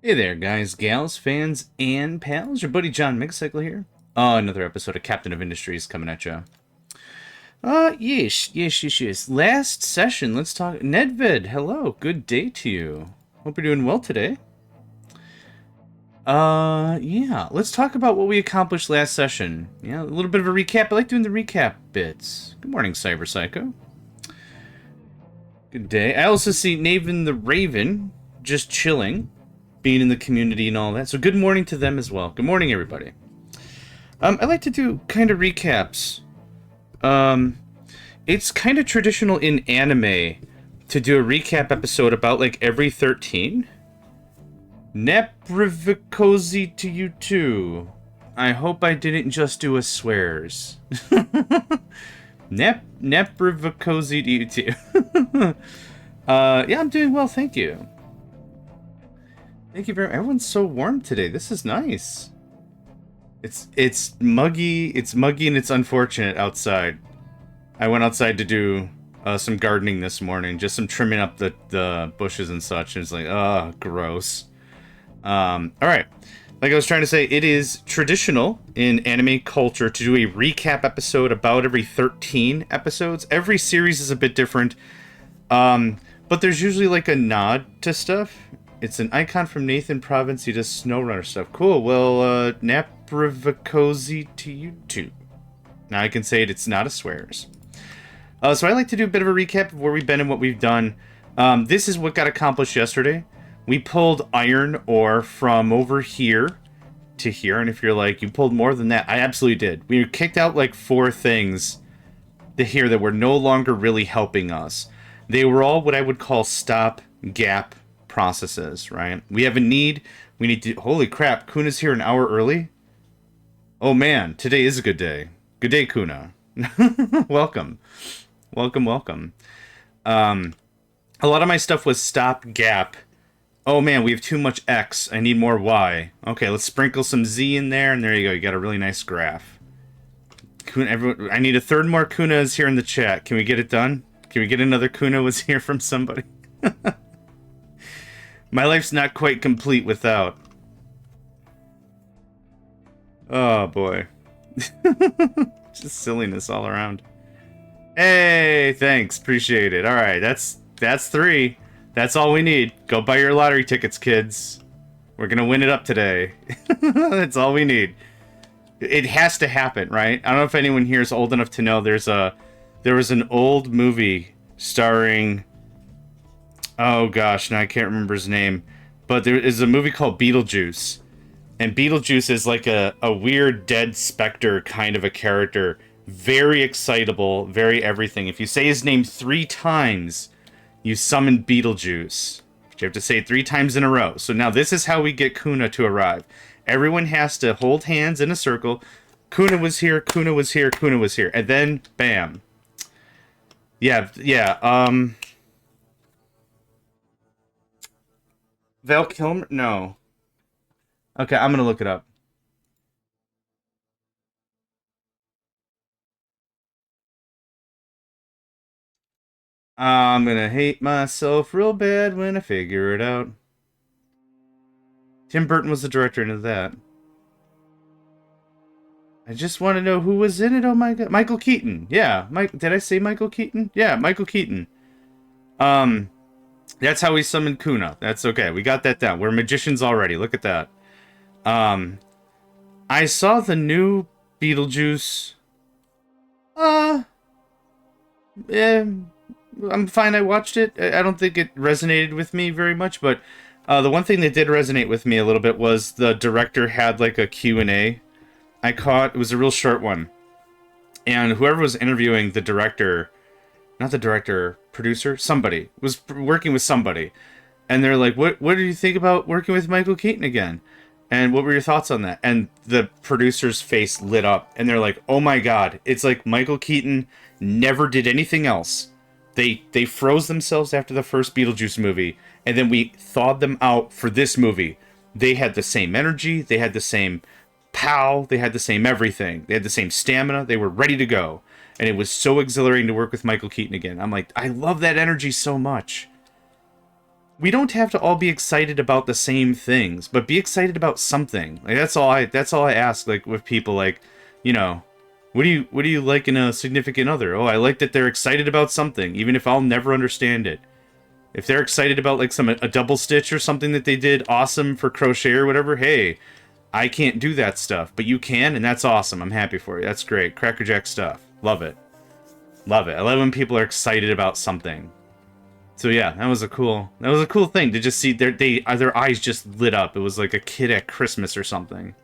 Hey there, guys, gals, fans, and pals. Your buddy JohnMegacycle here. Another episode of Captain of Industries coming at you. Yes. Last session, let's talk. Nedved, hello. Good day to you. Hope you're doing well today. Yeah. Let's talk about what we accomplished last session. Yeah, a little bit of a recap. I like doing the recap bits. Good morning, Cyber Psycho. Good day. I also see Naven the Raven just chilling, being in the community and all that. So good morning to them as well. Good morning, everybody. I like to do kind of recaps. It's kind of traditional in anime to do a recap episode about like every 13. Neprivikozy to you too. I hope I didn't just do a swears. Neprivikozy to you too. Yeah, I'm doing well, thank you. Thank you very much. Everyone's so warm today. This is nice. It's muggy. It's muggy and it's unfortunate outside. I went outside to do some gardening this morning, just some trimming up the bushes and such. And it's like, gross. All right. Like I was trying to say, it is traditional in anime culture to do a recap episode about every 13 episodes. Every series is a bit different, but there's usually like a nod to stuff. It's an icon from Nathan Province. He does SnowRunner stuff. Cool. Well, Naprivikozy to you too. Now I can say it. It's not a swears. So I like to do a bit of a recap of where we've been and what we've done. This is what got accomplished yesterday. We pulled iron ore from over here to here. And if you're like, you pulled more than that, I absolutely did. We kicked out like 4 things here that were no longer really helping us. They were all what I would call stop-gap processes, right? We have a need. We need to... Holy crap, Kuna's here an hour early? Oh man, today is a good day. Good day, Kuna. Welcome. Welcome. A lot of my stuff was stop-gap. Oh man, we have too much X. I need more Y. Okay, let's sprinkle some Z in there, and there you go. You got a really nice graph. Kuna, everyone, I need a third more Kunas here in the chat. Can we get it done? Can we get another Kuna was here from somebody? My life's not quite complete without. Oh boy. Just silliness all around. Hey, thanks. Appreciate it. Alright, that's 3. That's all we need. Go buy your lottery tickets, kids. We're gonna win it up today. That's all we need. It has to happen, right? I don't know if anyone here is old enough to know there was an old movie starring... Oh gosh, now I can't remember his name. But there is a movie called Beetlejuice. And Beetlejuice is like a weird dead specter kind of a character. Very excitable, very everything. If you say his name 3 times, you summon Beetlejuice. But you have to say it 3 times in a row. So now this is how we get Kuna to arrive. Everyone has to hold hands in a circle. Kuna was here, Kuna was here, Kuna was here. And then, bam. Yeah. Val Kilmer? No. Okay, I'm gonna look it up. I'm gonna hate myself real bad when I figure it out. Tim Burton was the director into that. I just want to know who was in it. Oh my god, Michael Keaton. Yeah, Did I say Michael Keaton? Yeah, Michael Keaton. That's how we summon Kuna. That's okay. We got that down. We're magicians already. Look at that. I saw the new Beetlejuice. Yeah, I'm fine. I watched it. I don't think it resonated with me very much, but the one thing that did resonate with me a little bit was the director had like a Q&A I caught. It was a real short one. And whoever was interviewing the director, not the director, producer, somebody, was working with somebody. And they're like, what do you think about working with Michael Keaton again? And what were your thoughts on that? And the producer's face lit up. And they're like, oh my god, it's like Michael Keaton never did anything else. They froze themselves after the first Beetlejuice movie, and then we thawed them out for this movie. They had the same energy, they had the same pow, they had the same everything. They had the same stamina, they were ready to go. And it was so exhilarating to work with Michael Keaton again. I'm like, I love that energy so much. we don't have to all be excited about the same things, but be excited about something. Like that's all I ask, like with people, like, you know, what do you like in a significant other? Oh, I like that they're excited about something, even if I'll never understand it. If they're excited about like a double stitch or something that they did awesome for crochet or whatever, hey, I can't do that stuff, but you can, and that's awesome. I'm happy for you. That's great. Crackerjack stuff. Love it. Love it. I love when people are excited about something. So yeah, that was a cool thing to just see their eyes just lit up. It was like a kid at Christmas or something.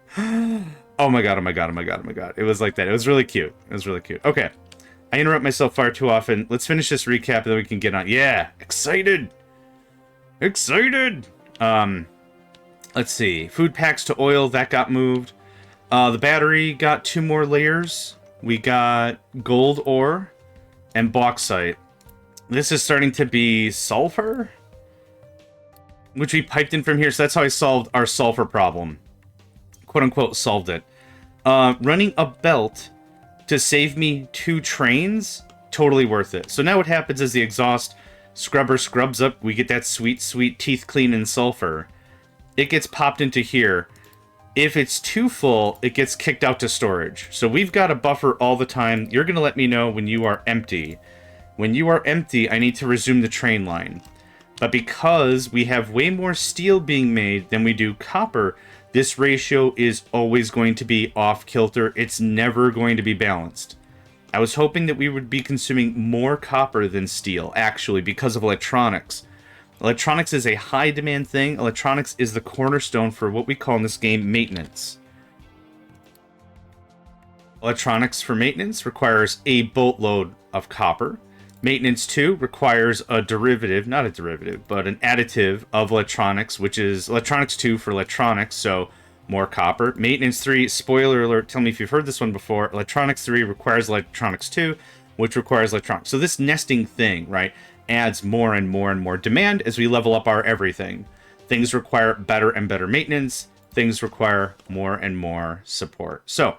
Oh my god, oh my god, oh my god, oh my god. It was like that. It was really cute. It was really cute. Okay. I interrupt myself far too often. Let's finish this recap and then we can get on. Yeah, excited. Excited. Let's see. Food packs to oil, that got moved. The battery got 2 more layers. We got gold ore and bauxite. This is starting to be sulfur, which we piped in from here. So that's how I solved our sulfur problem. Quote unquote solved it. Running a belt to save me 2 trains, totally worth it. So now what happens is the exhaust scrubber scrubs up. We get that sweet, sweet teeth clean in sulfur. It gets popped into here. If it's too full, it gets kicked out to storage. So we've got a buffer all the time. You're going to let me know when you are empty. When you are empty, I need to resume the train line. But because we have way more steel being made than we do copper, this ratio is always going to be off kilter. It's never going to be balanced. I was hoping that we would be consuming more copper than steel, actually, because of electronics. Electronics is a high demand thing. Electronics is the cornerstone for what we call in this game maintenance. Electronics for maintenance requires a boatload of copper. Maintenance 2 requires a derivative, not a derivative, but an additive of electronics, which is electronics 2 for electronics, so more copper. Maintenance 3, spoiler alert, tell me if you've heard this one before, electronics 3 requires electronics 2, which requires electronics. So this nesting thing, right, adds more and more and more demand as we level up our everything. Things require better and better maintenance. Things require more and more support. So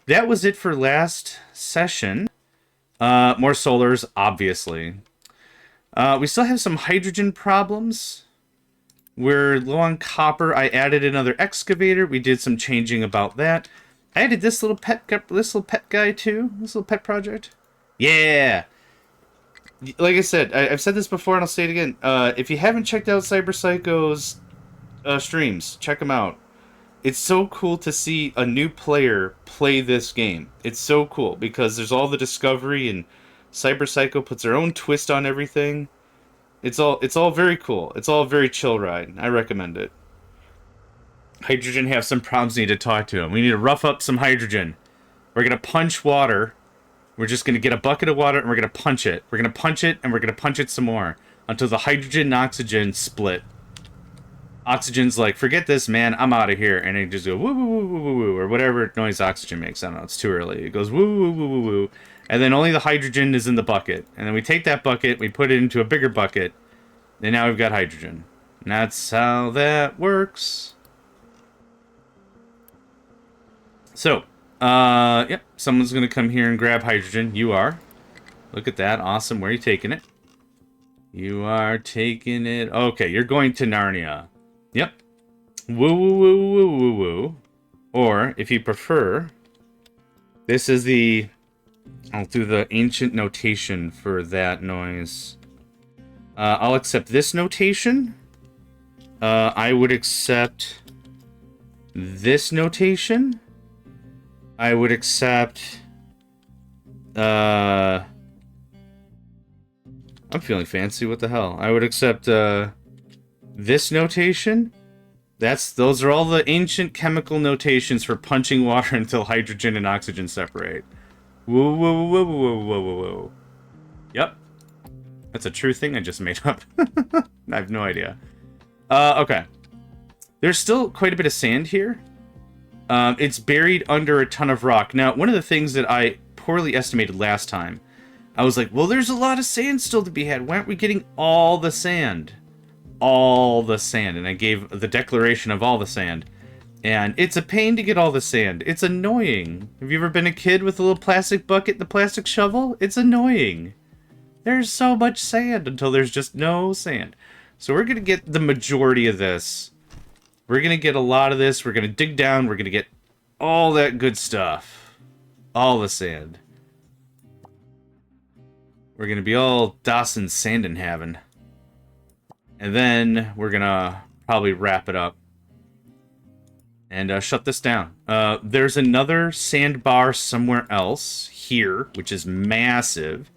that was it for last session. More solars, obviously. We still have some hydrogen problems. We're low on copper. I added another excavator. We did some changing about that. I added this little pet guy too. This little pet project. Yeah. Like I said, I've said this before and I'll say it again. If you haven't checked out Cyberpsycho's streams, check them out. It's so cool to see a new player play this game. It's so cool because there's all the discovery and Cyberpsycho puts their own twist on everything. It's all very cool. It's all very chill ride. I recommend it. Hydrogen have some problems. Need to talk to him. We need to rough up some hydrogen. We're gonna punch water. We're just gonna get a bucket of water and we're gonna punch it. We're gonna punch it and we're gonna punch it some more until the hydrogen and oxygen split. Oxygen's like, forget this, man, I'm out of here. And it just goes woo woo woo woo woo woo, or whatever noise oxygen makes. I don't know, it's too early. It goes woo woo woo woo woo. And then only the hydrogen is in the bucket. And then we take that bucket, we put it into a bigger bucket, and now we've got hydrogen. And that's how that works. So, yep, someone's gonna come here and grab hydrogen. You are. Look at that, awesome. Where are you taking it? You are taking it. Okay, you're going to Narnia. Yep. Woo woo woo woo woo woo. Or, if you prefer, this is the... I'll do the ancient notation for that noise. I'll accept this notation. I would accept this notation. I would accept... I'm feeling fancy, what the hell? I would accept, this notation. Those are all the ancient chemical notations for punching water until hydrogen and oxygen separate. Whoa, whoa, whoa, whoa, whoa, whoa, whoa. Yep. That's a true thing I just made up. I have no idea. Okay. There's still quite a bit of sand here. It's buried under a ton of rock. Now, one of the things that I poorly estimated last time, I was like, well, there's a lot of sand still to be had. Why aren't we getting all the sand? All the sand. And I gave the declaration of all the sand. And it's a pain to get all the sand. It's annoying. Have you ever been a kid with a little plastic bucket, the plastic shovel? It's annoying. There's so much sand until there's just no sand. So we're going to get the majority of this. We're going to get a lot of this. We're going to dig down. We're going to get all that good stuff. All the sand. We're going to be all Dawson sand in heaven. And then we're going to probably wrap it up. And shut this down. There's another sandbar somewhere else here, which is massive.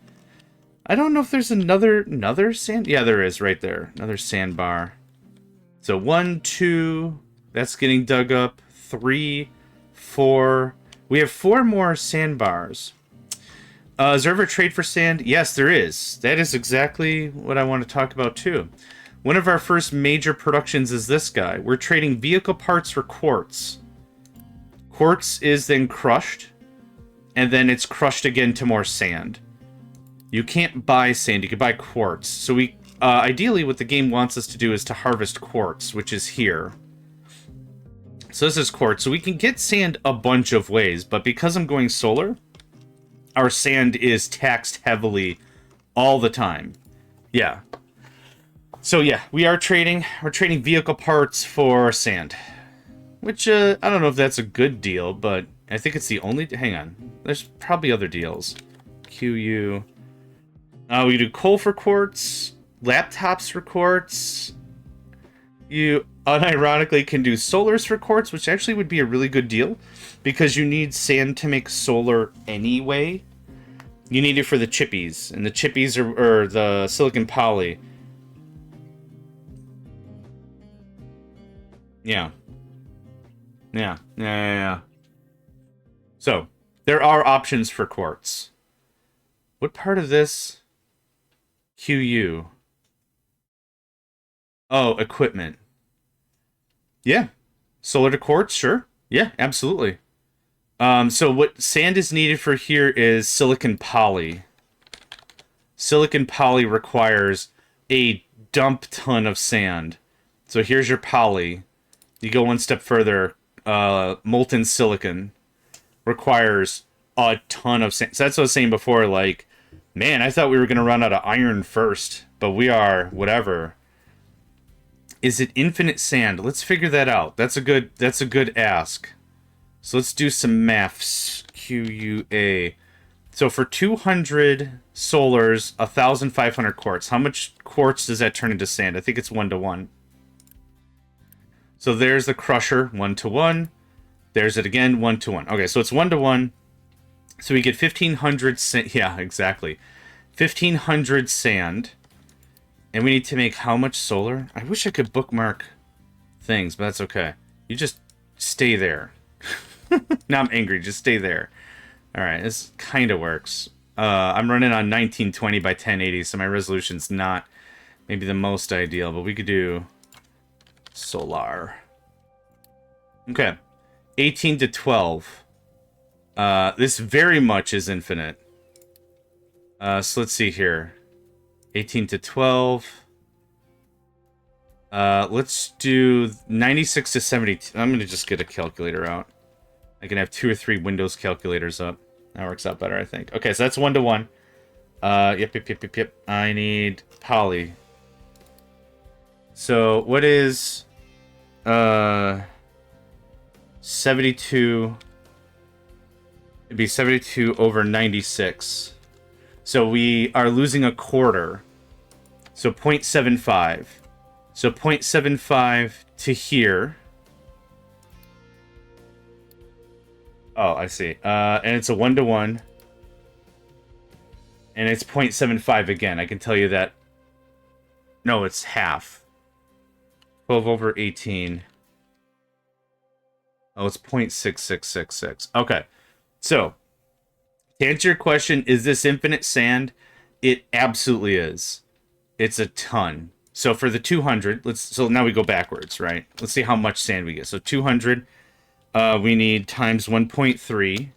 I don't know if there's another sand... Yeah, there is right there. Another sandbar. So 1, 2... That's getting dug up. 3, 4... We have 4 more sandbars. Is there ever a trade for sand? Yes, there is. That is exactly what I want to talk about, too. One of our first major productions is this guy. We're trading vehicle parts for quartz. Quartz is then crushed, and then it's crushed again to more sand. You can't buy sand, you can buy quartz. So we, ideally what the game wants us to do is to harvest quartz, which is here. So this is quartz. So we can get sand a bunch of ways, but because I'm going solar, our sand is taxed heavily all the time. Yeah. So yeah, we're trading vehicle parts for sand. Which, I don't know if that's a good deal, but I think it's the only... Hang on. There's probably other deals. QU. We do coal for quartz, laptops for quartz. You unironically can do solars for quartz, which actually would be a really good deal, because you need sand to make solar anyway. You need it for the chippies, and the chippies are the silicon poly. Yeah. So, there are options for quartz. What part of this? QU. Oh, equipment. Yeah. Solar to quartz, sure. Yeah, absolutely. So what sand is needed for here is silicon poly. Silicon poly requires a dump ton of sand. So here's your poly. You go one step further, molten silicon requires a ton of sand. So that's what I was saying before, like, man, I thought we were going to run out of iron first, but we are, whatever. Is it infinite sand? Let's figure that out. That's a good ask. So let's do some maths. QUA. So for 200 solars, 1,500 quartz. How much quartz does that turn into sand? I think it's 1-to-1. So there's the crusher, 1-to-1. There's it again, 1-to-1. Okay, so it's 1-to-1. So we get 1,500 sand. Yeah, exactly. 1,500 sand. And we need to make how much solar? I wish I could bookmark things, but that's okay. You just stay there. Now I'm angry. Just stay there. All right, this kind of works. I'm running on 1920 by 1080, so my resolution's not maybe the most ideal, but we could do solar. Okay, 18 to 12. This very much is infinite. So let's see here. 18 to 12. Let's do 96 to 72. I'm going to just get a calculator out. I can have 2 or 3 Windows calculators up. That works out better, I think. Okay, so that's 1-to-1. Yep. I need poly. So, what is 72? It'd be 72 over 96. So we are losing a quarter. So 0.75. So 0.75 to here. Oh, I see. And it's a 1-to-1. And it's 0.75 again. I can tell you that. No, it's half. 12 over 18. Oh, it's 0.6666. Okay. So, to answer your question, is this infinite sand? It absolutely is. It's a ton. So for the 200, so now we go backwards, right? Let's see how much sand we get. So 200, we need times 1.3.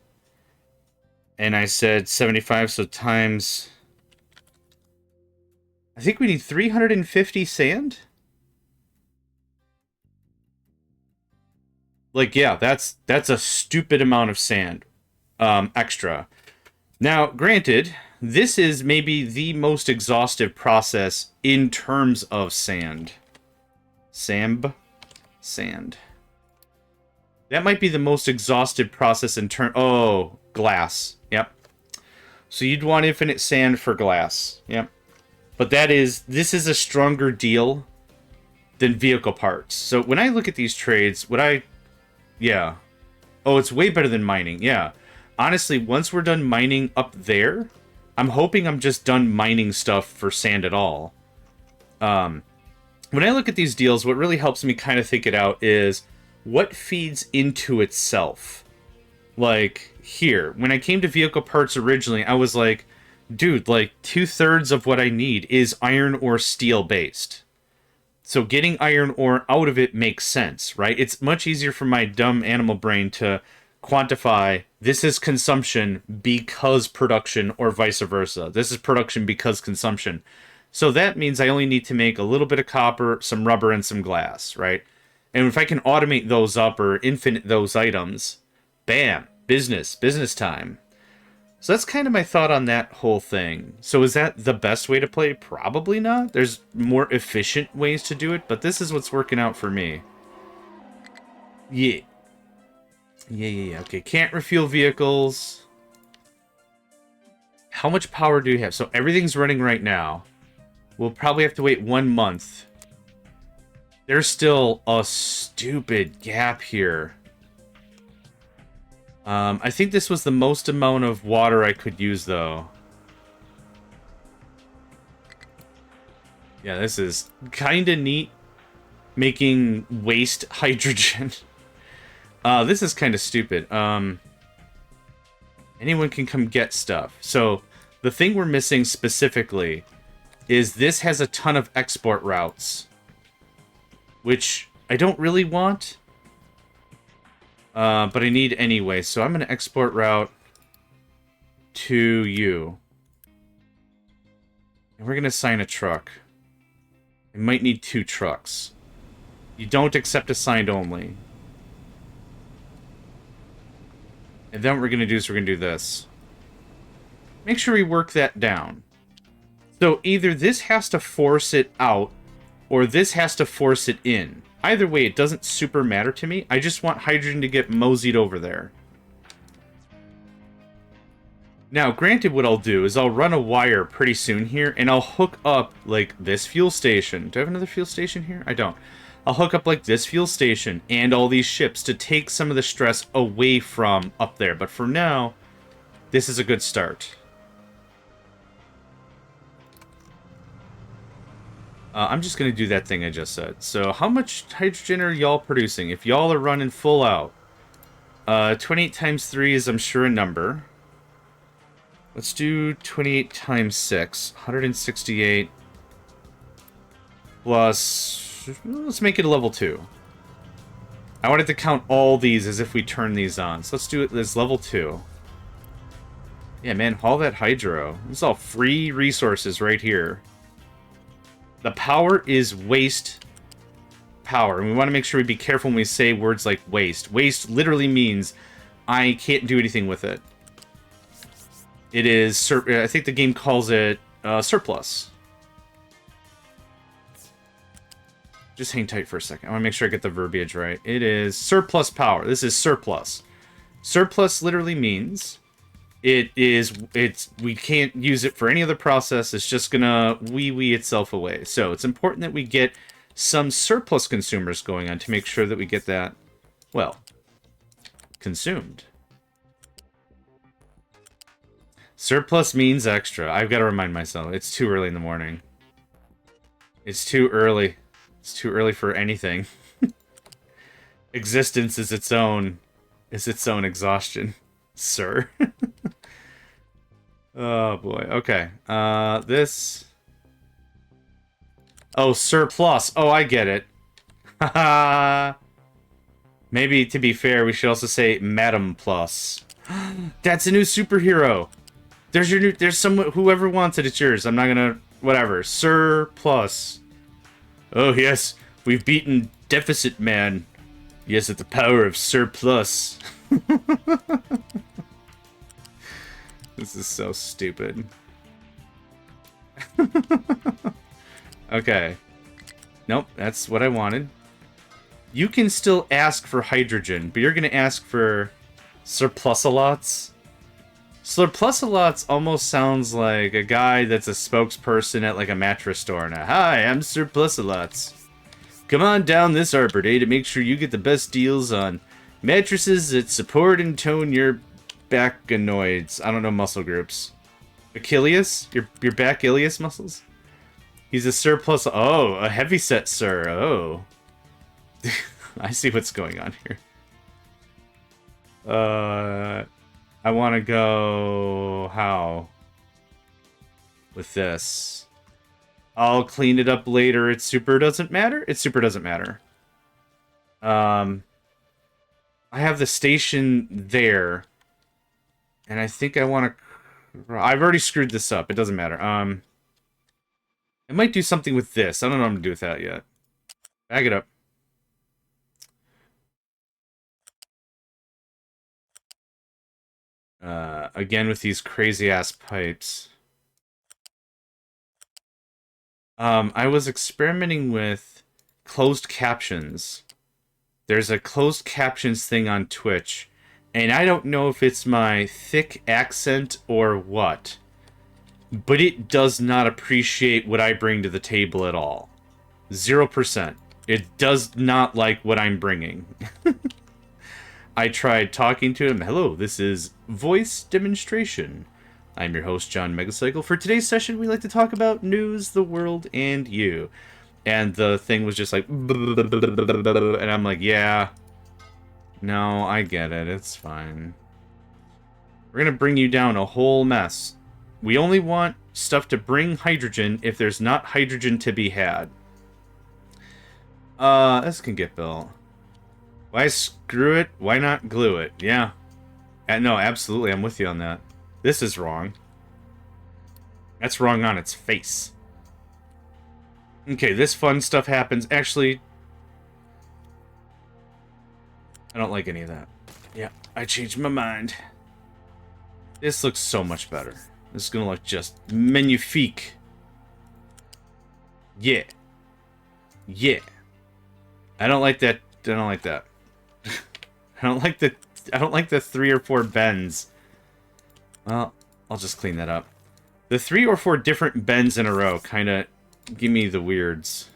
And I said 75, so times... I think we need 350 sand? Like, yeah, that's a stupid amount of sand. Extra. Now, granted, this is maybe the most exhaustive process in terms of sand. Sand. That might be the most exhaustive process in terms... Oh, glass. Yep. So you'd want infinite sand for glass. Yep. But this is a stronger deal than vehicle parts. So when I look at these trades, yeah. Oh, it's way better than mining. Yeah. Honestly, once we're done mining up there, I'm hoping I'm just done mining stuff for sand at all. When I look at these deals, what really helps me kind of think it out is what feeds into itself. Like here, when I came to vehicle parts originally, I was like, dude, like 2/3 of what I need is iron or steel based. So getting iron ore out of it makes sense, right? It's much easier for my dumb animal brain to quantify this is consumption because production or vice versa. This is production because consumption. So that means I only need to make a little bit of copper, some rubber, and some glass, right? And if I can automate those up or infinite those items, bam, business time. So that's kind of my thought on that whole thing. So is that the best way to play? Probably not. There's more efficient ways to do it, but this is what's working out for me. Yeah. Okay, can't refuel vehicles. How much power do you have? So everything's running right now. We'll probably have to wait 1 month. There's still a stupid gap here. I think this was the most amount of water I could use, though. Yeah, this is kind of neat. Making waste hydrogen. This is kind of stupid. Anyone can come get stuff. So, the thing we're missing specifically is this has a ton of export routes. Which I don't really want. But I need anyway, so I'm going to export route to you. And we're going to assign a truck. I might need 2 trucks. You don't accept assigned only. And then what we're going to do is we're going to do this. Make sure we work that down. So either this has to force it out, or this has to force it in. Either way, it doesn't super matter to me. I just want hydrogen to get moseyed over there. Now, granted, what I'll do is I'll run a wire pretty soon here, and I'll hook up, like, this fuel station. Do I have another fuel station here? I don't. I'll hook up, like, this fuel station and all these ships to take some of the stress away from up there. But for now, this is a good start. I'm just going to do that thing I just said. So how much hydrogen are y'all producing? If y'all are running full out. 28 times 3 is, I'm sure, a number. Let's do 28 times 6. 168. Plus... Let's make it a level 2. I wanted to count all these as if we turn these on. So let's do it as level 2. Yeah, man, haul that hydro. This is all free resources right here. The power is waste power. And we want to make sure we be careful when we say words like waste. Waste literally means I can't do anything with it. It is, I think the game calls it surplus. Just hang tight for a second. I want to make sure I get the verbiage right. It is surplus power. This is surplus. Surplus literally means we can't use it for any other process. It's just gonna wee itself away. So it's important that we get some surplus consumers going on to make sure that we get that, well, consumed. Surplus means extra. I've got to remind myself. It's too early in the morning. It's too early. It's too early for anything. Existence is its own exhaustion, sir. Oh boy. Okay. This. Oh, surplus. Oh, I get it. Haha. Maybe to be fair, we should also say Madam Plus. That's a new superhero. There's someone, whoever wants it, it's yours. I'm not gonna, whatever. Surplus. Oh yes, we've beaten Deficit Man. Yes, at the power of surplus. This is so stupid. Okay. Nope, that's what I wanted. You can still ask for hydrogen, but you're going to ask for surplusalots. Surplusalots almost sounds like a guy that's a spokesperson at like a mattress store. Now, hi, I'm Surplusalots. Come on down this Arbor Day to make sure you get the best deals on mattresses that support and tone your backonoids. I don't know muscle groups. Achilles? Your back ilius muscles? He's a surplus. Oh, a heavyset sir. Oh. I see what's going on here. I want to go... How? With this. I'll clean it up later. It super doesn't matter? It super doesn't matter. I have the station there. And I think I want to... I've already screwed this up. It doesn't matter. I might do something with this. I don't know what I'm going to do with that yet. Bag it up. Again with these crazy-ass pipes. I was experimenting with closed captions. There's a closed captions thing on Twitch, and I don't know if it's my thick accent or what, but it does not appreciate what I bring to the table at all. 0%. It does not like what I'm bringing. I tried talking to him. Hello, this is voice demonstration. I'm your host, JohnMegacycle. For today's session, we like to talk about news, the world, and you. And the thing was just like... And I'm like, yeah. No, I get it. It's fine. We're going to bring you down a whole mess. We only want stuff to bring hydrogen if there's not hydrogen to be had. This can get built. Why screw it? Why not glue it? Yeah. No, absolutely. I'm with you on that. This is wrong. That's wrong on its face. Okay, this fun stuff happens. Actually, I don't like any of that. Yeah, I changed my mind. This looks so much better. This is gonna look just magnifique. Yeah. Yeah. I don't like that. I don't like that. I don't like the 3 or 4 bends. Well, I'll just clean that up. The 3 or 4 different bends in a row kind of give me the weirds.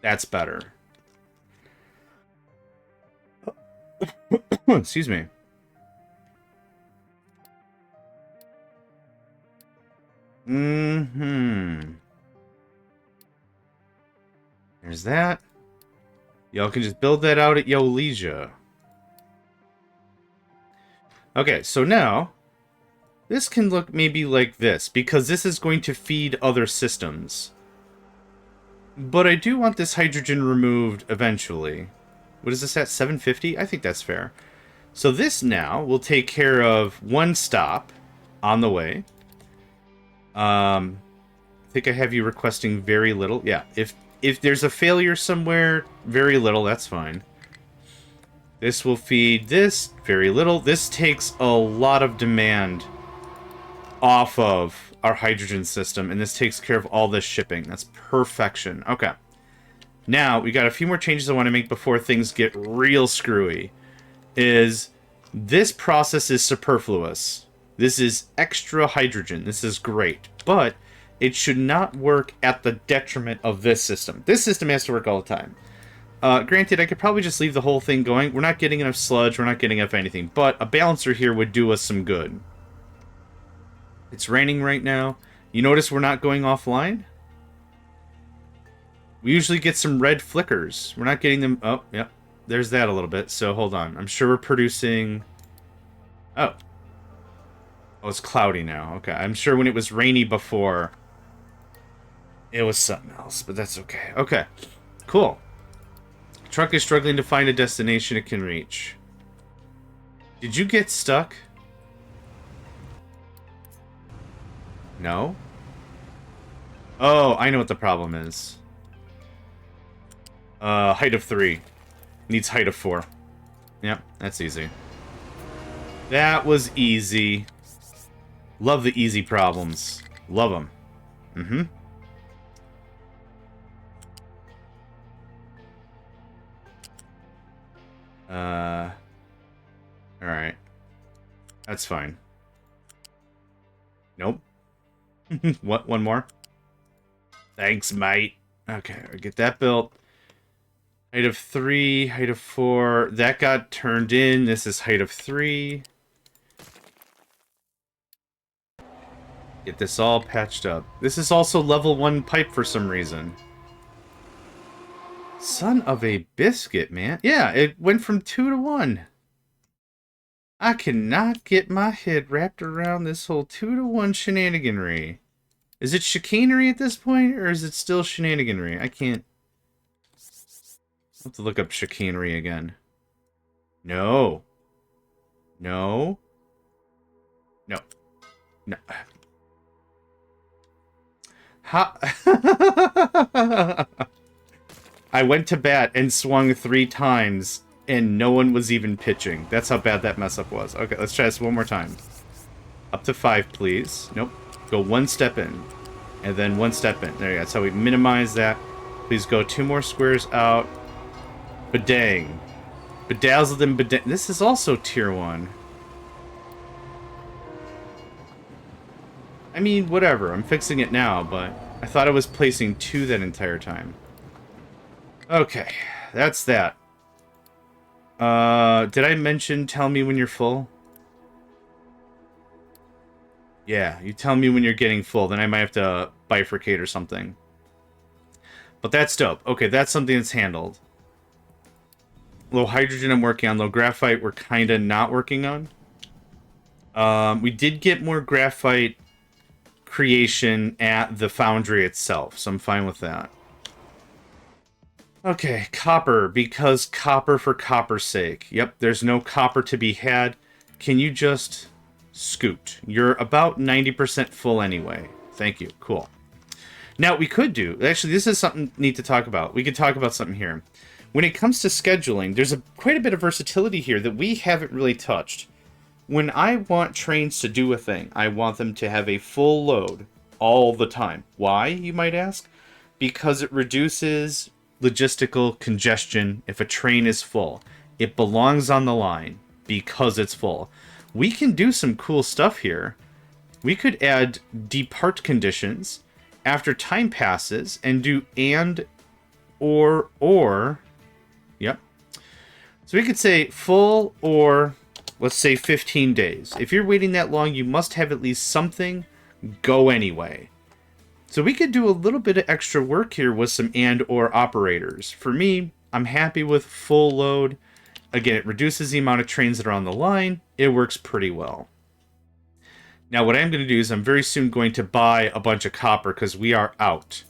That's better. Excuse me. There's that. Y'all can just build that out at yo leisure. Okay, so now, this can look maybe like this, because this is going to feed other systems. But I do want this hydrogen removed eventually. What is this at, 750? I think that's fair. So this now will take care of one stop on the way. I think I have you requesting very little. Yeah, if there's a failure somewhere, very little, that's fine. This will feed this, very little. This takes a lot of demand off of our hydrogen system, and this takes care of all this shipping. That's perfection. Okay. Now, we got a few more changes I want to make before things get real screwy. This process is superfluous. This is extra hydrogen. This is great. But it should not work at the detriment of this system. This system has to work all the time. Granted, I could probably just leave the whole thing going. We're not getting enough sludge. We're not getting enough anything. But a balancer here would do us some good. It's raining right now. You notice we're not going offline? We usually get some red flickers. We're not getting them... Oh, yep. There's that a little bit. So, hold on. I'm sure we're producing... Oh. Oh, it's cloudy now. Okay. I'm sure when it was rainy before, it was something else. But that's okay. Okay. Cool. Truck is struggling to find a destination it can reach. Did you get stuck? No? Oh, I know what the problem is. Height of 3. Needs height of 4. Yep, that's easy. That was easy. Love the easy problems. Love them. Mm-hmm. Alright. That's fine. Nope. What? One more? Thanks, mate. Okay, I'll get that built. Height of 3, height of 4. That got turned in. This is height of 3. Get this all patched up. This is also level 1 pipe for some reason. Son of a biscuit, man. Yeah, it went from 2 to 1. I cannot get my head wrapped around this whole 2 to 1 shenaniganry. Is it chicanery at this point, or is it still shenaniganry? I can't... I'll have to look up chicanery again. No. No. No. No. I went to bat and swung 3 times, and no one was even pitching. That's how bad that mess up was. Okay, let's try this one more time. Up to 5, please. Nope. Go 1 step in. And then 1 step in. There you go. That's how we minimize that. Please go 2 more squares out. Badang. Bedazzled and bedang. This is also tier 1. I mean, whatever. I'm fixing it now, but I thought I was placing 2 that entire time. Okay. That's that. Did I mention tell me when you're full? Yeah, you tell me when you're getting full, then I might have to bifurcate or something. But that's dope. Okay, that's something that's handled. Low hydrogen I'm working on. Low graphite we're kind of not working on. We did get more graphite creation at the foundry itself, so I'm fine with that. Okay, copper, because copper for copper's sake. Yep, there's no copper to be had. Can you just scoot? You're about 90% full anyway. Thank you. Cool. Now, we could do... Actually, this is something neat to talk about. We could talk about something here. When it comes to scheduling, there's quite a bit of versatility here that we haven't really touched. When I want trains to do a thing, I want them to have a full load all the time. Why, you might ask? Because it reduces logistical congestion if a train is full. It belongs on the line because it's full. We can do some cool stuff here. We could add depart conditions after time passes and do and, or. Yep. So we could say full or, let's say 15 days. If you're waiting that long, you must have at least something go anyway. So we could do a little bit of extra work here with some and or operators. For me, I'm happy with full load. Again, it reduces the amount of trains that are on the line. It works pretty well. Now, what I'm going to do is I'm very soon going to buy a bunch of copper because we are out.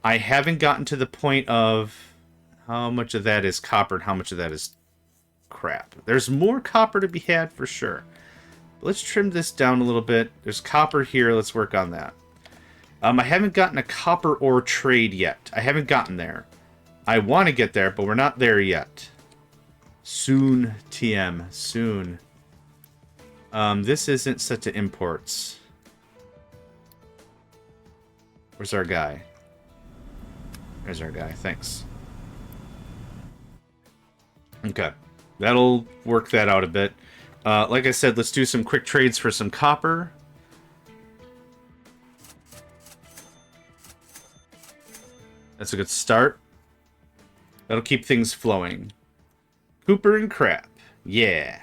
I haven't gotten to the point of how much of that is copper and how much of that is crap. There's more copper to be had for sure. But let's trim this down a little bit. There's copper here. Let's work on that. I haven't gotten a copper ore trade yet. I haven't gotten there. I want to get there, but we're not there yet. Soon, TM. Soon. This isn't set to imports. Where's our guy? There's our guy. Thanks. Okay. That'll work that out a bit. Like I said, let's do some quick trades for some copper. That's a good start. That'll keep things flowing. Cooper and Crap. Yeah.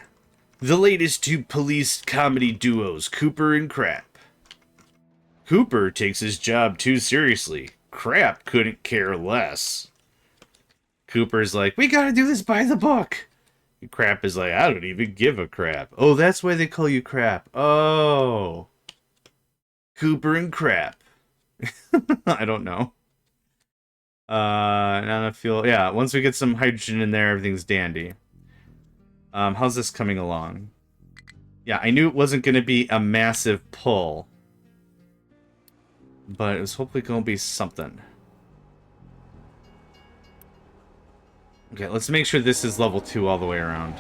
The latest 2 police comedy duos, Cooper and Crap. Cooper takes his job too seriously. Crap couldn't care less. Cooper's like, we gotta do this by the book. Crap is like, I don't even give a crap. Oh, that's why they call you Crap. Oh. Cooper and Crap. I don't know. Now I feel, yeah, once we get some hydrogen in there, everything's dandy. How's this coming along? Yeah, I knew it wasn't going to be a massive pull. But it was hopefully going to be something. Okay, let's make sure this is level 2 all the way around.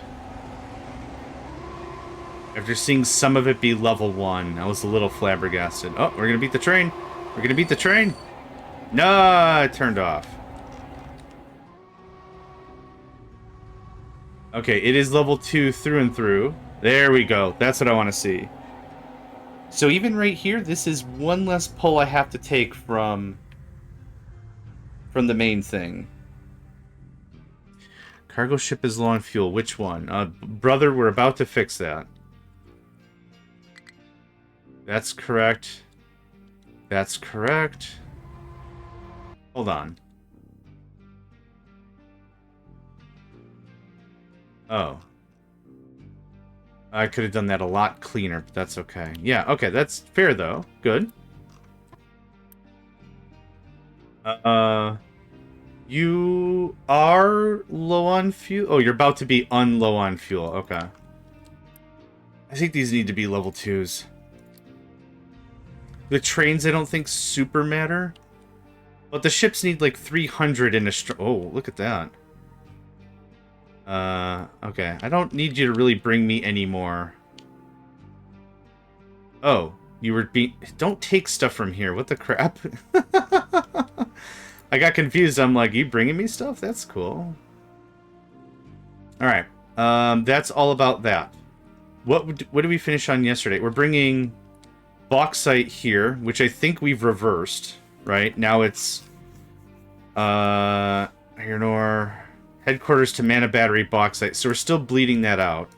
After seeing some of it be level 1, I was a little flabbergasted. Oh, we're gonna beat the train. We're gonna beat the train. No, it turned off. Okay, it is level 2 through and through. There we go. That's what I want to see. So even right here, this is one less pull I have to take from the main thing. Cargo ship is low on fuel. Which one? Brother, we're about to fix that. That's correct. That's correct. Hold on. Oh. I could have done that a lot cleaner, but that's okay. Yeah, okay, that's fair, though. Good. You are low on fuel? Oh, you're about to be unlow on fuel. Okay. I think these need to be level 2s. The trains, I don't think super matter. But the ships need like 300 in a oh, look at that. Okay. I don't need you to really bring me any more. Oh, you were don't take stuff from here. What the crap? I got confused. I'm like, you bringing me stuff? That's cool. Alright. That's all about that. What did we finish on yesterday? We're bringing bauxite here, which I think we've reversed, right? Now it's iron ore, headquarters to mana battery bauxite. So we're still bleeding that out.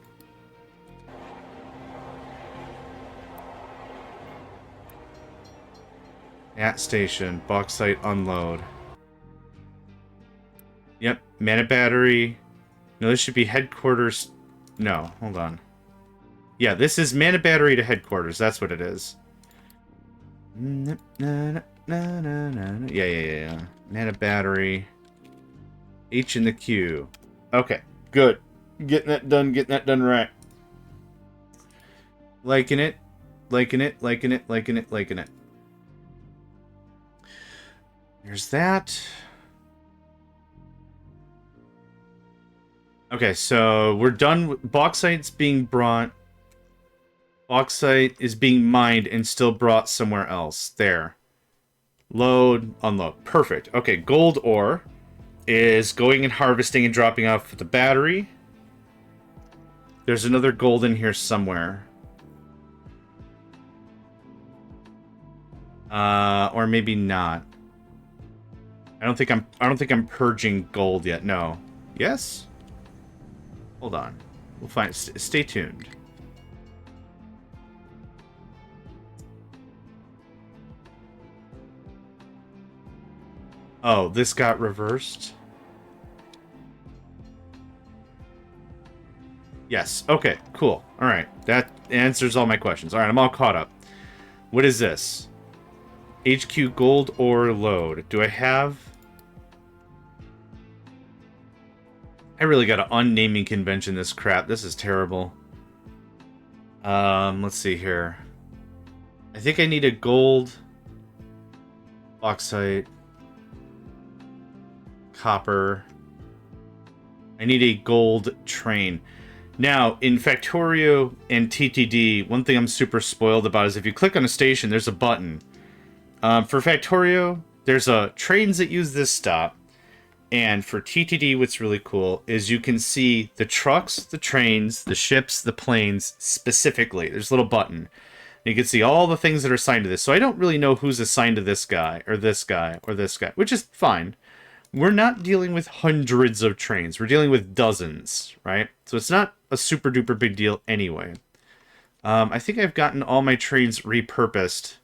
At station, bauxite unload. Yep, mana battery. No, this should be headquarters. No, hold on. Yeah, this is mana battery to headquarters. That's what it is. Yeah. Mana battery. H in the queue. Okay, good. Getting that done right. Liking it. Liking it. There's that. Okay, so we're done. Bauxite's being brought. Bauxite is being mined and still brought somewhere else. There. Load, unload. Perfect. Okay, gold ore is going and harvesting and dropping off the battery. There's another gold in here somewhere. Or maybe not. I don't think I'm purging gold yet. No. Yes? Hold on. We'll find. Stay tuned. Oh, this got reversed? Yes. Okay, cool. Alright. That answers all my questions. Alright, I'm all caught up. What is this? HQ gold ore load. Do I have... I really gotta unnaming convention this crap. This is terrible. Let's see here. I think I need a gold... bauxite... copper. I need a gold train. Now, in Factorio and TTD, one thing I'm super spoiled about is if you click on a station, there's a button. For Factorio, there's trains that use this stop. And for TTD, what's really cool is you can see the trucks, the trains, the ships, the planes specifically. There's a little button. And you can see all the things that are assigned to this. So I don't really know who's assigned to this guy, or this guy, or this guy, which is fine. We're not dealing with hundreds of trains. We're dealing with dozens, right? So it's not a super duper big deal anyway. I think I've gotten all my trains repurposed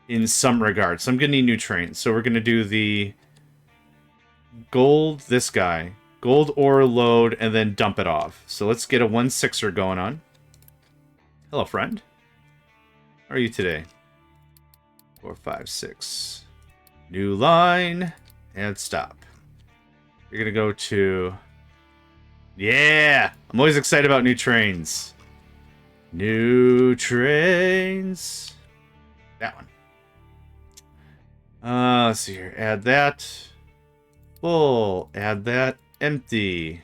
in some regard. So I'm going to need new trains. So we're going to do the gold, this guy, gold ore load, and then dump it off. So let's get a 1/6er going on. Hello, friend. How are you today? 4, 5, 6. New line. And stop. You're going to go to... Yeah! I'm always excited about new trains. New trains. That one. Let's see here. Add that. Full. Add that. Empty.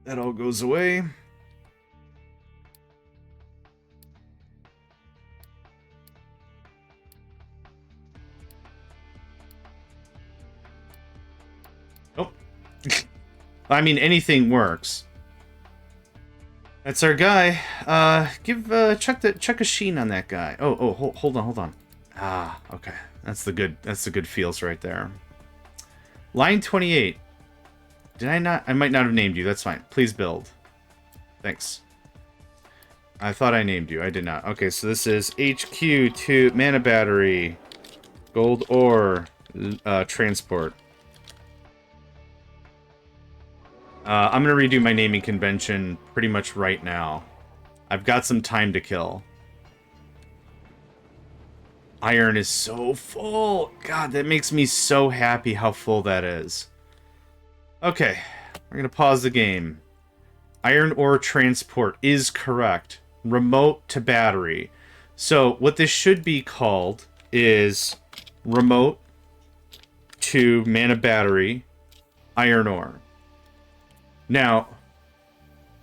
That all goes away. I mean, anything works. That's our guy. Chuck a sheen on that guy. Oh, hold on. Ah, okay. That's the good feels right there. Line 28. Did I not? I might not have named you. That's fine. Please build. Thanks. I thought I named you. I did not. Okay, so this is HQ to mana battery, gold ore, transport. I'm going to redo my naming convention pretty much right now. I've got some time to kill. Iron is so full. God, that makes me so happy how full that is. Okay, we're going to pause the game. Iron ore transport is correct. Remote to battery. So what this should be called is remote to mana battery, iron ore. Now,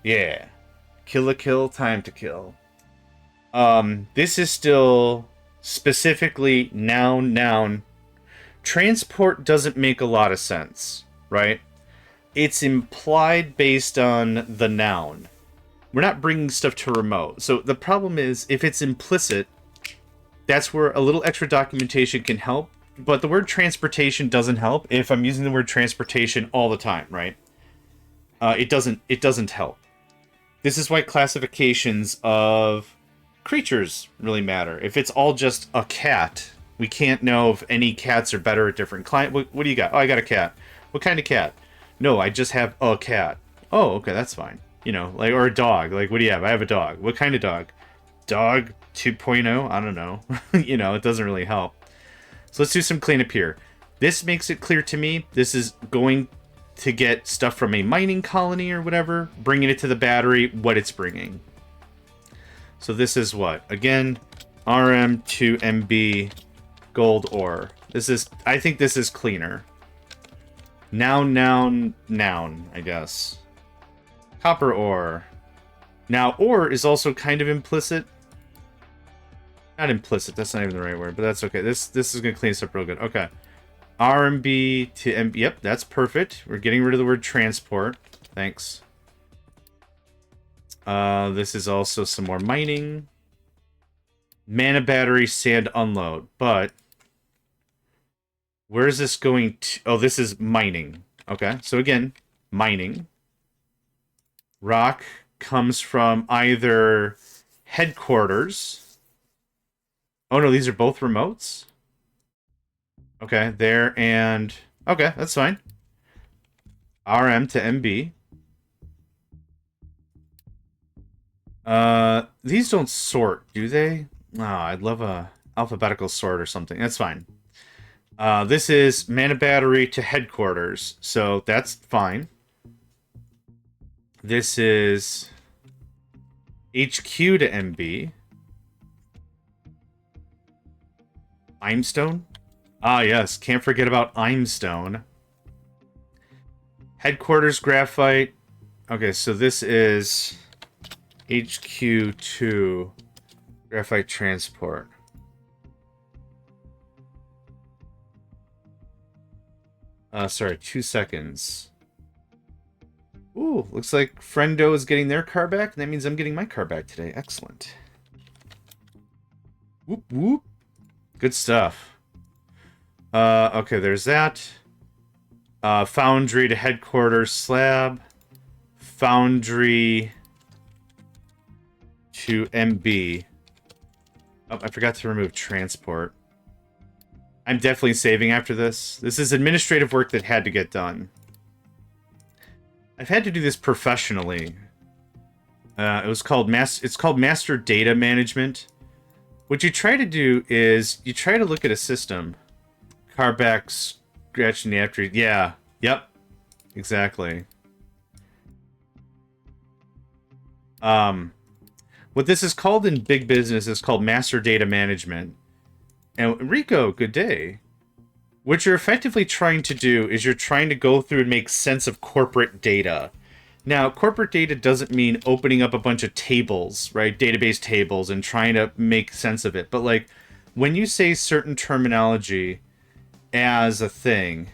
yeah, kill a kill, time to kill. This is still specifically noun. Transport doesn't make a lot of sense, right? It's implied based on the noun. We're not bringing stuff to remote. So the problem is, if it's implicit, that's where a little extra documentation can help. But the word transportation doesn't help if I'm using the word transportation all the time, right? It doesn't help. This is why classifications of creatures really matter. If it's all just a cat, we can't know if any cats are better at different client. What do you got? Oh, I got a cat. What kind of cat? No, I just have a cat. Oh, okay, that's fine. You know, like, or a dog. Like, what do you have? I have a dog. What kind of dog? Dog 2.0? I don't know. You know, it doesn't really help. So let's do some cleanup here. This makes it clear to me. This is going to get stuff from a mining colony or whatever, bringing it to the battery, what it's bringing. So this is what? Again, RM to MB gold ore. This is, I think this is cleaner. Noun, I guess. Copper ore. Now, ore is also kind of implicit. Not implicit, that's not even the right word, but that's okay. This is going to clean this up real good. Okay. RMB to MB. Yep, that's perfect. We're getting rid of the word transport. Thanks. This is also some more mining. Mana battery, sand unload. But where is this going to? Oh, this is mining. Okay, so again, mining. Rock comes from either headquarters. Oh no, these are both remotes? Okay, there and... Okay, that's fine. RM to MB. These don't sort, do they? Oh, I'd love a alphabetical sort or something. That's fine. This is mana battery to headquarters, so that's fine. This is HQ to MB. Limestone? Ah, yes. Can't forget about Limestone. Headquarters graphite. Okay, so this is HQ to graphite transport. Sorry, 2 seconds. Ooh, looks like Friendo is getting their car back, and that means I'm getting my car back today. Excellent. Whoop, whoop. Good stuff. Okay, there's that. Foundry to headquarters slab. Foundry to MB. Oh, I forgot to remove transport. I'm definitely saving after this. This is administrative work that had to get done. I've had to do this professionally. It's called master data management. What you try to do is you try to look at a system. Carback, scratching the after. Yeah. Yep. Exactly. What this is called in big business is called master data management. And Rico, good day. What you're effectively trying to do is you're trying to go through and make sense of corporate data. Now, corporate data doesn't mean opening up a bunch of tables, right? Database tables and trying to make sense of it. But like when you say certain terminology as a thing,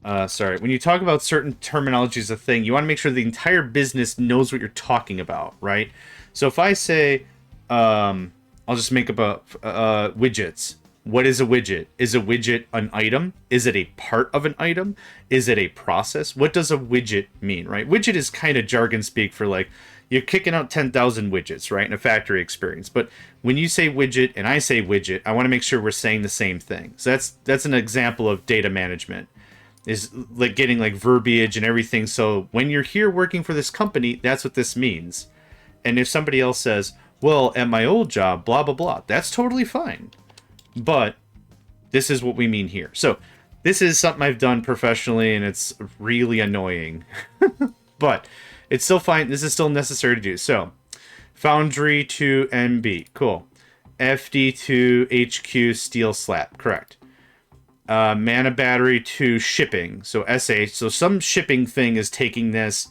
Sorry. When you talk about certain terminology as a thing, you want to make sure the entire business knows what you're talking about, right? So if I say, I'll just make up widgets. What is a widget? Is a widget an item? Is it a part of an item? Is it a process? What does a widget mean, right? Widget is kind of jargon speak for like, you're kicking out 10,000 widgets, right, in a factory experience. But when you say widget and I say widget, I want to make sure we're saying the same thing. So that's an example of data management, is like getting like verbiage and everything. So when you're here working for this company, that's what this means. And if somebody else says, well, at my old job, blah, blah, blah, that's totally fine. But this is what we mean here. So this is something I've done professionally, and it's really annoying. But it's still fine. This is still necessary to do. So foundry to MB. Cool. FD to HQ steel slab. Correct. Mana battery to shipping. So SH. So some shipping thing is taking this.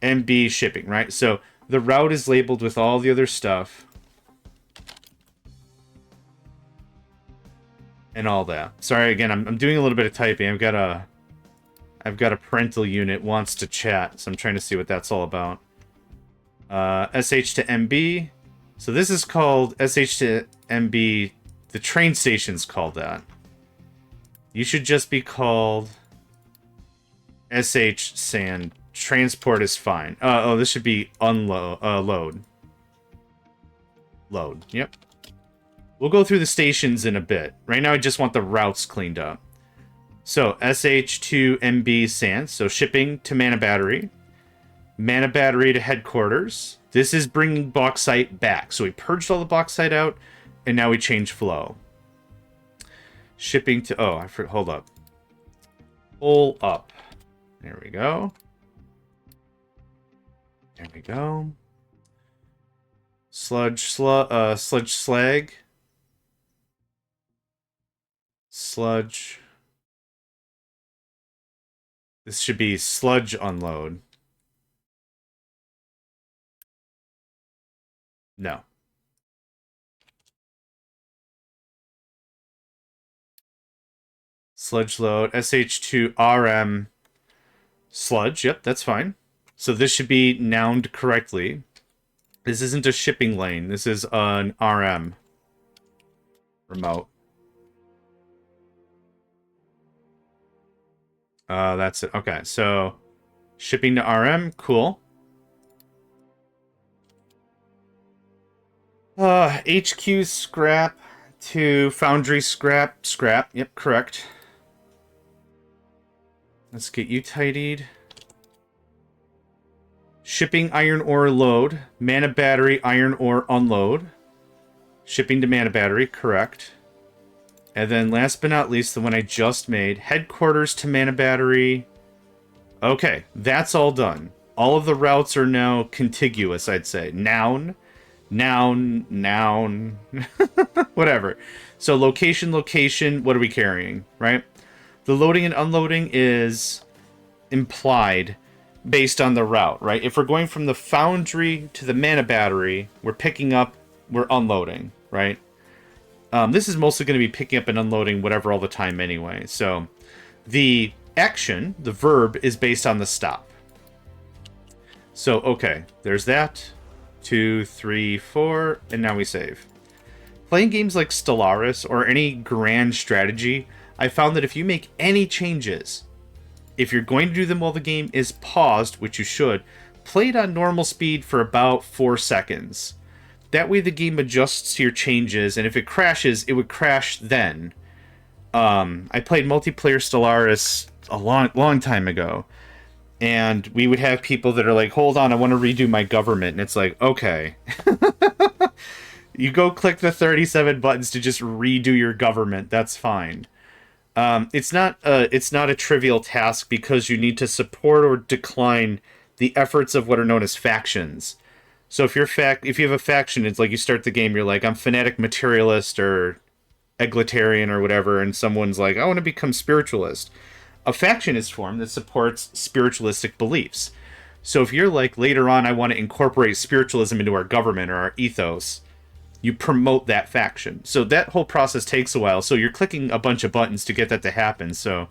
MB shipping, right? So the route is labeled with all the other stuff. And all that. Sorry, again, I'm doing a little bit of typing. I've got a parental unit wants to chat, so I'm trying to see what that's all about. SH to MB. So this is called SH to MB. The train station's called that. You should just be called SH sand. Transport is fine. Oh, this should be unload. Load. Load. Yep. We'll go through the stations in a bit. Right now, I just want the routes cleaned up. So, SH to MB sand. So, shipping to Mana Battery. Mana Battery to headquarters. This is bringing bauxite back. So, we purged all the bauxite out, and now we change flow. Shipping to... Oh, I forgot. Hold up. Pull up. There we go. There we go. Sludge slag. Sludge. This should be sludge unload. No. Sludge load. SH2 RM. Sludge. Yep, that's fine. So this should be nouned correctly. This isn't a shipping lane. This is an RM. Remote. That's it. Okay, so shipping to RM, cool. HQ scrap to foundry scrap. Yep, correct. Let's get you tidied. Shipping iron ore load. Mana battery iron ore unload. Shipping to mana battery, correct. And then last but not least, the one I just made, headquarters to Mana Battery. Okay, that's all done. All of the routes are now contiguous, I'd say. Noun, whatever. So location, what are we carrying, right? The loading and unloading is implied based on the route, right? If we're going from the foundry to the Mana Battery, we're unloading, right? This is mostly going to be picking up and unloading whatever all the time anyway. So the action, the verb, is based on the stop. So, okay, there's that. 2, 3, 4, and now we save. Playing games like Stellaris or any grand strategy, I found that if you make any changes, if you're going to do them while the game is paused, which you should, play it on normal speed for about 4 seconds. That way the game adjusts to your changes, and if it crashes, it would crash then. I played multiplayer Stellaris a long time ago, and we would have people that are like, hold on, I want to redo my government, and it's like, okay. You go click the 37 buttons to just redo your government, that's fine. It's not a trivial task because you need to support or decline the efforts of what are known as factions. So if you have a faction, it's like you start the game, you're like, I'm fanatic materialist or egalitarian or whatever, and someone's like, I want to become spiritualist. A faction is formed that supports spiritualistic beliefs. So if you're like, later on, I want to incorporate spiritualism into our government or our ethos, you promote that faction. So that whole process takes a while. So you're clicking a bunch of buttons to get that to happen. So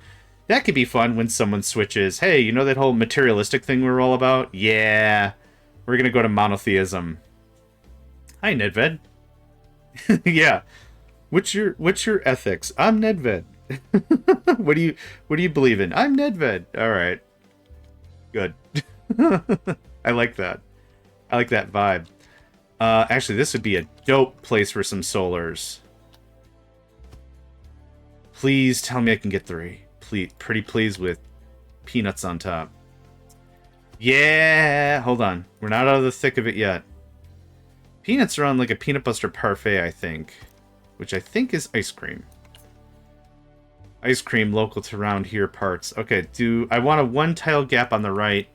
That could be fun when someone switches. Hey, you know that whole materialistic thing we're all about? Yeah. We're gonna go to monotheism. Hi, Nedved. Yeah. What's your ethics? I'm Nedved. what do you believe in? I'm Nedved. All right. Good. I like that. I like that vibe. Actually, this would be a dope place for some solars. Please tell me I can get 3. Please, pretty please with peanuts on top. Yeah! Hold on. We're not out of the thick of it yet. Peanuts are on like a peanut butter parfait, I think. Which I think is ice cream. Ice cream local to around here parts. Okay, I want a 1 tile gap on the right.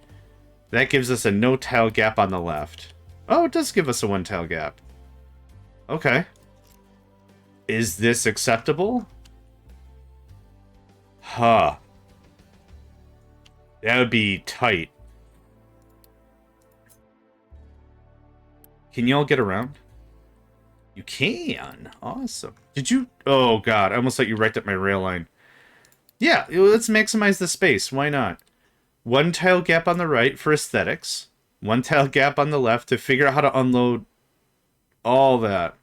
That gives us a no tile gap on the left. Oh, it does give us a 1 tile gap. Okay. Is this acceptable? Huh. That would be tight. Can y'all get around? You can. Awesome. Did you... Oh, God. I almost let you right up my rail line. Yeah, let's maximize the space. Why not? 1 tile gap on the right for aesthetics. 1 tile gap on the left to figure out how to unload all that.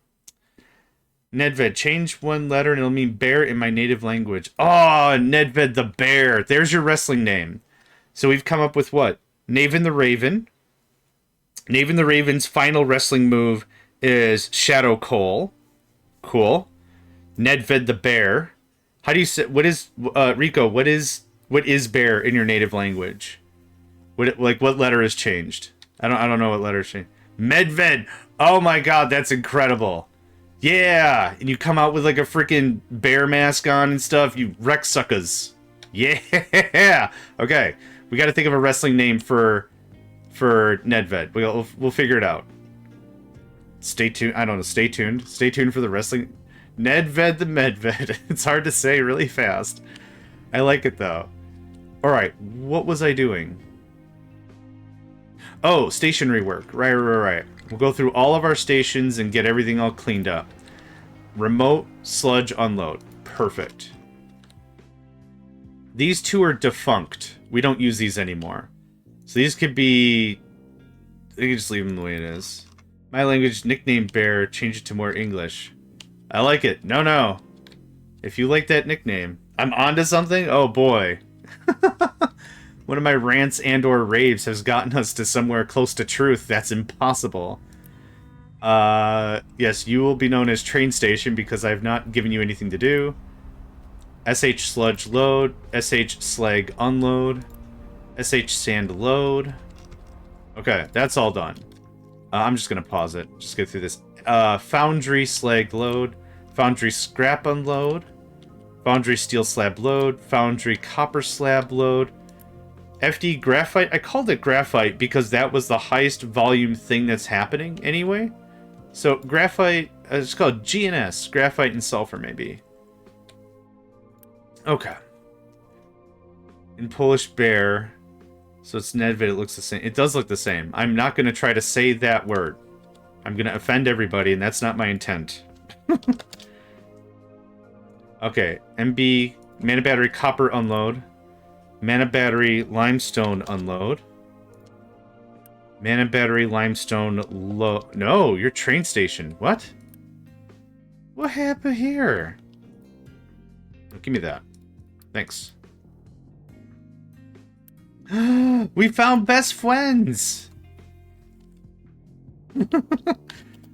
Nedved, change 1 letter and it'll mean bear in my native language. Oh, Nedved the bear. There's your wrestling name. So we've come up with what? Naven the Raven. Naven the Raven's final wrestling move is Shadow Cole. Cool. Nedved the bear. How do you say... What is... Rico, what is bear in your native language? What letter has changed? I don't know what letter changed. Medved. Oh my god, that's incredible. Yeah, and you come out with like a freaking bear mask on and stuff. You wreck suckers. Yeah. Okay, we got to think of a wrestling name for Nedved. We'll figure it out. Stay tuned. I don't know. Stay tuned. Stay tuned for the wrestling. Nedved the Medved. It's hard to say really fast. I like it though. All right, what was I doing? Oh, station rework. Right. We'll go through all of our stations and get everything all cleaned up. Remote sludge unload. Perfect. These 2 are defunct. We don't use these anymore. So these could be... You can just leave them the way it is. My language, nickname bear, change it to more English. I like it. No. If you like that nickname. I'm onto something? Oh boy. One of my rants and or raves has gotten us to somewhere close to truth. That's impossible. Yes, you will be known as train station because I've not given you anything to do. SH sludge load. SH slag unload. SH sand load. Okay, that's all done. I'm just going to pause it. Just get through this. Foundry slag load. Foundry scrap unload. Foundry steel slab load. Foundry copper slab load. FD graphite. I called it graphite because that was the highest volume thing that's happening anyway. So graphite, it's called GNS. Graphite and sulfur maybe. Okay. In Polish bear. So it's Nedved, it looks the same. It does look the same. I'm not going to try to say that word. I'm going to offend everybody, and that's not my intent. Okay, MB, mana battery copper unload. Mana battery limestone unload. Mana battery limestone load. No, your train station. What? What happened here? Oh, give me that. Thanks. We found best friends! Wouldn't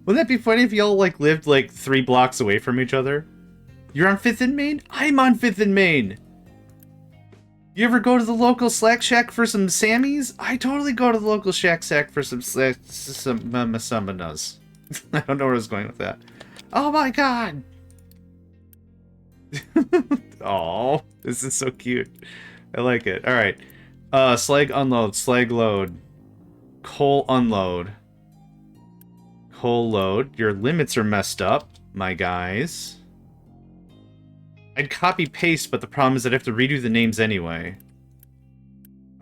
that be funny if y'all, like, lived, like, 3 blocks away from each other? You're on 5th and Main? I'm on 5th and Main! You ever go to the local Slack Shack for some Sammies? I totally go to the local Shack for some summoners. I don't know where I was going with that. Oh my god! Aw, this is so cute. I like it. Alright. Slag unload, slag load. Coal unload. Coal load. Your limits are messed up, my guys. I'd copy paste, but the problem is I'd have to redo the names anyway.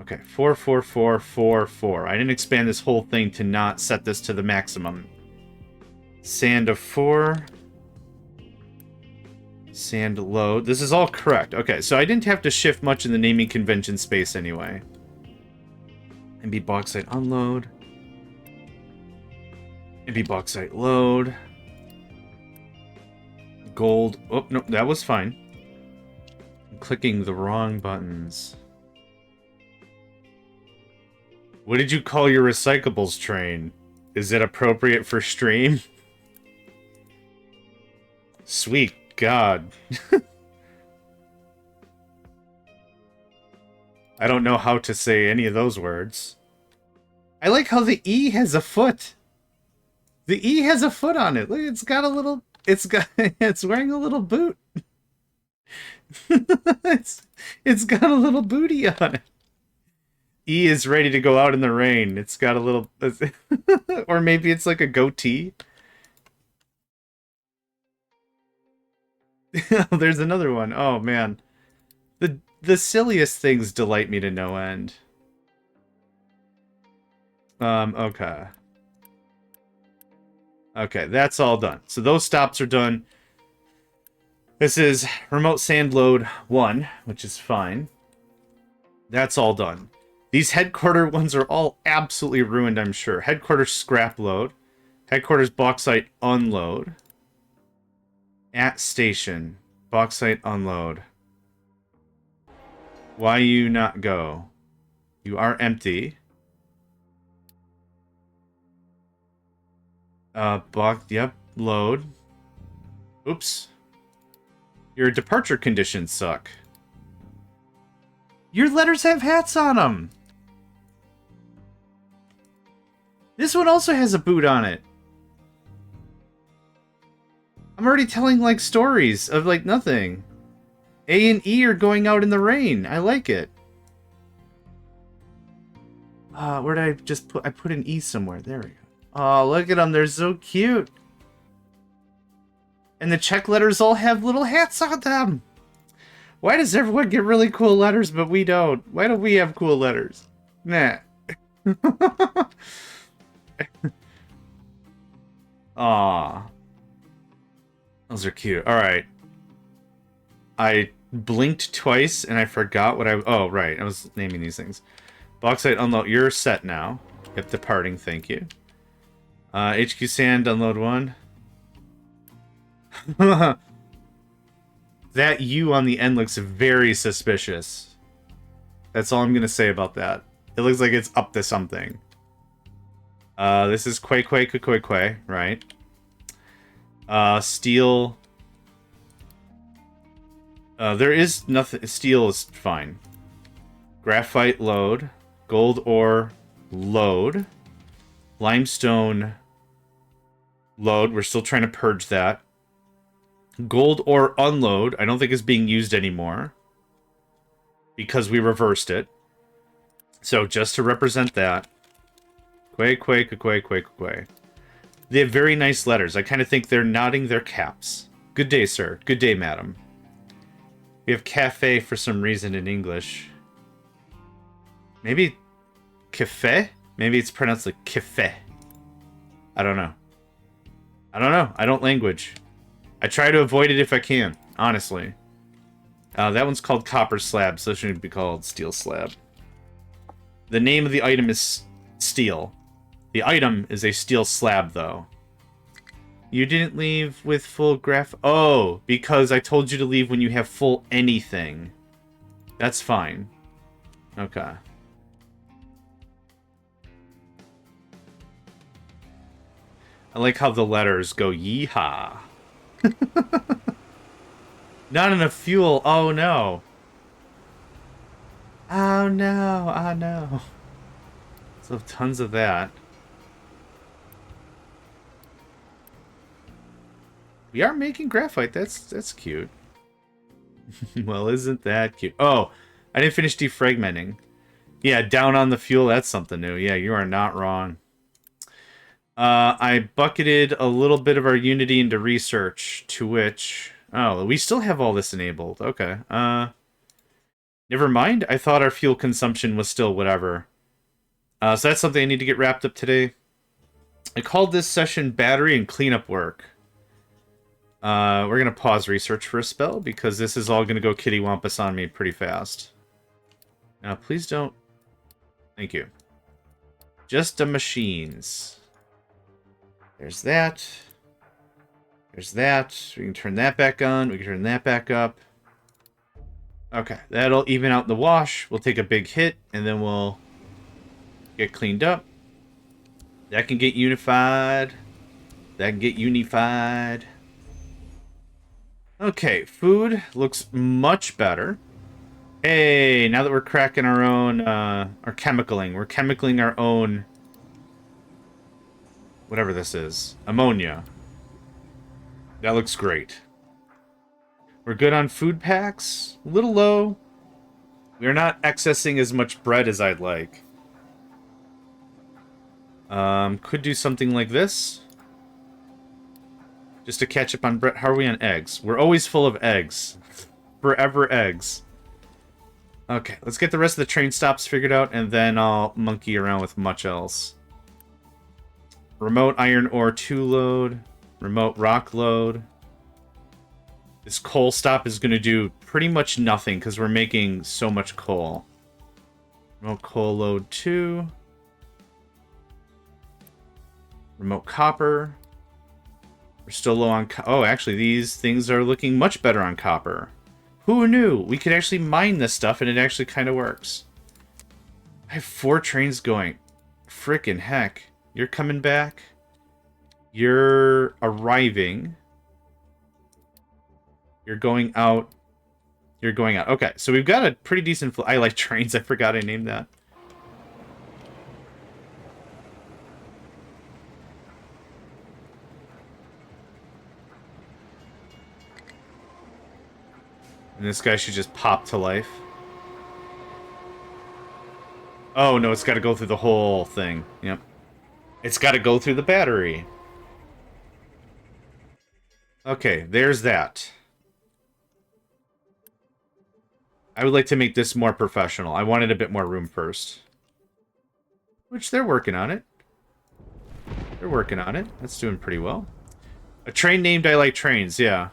Okay, 4, 4, 4, 4, 4. I didn't expand this whole thing to not set this to the maximum. Sand of 4. Sand load. This is all correct. Okay, so I didn't have to shift much in the naming convention space anyway. MB bauxite unload. MB bauxite load. Gold. Oh, no, that was fine. I'm clicking the wrong buttons. What did you call your recyclables train? Is it appropriate for stream? Sweet God. I don't know how to say any of those words. I like how the E has a foot. The E has a foot on it. Look, it's got a little... It's wearing a little boot. it's got a little booty on it. E is ready to go out in the rain. It's got a little... or maybe it's like a goatee. There's another one. Oh, man. The silliest things delight me to no end. Okay. Okay, that's all done. So those stops are done. This is remote sand load 1, which is fine. That's all done. These headquarter ones are all absolutely ruined, I'm sure. Headquarters scrap load. Headquarters bauxite unload. At station. Bauxite unload. Why you not go? You are empty. Yep, load. Oops. Your departure conditions suck. Your letters have hats on them. This one also has a boot on it. I'm already telling, like, stories of, like, nothing. A and E are going out in the rain. I like it. Where did I just put... I put an E somewhere. There we go. Oh, look at them. They're so cute. And the check letters all have little hats on them. Why does everyone get really cool letters, but we don't? Why don't we have cool letters? Nah. Aw. Those are cute. Alright. I blinked twice and I forgot what I... Oh, right. I was naming these things. Bauxite unload. You're set now. Yep, departing. Thank you. HQ sand unload 1. That U on the end looks very suspicious. That's all I'm going to say about that. It looks like it's up to something. This is Quay, right? Steel. There is nothing. Steel is fine. Graphite load. Gold ore load. Limestone load. We're still trying to purge that. Gold ore unload. I don't think is being used anymore. Because we reversed it. So just to represent that. Quay. They have very nice letters. I kind of think they're nodding their caps. Good day, sir. Good day, madam. We have cafe for some reason in English. Maybe cafe? Maybe it's pronounced like cafe. I don't know. I don't language. I try to avoid it if I can, honestly. That one's called copper slab, so it shouldn't be called steel slab. The name of the item is steel. The item is a steel slab, though. You didn't leave with full graph... Oh, because I told you to leave when you have full anything. That's fine. Okay. I like how the letters go yeehaw. Not enough fuel. Oh, no. Oh, no. Oh, no. So tons of that. We are making graphite. That's cute. Well, isn't that cute? Oh, I didn't finish defragmenting. Yeah, down on the fuel. That's something new. Yeah, you are not wrong. I bucketed a little bit of our Unity into research, to which... Oh, we still have all this enabled. Okay. Never mind. I thought our fuel consumption was still whatever. So that's something I need to get wrapped up today. I called this session battery and cleanup work. We're going to pause research for a spell because this is all going to go kittywampus on me pretty fast. Now, please don't... Thank you. Just the machines. There's that. There's that. We can turn that back on. We can turn that back up. Okay, that'll even out the wash. We'll take a big hit, and then we'll get cleaned up. That can get unified. That can get unified. Okay, food looks much better. Hey, now that we're cracking our own, our chemicaling. We're chemicaling our own... Whatever this is. Ammonia. That looks great. We're good on food packs. A little low. We're not accessing as much bread as I'd like. Could do something like this. Just to catch up on bread. How are we on eggs? We're always full of eggs. Forever eggs. Okay, let's get the rest of the train stops figured out, and then I'll monkey around with much else. Remote iron ore 2 load. Remote rock load. This coal stop is going to do pretty much nothing because we're making so much coal. Remote coal load 2. Remote copper. We're still low on... Oh, actually, these things are looking much better on copper. Who knew? We could actually mine this stuff and it actually kind of works. I have 4 trains going. Frickin' heck. You're coming back. You're arriving. You're going out. You're going out. Okay, so we've got a pretty decent... I like trains. I forgot I named that. And this guy should just pop to life. Oh, no, it's got to go through the whole thing. Yep. It's got to go through the battery. Okay, there's that. I would like to make this more professional. I wanted a bit more room first. Which they're working on it. They're working on it. That's doing pretty well. A train named I Like Trains, yeah.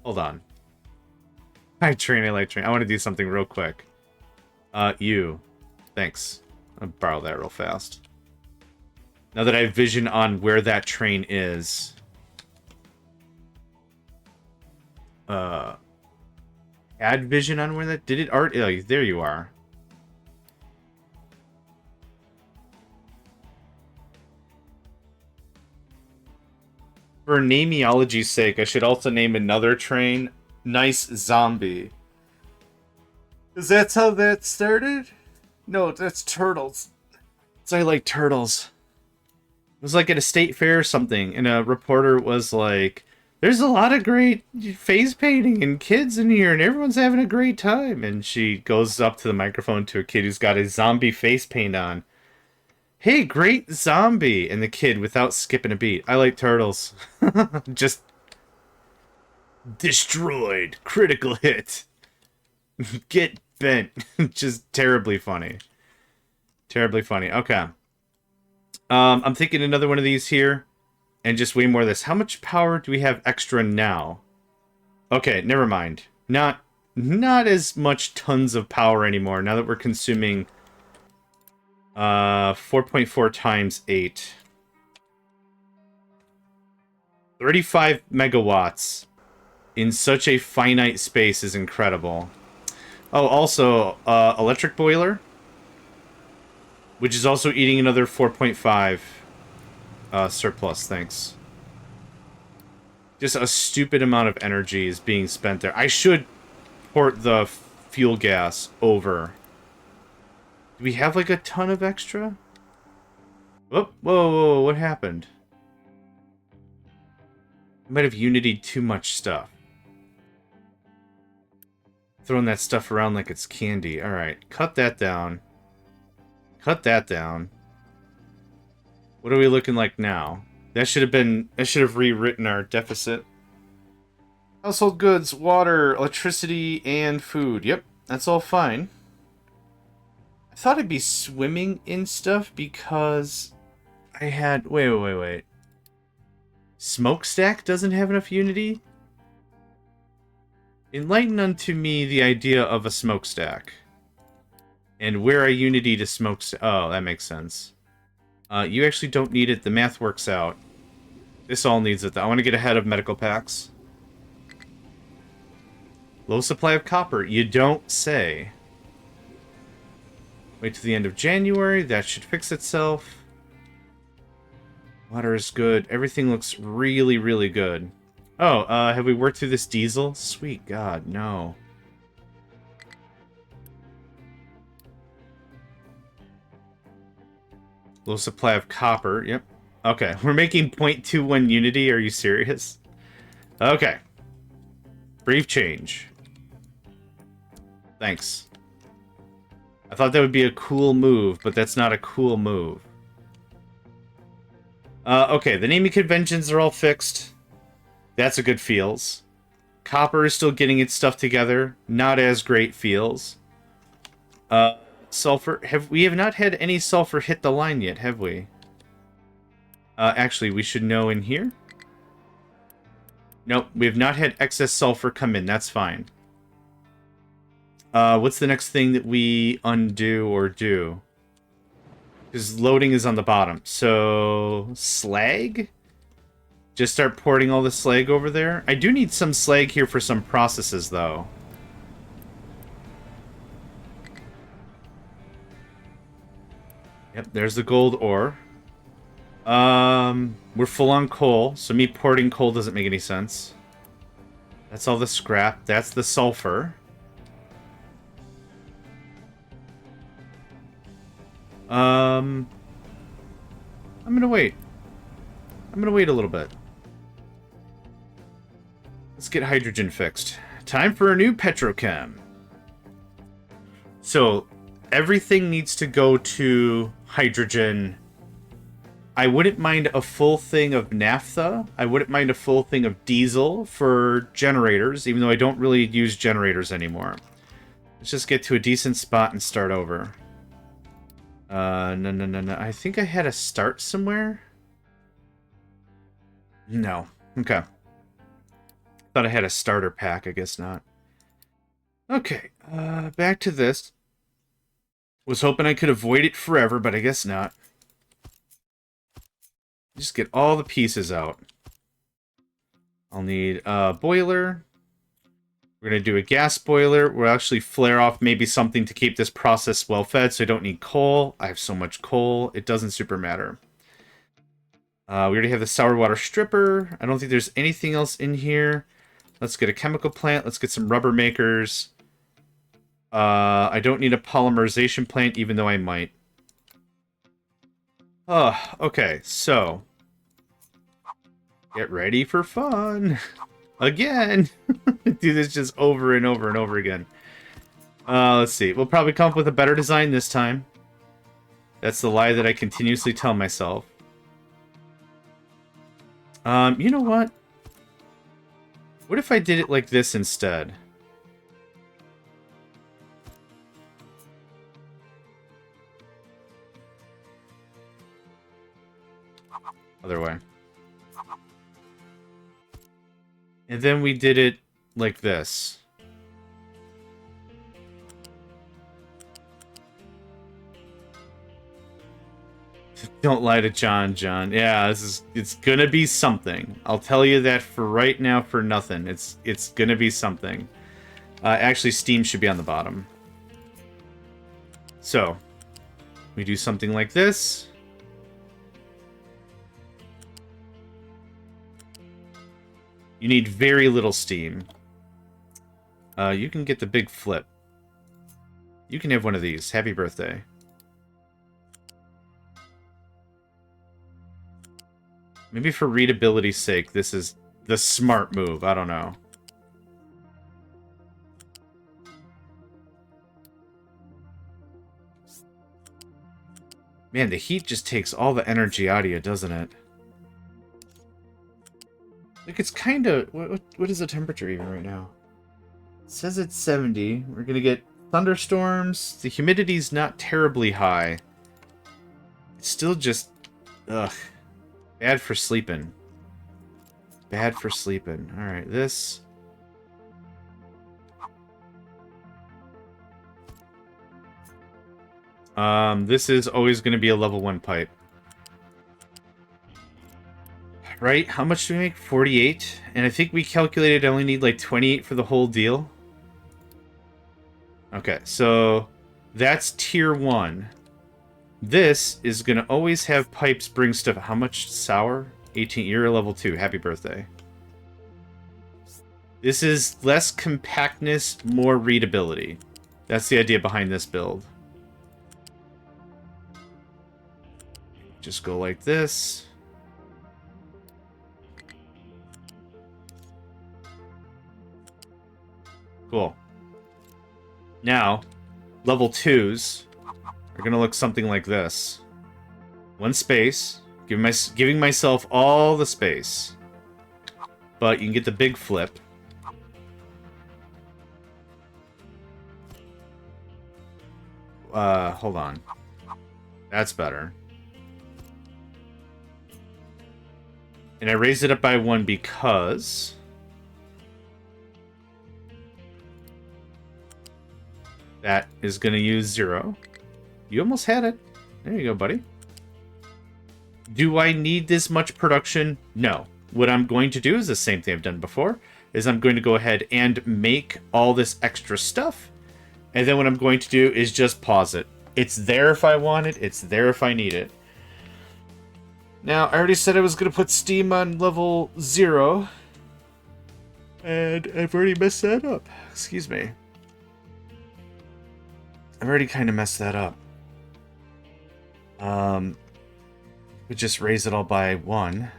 Hold on. I like train. I want to do something real quick. You. Thanks. I'll borrow that real fast. Now that I have vision on where that train is. Add vision on where that... Did it art? Oh, there you are. For nameology's sake, I should also name another train Nice Zombie. Because that's how that started? No, that's turtles. So I like turtles. It was like at a state fair or something, and a reporter was like, there's a lot of great face painting and kids in here, and everyone's having a great time. And she goes up to the microphone to a kid who's got a zombie face paint on. Hey, great zombie! And the kid, without skipping a beat, I like turtles. Just destroyed. Critical hit. Get bent. Just terribly funny. Terribly funny. Okay. I'm thinking another one of these here. And just way more of this. How much power do we have extra now? Okay, never mind. Not as much tons of power anymore now that we're consuming 4.4 times 8. 35 megawatts in such a finite space is incredible. Oh, also, electric boiler, which is also eating another 4.5 surplus, thanks. Just a stupid amount of energy is being spent there. I should port the fuel gas over. Do we have, like, a ton of extra? Oh, whoa, what happened? I might have unitied too much stuff. Throwing that stuff around like it's candy. Alright, cut that down. Cut that down. What are we looking like now? That should have rewritten our deficit. Household goods, water, electricity, and food. Yep, that's all fine. I thought I'd be swimming in stuff because I had... Wait. Smokestack doesn't have enough unity? Enlighten unto me the idea of a smokestack. And where a unity to smokestack... Oh, that makes sense. You actually don't need it. The math works out. This all needs it, though. I want to get ahead of medical packs. Low supply of copper. You don't say. Wait till the end of January. That should fix itself. Water is good. Everything looks really, really good. Oh, have we worked through this diesel? Sweet God, no. Low supply of copper. Yep. Okay, we're making 0.21 unity. Are you serious? Okay. Brief change. Thanks. I thought that would be a cool move, but that's not a cool move. Okay, the naming conventions are all fixed. That's a good feels. Copper is still getting its stuff together. Not as great feels. Sulfur. We have not had any sulfur hit the line yet, have we? Actually, we should know in here. Nope, we have not had excess sulfur come in. That's fine. What's the next thing that we undo or do? Because loading is on the bottom. So, slag? Just start porting all the slag over there. I do need some slag here for some processes, though. Yep, there's the gold ore. We're full on coal, so me porting coal doesn't make any sense. That's all the scrap. That's the sulfur. I'm gonna wait. I'm gonna wait a little bit. Let's get hydrogen fixed. Time for a new petrochem. So, everything needs to go to hydrogen. I wouldn't mind a full thing of naphtha. I wouldn't mind a full thing of diesel for generators, even though I don't really use generators anymore. Let's just get to a decent spot and start over. No. I think I had a start somewhere. No. Okay. Thought I had a starter pack. I guess not. Okay. Back to this. Was hoping I could avoid it forever, but I guess not. Just get all the pieces out. I'll need a boiler. We're going to do a gas boiler. We'll actually flare off maybe something to keep this process well fed, so I don't need coal. I have so much coal, it doesn't super matter. We already have the sour water stripper. I don't think there's anything else in here. Let's get a chemical plant. Let's get some rubber makers. I don't need a polymerization plant, even though I might. Okay, so. Get ready for fun. Again. Do this just over and over and over again. Let's see. We'll probably come up with a better design this time. That's the lie that I continuously tell myself. You know what? What if I did it like this instead? Other way. And then we did it like this. Don't lie to John. Yeah, it's gonna be something. I'll tell you that for right now for nothing. It's gonna be something. Actually, Steam should be on the bottom. So, we do something like this. You need very little steam. You can get the big flip. You can have one of these. Happy birthday. Maybe for readability's sake, this is the smart move. I don't know. Man, the heat just takes all the energy out of you, doesn't it? Like, it's kind of... What is the temperature even right now? It says it's 70. We're going to get thunderstorms. The humidity's not terribly high. It's still just... Ugh. Bad for sleeping. bad for sleeping. All right, this. This is always going to be a level 1 pipe. Right? How much do we make? 48? And I think we calculated I only need like 28 for the whole deal. Okay, so that's tier 1. This is going to always have pipes bring stuff. How much sour? 18. You're a level 2. Happy birthday. This is less compactness, more readability. That's the idea behind this build. Just go like this. Cool. Now, level 2s are going to look something like this. One space. Giving myself all the space. But you can get the big flip. Hold on. That's better. And I raised it up by 1 because... that is going to use 0. You almost had it. There you go, buddy. Do I need this much production? No. What I'm going to do is the same thing I've done before, is I'm going to go ahead and make all this extra stuff, and then what I'm going to do is just pause it. It's there if I want it, it's there if I need it. Now, I already said I was going to put steam on level 0, and I've already messed that up. Excuse me. I've already kind of messed that up. We just raise it all by 1.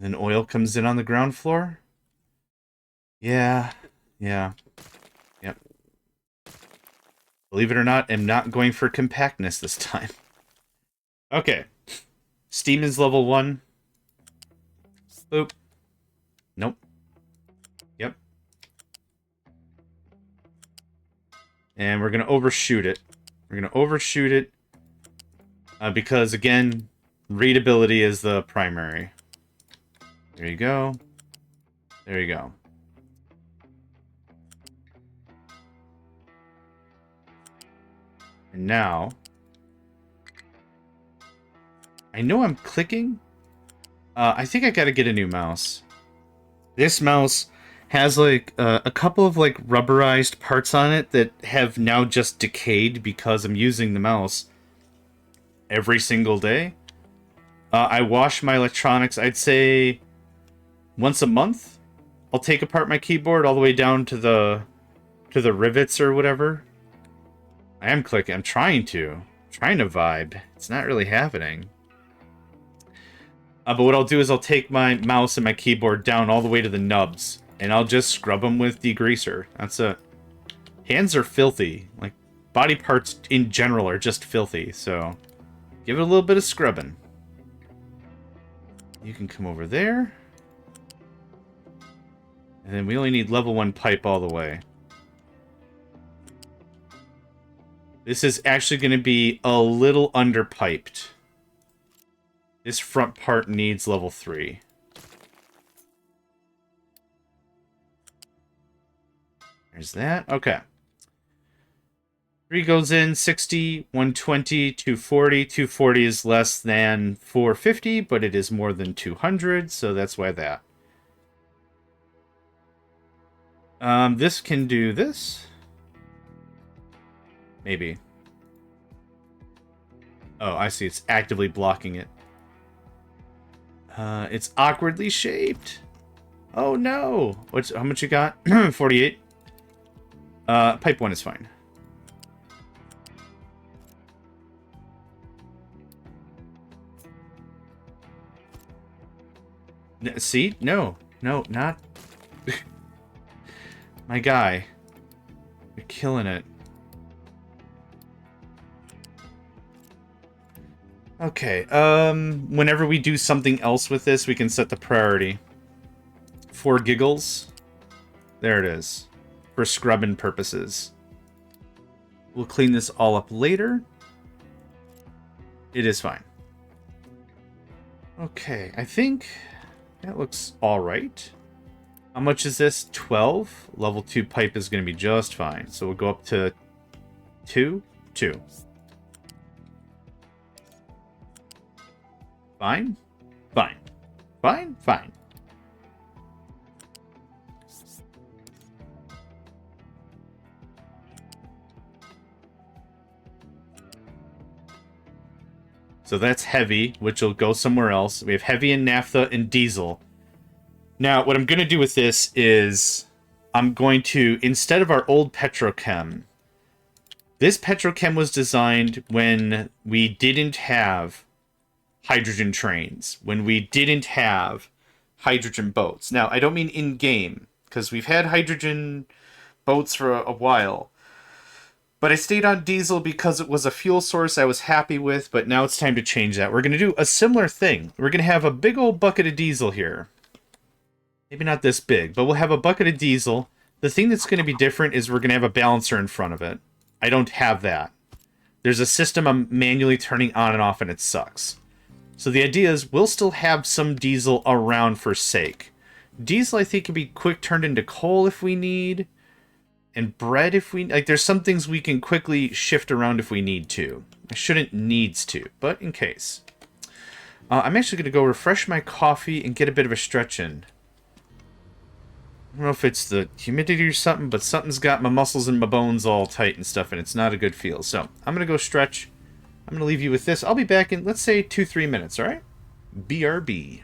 Then oil comes in on the ground floor. Yeah. Yep. Believe it or not, I'm not going for compactness this time. Okay. Steam is level 1. Boop. Nope. Yep. And we're going to overshoot it. We're going to overshoot it because, again, readability is the primary. There you go. There you go. And now, I know I'm clicking. I think I gotta get a new mouse. This mouse has like a couple of like rubberized parts on it that have now just decayed because I'm using the mouse every single day. I wash my electronics, I'd say once a month. I'll take apart my keyboard all the way down to the rivets or whatever. I am clicking. I'm trying to vibe. It's not really happening. But what I'll do is I'll take my mouse and my keyboard down all the way to the nubs, and I'll just scrub them with degreaser. That's it. Hands are filthy. Like, body parts in general are just filthy, so give it a little bit of scrubbing. You can come over there. And then we only need level 1 pipe all the way. This is actually going to be a little underpiped. This front part needs level 3. There's that. Okay. 3 goes in, 60, 120, 240. 240 is less than 450, but it is more than 200, so that's why that. This can do this. Maybe. Oh, I see. It's actively blocking it. It's awkwardly shaped. Oh no! How much you got? 48. Pipe 1 is fine. See? No, not. My guy. You're killing it. Okay, whenever we do something else with this, we can set the priority. For giggles. There it is. For scrubbing purposes. We'll clean this all up later. It is fine. Okay, I think that looks all right. How much is this? 12? Level 2 pipe is going to be just fine. So we'll go up to 2. Fine. Fine. So that's heavy, which will go somewhere else. We have heavy and naphtha and diesel. Now, what I'm going to do with this is I'm going to, instead of our old petrochem, this petrochem was designed when we didn't have hydrogen trains, when we didn't have hydrogen boats. Now, I don't mean in-game, because we've had hydrogen boats for a while. But I stayed on diesel because it was a fuel source I was happy with, but now it's time to change that. We're going to do a similar thing. We're going to have a big old bucket of diesel here. Maybe not this big, but we'll have a bucket of diesel. The thing that's going to be different is we're going to have a balancer in front of it. I don't have that. There's a system I'm manually turning on and off, and it sucks. So the idea is we'll still have some diesel around for sake. Diesel, I think, can be quick turned into coal if we need. And bread if we... Like, there's some things we can quickly shift around if we need to. I shouldn't needs to, but in case. I'm actually going to go refresh my coffee and get a bit of a stretch in. I don't know if it's the humidity or something, but something's got my muscles and my bones all tight and stuff, and it's not a good feel. So, I'm going to go stretch. I'm going to leave you with this. I'll be back in, let's say, 2-3 minutes, alright? BRB.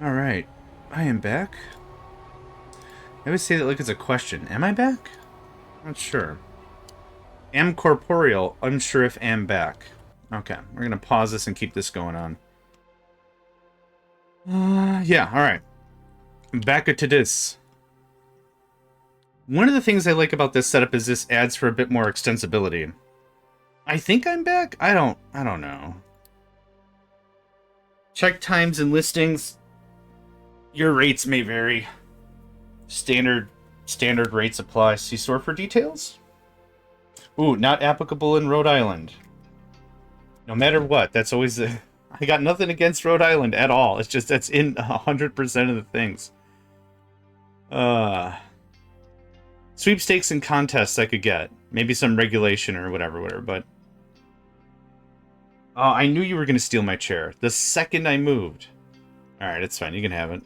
Alright. I am back. I always say that like it's a question. Am I back? Not sure. Am corporeal. Unsure if am back. Okay. We're going to pause this and keep this going on. Yeah. Alright. Back to this. One of the things I like about this setup is this adds for a bit more extensibility. I think I'm back? I don't know. Check times and listings. Your rates may vary. Standard rates apply. See store for details? Ooh, not applicable in Rhode Island. No matter what, that's always the... I got nothing against Rhode Island at all. It's just that's in 100% of the things. Sweepstakes and contests I could get. Maybe some regulation or whatever, but... Oh, I knew you were going to steal my chair. The second I moved. Alright, it's fine. You can have it.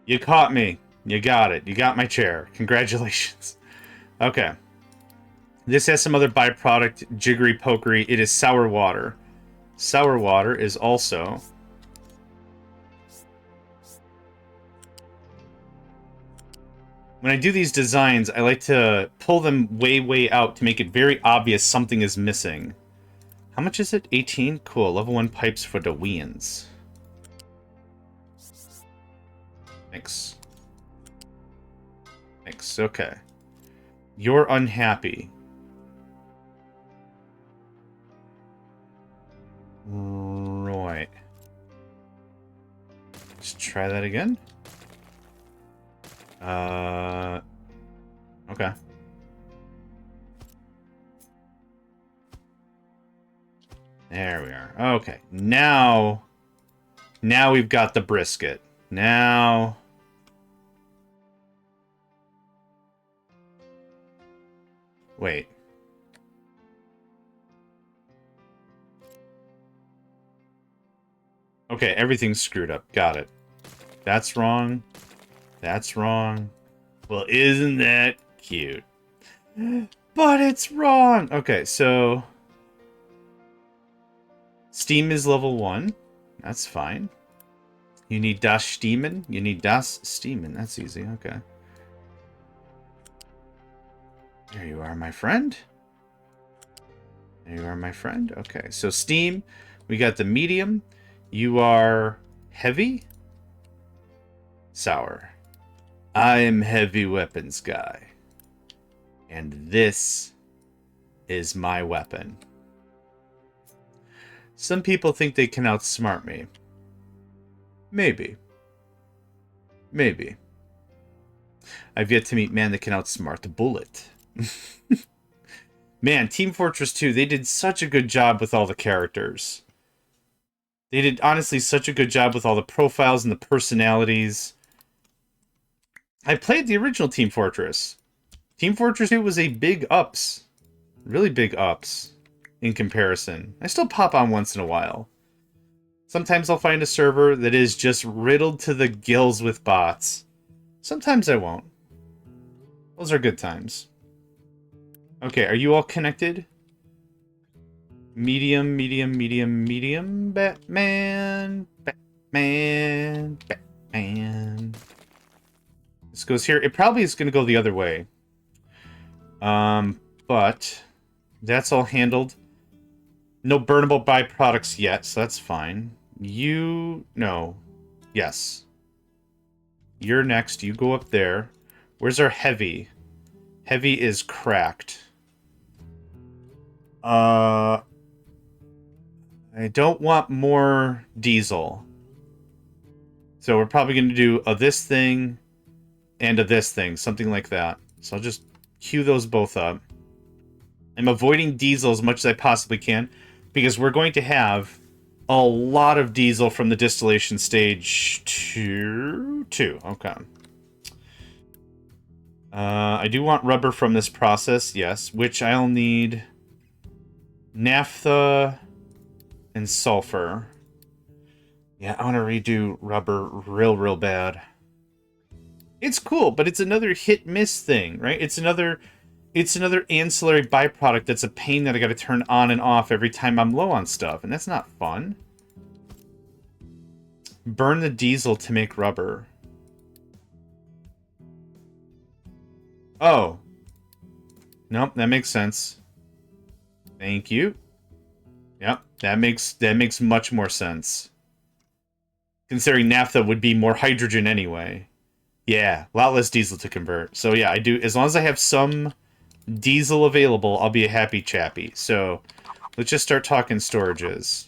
You caught me. You got it. You got my chair. Congratulations. Okay. This has some other byproduct, jiggery pokery. It is sour water. Sour water is also... When I do these designs, I like to pull them way out to make it very obvious something is missing. How much is it? 18? Cool. Level 1 pipes for the wins. Thanks. Thanks. Okay. You're unhappy. Right. Let's try that again. Okay. There we are. Okay. Now we've got the brisket. Now... Wait. Okay, everything's screwed up. Got it. That's wrong. That's wrong. Well, isn't that cute? But it's wrong! Okay, so... Steam is level 1. That's fine. You need das Steamen? You need das Steamen. That's easy, okay. There you are, my friend. There you are, my friend. Okay, so Steam. We got the medium. You are heavy? Sour. I am heavy weapons guy. And this is my weapon. Some people think they can outsmart me. Maybe. Maybe. I've yet to meet man that can outsmart the bullet. Man, Team Fortress 2, they did such a good job with all the characters. They did, honestly, such a good job with all the profiles and the personalities. I played the original Team Fortress. Team Fortress 2 was a big ups. Really big ups in comparison. I still pop on once in a while. Sometimes I'll find a server that is just riddled to the gills with bots. Sometimes I won't. Those are good times. Okay, are you all connected? Medium, medium, medium, medium. Batman. Batman. Batman. This goes here. It probably is going to go the other way. But that's all handled. No burnable byproducts yet, so that's fine. You... No. Yes. You're next. You go up there. Where's our heavy? Heavy is cracked. I don't want more diesel. So we're probably going to do a this thing and a this thing. Something like that. So I'll just queue those both up. I'm avoiding diesel as much as I possibly can, because we're going to have a lot of diesel from the distillation stage 2. Okay. I do want rubber from this process, yes, which I'll need naphtha and sulfur. Yeah, I want to redo rubber real bad. It's cool, but it's another hit-miss thing, right? It's another ancillary byproduct that's a pain that I gotta turn on and off every time I'm low on stuff, and that's not fun. Burn the diesel to make rubber. Oh. Nope, that makes sense. Thank you. Yep, that makes much more sense. Considering naphtha would be more hydrogen anyway. Yeah, a lot less diesel to convert. So yeah, I do. As long as I have some diesel available, I'll be a happy chappy. So let's just start talking storages.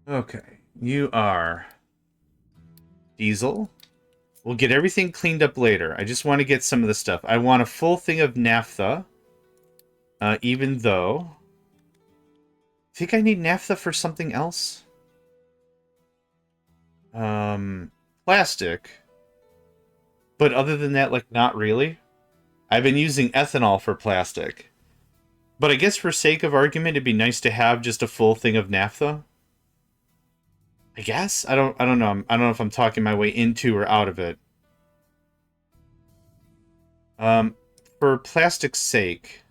Okay, you are diesel. We'll get everything cleaned up later. I just want to get some of the stuff. I want a full thing of naphtha. Even though... I think I need naphtha for something else. Plastic. But other than that, like, not really. I've been using ethanol for plastic. But I guess for sake of argument, it'd be nice to have just a full thing of naphtha. I guess? I don't know. I don't know if I'm talking my way into or out of it. For plastic's sake...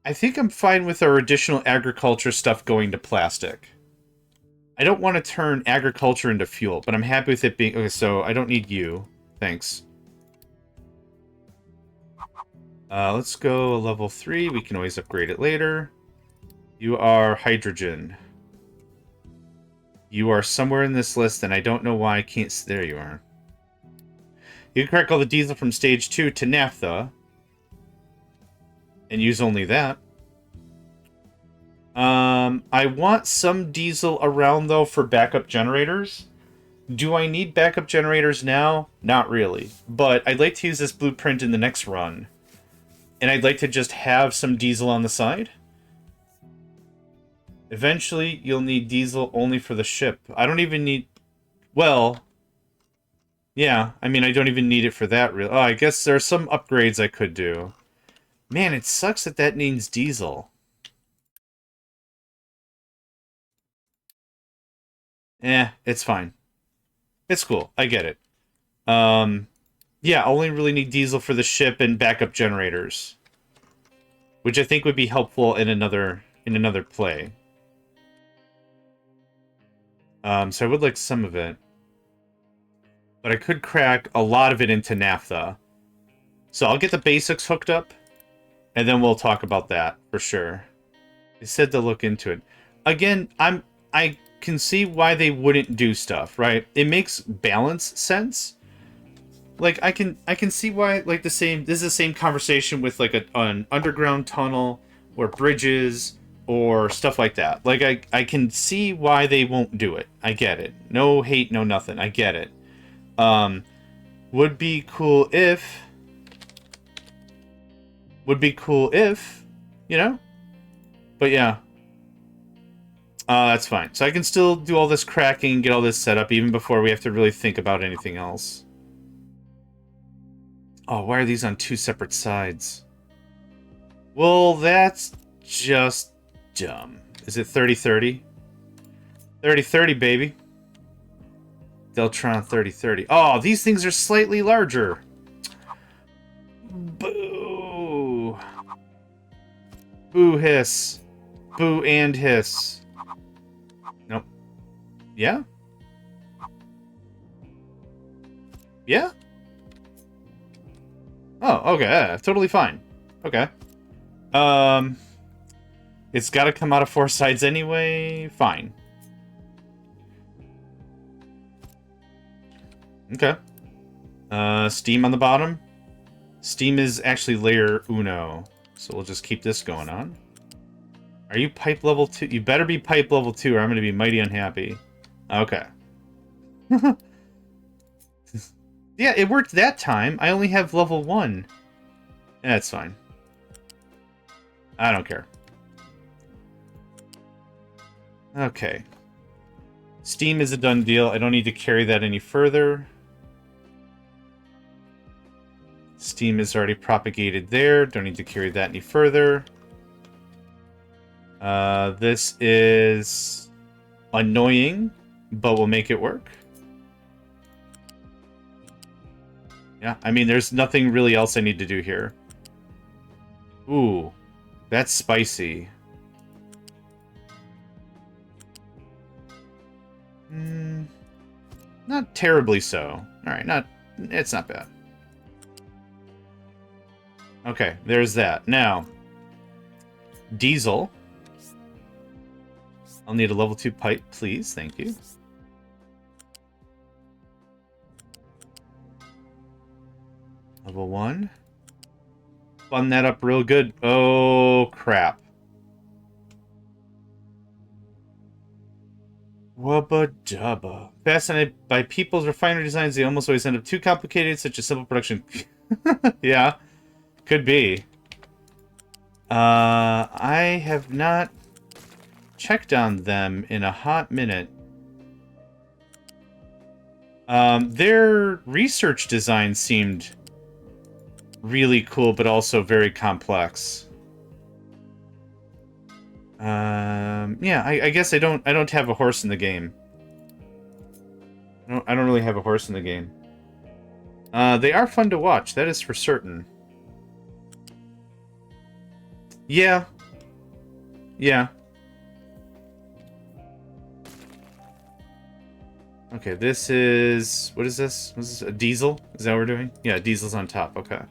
I think I'm fine with our additional agriculture stuff going to plastic. I don't want to turn agriculture into fuel, but I'm happy with it being... Okay, so I don't need you. Thanks. Let's go level 3. We can always upgrade it later. You are hydrogen. You are somewhere in this list, and I don't know why I can't... There you are. You can crack all the diesel from stage 2 to naphtha. And use only that. I want some diesel around, though, for backup generators. Do I need backup generators now? Not really. But I'd like to use this blueprint in the next run. And I'd like to just have some diesel on the side. Eventually, you'll need diesel only for the ship. I don't even need... Well... Yeah, I mean, I don't even need it for that, really. Oh, I guess there are some upgrades I could do. Man, it sucks that that needs diesel. It's fine. It's cool. I get it. Yeah, I only really need diesel for the ship and backup generators. Which I think would be helpful in another play. So I would like some of it. But I could crack a lot of it into naphtha. So I'll get the basics hooked up, and then we'll talk about that for sure. They said to look into it. Again, I can see why they wouldn't do stuff, right? It makes balance sense. Like I can see why, like, this is the same conversation with like an underground tunnel or bridges or stuff like that. Like I can see why they won't do it. I get it. No hate, no nothing. I get it. Would be cool if, you know? But yeah. That's fine. So I can still do all this cracking and get all this set up even before we have to really think about anything else. Oh, why are these on two separate sides? Well, that's just dumb. Is it 3030? 3030, baby. Deltron 3030. Oh, these things are slightly larger. Boo. Boo hiss. Boo and hiss. Nope. Yeah? Yeah? Oh, okay. Yeah, totally fine. Okay. It's got to come out of four sides anyway. Fine. Okay. Steam on the bottom. Steam is actually layer uno. So we'll just keep this going on. Are you pipe level 2? You better be pipe level 2 or I'm going to be mighty unhappy. Okay. Yeah, it worked that time. I only have level 1. That's fine. I don't care. Okay. Steam is a done deal. I don't need to carry that any further. Steam is already propagated there. Don't need to carry that any further. This is annoying, but we'll make it work. Yeah, I mean, there's nothing really else I need to do here. Ooh, that's spicy. Not terribly so. Alright, it's not bad. Okay, there's that. Now, diesel. I'll need a level 2 pipe, please. Thank you. Level 1. Fun that up real good. Oh, crap. Wubba dubba. Fascinated by people's refinery designs, they almost always end up too complicated, such as simple production. Yeah, could be. I have not checked on them in a hot minute. Their research design seemed really cool, but also very complex. Yeah, I guess I don't have a horse in the game. I don't really have a horse in the game. They are fun to watch, that is for certain. Yeah. Yeah. Okay, this is... What is this? Was this a diesel? Is that what we're doing? Yeah, diesel's on top. Okay.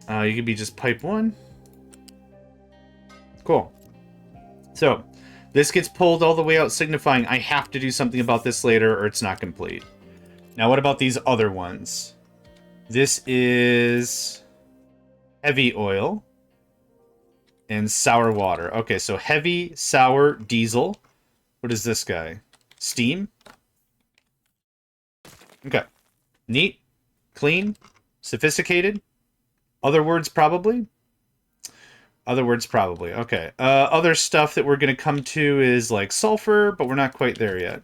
You could be just pipe 1. Cool. So, this gets pulled all the way out, signifying I have to do something about this later or it's not complete. Now, what about these other ones? This is heavy oil and sour water. Okay, so heavy, sour, diesel. What is this guy? Steam? Okay. Neat, clean, sophisticated. Other words, probably. Other words, probably. Okay. Other stuff that we're going to come to is like sulfur, but we're not quite there yet.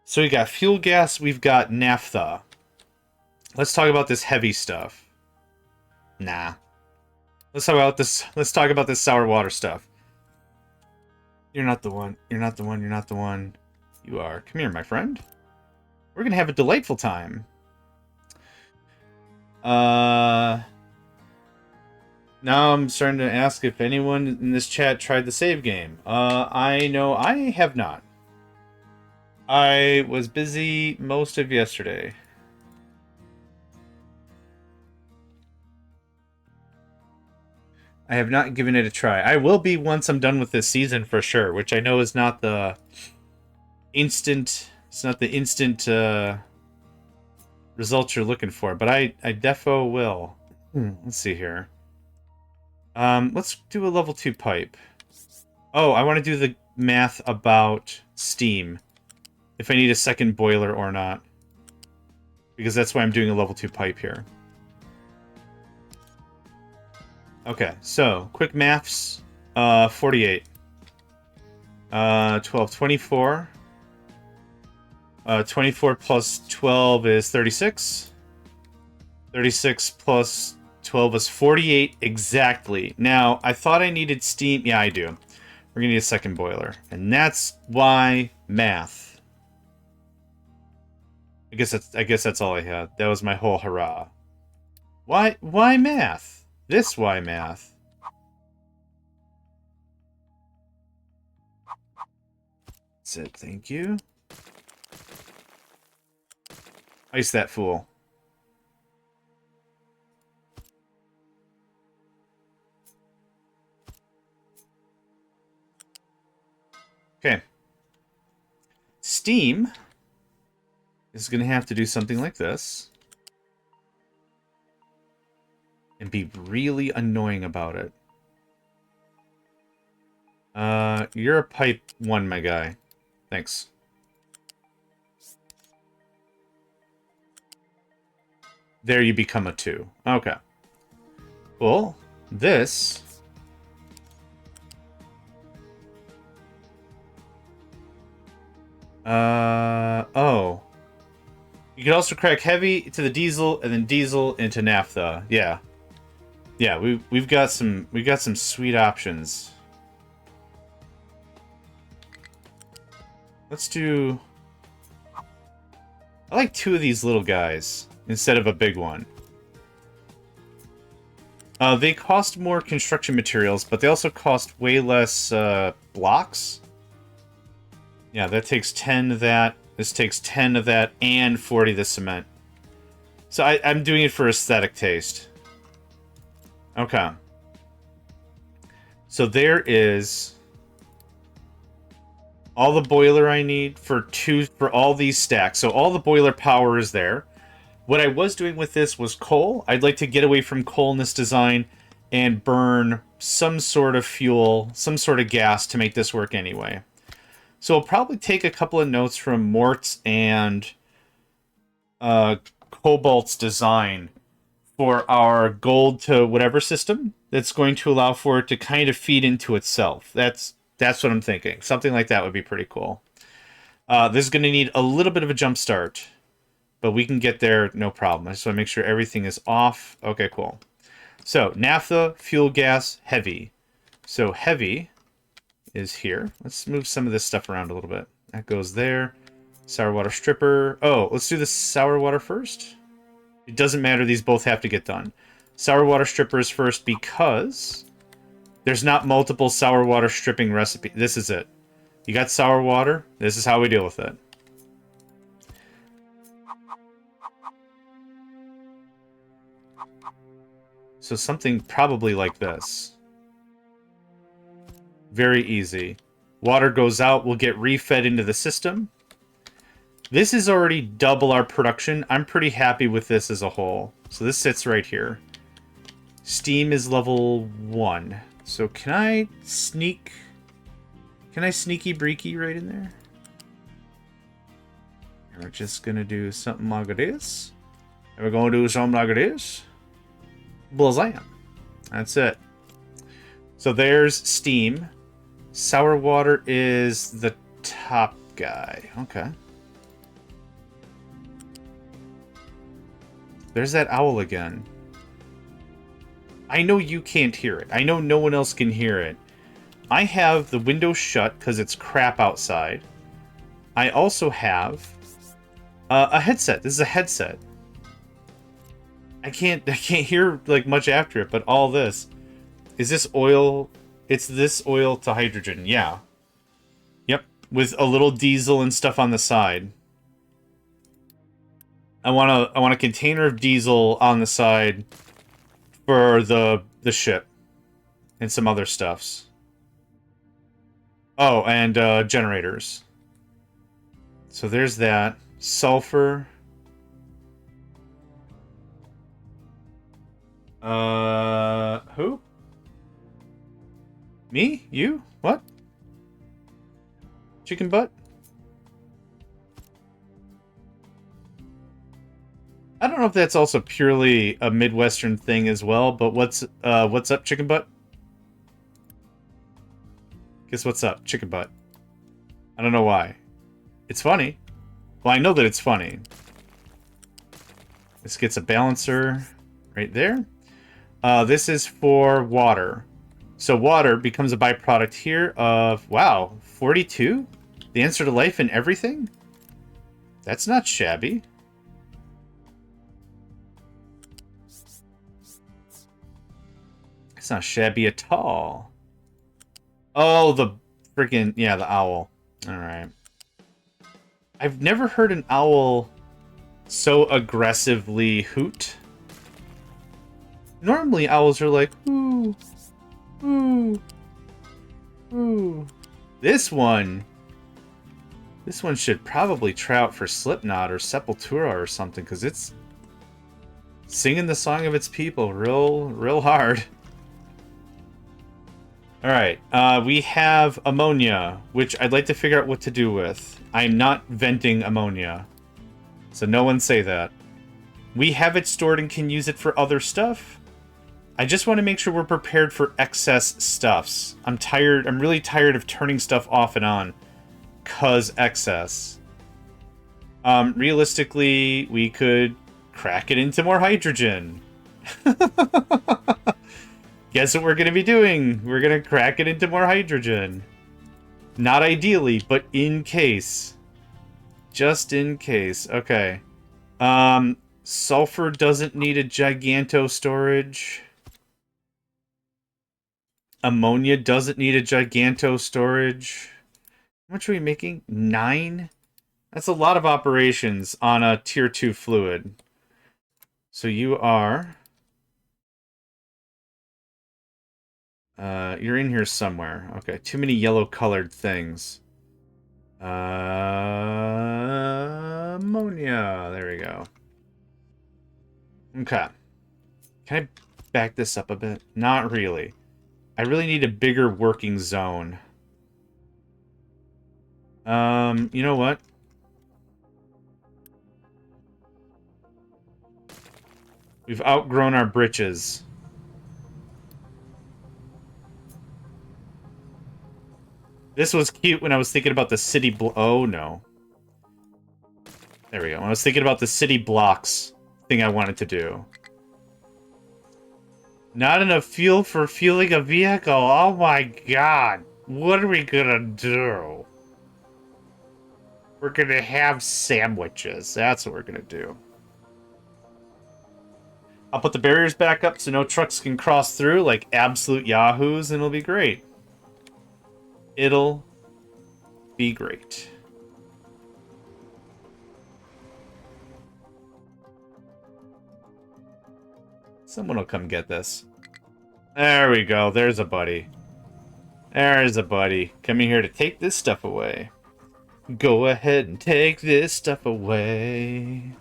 So we got fuel gas, we've got naphtha. Let's talk about this heavy stuff. Nah. Let's talk about this sour water stuff. You're not the one. You're not the one. You're not the one. You are. Come here, my friend. We're going to have a delightful time. Now I'm starting to ask if anyone in this chat tried the save game. I know I have not. I was busy most of yesterday. I have not given it a try. I will be once I'm done with this season for sure, which I know is not the instant... It's not the instant results you're looking for, but I defo will. Let's see here. Let's do a level 2 pipe. Oh, I want to do the math about steam. If I need a second boiler or not. Because that's why I'm doing a level 2 pipe here. Okay, so, quick maths. 48. 12, 24. 24 plus 12 is 36. 36 plus 12 is 48 exactly. Now, I thought I needed steam. Yeah, I do. We're going to need a second boiler. And that's why math. I guess that's all I had. That was my whole hurrah. Why math? This why math. That's it. Thank you. Ice that fool. Okay. Steam is going to have to do something like this. And be really annoying about it. You're a pipe 1, my guy. Thanks. There you become a 2. Okay. Cool. This... oh. You could also crack heavy to the diesel, and then diesel into naphtha. Yeah. Yeah, we've got some sweet options. Let's do... I like 2 of these little guys instead of a big one. They cost more construction materials, but they also cost way less blocks. Yeah, that takes 10 of that. This takes 10 of that and 40 of the cement. So I'm doing it for aesthetic taste. Okay. So there is all the boiler I need for all these stacks. So all the boiler power is there. What I was doing with this was coal. I'd like to get away from coal in this design and burn some sort of fuel, some sort of gas to make this work anyway. So I'll probably take a couple of notes from Mort's and Cobalt's design for our gold to whatever system that's going to allow for it to kind of feed into itself. That's what I'm thinking. Something like that would be pretty cool. This is going to need a little bit of a jump start, but we can get there no problem. I just want to make sure everything is off. Okay, cool. So naphtha, fuel gas, heavy. So heavy is here. Let's move some of this stuff around a little bit. That goes there. Sour water stripper. Oh, let's do the sour water first. It doesn't matter. These both have to get done. Sour water stripper is first because there's not multiple sour water stripping recipe. This is it. You got sour water. This is how we deal with it. So something probably like this. Very easy. Water goes out, we'll get refed into the system. This is already double our production. I'm pretty happy with this as a whole. So this sits right here. Steam is level 1. So can I sneaky breaky right in there? And we're just gonna do something like this. And we're gonna do something like this. Blazam. That's it. So there's steam. Sour water is the top guy. Okay. There's that owl again. I know you can't hear it. I know no one else can hear it. I have the window shut because it's crap outside. I also have a headset. This is a headset. I can't hear like much after it, but all this. Is this oil? It's this oil to hydrogen, yeah. Yep, with a little diesel and stuff on the side. I want a container of diesel on the side for the ship and some other stuffs. Oh, and generators. So there's that. Sulfur. Who? Me? You? What? Chicken butt? I don't know if that's also purely a Midwestern thing as well, but what's up, chicken butt? Guess what's up, chicken butt? I don't know why. It's funny. Well, I know that it's funny. This gets a balancer right there. This is for water. So water becomes a byproduct here of, wow, 42? The answer to life and everything? That's not shabby. It's not shabby at all. Oh, the freaking, yeah, the owl. All right. I've never heard an owl so aggressively hoot. Normally owls are like, ooh, ooh, ooh. This one should probably try out for Slipknot or Sepultura or something, because it's singing the song of its people real hard. Alright, we have ammonia, which I'd like to figure out what to do with. I'm not venting ammonia, so no one say that. We have it stored and can use it for other stuff. I just want to make sure we're prepared for excess stuffs. I'm really tired of turning stuff off and on, 'cause excess. Realistically, we could crack it into more hydrogen. Guess what we're going to be doing? We're going to crack it into more hydrogen. Not ideally, but in case. Just in case. Okay. Sulfur doesn't need a giganto storage. ammonia doesn't need a giganto storage. How much are we making? 9? That's a lot of operations on a tier 2 fluid. So you are... you're in here somewhere. Okay, too many yellow colored things. Ammonia. There we go. Okay. Can I back this up a bit? Not really. I really need a bigger working zone. You know what? We've outgrown our britches. This was cute when I was thinking about the city oh, no. There we go. When I was thinking about the city blocks thing I wanted to do. Not enough fuel for fueling a vehicle. Oh my god. What are we gonna do? We're gonna have sandwiches. That's what we're gonna do. I'll put the barriers back up so no trucks can cross through like absolute yahoos, and it'll be great. It'll be great. Someone will come get this. There we go. There's a buddy. There's a buddy. Coming here to take this stuff away. Go ahead and take this stuff away.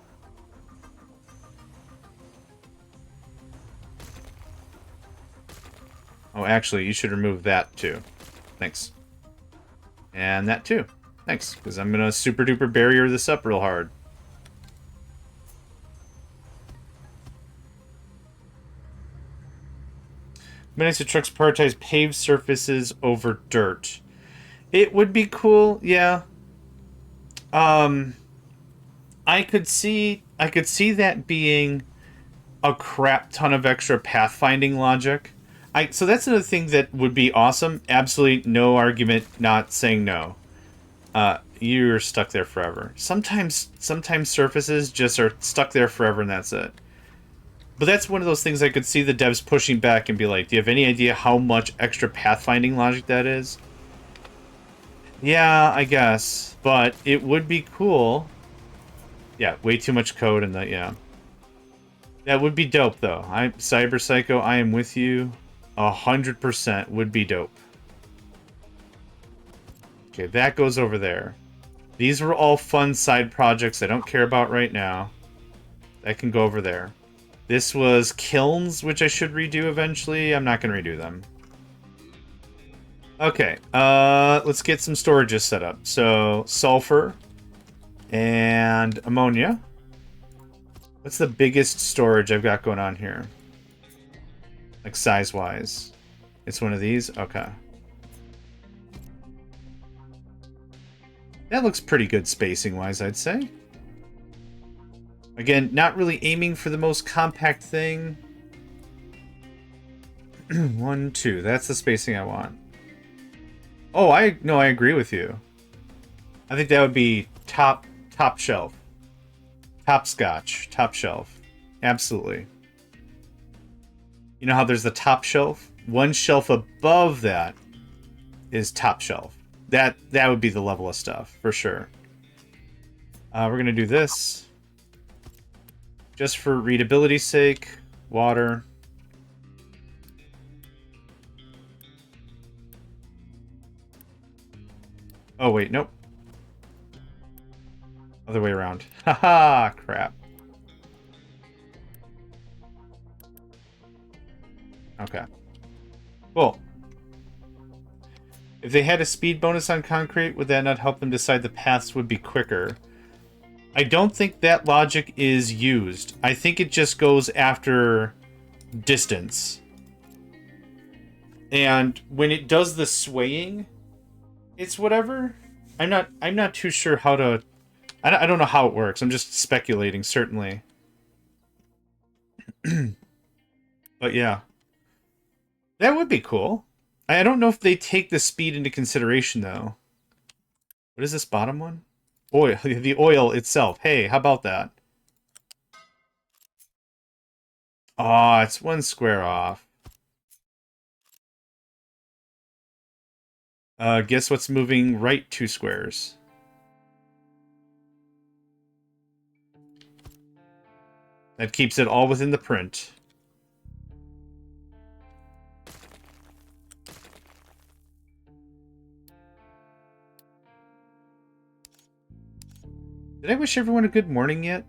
Oh, actually, you should remove that too. Thanks. And that too. Thanks, because I'm going to super duper barrier this up real hard. Many trucks prioritize paved surfaces over dirt. It would be cool, yeah. I could see that being a crap ton of extra pathfinding logic. So that's another thing that would be awesome. Absolutely no argument not saying no. You're stuck there forever. Sometimes surfaces just are stuck there forever and that's it. But that's one of those things I could see the devs pushing back and be like, do you have any idea how much extra pathfinding logic that is? Yeah, I guess. But it would be cool. Yeah, way too much code in that, yeah. That would be dope, though. Cyber Psycho, I am with you. 100% would be dope. Okay, that goes over there. These were all fun side projects I don't care about right now. That can go over there. This was kilns, which I should redo eventually. I'm not going to redo them. Okay, let's get some storages set up. So, sulfur and ammonia. What's the biggest storage I've got going on here? Like size-wise. It's one of these? Okay. That looks pretty good spacing-wise, I'd say. Again, not really aiming for the most compact thing. 1, 2. That's the spacing I want. Oh, I agree with you. I think that would be top shelf. Top scotch. Top shelf. Absolutely. You know how there's the top shelf? One shelf above that is top shelf. That would be the level of stuff, for sure. We're going to do this. Just for readability's sake. Water. Oh, wait, nope. Other way around. Haha, crap. Okay. Cool. If they had a speed bonus on concrete, would that not help them decide the paths would be quicker? I don't think that logic is used. I think it just goes after distance. And when it does the swaying, it's whatever. I'm not too sure how to... I don't know how it works. I'm just speculating, certainly. But yeah. That would be cool. I don't know if they take the speed into consideration, though. What is this bottom one? Oil. The oil itself. Hey, how about that? Oh, it's 1 square off. Guess what's moving right 2 squares? That keeps it all within the print. Did I wish everyone a good morning yet?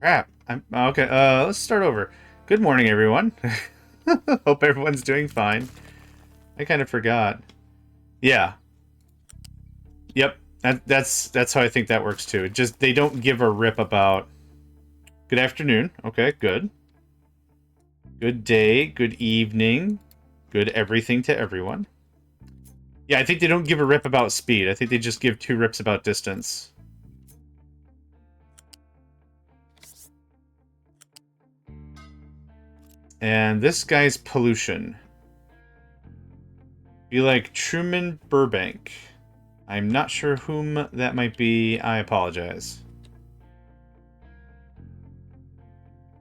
Crap. Okay, let's start over. Good morning, everyone. Hope everyone's doing fine. I kind of forgot. Yeah. Yep. That's how I think that works too. Just they don't give a rip about good afternoon. Okay, good. Good day, good evening, good everything to everyone. Yeah, I think they don't give a rip about speed. I think they just give 2 rips about distance. And this guy's pollution. Be like Truman Burbank. I'm not sure whom that might be. I apologize.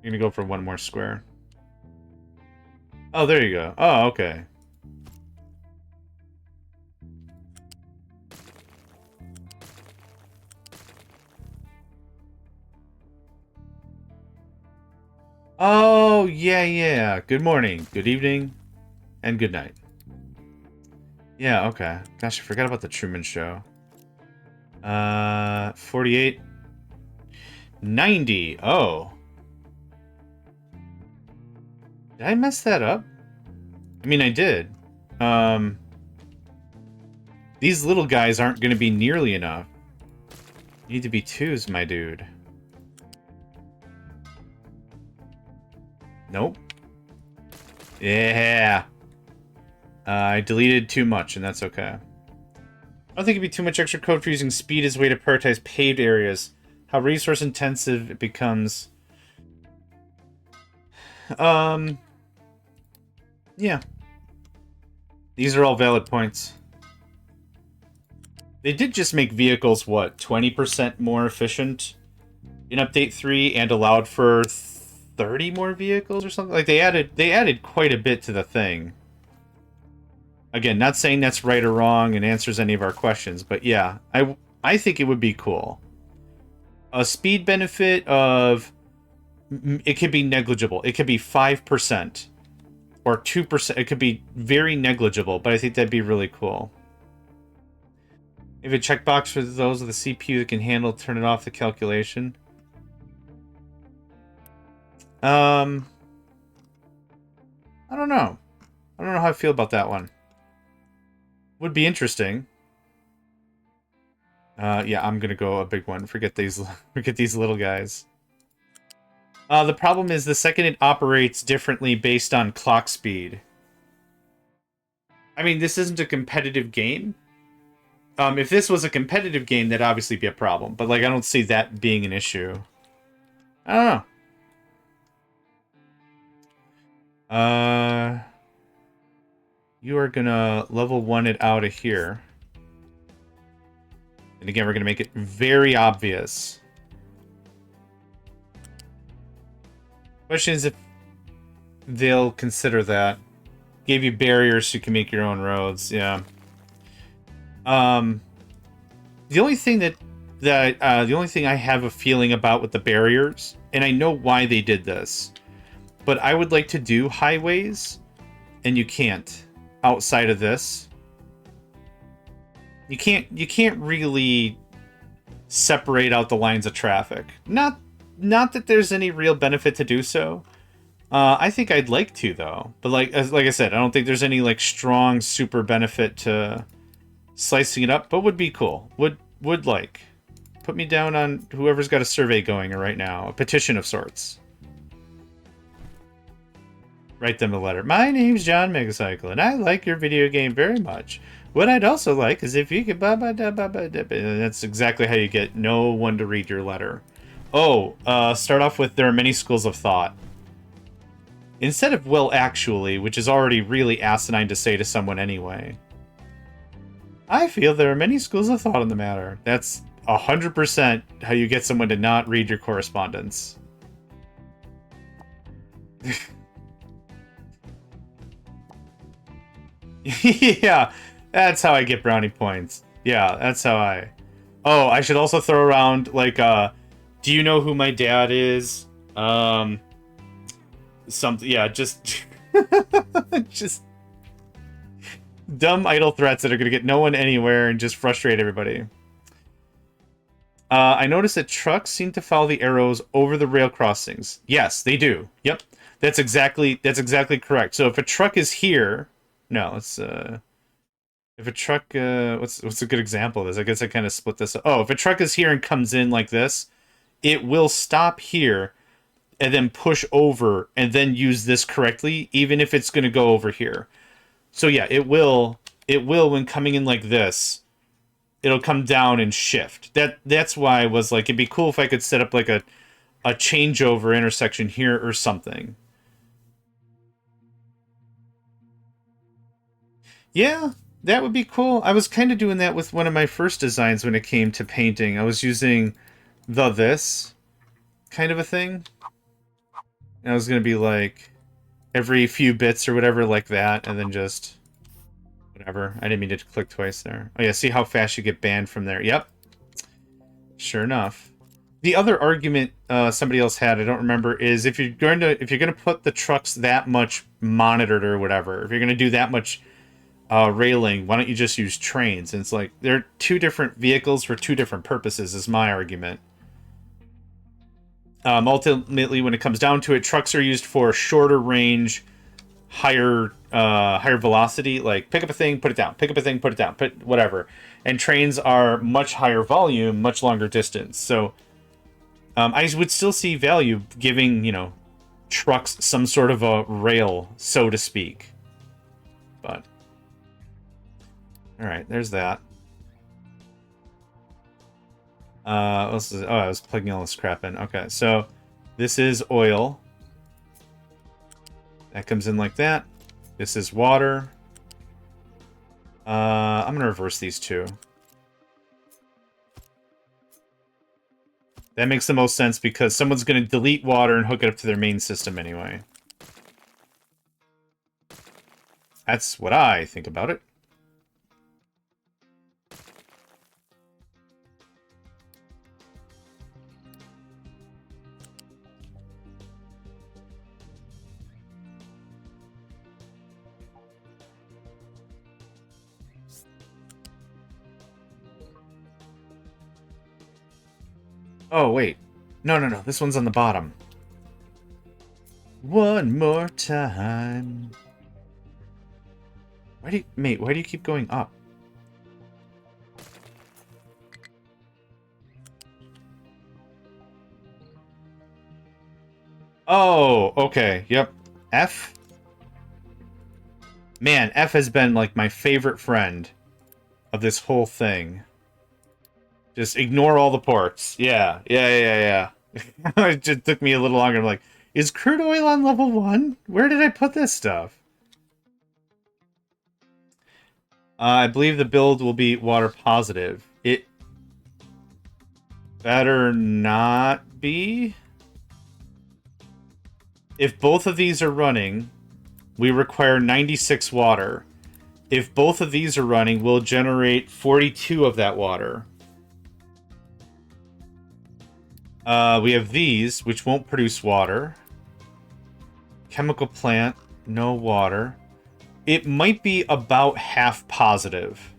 You're gonna go for 1 more square. Oh, there you go. Oh, okay. Oh, yeah. Good morning, good evening, and good night. Yeah, okay. Gosh, I forgot about the Truman Show. 48. 90. Oh. Did I mess that up? I mean, I did. These little guys aren't going to be nearly enough. You need to be 2s, my dude. Nope. Yeah. I deleted too much, and that's okay. I don't think it'd be too much extra code for using speed as a way to prioritize paved areas. How resource intensive it becomes. Yeah. These are all valid points. They did just make vehicles, what, 20% more efficient in Update 3 and allowed for 30 more vehicles or something? Like, they added quite a bit to the thing. Again, not saying that's right or wrong and answers any of our questions, but yeah, I think it would be cool. A speed benefit of... It could be negligible. It could be 5%. Or 2%. It could be very negligible, but I think that'd be really cool. If a checkbox for those of the CPU that can handle, turn it off the calculation. I don't know. I don't know how I feel about that one. Would be interesting. Yeah, I'm gonna go a big one. Forget these little guys. The problem is the second it operates differently based on clock speed. I mean, this isn't a competitive game. If this was a competitive game, that'd obviously be a problem. But, like, I don't see that being an issue. I don't know. You are gonna level 1 it out of here. And again, we're gonna make it very obvious. Question is if they'll consider that. Gave you barriers so you can make your own roads, yeah. The only thing the only thing I have a feeling about with the barriers, and I know why they did this, but I would like to do highways, and you can't outside of this. You can't really separate out the lines of traffic. Not that there's any real benefit to do so. I think I'd like to, though. But like I said, I don't think there's any like strong super benefit to slicing it up, but would be cool. Would like. Put me down on whoever's got a survey going right now, a petition of sorts. Write them a letter. My name's JohnMegacycle, and I like your video game very much. What I'd also like is if you could that's exactly how you get no one to read your letter. Oh, start off with there are many schools of thought. Instead of well actually, which is already really asinine to say to someone anyway. I feel there are many schools of thought on the matter. That's 100% how you get someone to not read your correspondence. Yeah. That's how I get brownie points. Yeah, that's how I... Oh, I should also throw around, like, do you know who my dad is? Something, yeah, just... just dumb idle threats that are going to get no one anywhere and just frustrate everybody. I noticed that trucks seem to follow the arrows over the rail crossings. Yes, they do. Yep. That's exactly correct. So if a truck is here... No, it's... If a truck... what's a good example of this? I guess I kind of split this up. Oh, if a truck is here and comes in like this, it will stop here and then push over and then use this correctly, even if it's going to go over here. So yeah, it will when coming in like this, it'll come down and shift. That's why I was like, it'd be cool if I could set up like a changeover intersection here or something. Yeah, that would be cool. I was kind of doing that with one of my first designs when it came to painting. I was using this kind of a thing. And I was going to be like every few bits or whatever like that, and then just whatever. I didn't mean to click twice there. Oh yeah, see how fast you get banned from there. Yep. Sure enough. The other argument somebody else had, I don't remember, is if you're going to put the trucks that much monitored or whatever, if you're going to do that much railing, why don't you just use trains? And it's like they're two different vehicles for two different purposes, is my argument. Ultimately, when it comes down to it, trucks are used for shorter range, higher velocity. Like pick up a thing, put it down. Pick up a thing, put it down. Put whatever. And trains are much higher volume, much longer distance. So I would still see value giving trucks some sort of a rail, so to speak. But all right, there's that. I was plugging all this crap in. Okay, so this is oil. That comes in like that. This is water. I'm gonna reverse these two. That makes the most sense because someone's gonna delete water and hook it up to their main system anyway. That's what I think about it. Oh, wait. No. This one's on the bottom. One more time. Why do you keep going up? Oh, okay. Yep. F? Man, F has been like my favorite friend of this whole thing. Just ignore all the ports. Yeah. It just took me a little longer. I'm like, is crude oil on level 1? Where did I put this stuff? I believe the build will be water positive. It better not be. If both of these are running, we require 96 water. If both of these are running, we'll generate 42 of that water. We have these, which won't produce water. Chemical plant, no water. It might be about half positive.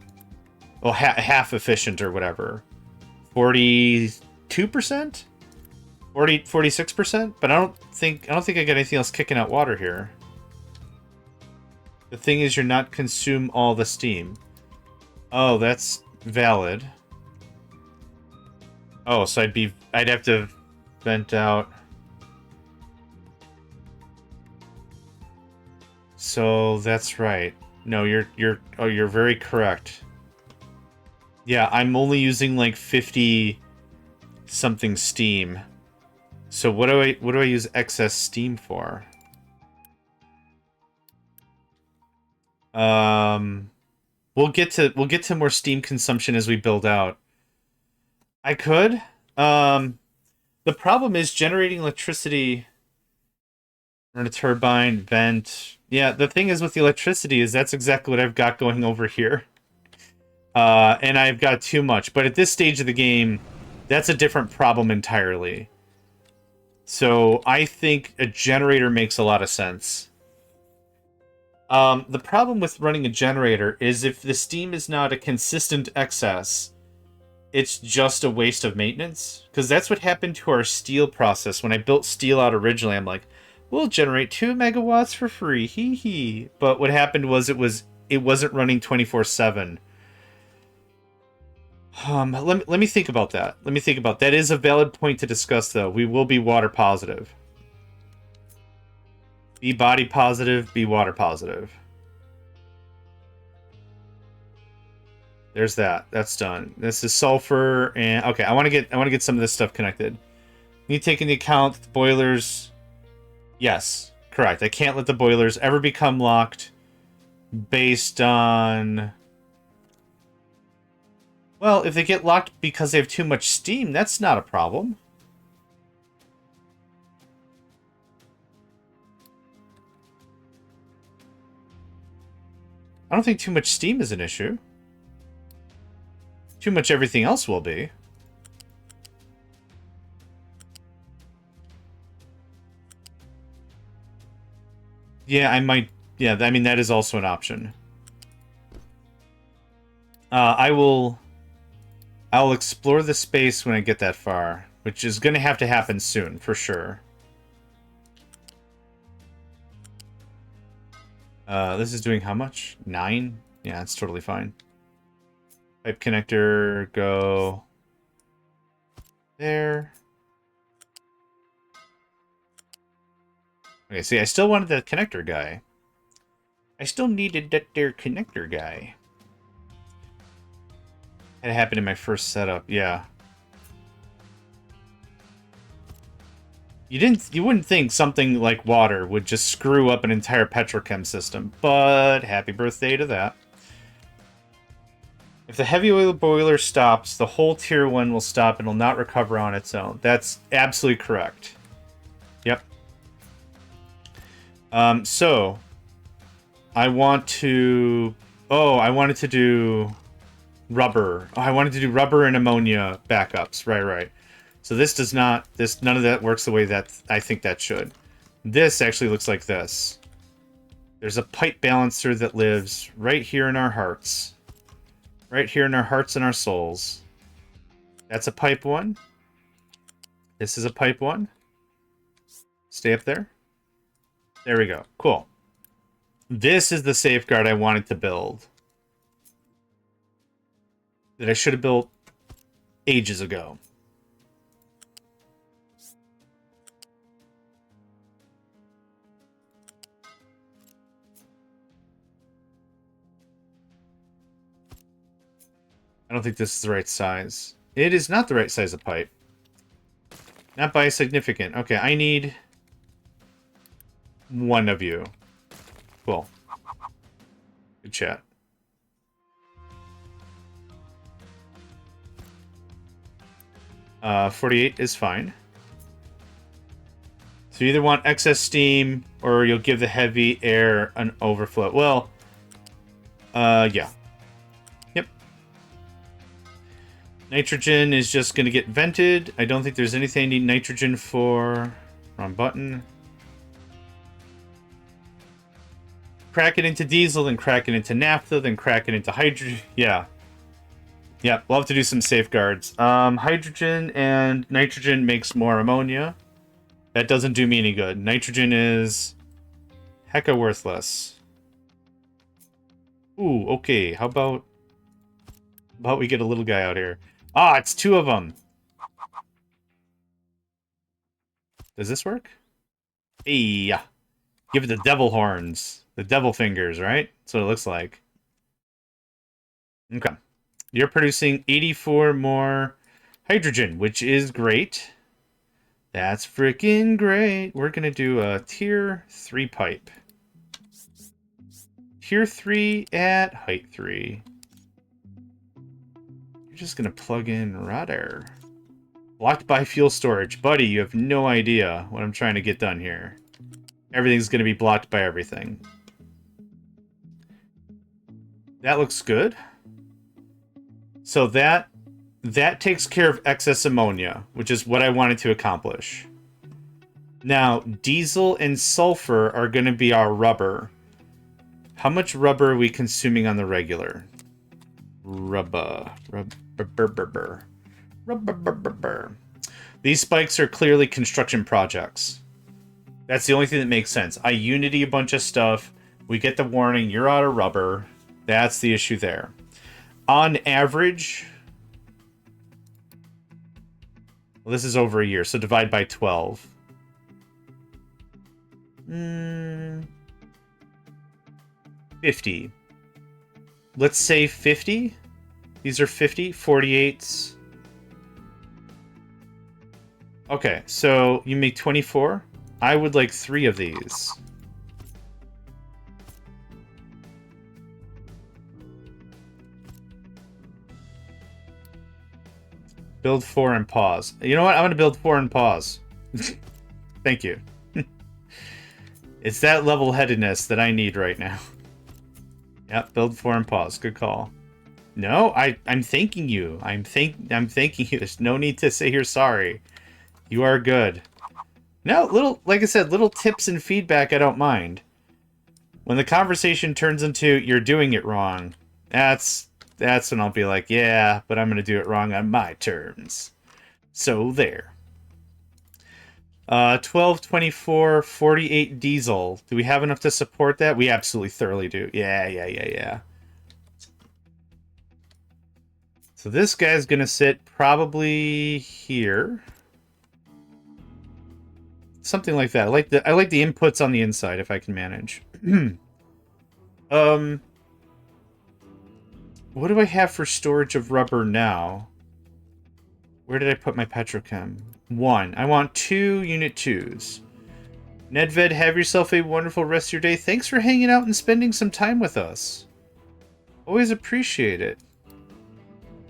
Well, half efficient or whatever. 42%? 46%? But I don't think I got anything else kicking out water here. The thing is, you're not consume all the steam. Oh, that's valid. Oh, so I'd have to vent out. So that's right. No, you're very correct. Yeah, I'm only using like 50 something steam. So what do I use excess steam for? We'll get to more steam consumption as we build out. I could. The problem is generating electricity. Run a turbine, vent. Yeah, the thing is with the electricity is that's exactly what I've got going over here. And I've got too much. But at this stage of the game, that's a different problem entirely. So I think a generator makes a lot of sense. The problem with running a generator is if the steam is not a consistent excess, it's just a waste of maintenance. Because that's what happened to our steel process. When I built steel out originally, I'm like, we'll generate 2 megawatts for free, hee hee. But what happened was it wasn't running 24/7. Let me think about that. Let me think about that. That is a valid point to discuss, though. We will be water positive. Be body positive, be water positive. There's that. That's done. This is sulfur and okay, I want to get some of this stuff connected. Need to take into account the boilers. Yes, correct. I can't let the boilers ever become locked based on... Well, if they get locked because they have too much steam, that's not a problem. I don't think too much steam is an issue. Too much everything else will be. Yeah, I might... Yeah, I mean, that is also an option. I'll explore the space when I get that far, which is going to have to happen soon, for sure. This is doing how much? 9? Yeah, that's totally fine. Pipe connector, go there. Okay, see, I still wanted that connector guy. I still needed that there connector guy. It happened in my first setup, yeah. You wouldn't think something like water would just screw up an entire petrochem system, but happy birthday to that. If the heavy oil boiler stops, the whole tier 1 will stop and will not recover on its own. That's absolutely correct. Yep. So I want to... Oh, I wanted to do rubber. Oh, I wanted to do rubber and ammonia backups. Right. So this does not... None of that works the way that I think that should. This actually looks like this. There's a pipe balancer that lives right here in our hearts. Right here in our hearts and our souls. That's a pipe 1. This is a pipe 1. Stay up there. There we go. Cool. This is the safeguard I wanted to build. That I should have built ages ago. I don't think this is the right size. It is not the right size of pipe. Not by a significant. Okay, I need 1 of you. Cool. Good chat. Uh, 48 is fine. So you either want excess steam, or you'll give the heavy air an overflow. Well, yeah. Yep. Nitrogen is just going to get vented. I don't think there's anything I need nitrogen for. Wrong button. Crack it into diesel, then crack it into naphtha, then crack it into hydrogen. Yeah. Yeah, we'll have to do some safeguards. Hydrogen and nitrogen makes more ammonia. That doesn't do me any good. Nitrogen is hecka worthless. Ooh, okay. How about we get a little guy out here? Ah, it's 2 of them. Does this work? Hey, give it the devil horns. The devil fingers, right? That's what it looks like. Okay. You're producing 84 more hydrogen, which is great. That's freaking great. We're going to do a tier 3 pipe. Tier 3 at height 3. You're just going to plug in rudder. Blocked by fuel storage. Buddy, you have no idea what I'm trying to get done here. Everything's going to be blocked by everything. That looks good. So that takes care of excess ammonia, which is what I wanted to accomplish. Now, diesel and sulfur are going to be our rubber. How much rubber are we consuming on the regular? Rubber. These spikes are clearly construction projects. That's the only thing that makes sense. I Unity a bunch of stuff. We get the warning, you're out of rubber. That's the issue there. On average... Well, this is over a year, so divide by 12. 50. Let's say 50. These are 50. 48s. Okay, so you make 24. I would like 3 of these. Build 4 and pause. You know what? I'm going to build 4 and pause. Thank you. It's that level-headedness that I need right now. Yep, build 4 and pause. Good call. No, I'm thanking you. I'm thanking you. There's no need to say you're sorry. You are good. No, like I said, little tips and feedback I don't mind. When the conversation turns into you're doing it wrong, that's when I'll be like, yeah, but I'm going to do it wrong on my terms. So there. 12, 24, 48 diesel. Do we have enough to support that? We absolutely thoroughly do. Yeah. So this guy's going to sit probably here. Something like that. I like the inputs on the inside if I can manage. What do I have for storage of rubber now? Where did I put my petrochem? 1. I want 2 unit 2s. Nedved, have yourself a wonderful rest of your day. Thanks for hanging out and spending some time with us. Always appreciate it.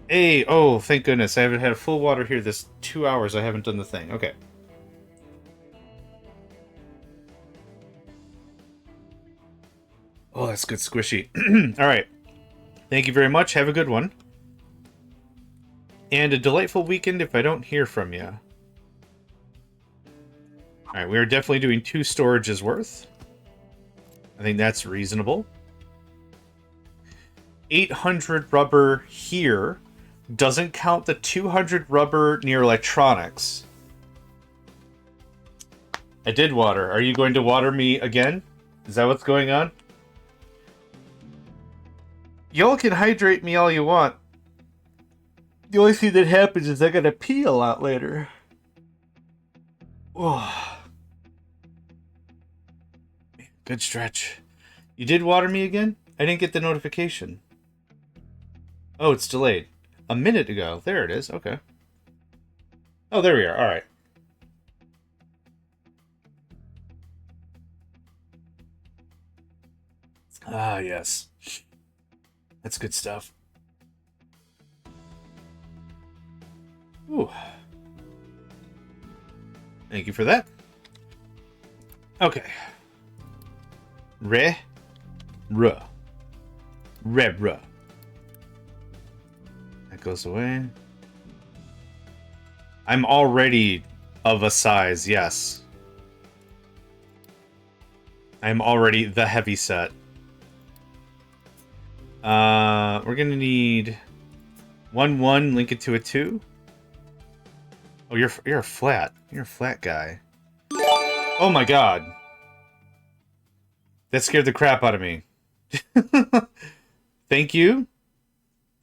Hey, oh, thank goodness. I haven't had a full water here this 2 hours. I haven't done the thing. Okay. Oh, that's good squishy. All right. Thank you very much. Have a good one. And a delightful weekend if I don't hear from you. Alright, we are definitely doing 2 storages worth. I think that's reasonable. 800 rubber here doesn't count the 200 rubber near electronics. I did water. Are you going to water me again? Is that what's going on? Y'all can hydrate me all you want. The only thing that happens is I gotta pee a lot later. Oh. Good stretch. You did water me again? I didn't get the notification. Oh, it's delayed. A minute ago. There it is. Okay. Oh, there we are. All right. Ah, yes. That's good stuff. Ooh. Thank you for that. Okay. Re. That goes away. I'm already of a size, yes. I'm already the heavy set. We're gonna need 1-1, link it to a 2. Oh, you're a flat. You're a flat guy. Oh my god. That scared the crap out of me. Thank you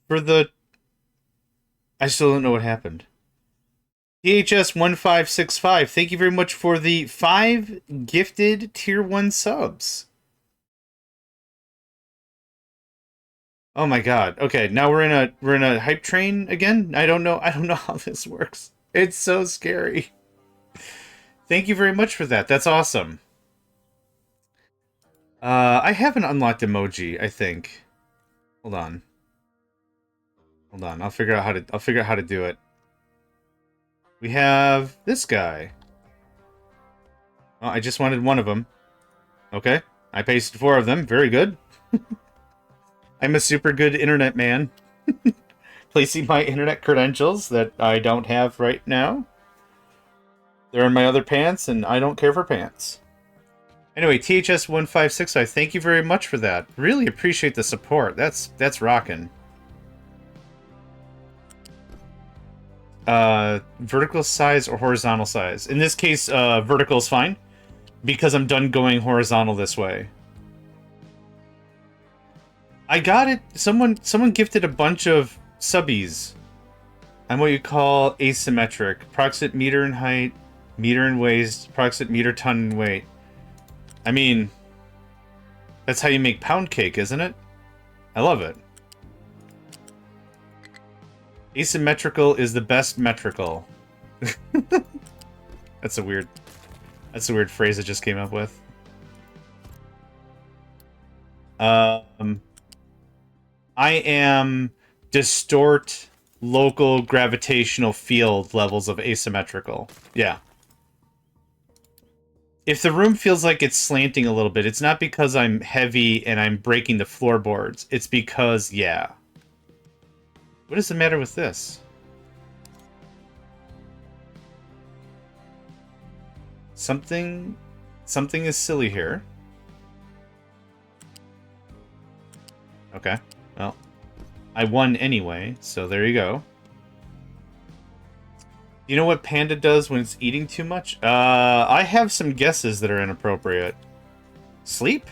for the... I still don't know what happened. DHS1565, thank you very much for the 5 gifted tier 1 subs. Oh my god. Okay, now we're in a hype train again? I don't know how this works. It's so scary. Thank you very much for that. That's awesome. I haven't unlocked emoji, I think. Hold on. I'll figure out how to do it. We have this guy. Oh, I just wanted one of them. Okay. I pasted 4 of them. Very good. I'm a super good internet man. placing my internet credentials that I don't have right now. They're in my other pants, and I don't care for pants. Anyway, THS1565, thank you very much for that. Really appreciate the support. That's rocking. Vertical size or horizontal size? In this case, vertical is fine, because I'm done going horizontal this way. I got it. Someone gifted a bunch of subbies. I'm what you call asymmetric. Approximate meter in height, meter in waist, approximate meter ton in weight. I mean, that's how you make pound cake, isn't it? I love it. Asymmetrical is the best metrical. That's a weird phrase I just came up with. I am distort local gravitational field levels of asymmetrical. Yeah. If the room feels like it's slanting a little bit, it's not because I'm heavy and I'm breaking the floorboards. It's because, yeah. What is the matter with this? Something is silly here. Okay, well, I won anyway, so there you go. You know what Panda does when it's eating too much? I have some guesses that are inappropriate. Sleep?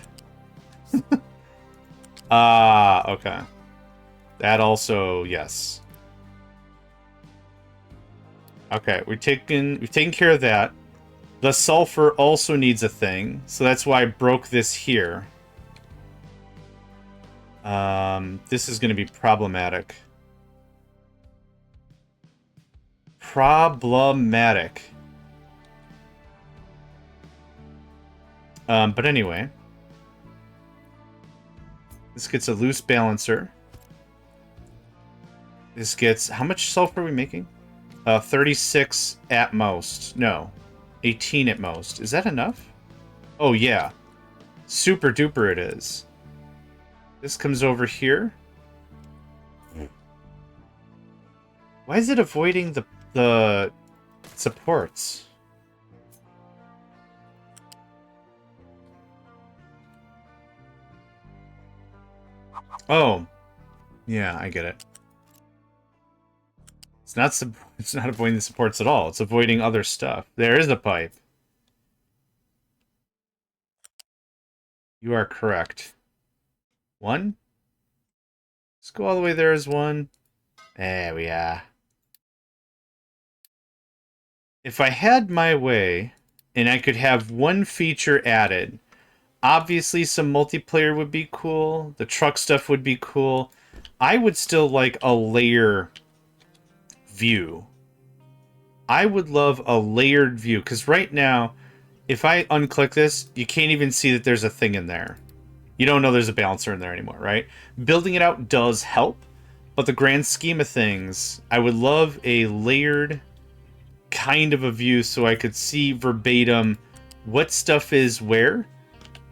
Okay. That also, yes. Okay, we've taken care of that. The sulfur also needs a thing, so that's why I broke this here. This is going to be problematic. But anyway. This gets a loose balancer. This gets... How much sulfur are we making? 36 at most. No. 18 at most. Is that enough? Oh, yeah. Super duper it is. This comes over here. Why is it avoiding the supports? Oh. Yeah, I get it. It's not avoiding the supports at all. It's avoiding other stuff. There is a pipe. You are correct. One. Let's go all the way there as one. There we are. If I had my way, and I could have one feature added, obviously some multiplayer would be cool. The truck stuff would be cool. I would still like a layer view. I would love a layered view, because right now, if I unclick this, you can't even see that there's a thing in there. You don't know there's a balancer in there anymore, right? Building it out does help, but the grand scheme of things, I would love a layered kind of a view so I could see verbatim what stuff is where.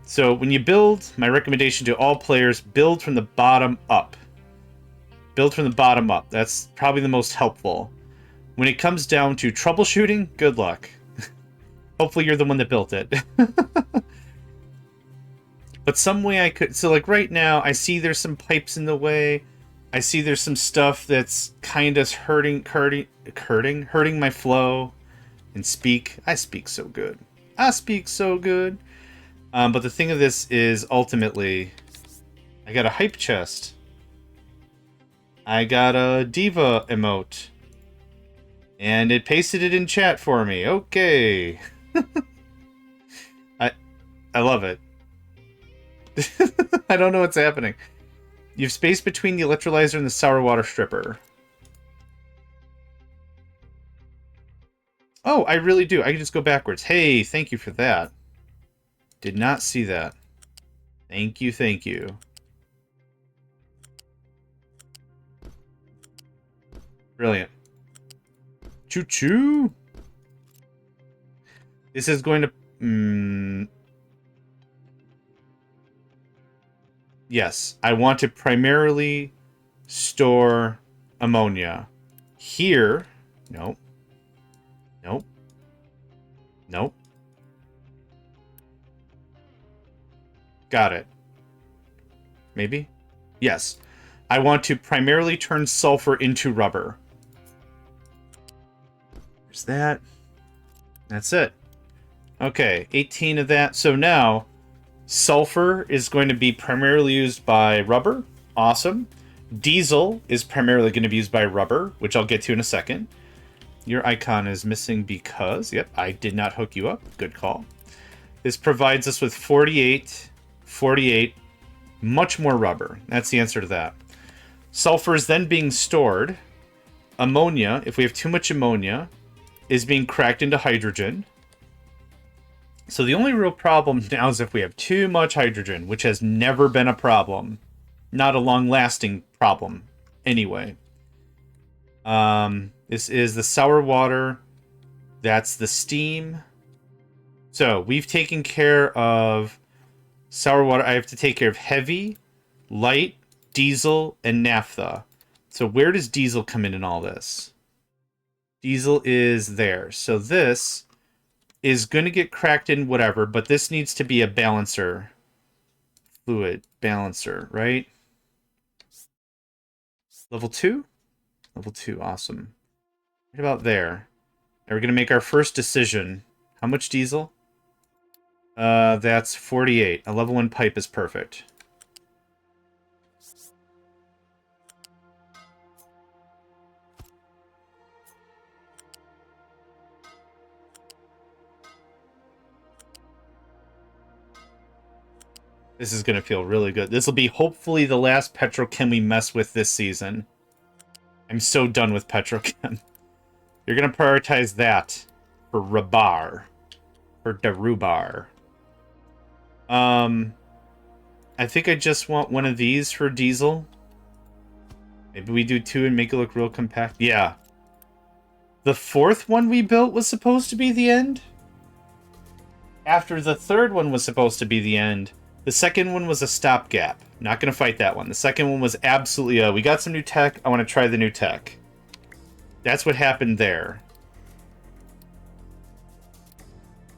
So when you build, my recommendation to all players, build from the bottom up. Build from the bottom up. That's probably the most helpful. When it comes down to troubleshooting, good luck. Hopefully you're the one that built it. But some way I could... So like right now, I see there's some pipes in the way. I see there's some stuff that's kind of hurting my flow and speak. I speak so good. I speak so good. But the thing of this is ultimately, I got a hype chest. I got a diva emote. And it pasted it in chat for me. Okay. I love it. I don't know what's happening. You have space between the electrolyzer and the sour water stripper. Oh, I really do. I can just go backwards. Hey, thank you for that. Did not see that. Thank you, thank you. Brilliant. Choo-choo! This is going to... Yes, I want to primarily store ammonia. Here, nope. Nope. Nope. Got it. Maybe? Yes. I want to primarily turn sulfur into rubber. There's that. That's it. Okay, 18 of that. So now, sulfur is going to be primarily used by rubber. Awesome. Diesel is primarily going to be used by rubber, which I'll get to in a second. Your icon is missing because, yep, I did not hook you up. Good call. This provides us with 48, 48, much more rubber. That's the answer to that. Sulfur is then being stored. Ammonia, if we have too much ammonia, is being cracked into hydrogen. So the only real problem now is if we have too much hydrogen, which has never been a problem. Not a long-lasting problem, anyway. This is the sour water. That's the steam. So we've taken care of sour water. I have to take care of heavy, light, diesel, and naphtha. So where does diesel come in all this? Diesel is there. So this is going to get cracked in whatever, but this needs to be a balancer. Fluid balancer, right? Level 2? Level 2, awesome. Right about there. Now we're going to make our first decision. How much diesel? That's 48. A level 1 pipe is perfect. This is going to feel really good. This will be hopefully the last petrochem we mess with this season. I'm so done with petrochem. You're going to prioritize that for Rabar. For Darubar. I think I just want one of these for diesel. Maybe we do 2 and make it look real compact. Yeah. The 4th one we built was supposed to be the end. After the 3rd one was supposed to be the end, the 2nd one was a stopgap. Not going to fight that one. The 2nd one was absolutely, we got some new tech. I want to try the new tech. That's what happened there.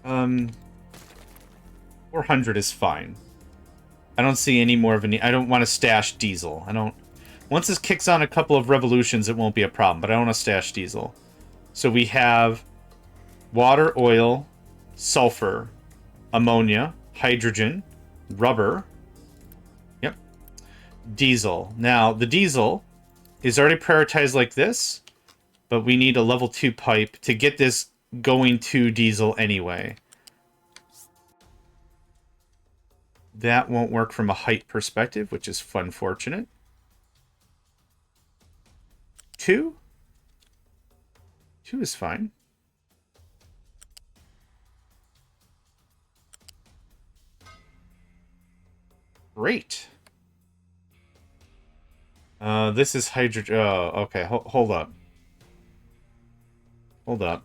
400 is fine. I don't see any more of a need. I don't want to stash diesel. I don't... Once this kicks on a couple of revolutions, it won't be a problem, but I don't want to stash diesel. So we have water, oil, sulfur, ammonia, hydrogen, rubber. Yep. Diesel. Now, the diesel is already prioritized like this, but we need a level 2 pipe to get this going to diesel anyway. That won't work from a height perspective, which is unfortunate. 2? 2 is fine. Great. This is hydrogen. Oh, okay. Hold up. Hold up.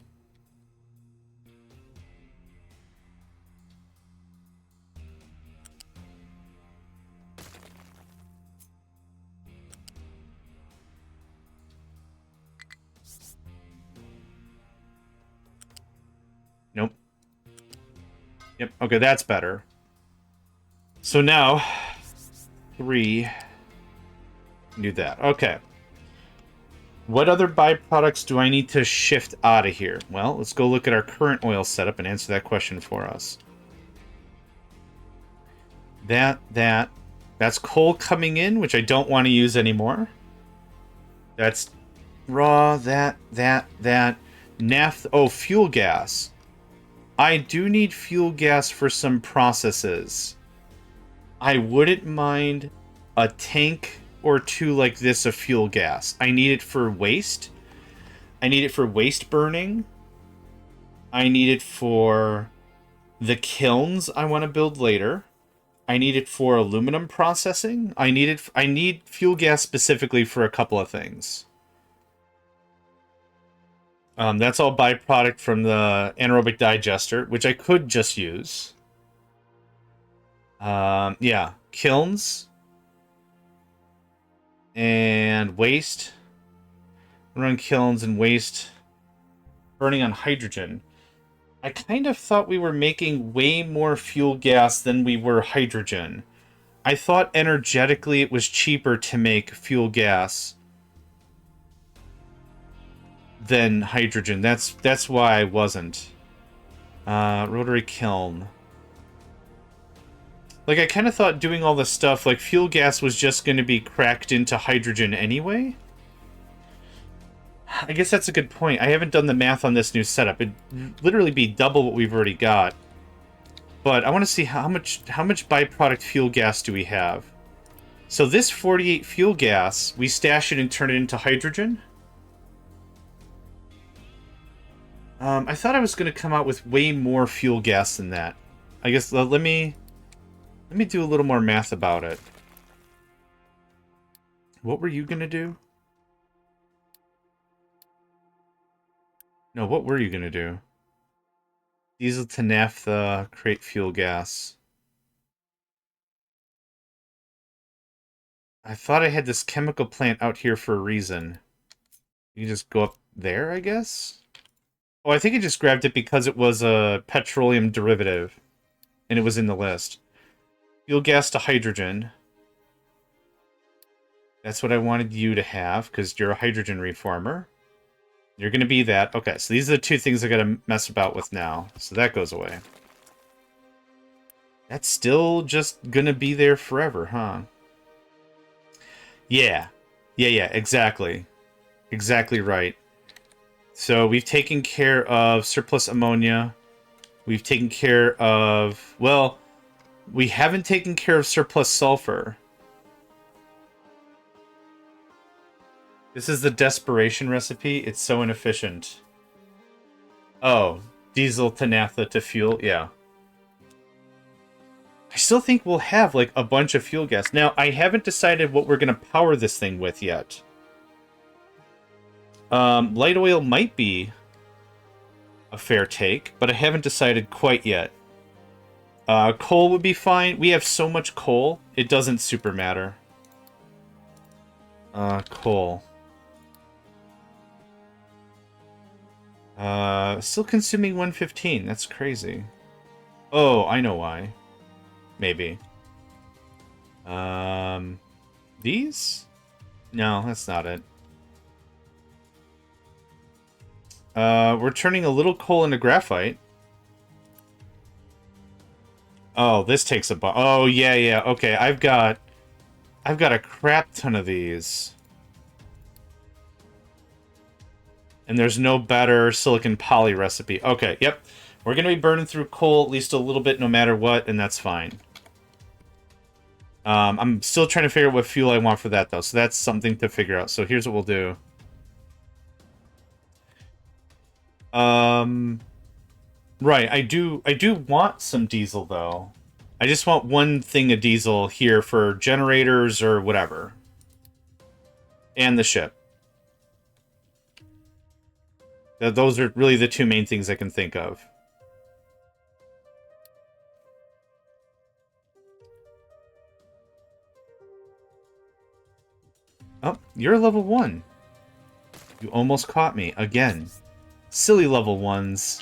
Nope. Yep. Okay, that's better. So now, 3. Do that. Okay. What other byproducts do I need to shift out of here? Well, let's go look at our current oil setup and answer that question for us. That's coal coming in, which I don't want to use anymore. That's raw, that. Naphtha, oh, fuel gas. I do need fuel gas for some processes. I wouldn't mind a tank or 2 like this of fuel gas. I need it for waste. I need it for waste burning. I need it for the kilns I want to build later. I need it for aluminum processing. I need fuel gas specifically for a couple of things. That's all byproduct from the anaerobic digester, which I could just use. Yeah, kilns and waste. Run kilns and waste burning on hydrogen. I kind of thought we were making way more fuel gas than we were hydrogen. I thought energetically it was cheaper to make fuel gas than hydrogen. That's why I wasn't. Rotary kiln. Like, I kind of thought doing all this stuff, like, fuel gas was just going to be cracked into hydrogen anyway. I guess that's a good point. I haven't done the math on this new setup. It'd literally be double what we've already got. But I want to see how much byproduct fuel gas do we have. So this 48 fuel gas, we stash it and turn it into hydrogen. I thought I was going to come out with way more fuel gas than that. I guess let me do a little more math about it. What were you going to do? No, what were you going to do? Diesel to naphtha, create fuel gas. I thought I had this chemical plant out here for a reason. You can just go up there, I guess? Oh, I think I just grabbed it because it was a petroleum derivative. And it was in the list. Fuel gas to hydrogen. That's what I wanted you to have, because you're a hydrogen reformer. You're going to be that. Okay, so these are the two things I got to mess about with now. So that goes away. That's still just going to be there forever, huh? Yeah. Yeah, exactly. Exactly right. So we've taken care of surplus ammonia. We've taken care of... Well, we haven't taken care of surplus sulfur. This is the desperation recipe. It's so inefficient. Oh, diesel to naphtha to fuel. Yeah. I still think we'll have, like, a bunch of fuel gas. Now, I haven't decided what we're going to power this thing with yet. Light oil might be a fair take, but I haven't decided quite yet. Coal would be fine. We have so much coal, it doesn't super matter. Coal. Still consuming 115. That's crazy. Oh, I know why. Maybe. These? No, that's not it. We're turning a little coal into graphite. Oh, this takes a oh, yeah. Okay, I've got a crap ton of these. And there's no better silicon poly recipe. Okay, yep. We're going to be burning through coal at least a little bit no matter what, and that's fine. I'm still trying to figure out what fuel I want for that, though. So that's something to figure out. So here's what we'll do. Right, I do want some diesel, though. I just want one thing of diesel here for generators or whatever. And the ship. Those are really the two main things I can think of. Oh, you're level 1. You almost caught me again. Silly level 1s.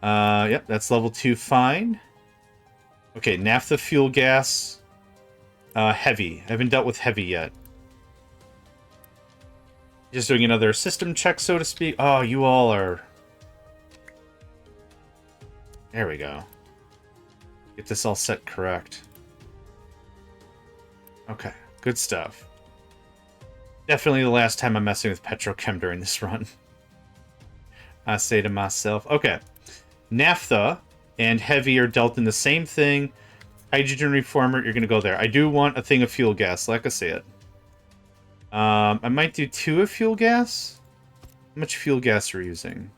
Yep, that's level 2, fine. Okay, naphtha, fuel gas. Heavy. I haven't dealt with heavy yet. Just doing another system check, so to speak. Oh, you all are... There we go. Get this all set correct. Okay, good stuff. Definitely the last time I'm messing with petrochem during this run. I say to myself. Okay. Naphtha and heavy are dealt in the same thing. Hydrogen reformer, you're going to go there. I do want a thing of fuel gas, like I said. I might do 2 of fuel gas. How much fuel gas are we using?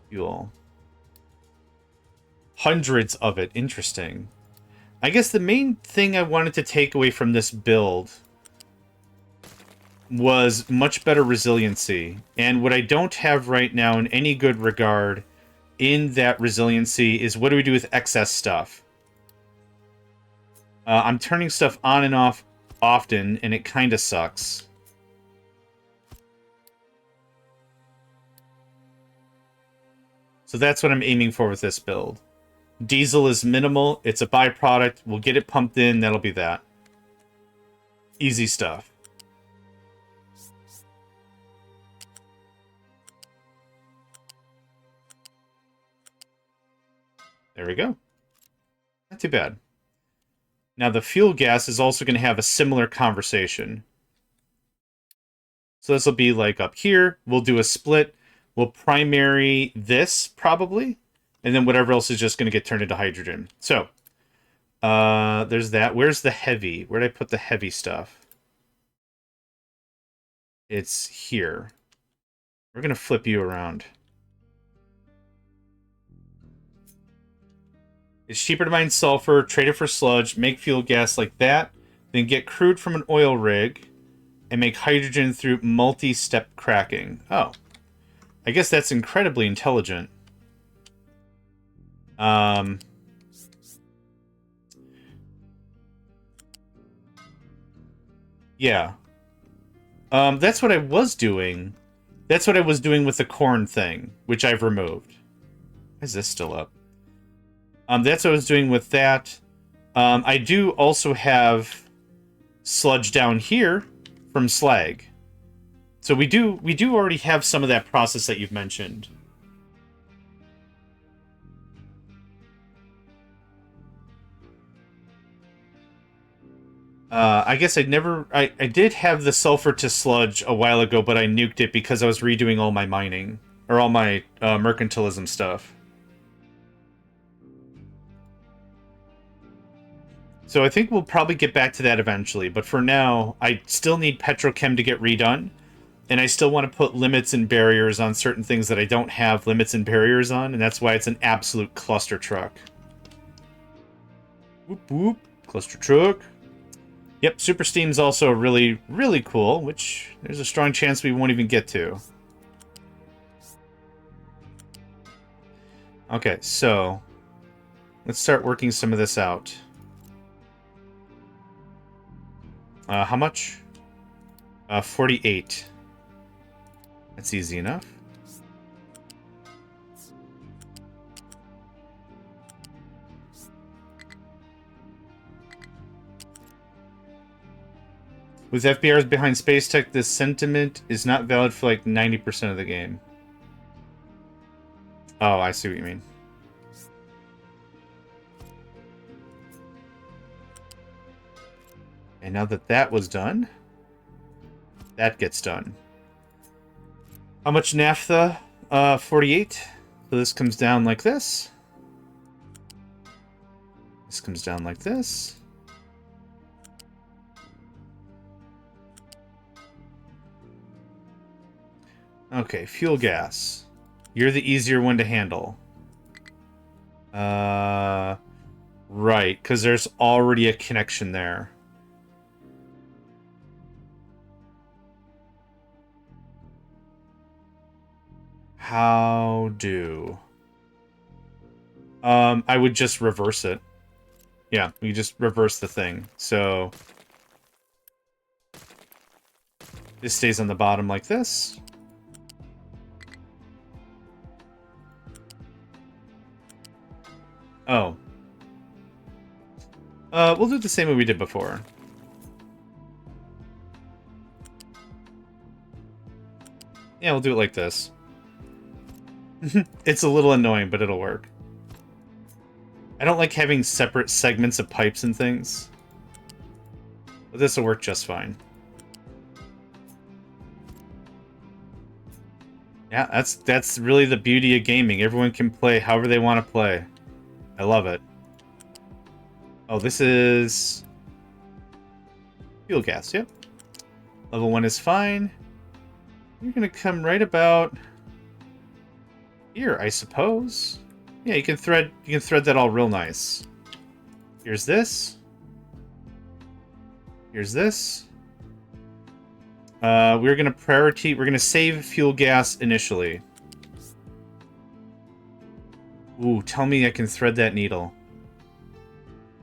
Fuel. Hundreds of it. Interesting. I guess the main thing I wanted to take away from this build was much better resiliency. And what I don't have right now in any good regard in that resiliency is what do we do with excess stuff? I'm turning stuff on and off often, and it kind of sucks. So that's what I'm aiming for with this build. Diesel is minimal. It's a byproduct. We'll get it pumped in. That'll be that. Easy stuff. There we go. Not too bad. Now the fuel gas is also going to have a similar conversation. So this will be like up here. We'll do a split. We'll primary this probably. And then whatever else is just going to get turned into hydrogen. So there's that. Where's the heavy? Where did I put the heavy stuff? It's here. We're going to flip you around. It's cheaper to mine sulfur, trade it for sludge, make fuel gas like that, then get crude from an oil rig, and make hydrogen through multi-step cracking. Oh. I guess that's incredibly intelligent. Yeah. That's what I was doing. That's what I was doing with the corn thing, which I've removed. Why is this still up? That's what I was doing with that. I do also have sludge down here from slag. So we do already have some of that process that you've mentioned. I guess I did have the sulfur to sludge a while ago, but I nuked it because I was redoing all my mining. Or all my mercantilism stuff. So I think we'll probably get back to that eventually, but for now, I still need petrochem to get redone, and I still want to put limits and barriers on certain things that I don't have limits and barriers on, and that's why it's an absolute cluster truck. Whoop whoop, cluster truck. Yep, Super Steam's also really, really cool, which there's a strong chance we won't even get to. Okay, so let's start working some of this out. How much? 48. That's easy enough. With FBRs behind Space Tech, this sentiment is not valid for like 90% of the game. Oh, I see what you mean. And now that that was done, that gets done. How much naphtha? 48. So this comes down like this. This comes down like this. Okay, fuel gas. You're the easier one to handle. Right, because there's already a connection there. How do? I would just reverse it. Yeah, we just reverse the thing. So this stays on the bottom like this. Oh. We'll do it the same way we did before. Yeah, we'll do it like this. It's a little annoying, but it'll work. I don't like having separate segments of pipes and things. But this will work just fine. Yeah, that's really the beauty of gaming. Everyone can play however they want to play. I love it. Oh, this is fuel gas, yep. Level 1 is fine. You're gonna come right about here, I suppose. Yeah, you can thread that all real nice. Here's this. Here's this. We're gonna save fuel gas initially. Ooh, tell me I can thread that needle.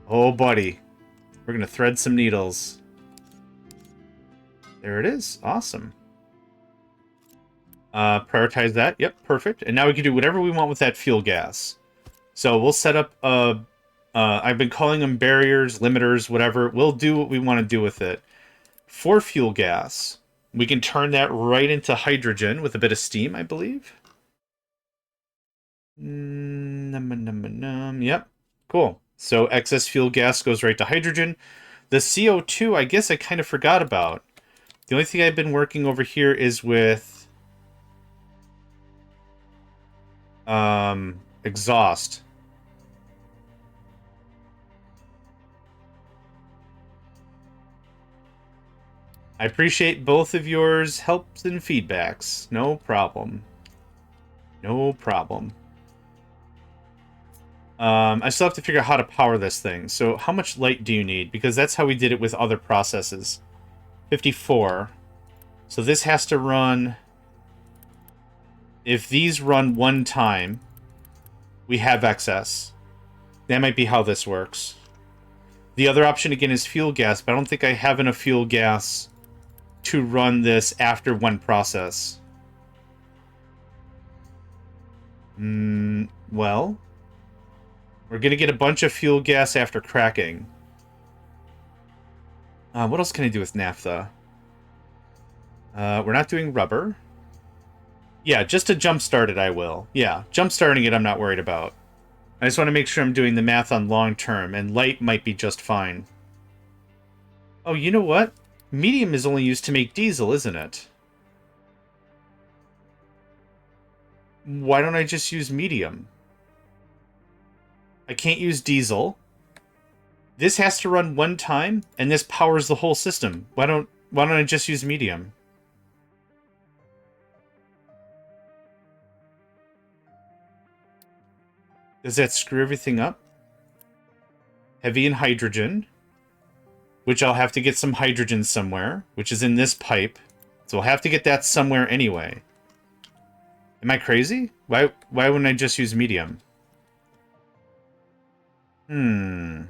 Oh, buddy. We're gonna thread some needles. There it is. Awesome. Prioritize that. Yep, perfect. And now we can do whatever we want with that fuel gas. So we'll set up I've been calling them barriers, limiters, whatever. We'll do what we want to do with it. For fuel gas, we can turn that right into hydrogen with a bit of steam, I believe. Yep. Cool. So excess fuel gas goes right to hydrogen. The CO2, I guess I kind of forgot about. The only thing I've been working over here is with exhaust. I appreciate both of yours helps and feedbacks. No problem. No problem. I still have to figure out how to power this thing. So how much light do you need? Because that's how we did it with other processes. 54. So this has to run... If these run one time, we have excess. That might be how this works. The other option, again, is fuel gas, but I don't think I have enough fuel gas to run this after one process. Well... We're going to get a bunch of fuel gas after cracking. What else can I do with naphtha? We're not doing rubber. Yeah, just to jumpstart it, I will. Yeah, jumpstarting it I'm not worried about. I just want to make sure I'm doing the math on long term, and light might be just fine. Oh, you know what? Medium is only used to make diesel, isn't it? Why don't I just use medium? I can't use diesel. This has to run one time, and this powers the whole system. Why don't I just use medium? Does that screw everything up? Heavy and hydrogen. Which I'll have to get some hydrogen somewhere, which is in this pipe. So I'll have to get that somewhere anyway. Am I crazy? Why wouldn't I just use medium? The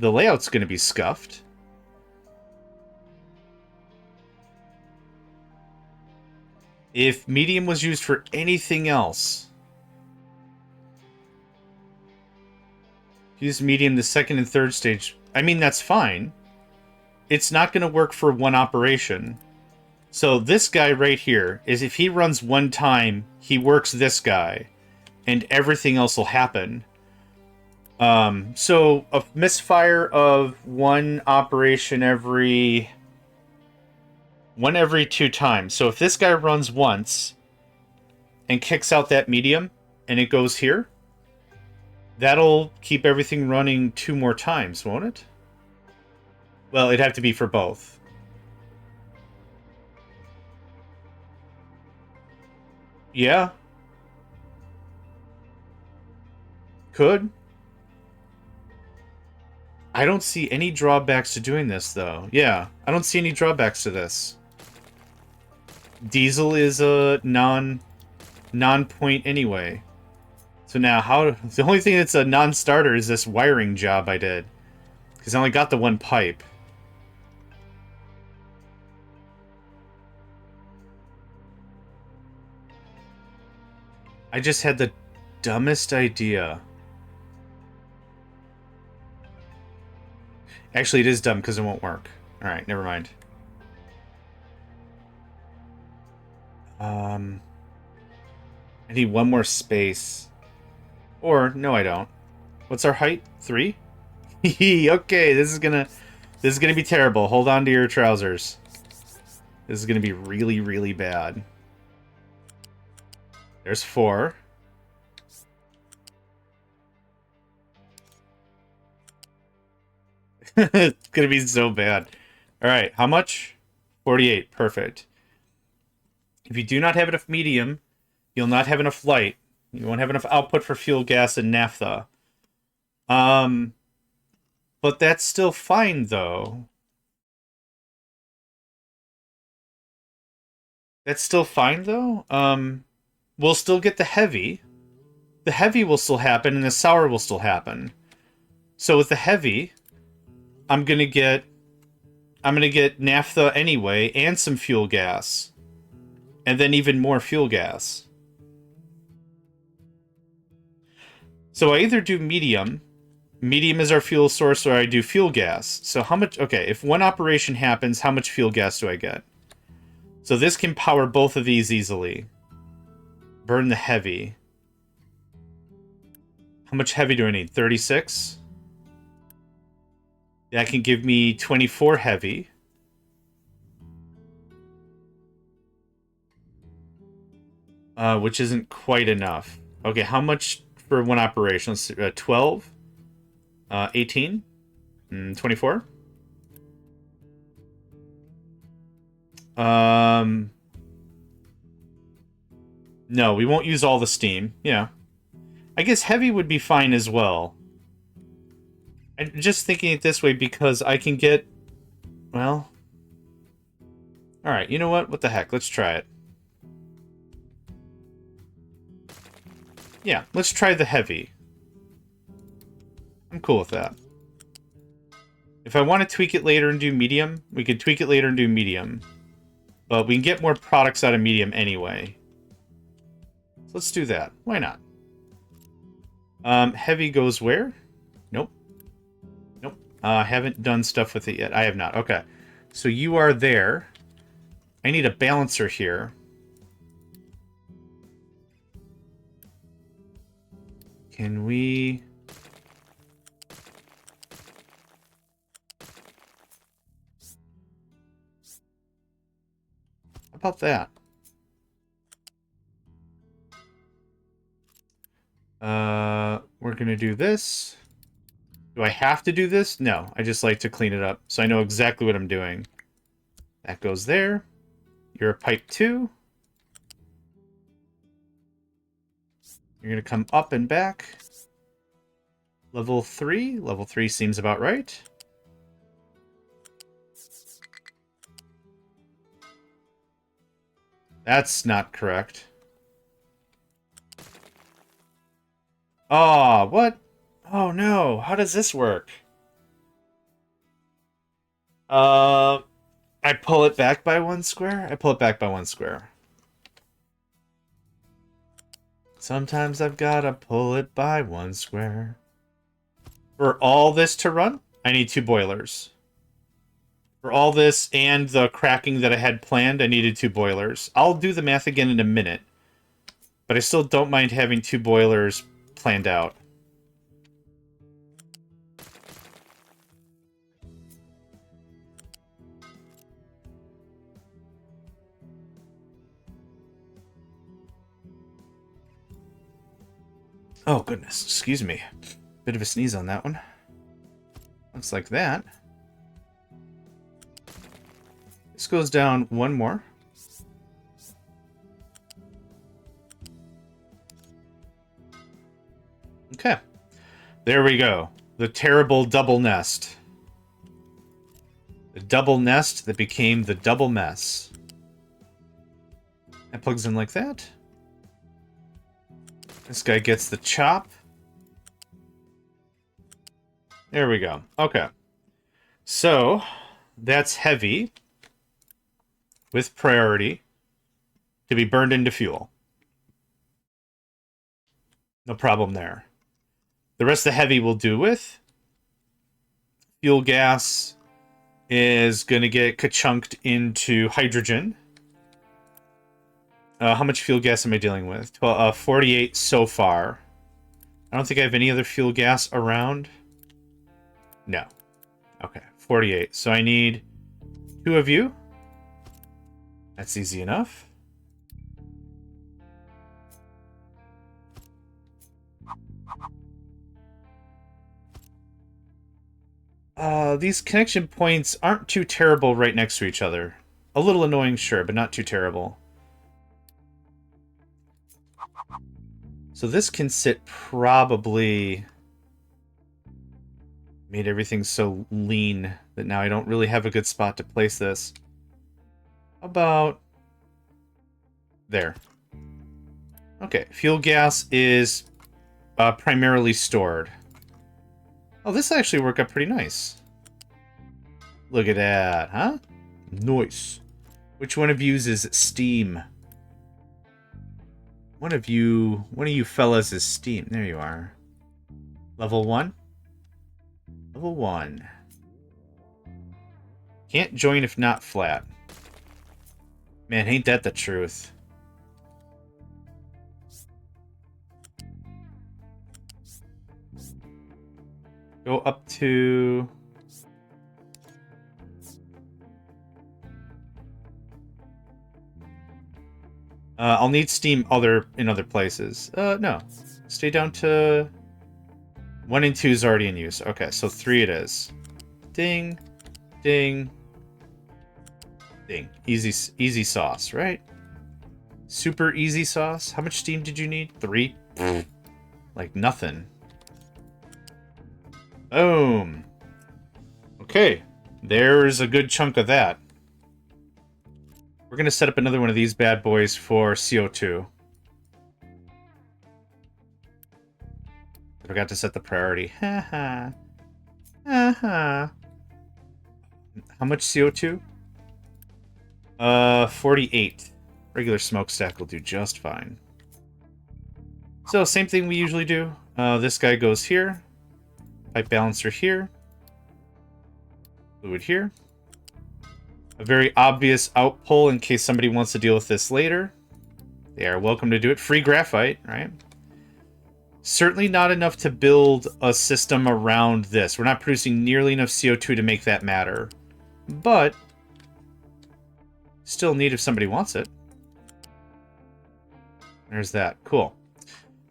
layout's going to be scuffed. If medium was used for anything else... Use medium the second and third stage. I mean, that's fine. It's not going to work for one operation. So this guy right here is if he runs one time, he works this guy. And everything else will happen. So a misfire of one operation every 2 times. So if this guy runs once and kicks out that medium and it goes here, that'll keep everything running 2 more times, won't it? Well, it'd have to be for both. Yeah. Could. I don't see any drawbacks to doing this, though. Yeah, I don't see any drawbacks to this. Diesel is a non-point anyway. So now, the only thing that's a non-starter is this wiring job I did. Because I only got the one pipe. I just had the dumbest idea. Actually, it is dumb because it won't work. Alright, never mind. I need one more space. Or, no I don't. What's our height? 3? Okay, this is gonna be terrible. Hold on to your trousers. This is gonna be really, really bad. There's 4. It's gonna be so bad. Alright, how much? 48, perfect. If you do not have enough medium, you'll not have enough light. You won't have enough output for fuel gas and naphtha. But that's still fine, though. That's still fine, though. We'll still get the heavy. The heavy will still happen, and the sour will still happen. So with the heavy, I'm gonna get I'm going to get naphtha anyway, and some fuel gas. And then even more fuel gas. So I either do medium. Medium is our fuel source, or I do fuel gas. So how much... Okay, if one operation happens, how much fuel gas do I get? So this can power both of these easily. Burn the heavy. How much heavy do I need? 36? That can give me 24 heavy. Which isn't quite enough. Okay, how much for one operation? Let's see, 12? 18? 24? No, we won't use all the steam. Yeah. I guess heavy would be fine as well. I'm just thinking it this way because I can get... Well... Alright, you know what? What the heck? Let's try it. Yeah, let's try the heavy. I'm cool with that. If I want to tweak it later and do medium, we could tweak it later and do medium. But we can get more products out of medium anyway. So let's do that. Why not? Heavy goes where? Nope. Nope. I haven't done stuff with it yet. I have not. Okay. So you are there. I need a balancer here. Can we... How about that? We're gonna do this. Do I have to do this? No, I just like to clean it up, so I know exactly what I'm doing. That goes there. You're a pipe 2. You're gonna come up and back. Level 3. Level 3 seems about right. That's not correct. Oh, what? Oh no, how does this work? I pull it back by 1 square? I pull it back by 1 square. Sometimes I've gotta pull it by 1 square. For all this to run, I need 2 boilers. For all this and the cracking that I had planned, I needed 2 boilers. I'll do the math again in a minute. But I still don't mind having 2 boilers planned out. Oh, goodness. Excuse me. Bit of a sneeze on that one. Looks like that. This goes down 1 more. Okay. There we go. The terrible double nest. The double nest that became the double mess. That plugs in like that. This guy gets the chop. There we go. Okay. So, that's heavy. With priority. To be burned into fuel. No problem there. The rest of the heavy we'll do with. Fuel gas is going to get ka-chunked into hydrogen. How much fuel gas am I dealing with? 48 so far. I don't think I have any other fuel gas around. No. Okay, 48. So I need 2 of you. That's easy enough. These connection points aren't too terrible right next to each other. A little annoying, sure, but not too terrible. So this can sit probably... Made everything so lean that now I don't really have a good spot to place this. How about... There. Okay, fuel gas is primarily stored. Oh, this actually worked out pretty nice. Look at that, huh? Nice. Which one of yous is steam? One of you fellas is steam. There you are. Level 1? Level 1. Can't join if not flat. Man, ain't that the truth. Go up to... I'll need steam in other places. No. Stay down to... 1 and 2 is already in use. Okay, so 3 it is. Ding. Ding. Ding. Easy sauce, right? Super easy sauce. How much steam did you need? 3? Like nothing. Boom. Okay. There's a good chunk of that. We're going to set up another one of these bad boys for CO2. I forgot to set the priority. Haha. Haha. How much CO2? 48. Regular smokestack will do just fine. So, same thing we usually do. This guy goes here. Pipe balancer here. Fluid here. A very obvious out pull in case somebody wants to deal with this later. They are welcome to do it. Free graphite, right? Certainly not enough to build a system around this. We're not producing nearly enough CO2 to make that matter. But still neat if somebody wants it. There's that. Cool.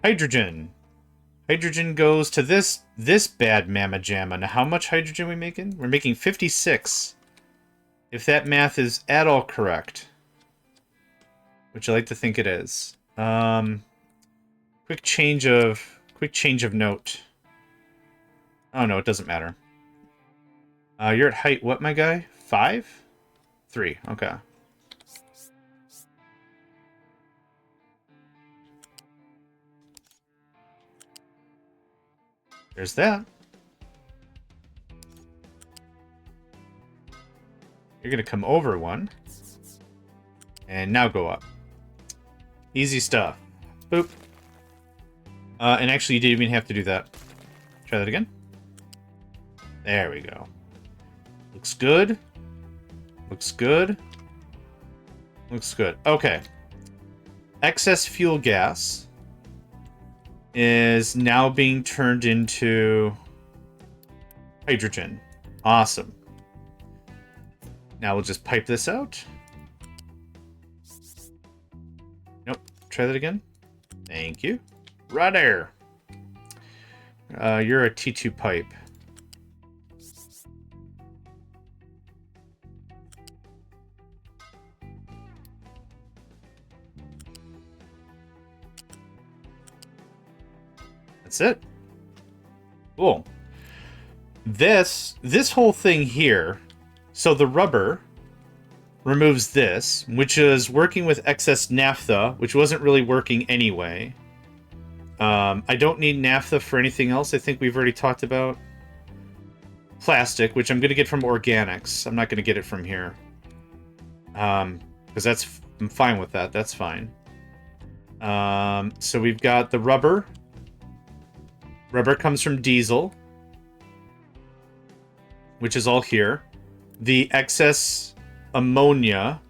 Hydrogen. Hydrogen goes to this bad mamma jamma. Now, how much hydrogen are we making? We're making 56. If that math is at all correct. Which I like to think it is. Quick change of note. Oh no, it doesn't matter. You're at height what, my guy? 5? 3, okay. There's that. You're going to come over 1. And now go up. Easy stuff. Boop. And actually, you didn't even have to do that. Try that again. There we go. Looks good. Looks good. Looks good. Okay. Excess fuel gas is now being turned into hydrogen. Awesome. Now we'll just pipe this out. Nope. Try that again. Thank you. Right there. You're a T2 pipe. That's it. Cool. This whole thing here, so the rubber removes this, which is working with excess naphtha, which wasn't really working anyway. I don't need naphtha for anything else. I think we've already talked about plastic, which I'm going to get from organics. I'm not going to get it from here. Because I'm fine with that. That's fine. So we've got the rubber. Rubber comes from diesel, which is all here. The excess ammonia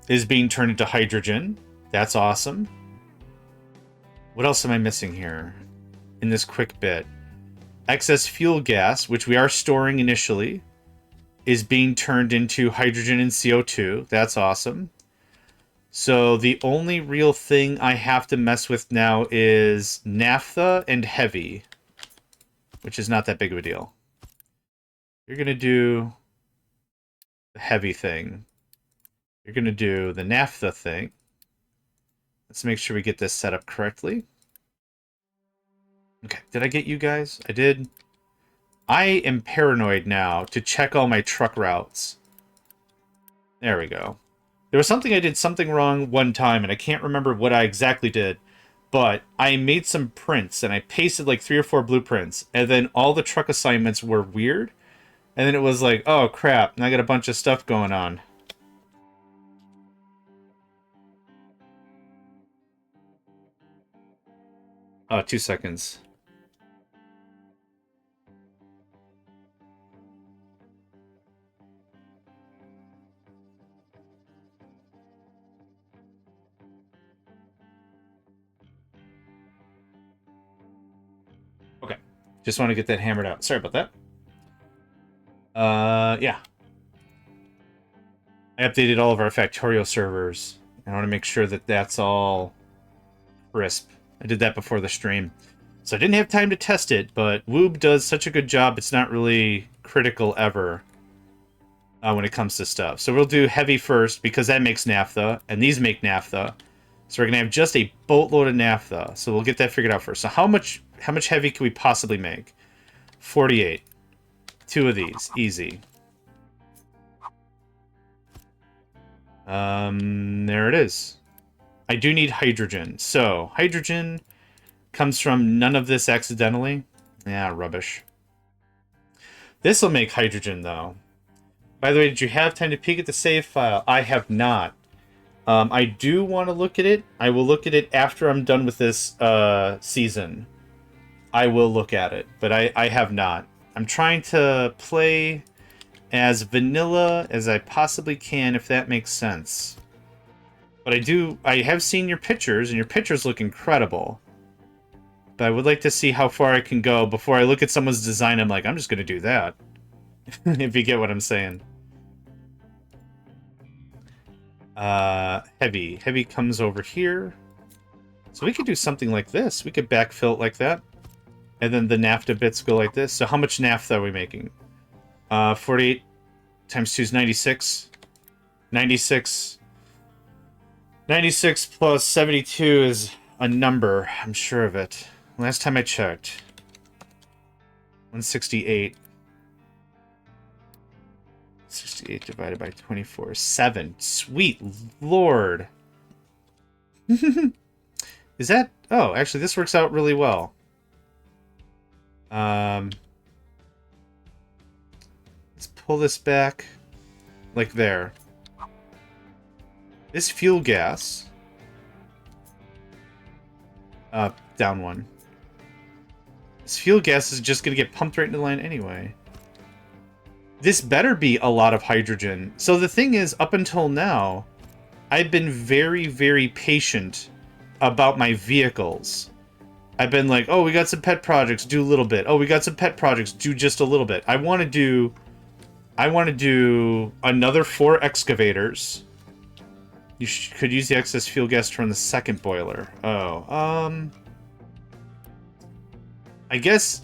is being turned into hydrogen. That's awesome. What else am I missing here in this quick bit? Excess fuel gas, which we are storing initially, is being turned into hydrogen and CO2. That's awesome. So the only real thing I have to mess with now is naphtha and heavy, which is not that big of a deal. You're going to do the heavy thing. You're going to do the naphtha thing. Let's make sure we get this set up correctly. Okay, did I get you guys? I did. I am paranoid now to check all my truck routes. There we go. There was something I did something wrong one time, and I can't remember what I exactly did. But I made some prints, and I pasted like 3 or 4 blueprints, and then all the truck assignments were weird. And then it was like, oh crap, now I got a bunch of stuff going on. Oh, 2 seconds. Okay. Just want to get that hammered out. Sorry about that. Yeah. I updated all of our Factorio servers. I want to make sure that that's all crisp. I did that before the stream. So I didn't have time to test it, but Woob does such a good job, it's not really critical ever when it comes to stuff. So we'll do heavy first, because that makes naphtha, and these make naphtha. So we're going to have just a boatload of naphtha. So we'll get that figured out first. So how much heavy can we possibly make? 48. 2 of these. Easy. There it is. I do need hydrogen. So, hydrogen comes from none of this accidentally. Yeah, rubbish. This will make hydrogen, though. By the way, did you have time to peek at the save file? I have not. I do want to look at it. I will look at it after I'm done with this season. I will look at it, but I have not. I'm trying to play as vanilla as I possibly can, if that makes sense. But I have seen your pictures, and your pictures look incredible. But I would like to see how far I can go before I look at someone's design. I'm like, I'm just going to do that. If you get what I'm saying. Heavy. Heavy comes over here. So we could do something like this. We could backfill it like that. And then the naphtha bits go like this. So how much naphtha are we making? 48 times 2 is 96. 96. 96 plus 72 is a number. I'm sure of it. Last time I checked. 168. 68 divided by 24 is 7. Sweet lord. Is that... Oh, actually, this works out really well. Let's pull this back. Like there. This fuel gas... down one. This fuel gas is just going to get pumped right into the line anyway. This better be a lot of hydrogen. So the thing is, up until now, I've been very, very patient about my vehicles. I've been like, oh, we got some pet projects, do a little bit. Oh, we got some pet projects, do just a little bit. I want to do another 4 excavators. You could use the excess fuel gas to run the second boiler. Oh, I guess,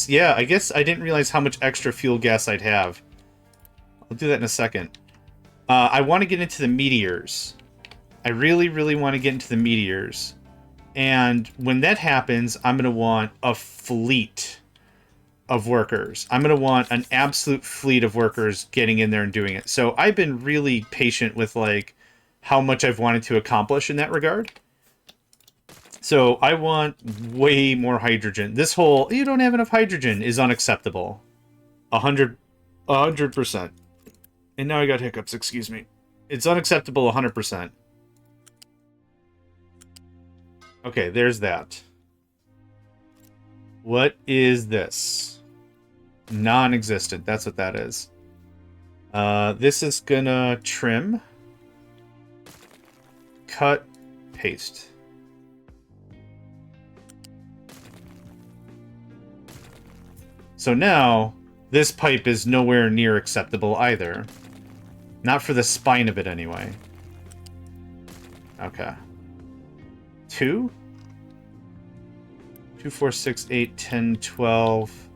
yeah, I guess I didn't realize how much extra fuel gas I'd have. I'll do that in a second. I want to get into the meteors. I really, really want to get into the meteors. And when that happens, I'm going to want a fleet of workers. I'm going to want an absolute fleet of workers getting in there and doing it. So I've been really patient with, like, how much I've wanted to accomplish in that regard. So I want way more hydrogen. This whole, you don't have enough hydrogen, is unacceptable. 100%. And now I got hiccups, excuse me. It's unacceptable 100%. Okay, there's that. What is this? Non-existent, that's what that is. This is gonna trim. Cut. Paste. So now, this pipe is nowhere near acceptable either. Not for the spine of it, anyway. Okay. 2? 2, 4, 6, 8, 10, 12...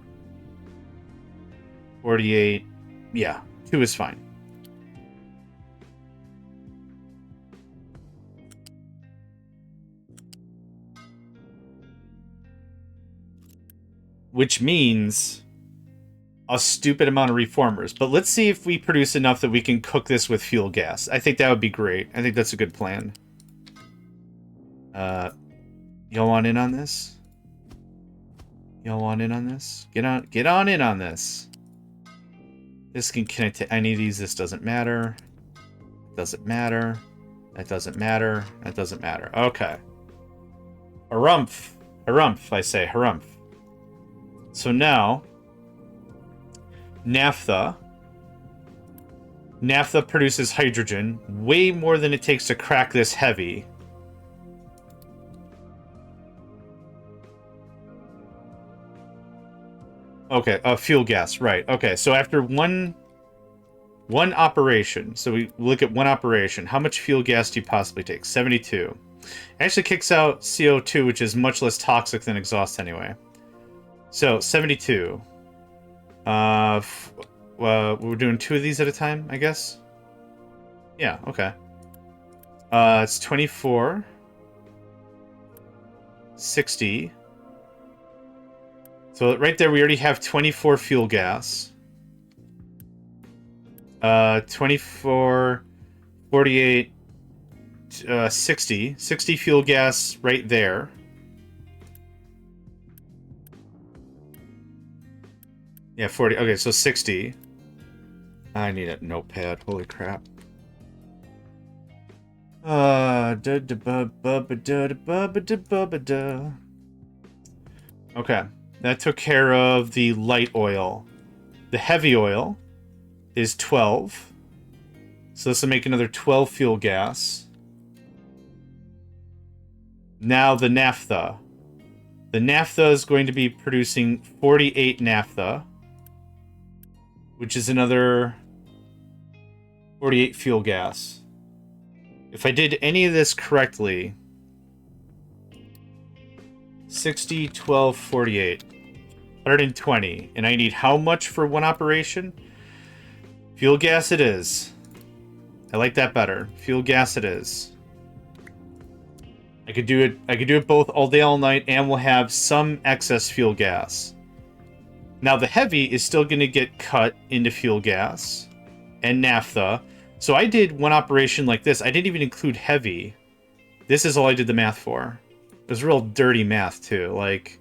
48... Yeah, 2 is fine. Which means a stupid amount of reformers. But let's see if we produce enough that we can cook this with fuel gas. I think that would be great. I think that's a good plan. Y'all want in on this? Y'all want in on this? Get on in on this. This can connect to any of these. This doesn't matter. Doesn't matter. That doesn't matter. That doesn't matter. Okay. Harumph. Harumph, I say. Harumph. So now, naphtha. Naphtha produces hydrogen. Way more than it takes to crack this heavy. Okay, fuel gas, right. Okay, so after one operation, so we look at one operation, how much fuel gas do you possibly take? 72. It actually kicks out CO2, which is much less toxic than exhaust anyway. So, 72. We're doing 2 of these at a time, I guess? Yeah, okay. It's 24. 60. So right there, we already have 24 fuel gas. 24, 48, 60. 60 fuel gas right there. Yeah, 40. Okay, so 60. I need a notepad. Holy crap. Okay. That took care of the light oil. The heavy oil is 12. So this will make another 12 fuel gas. Now the naphtha. The naphtha is going to be producing 48 naphtha, which is another 48 fuel gas. If I did any of this correctly, 60, 12, 48. 120. And I need how much for one operation? Fuel gas it is. I like that better. Fuel gas it is. I could do it both all day, all night, and we'll have some excess fuel gas. Now the heavy is still going to get cut into fuel gas and naphtha. So I did one operation like this. I didn't even include heavy. This is all I did the math for. It was real dirty math too. Like,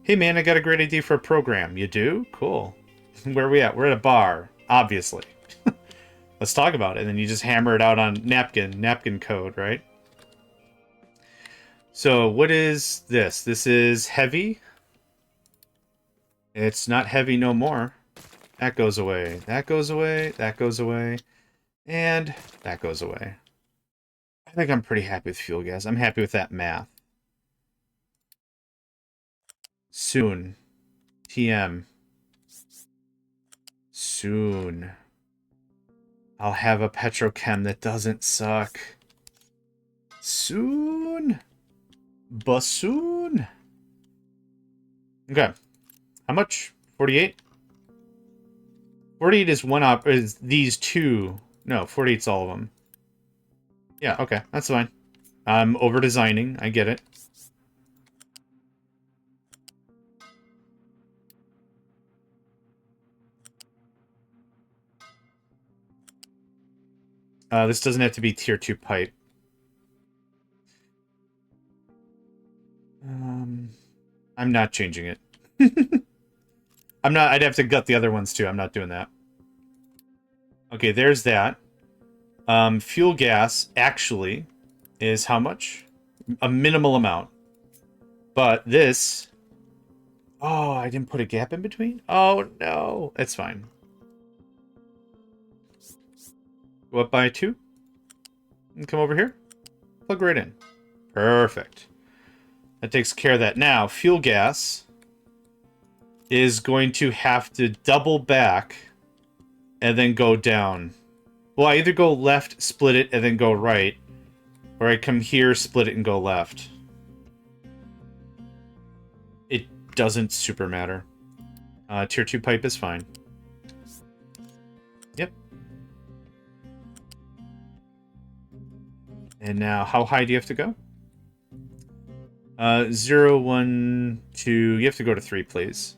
hey man, I got a great idea for a program. You do? Cool. Where are we at? We're at a bar, obviously. Let's talk about it. And then you just hammer it out on napkin code, right? So what is this? This is heavy. It's not heavy no more. That goes away. That goes away. That goes away. And that goes away. I think I'm pretty happy with fuel gas. I'm happy with that math. Soon. TM. Soon. I'll have a petrochem that doesn't suck. Soon. Bassoon. Okay. How much? 48? 48 is is these two. No, 48's all of them. Yeah, okay. That's fine. I'm over-designing. I get it. This doesn't have to be tier 2 pipe. I'm not changing it. I'm not. I'd have to gut the other ones too. I'm not doing that. Okay, there's that. Fuel gas actually is how much? A minimal amount. But this... Oh, I didn't put a gap in between? Oh, no. It's fine. Go up by 2. And come over here. Plug right in. Perfect. That takes care of that. Now, fuel gas is going to have to double back and then go down. Well, I either go left, split it, and then go right. Or I come here, split it, and go left. It doesn't super matter. Tier 2 pipe is fine. Yep. And now, how high do you have to go? 0, 1, 2... You have to go to 3, please.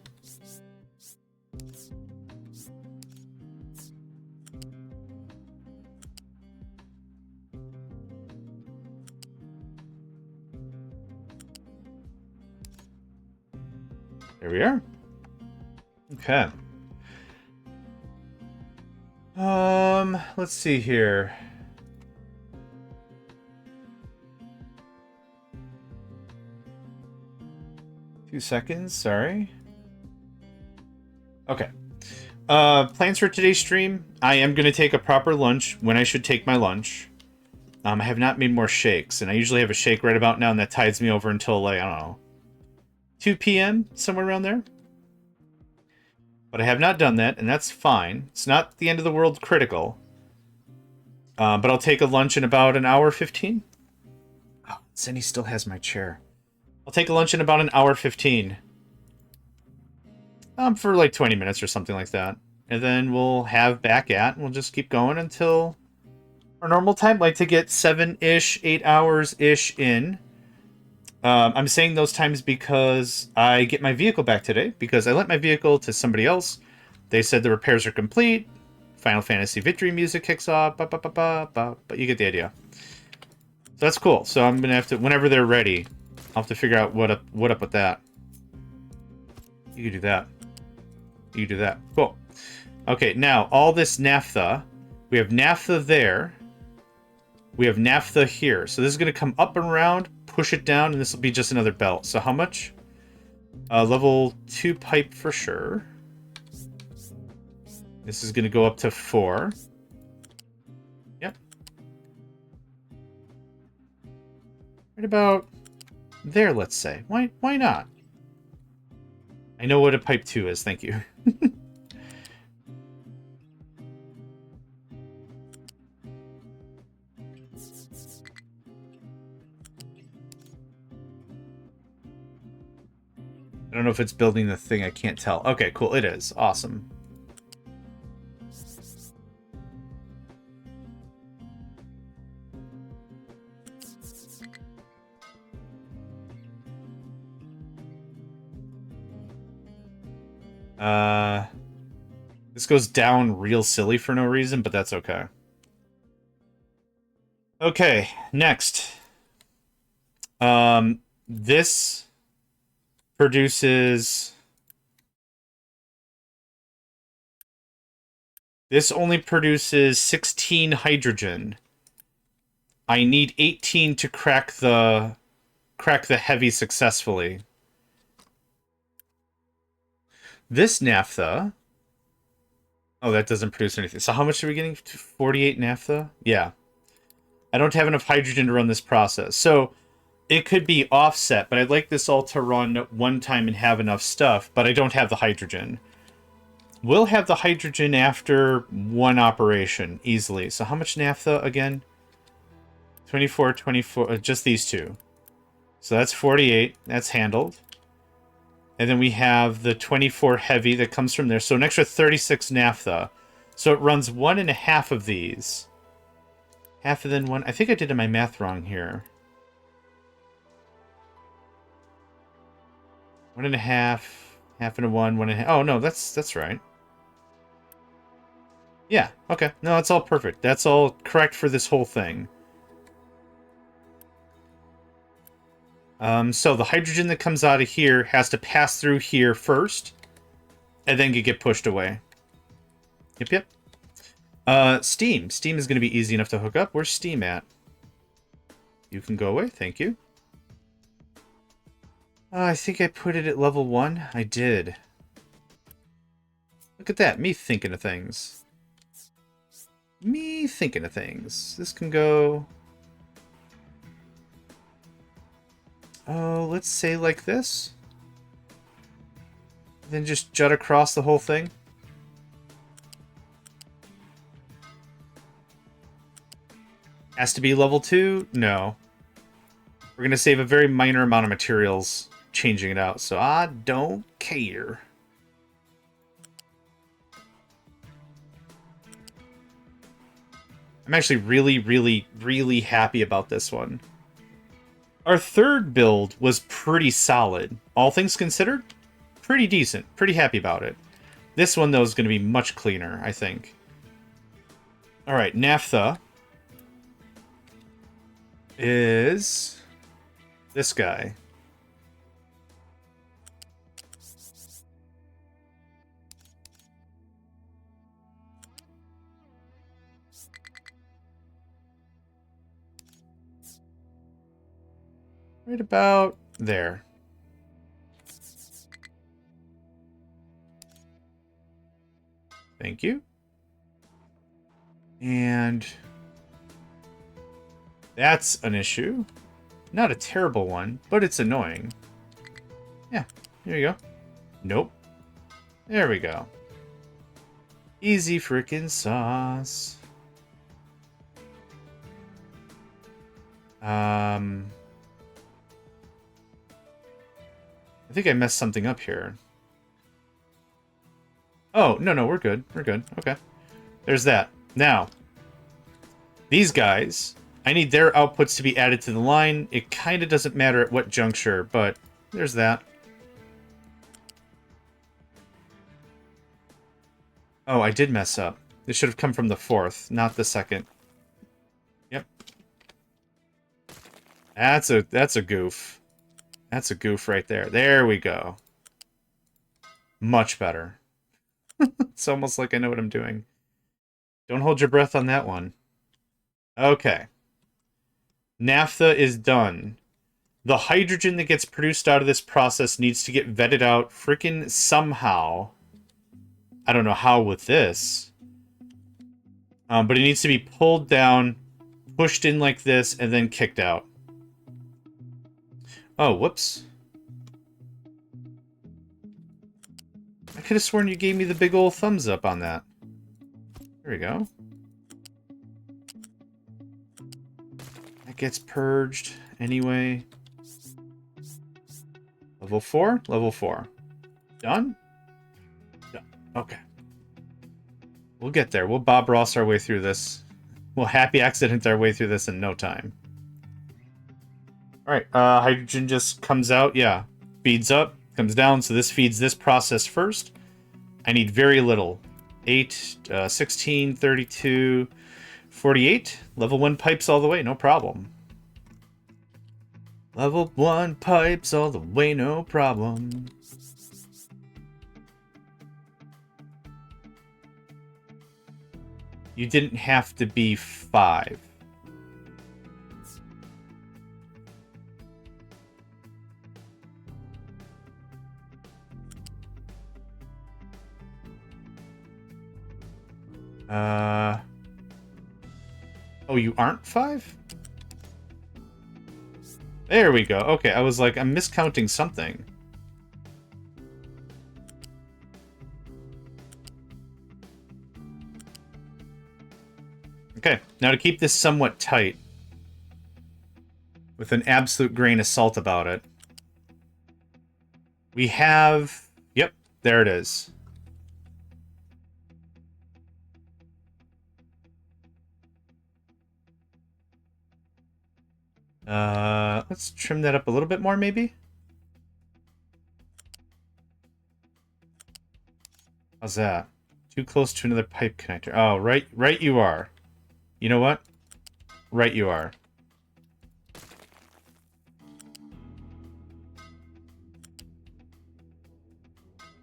There we are. Okay. Let's see here. Few seconds, sorry. Okay. Plans for today's stream. I am going to take a proper lunch when I should take my lunch. I have not made more shakes, and I usually have a shake right about now, and that tides me over until, like, I don't know, 2 p.m., somewhere around there. But I have not done that, and that's fine. It's not the end of the world critical. But I'll take a lunch in about an hour 15. Oh, Cindy still has my chair. I'll take a lunch in about an hour 15. For like 20 minutes or something like that. And then we'll have back at, and we'll just keep going until our normal time. Like to get 7-ish, 8 hours-ish in. I'm saying those times because I get my vehicle back today, because I lent my vehicle to somebody else. They said the repairs are complete. Final Fantasy Victory music kicks off. But you get the idea. So that's cool. So I'm going to have to, whenever they're ready, I'll have to figure out what up with that. You can do that. You do that. Cool. Okay, now, all this naphtha. We have naphtha there. We have naphtha here. So this is going to come up and around, push it down, and this will be just another belt. So how much? Level 2 pipe for sure. This is going to go up to 4. Yep. Right about there, let's say. Why not? I know what a pipe 2 is, thank you. I don't know if it's building the thing, I can't tell. Okay, cool, it is. Awesome. This goes down real silly for no reason, but that's okay. Okay, next. This produces... This only produces 16 hydrogen. I need 18 to crack the heavy successfully. This naphtha... Oh, that doesn't produce anything. So how much are we getting? 48 naphtha? Yeah. I don't have enough hydrogen to run this process. So it could be offset, but I'd like this all to run one time and have enough stuff, but I don't have the hydrogen. We'll have the hydrogen after one operation, easily. So how much naphtha again? 24, just these two. So that's 48. That's handled. And then we have the 24 heavy that comes from there. So an extra 36 naphtha. So it runs 1.5 of these. Half and then one. I think I did my math wrong here. 1.5, half and a 1, 1.5. Oh no, that's right. Yeah, okay. No, that's all perfect. That's all correct for this whole thing. So the hydrogen that comes out of here has to pass through here first, and then get pushed away. Yep. Steam. Steam is going to be easy enough to hook up. Where's Steam at? You can go away. Thank you. I think I put it at level 1. I did. Look at that. Me thinking of things. Me thinking of things. This can go... Oh, let's say like this. Then just jut across the whole thing. Has to be level 2? No. We're going to save a very minor amount of materials changing it out, so I don't care. I'm actually really happy about this one. Our third build was pretty solid. All things considered, pretty decent. Pretty happy about it. This one, though, is going to be much cleaner, I think. Alright, naphtha is this guy. Right about there. Thank you. And that's an issue. Not a terrible one, but it's annoying. Yeah, here you go. Nope. There we go. Easy frickin' sauce. I think I messed something up here. Oh, no, we're good. We're good. Okay. There's that. Now, these guys, I need their outputs to be added to the line. It kind of doesn't matter at what juncture, but there's that. Oh, I did mess up. This should have come from the 4th, not the 2nd. Yep. That's a goof. That's a goof right there. There we go. Much better. It's almost like I know what I'm doing. Don't hold your breath on that one. Okay. Naphtha is done. The hydrogen that gets produced out of this process needs to get vetted out freaking somehow. I don't know how with this. But it needs to be pulled down, pushed in like this, and then kicked out. Oh, whoops. I could have sworn you gave me the big old thumbs up on that. There we go. That gets purged anyway. Level 4? Level 4. Done? Done. Okay. We'll get there. We'll Bob Ross our way through this. We'll happy accident our way through this in no time. Alright, hydrogen just comes out. Yeah. Feeds up, comes down. So this feeds this process first. I need very little. 8, 16, 32, 48. Level 1 pipes all the way, no problem. Level 1 pipes all the way, no problem. You didn't have to be 5. Oh, you aren't 5? There we go. Okay, I was like, I'm miscounting something. Okay, now to keep this somewhat tight, with an absolute grain of salt about it, we have... Yep, there it is. Let's trim that up a little bit more, maybe? How's that? Too close to another pipe connector. Oh, right you are. You know what? Right you are.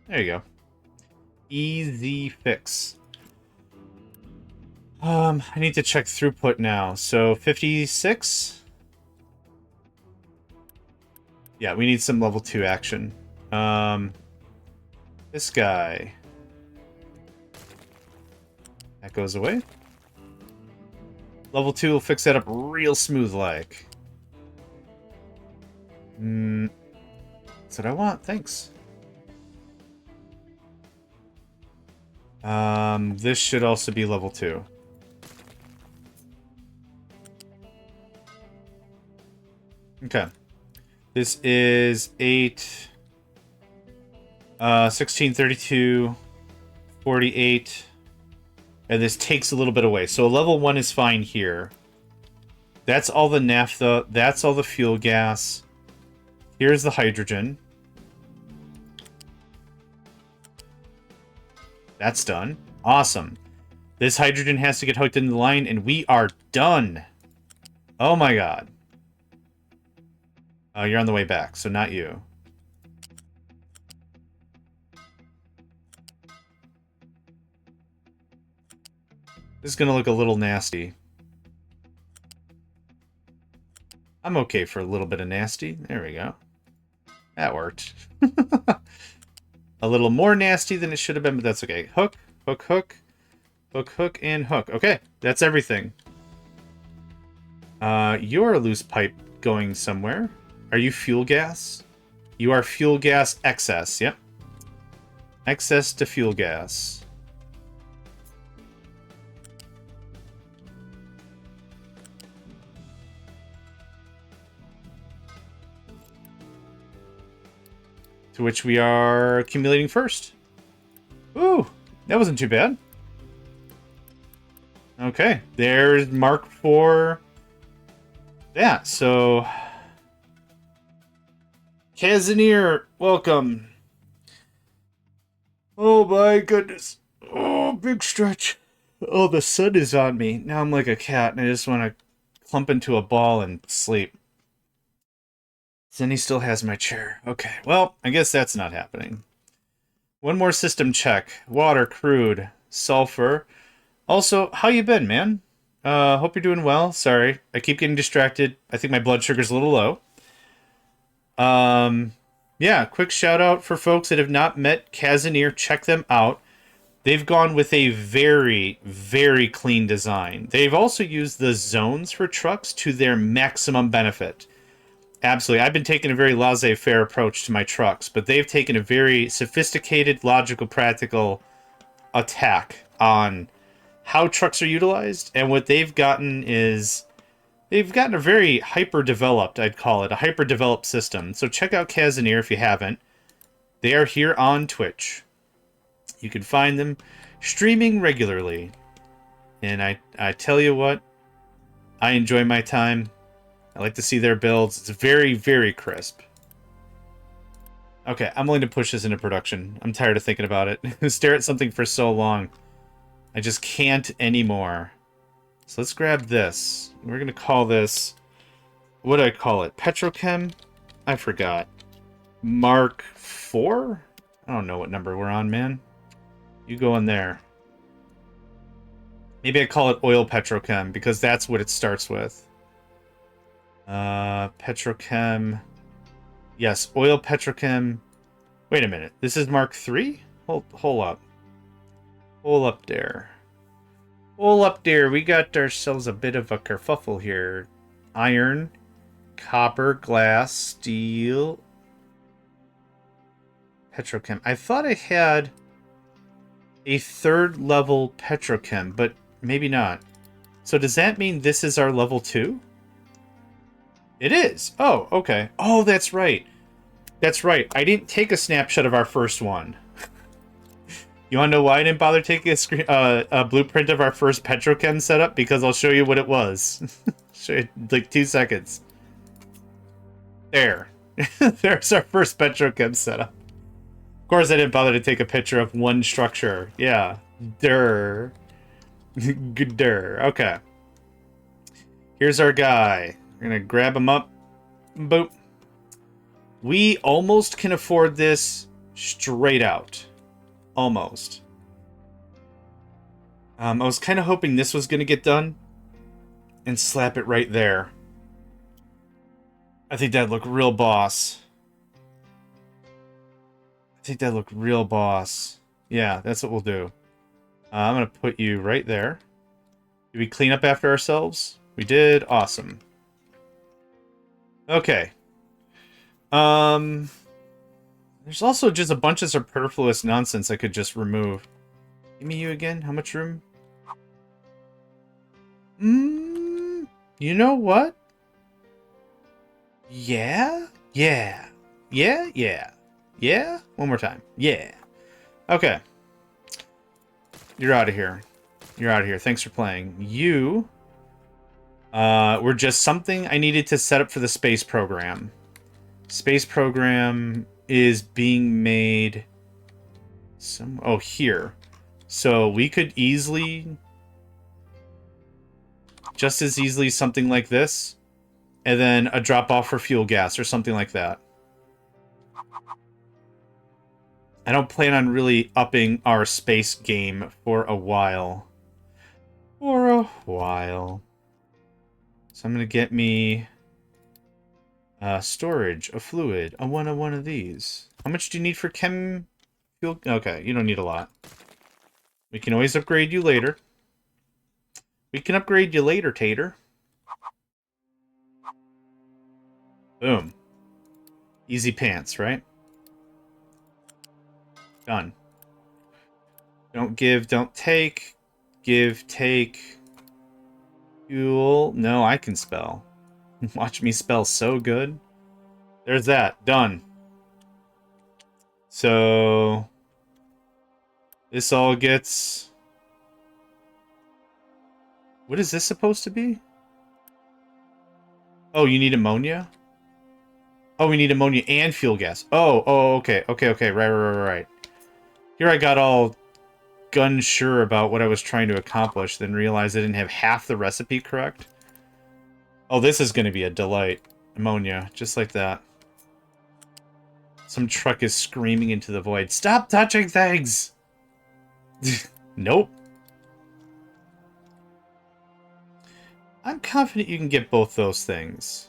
There you go. Easy fix. I need to check throughput now. So 56? Yeah, we need some level 2 action. This guy. That goes away. Level 2 will fix that up real smooth like. That's what I want, thanks. This should also be level 2. Okay. This is 8, 16, 32, 48, and this takes a little bit away. So level 1 is fine here. That's all the naphtha, that's all the fuel gas. Here's the hydrogen. That's done. Awesome. This hydrogen has to get hooked into the line, and we are done. Oh my god. Oh, you're on the way back, so not you. This is gonna look a little nasty. I'm okay for a little bit of nasty. There we go. That worked. A little more nasty than it should have been, but that's okay. Hook, hook, hook, hook, hook, and hook. Okay, that's everything. You're a loose pipe going somewhere. Are you fuel gas? You are fuel gas excess, yep. Excess to fuel gas. To which we are accumulating first. Ooh, that wasn't too bad. Okay, there's mark for that. So, Casimir, welcome. Oh my goodness. Oh, big stretch. Oh, the sun is on me. Now I'm like a cat and I just want to clump into a ball and sleep. Zenny still has my chair. Okay, well, I guess that's not happening. One more system check. Water, crude, sulfur. Also, how you been, man? Hope you're doing well. Sorry, I keep getting distracted. I think my blood sugar's a little low. Yeah, quick shout out for folks that have not met Casimir. Check them out. They've gone with a very, very clean design. They've also used the zones for trucks to their maximum benefit. Absolutely. I've been taking a very laissez-faire approach to my trucks, but they've taken a very sophisticated, logical, practical attack on how trucks are utilized, and what they've gotten is they've gotten a very hyper-developed, I'd call it, a hyper-developed system. So check out Casimir if you haven't. They are here on Twitch. You can find them streaming regularly. And I tell you what, I enjoy my time. I like to see their builds. It's very, very crisp. Okay, I'm willing to push this into production. I'm tired of thinking about it. Stare at something for so long. I just can't anymore. So let's grab this. We're going to call this... What do I call it? Petrochem? I forgot. Mark 4? I don't know what number we're on, man. You go in there. Maybe I call it oil petrochem, because that's what it starts with. Petrochem. Yes, oil petrochem. Wait a minute. This is Mark 3? Hold up. Hold up there. Hold up there. We got ourselves a bit of a kerfuffle here. Iron, copper, glass, steel, petrochem. I thought I had a third level petrochem, but maybe not. So does that mean this is our level 2? It is. Oh, okay. Oh, that's right. That's right. I didn't take a snapshot of our first one. You want to know why I didn't bother taking a blueprint of our first petrochem setup? Because I'll show you what it was. Show you in like 2 seconds. There. There's our first petrochem setup. Of course, I didn't bother to take a picture of one structure. Yeah. Durr. Durr. Okay. Here's our guy. We're going to grab him up. Boop. We almost can afford this straight out. Almost. I was kind of hoping this was going to get done and slap it right there. I think that'd look real boss. Yeah, that's what we'll do. I'm going to put you right there. Did we clean up after ourselves? We did. Awesome. Okay. There's also just a bunch of superfluous nonsense I could just remove. Give me you again. How much room? You know what? Yeah? Yeah. Yeah? Yeah. Yeah? One more time. Yeah. Okay. You're out of here. You're out of here. Thanks for playing. You were just something I needed to set up for the space program. Space program is being made here. So we could easily, just as easily, something like this, and then a drop off for fuel gas or something like that. I don't plan on really upping our space game for a while. So I'm gonna get me Storage, a fluid, a one of these. How much do you need for chem fuel? Okay, you don't need a lot. We can always upgrade you later. We can upgrade you later, Tater. Boom. Easy pants, right? Done. Don't give, don't take. Give, take. Fuel. No, I can spell. Watch me spell so good. There's that. Done. So... this all gets... what is this supposed to be? Oh, you need ammonia? Oh, we need ammonia and fuel gas. Oh, okay. Right. Here I got all gun sure about what I was trying to accomplish, then realized I didn't have half the recipe correct. Oh, this is going to be a delight. Ammonia, just like that. Some truck is screaming into the void. Stop touching things! Nope. I'm confident you can get both those things.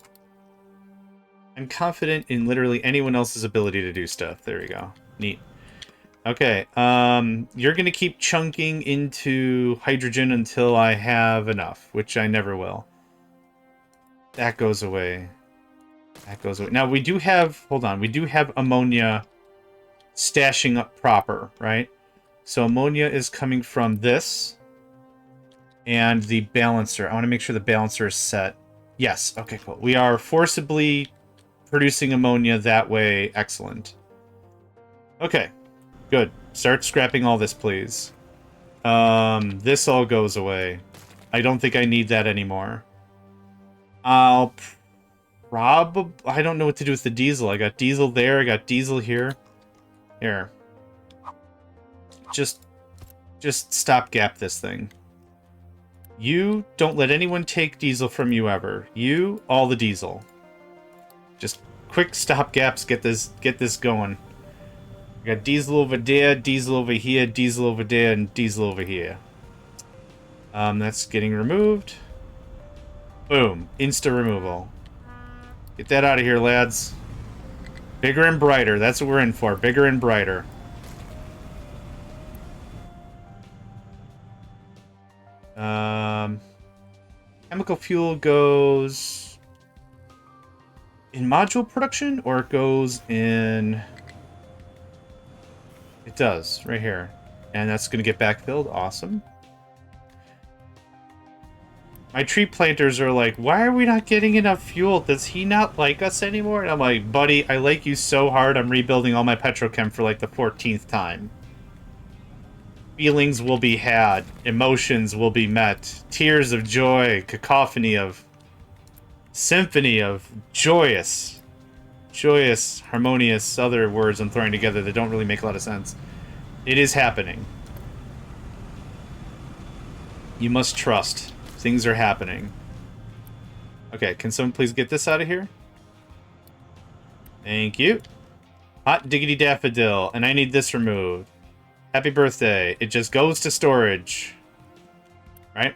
I'm confident in literally anyone else's ability to do stuff. There we go. Neat. Okay, you're gonna keep chunking into hydrogen until I have enough, which I never will. That goes away. That goes away. Now, we do have... hold on. We do have ammonia stashing up proper, right? So ammonia is coming from this. And the balancer. I want to make sure the balancer is set. Yes. Okay, cool. We are forcibly producing ammonia that way. Excellent. Okay. Good. Start scrapping all this, please. This all goes away. I don't think I need that anymore. I'll probably... I don't know what to do with the diesel. I got diesel there. I got diesel here. Here. Just stopgap this thing. You don't let anyone take diesel from you ever. You, all the diesel. Just quick stopgaps. Get this going. We got diesel over there, diesel over here, diesel over there, and diesel over here. That's getting removed. Boom. Insta removal. Get that out of here, lads. Bigger and brighter. That's what we're in for. Bigger and brighter. Chemical fuel goes in module production, or it goes in... it does, right here. And that's going to get backfilled. Awesome. My tree planters are like, why are we not getting enough fuel? Does he not like us anymore? And I'm like, buddy, I like you so hard, I'm rebuilding all my petrochem for like the 14th time. Feelings will be had. Emotions will be met. Tears of joy. Cacophony of... symphony of joyous, harmonious other words I'm throwing together that don't really make a lot of sense. It is happening. You must trust. Things are happening. Okay, can someone please get this out of here? Thank you. Hot diggity daffodil, and I need this removed. Happy birthday. It just goes to storage. Right?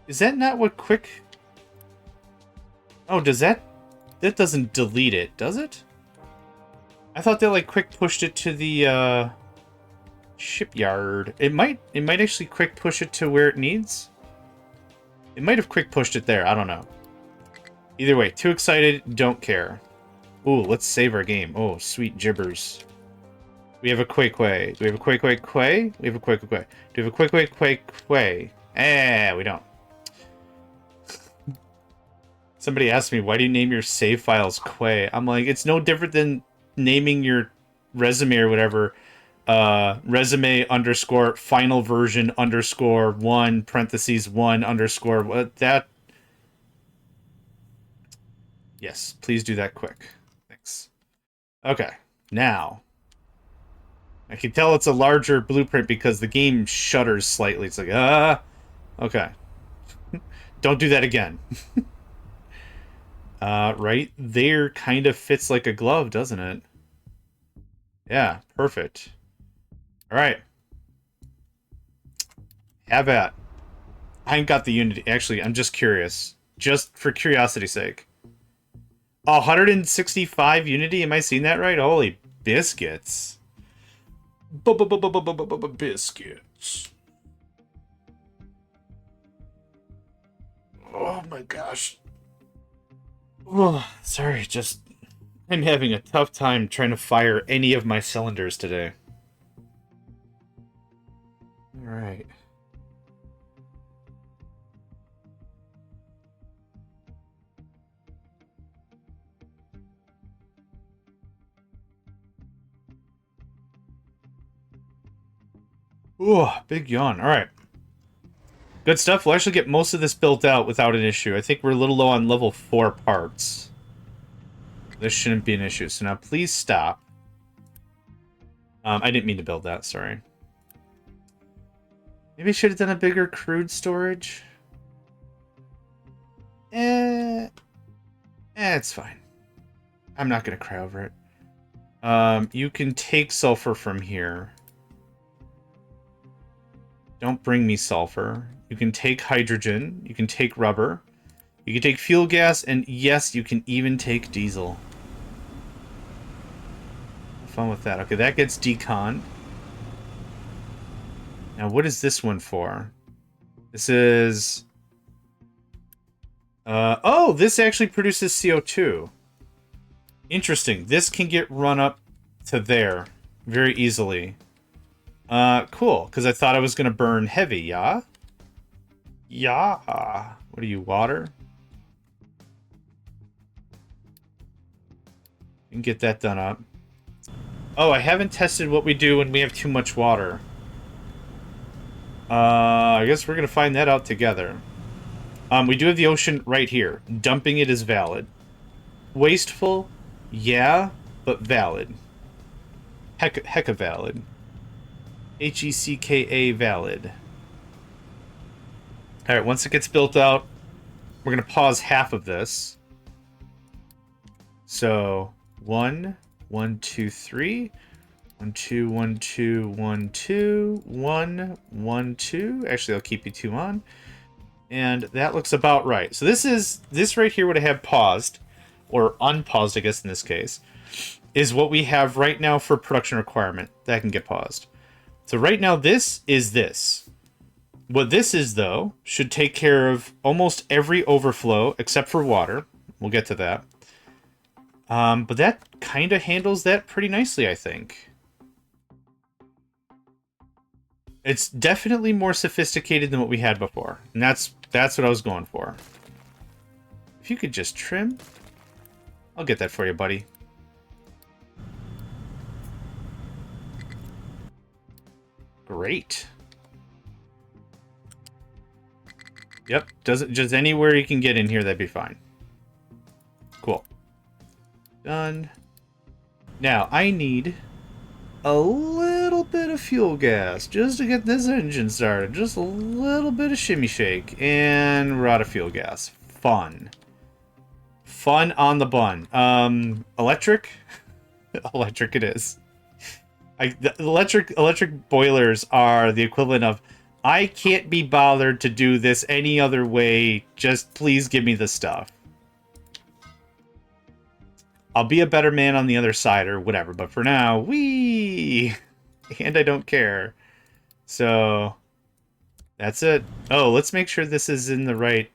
Is that not what quick... oh, does that... that doesn't delete it, does it? I thought that, like, quick pushed it to the, shipyard. It might actually quick push it to where it needs. It might have quick pushed it there. I don't know. Either way, too excited, don't care. Ooh, let's save our game. Oh, sweet gibbers. We have a quay. Do we have a quay? We have a quay. Do we have a quay? Eh, we don't. Somebody asked me, why do you name your save files quay? I'm like, it's no different than naming your resume or whatever. Resume underscore final version underscore 1 parentheses 1 underscore what that. Yes, please do that quick. Thanks. Okay, now. I can tell it's a larger blueprint because the game shudders slightly. It's like, okay. Don't do that again. Right there kind of fits like a glove, doesn't it? Yeah, perfect. All right. Have at. I ain't got the Unity. Actually, I'm just curious. just for curiosity's sake. 165 Unity? Am I seeing that right? Holy biscuits. Biscuits. Oh my gosh. Oh, sorry, just... I'm having a tough time trying to fire any of my cylinders today. Alright. Ooh, big yawn. Alright. Good stuff. We'll actually get most of this built out without an issue. I think we're a little low on level 4 parts. This shouldn't be an issue. So now please stop. I didn't mean to build that, sorry. Maybe I should have done a bigger crude storage. It's fine. I'm not going to cry over it. You can take sulfur from here. Don't bring me sulfur. You can take hydrogen. You can take rubber. You can take fuel gas. And yes, you can even take diesel. Have fun with that. Okay, that gets deconned. Now, what is this one for? This is... oh, this actually produces CO2. Interesting. This can get run up to there very easily. Cool, because I thought I was going to burn heavy, yeah? Yeah. What are you, water? You can get that done up. Oh, I haven't tested what we do when we have too much water. I guess we're going to find that out together. We do have the ocean right here. Dumping it is valid. Wasteful? Yeah, but valid. Hecka valid. H-E-C-K-A valid. Alright, once it gets built out, we're going to pause half of this. So, 1, 1, 2, 3. 1, 2, 1, 2, 1, 2. 1, 1, 2. Actually, I'll keep you 2 on. And that looks about right. So this right here would have paused, or unpaused, I guess in this case, is what we have right now for production requirement. That can get paused. So right now this is this. What this is, though, should take care of almost every overflow except for water. We'll get to that. But that kind of handles that pretty nicely, I think. It's definitely more sophisticated than what we had before. And that's what I was going for. If you could just trim, I'll get that for you, buddy. Great. Yep, just anywhere you can get in here, that'd be fine. Cool. Done. Now, I need a little bit of fuel gas just to get this engine started. Just a little bit of shimmy shake. And we're out of fuel gas. Fun. Fun on the bun. Electric? Electric it is. The electric boilers are the equivalent of, I can't be bothered to do this any other way. Just please give me the stuff. I'll be a better man on the other side or whatever. But for now, wee! And I don't care. So, that's it. Oh, let's make sure this is in the right...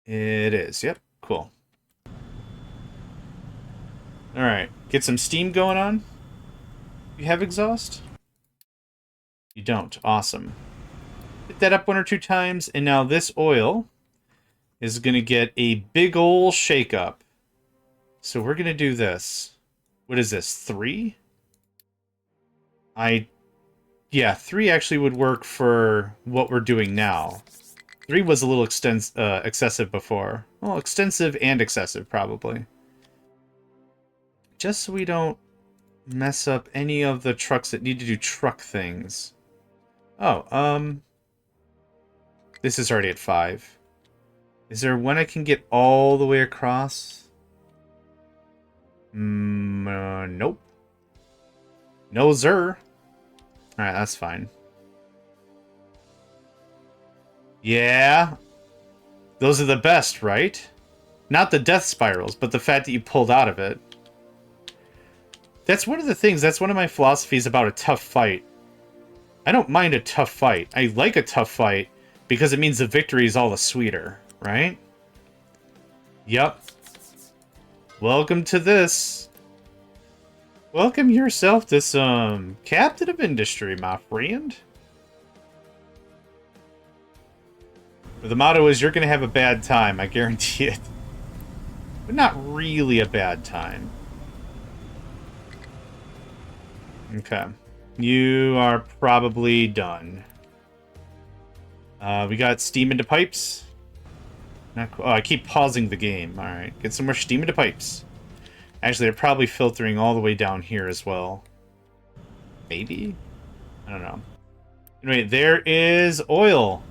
It is. Yep. Cool. Alright. Get some steam going on. You have exhaust? You don't. Awesome. Hit that up 1 or 2 times, and now this oil is going to get a big ol' shake up. So we're going to do this. What is this? 3? Yeah, 3 actually would work for what we're doing now. 3 was a little excessive before. Well, extensive and excessive, probably. Just so we don't mess up any of the trucks that need to do truck things. Oh, this is already at 5. Is there one I can get all the way across? Nope. No, sir. Alright, that's fine. Yeah. Those are the best, right? Not the death spirals, but the fact that you pulled out of it. That's one of the things, that's one of my philosophies about a tough fight. I don't mind a tough fight. I like a tough fight because it means the victory is all the sweeter, right? Yep. Welcome to this. Welcome yourself to some Captain of Industry, my friend. The motto is you're going to have a bad time, I guarantee it. But not really a bad time. Okay. You are probably done. We got steam into pipes. Not cool. Oh, I keep pausing the game. Alright, get some more steam into pipes. Actually, they're probably filtering all the way down here as well. Maybe? I don't know. Anyway, there is oil.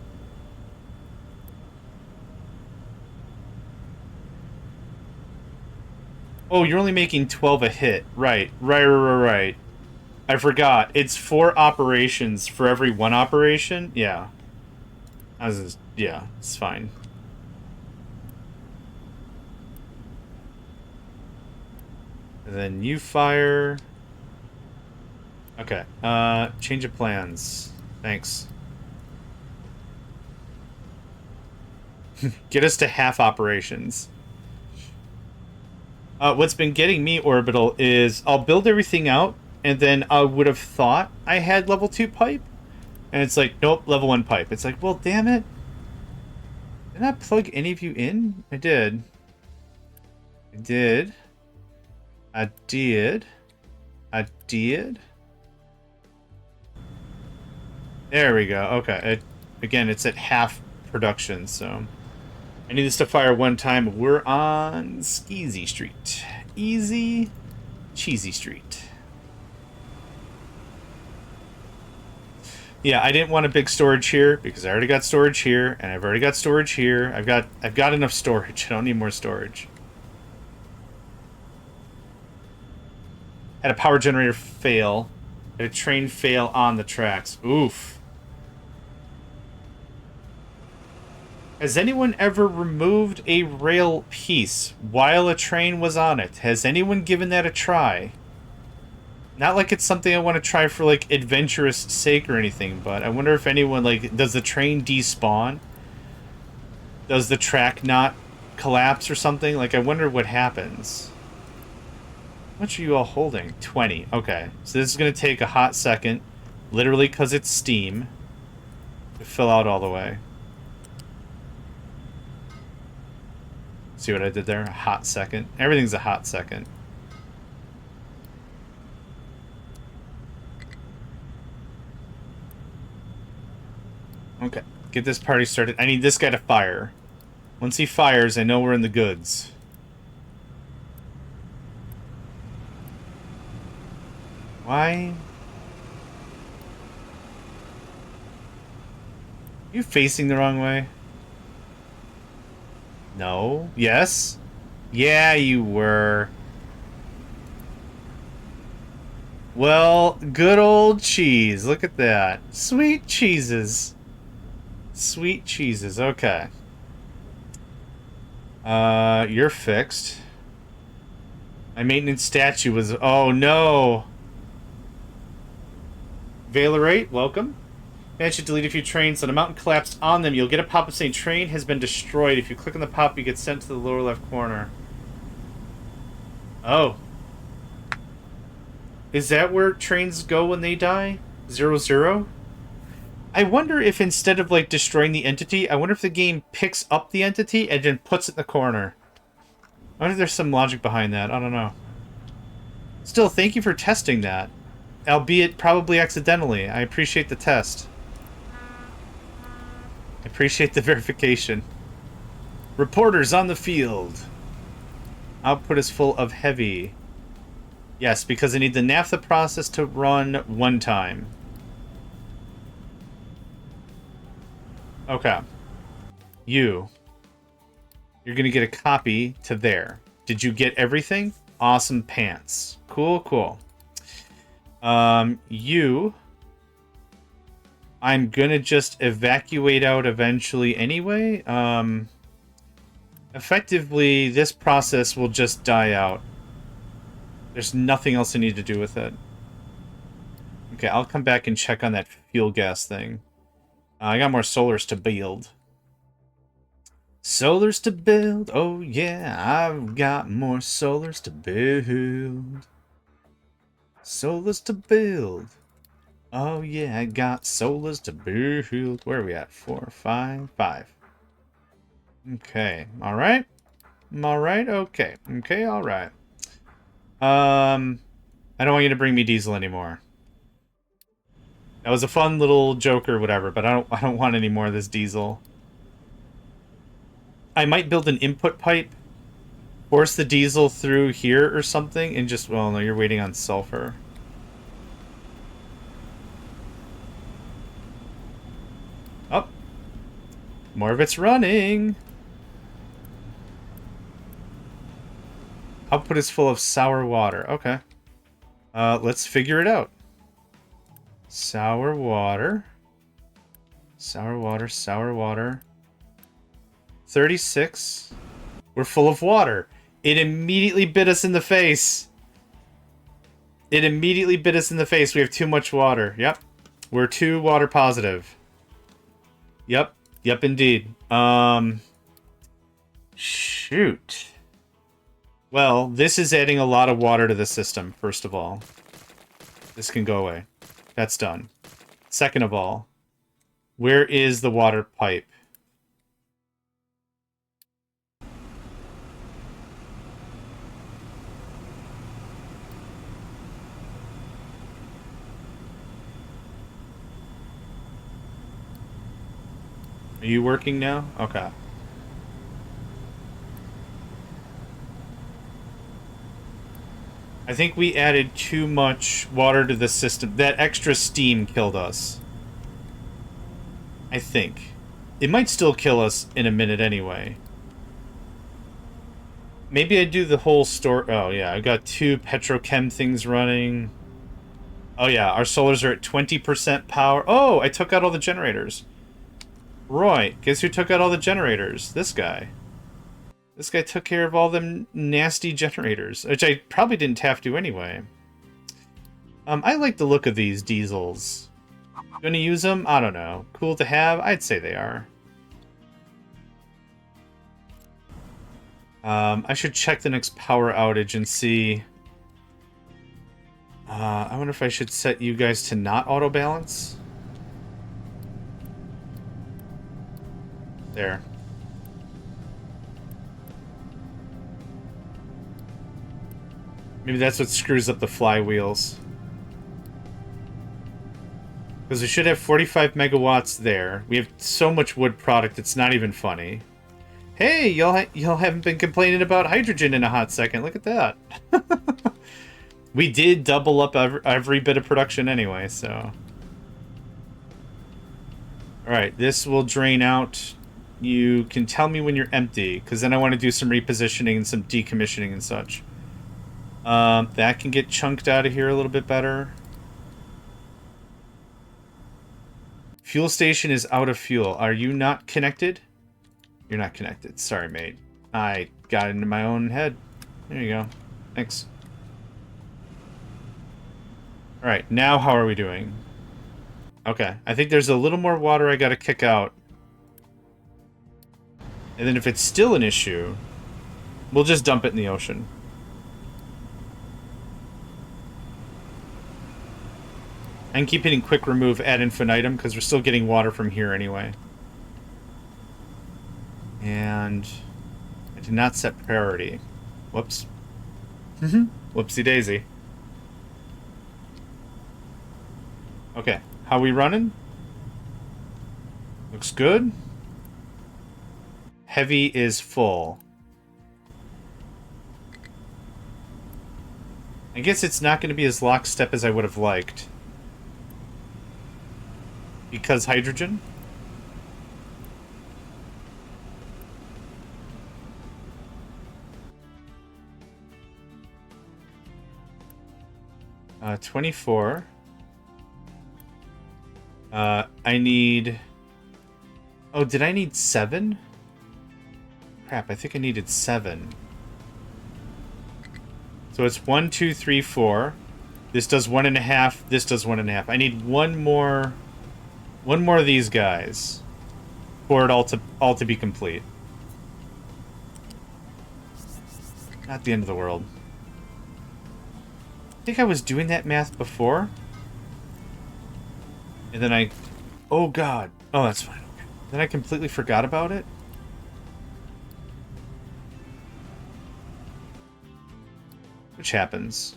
Oh, you're only making 12 a hit. Right. I forgot. It's 4 operations for every 1 operation? Yeah. Yeah, it's fine. And then you fire. Okay. Change of plans. Thanks. Get us to half operations. What's been getting me orbital is I'll build everything out, and then I would have thought I had level 2 pipe, and it's like, nope, level 1 pipe. It's like, well, damn it. Did I plug any of you in? I did. I did. I did. I did. There we go. Okay. Again, it's at half production, so... I need this to fire 1 time. We're on Skeezy Street. Easy, cheesy street. Yeah, I didn't want a big storage here because I already got storage here, and I've already got storage here. I've got enough storage. I don't need more storage. Had a power generator fail. Had a train fail on the tracks. Oof. Has anyone ever removed a rail piece while a train was on it? Has anyone given that a try? Not like it's something I want to try for, like, adventurous sake or anything, but I wonder if anyone, like, does the train despawn? Does the track not collapse or something? Like, I wonder what happens. How much are you all holding? 20. Okay. So this is going to take a hot second, literally because it's steam, to fill out all the way. See what I did there? A hot second. Everything's a hot second. Okay. Get this party started. I need this guy to fire. Once he fires, I know we're in the goods. Why? You facing the wrong way? No. Yes? Yeah, you were. Well, good old cheese. Look at that. Sweet cheeses. Sweet cheeses. Okay. You're fixed. My maintenance statue was... Oh, no. Valerate, welcome. Man should delete a few trains. When a mountain collapsed on them, you'll get a pop-up saying train has been destroyed. If you click on the pop, you get sent to the lower left corner. Oh. Is that where trains go when they die? 00? I wonder if instead of, like, destroying the entity, I wonder if the game picks up the entity and then puts it in the corner. I wonder if there's some logic behind that. I don't know. Still, thank you for testing that. Albeit probably accidentally. I appreciate the test. I appreciate the verification. Reporters on the field. Output is full of heavy. Yes, because I need the naphtha process to run 1 time. Okay. You're gonna get a copy to there. Did you get everything? Awesome pants. Cool, cool. You I'm gonna just evacuate out eventually anyway. Effectively, this process will just die out. There's nothing else I need to do with it. Okay, I'll come back and check on that fuel gas thing. I got more solars to build. Solars to build. Oh yeah, I've got more solars to build. Solars to build. Oh yeah, I got solars to build. Where are we at? 4, 5, 5. Okay, alright. Alright, okay. Okay, alright. I don't want you to bring me diesel anymore. That was a fun little joke or whatever, but I don't want any more of this diesel. I might build an input pipe, force the diesel through here or something, and just, well, no, you're waiting on sulfur. Oh. More of it's running. Output is full of sour water. Okay. Let's figure it out. Sour water. Sour water, sour water. 36. We're full of water. It immediately bit us in the face. It immediately bit us in the face. We have too much water. Yep. We're too water positive. Yep. Yep, indeed. Shoot. Well, this is adding a lot of water to the system, first of all. This can go away. That's done. Second of all, where is the water pipe? Are you working now? Okay. I think we added too much water to the system. That extra steam killed us. I think. It might still kill us in a minute anyway. Maybe I do the whole store. Oh, yeah. I got 2 petrochem things running. Oh, yeah. Our solars are at 20% power. Oh, I took out all the generators. Roy, guess who took out all the generators? This guy. This guy took care of all them nasty generators, which I probably didn't have to anyway. I like the look of these diesels. Gonna use them? I don't know. Cool to have? I'd say they are. I should check the next power outage and see. I wonder if I should set you guys to not auto balance. There. Maybe that's what screws up the flywheels. Because we should have 45 megawatts there. We have so much wood product, it's not even funny. Hey, y'all haven't been complaining about hydrogen in a hot second. Look at that. We did double up every bit of production anyway, so. Alright, this will drain out. You can tell me when you're empty, because then I want to do some repositioning and some decommissioning and such. That can get chunked out of here a little bit better. Fuel station is out of fuel. Are you not connected? You're not connected. Sorry, mate. I got into my own head. There you go. Thanks. Alright, now how are we doing? Okay, I think there's a little more water I gotta kick out. And then if it's still an issue, we'll just dump it in the ocean. I can keep hitting quick remove ad infinitum because we're still getting water from here anyway. And I did not set priority. Whoops. Whoopsie daisy. Okay, how we running? Looks good. Heavy is full. I guess it's not going to be as lockstep as I would have liked. Because hydrogen? Uh, 24. I need... Oh, did I need 7? Crap, I think I needed 7. So it's 1, 2, 3, 4. This does 1.5. This does 1.5. I need one more of these guys for it all to be complete. Not the end of the world. I think I was doing that math before. And then I... Oh, God. Oh, that's fine. Okay. Then I completely forgot about it. Which happens.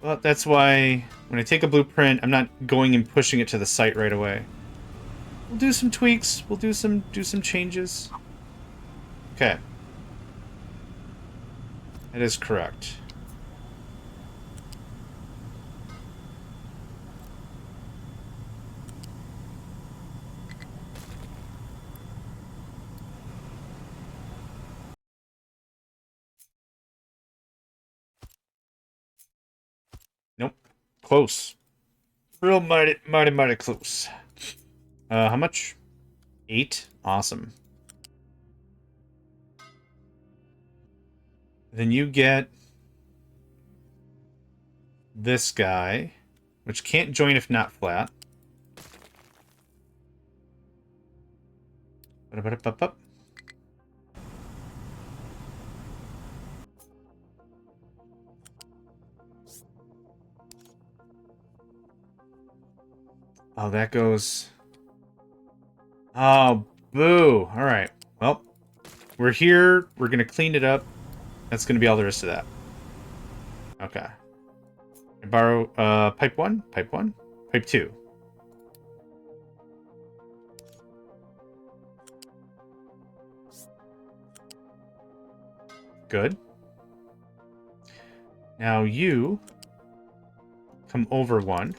Well, that's why when I take a blueprint, I'm not going and pushing it to the site right away. We'll do some tweaks. We'll do some changes. Okay. That is correct. Nope. Close. Real mighty close. How much? 8? Awesome. Then you get this guy, which can't join if not flat. Up. Oh, that goes... Oh, boo. Alright. Well, we're here. We're going to clean it up. That's going to be all there is to that. Okay. I borrow pipe 1, pipe 1, pipe 2. Good. Now you come over 1.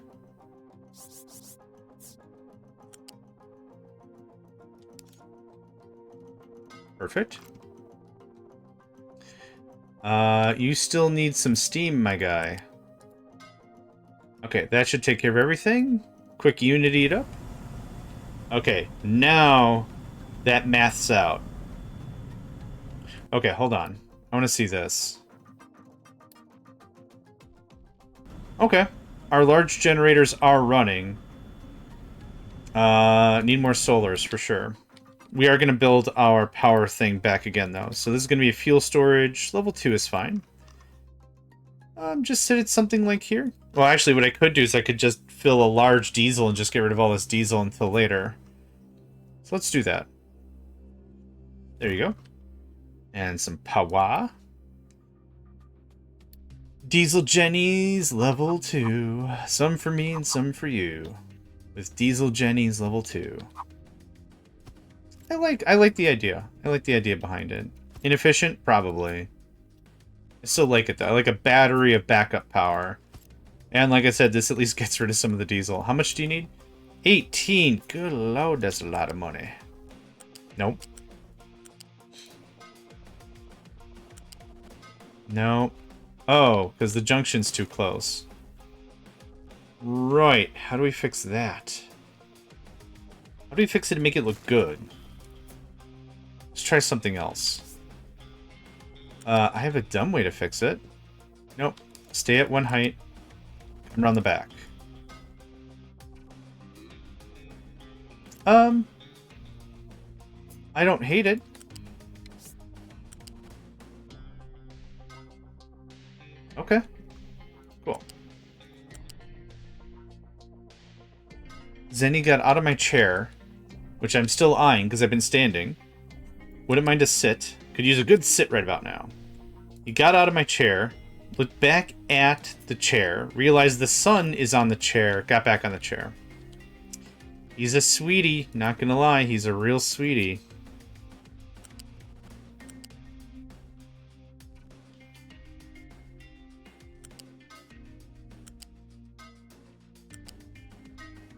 Perfect. You still need some steam, my guy. Okay, that should take care of everything. Quick unity it up. Okay, now that maths out. Okay, hold on. I want to see this. Okay. Our large generators are running. Need more solars for sure. We are going to build our power thing back again, though. So this is going to be a fuel storage. Level 2 is fine. Just set it something like here. Well, actually, what I could do is I could just fill a large diesel and just get rid of all this diesel until later. So let's do that. There you go. And some power. Diesel Jennies, level 2. Some for me and some for you. With Diesel Jennies, level 2. I like the idea. I like the idea behind it. Inefficient? Probably. I still like it, though. I like a battery of backup power. And like I said, this at least gets rid of some of the diesel. How much do you need? 18. Good lord, that's a lot of money. Nope. No. Oh, because the junction's too close. Right. How do we fix that? How do we fix it to make it look good? Let's try something else. I have a dumb way to fix it. Nope. Stay at one height. Come around the back. I don't hate it. Okay. Cool. Zenny got out of my chair, which I'm still eyeing because I've been standing. Wouldn't mind a sit. Could use a good sit right about now. He got out of my chair, looked back at the chair, realized the sun is on the chair, got back on the chair. He's a sweetie, not gonna lie, he's a real sweetie.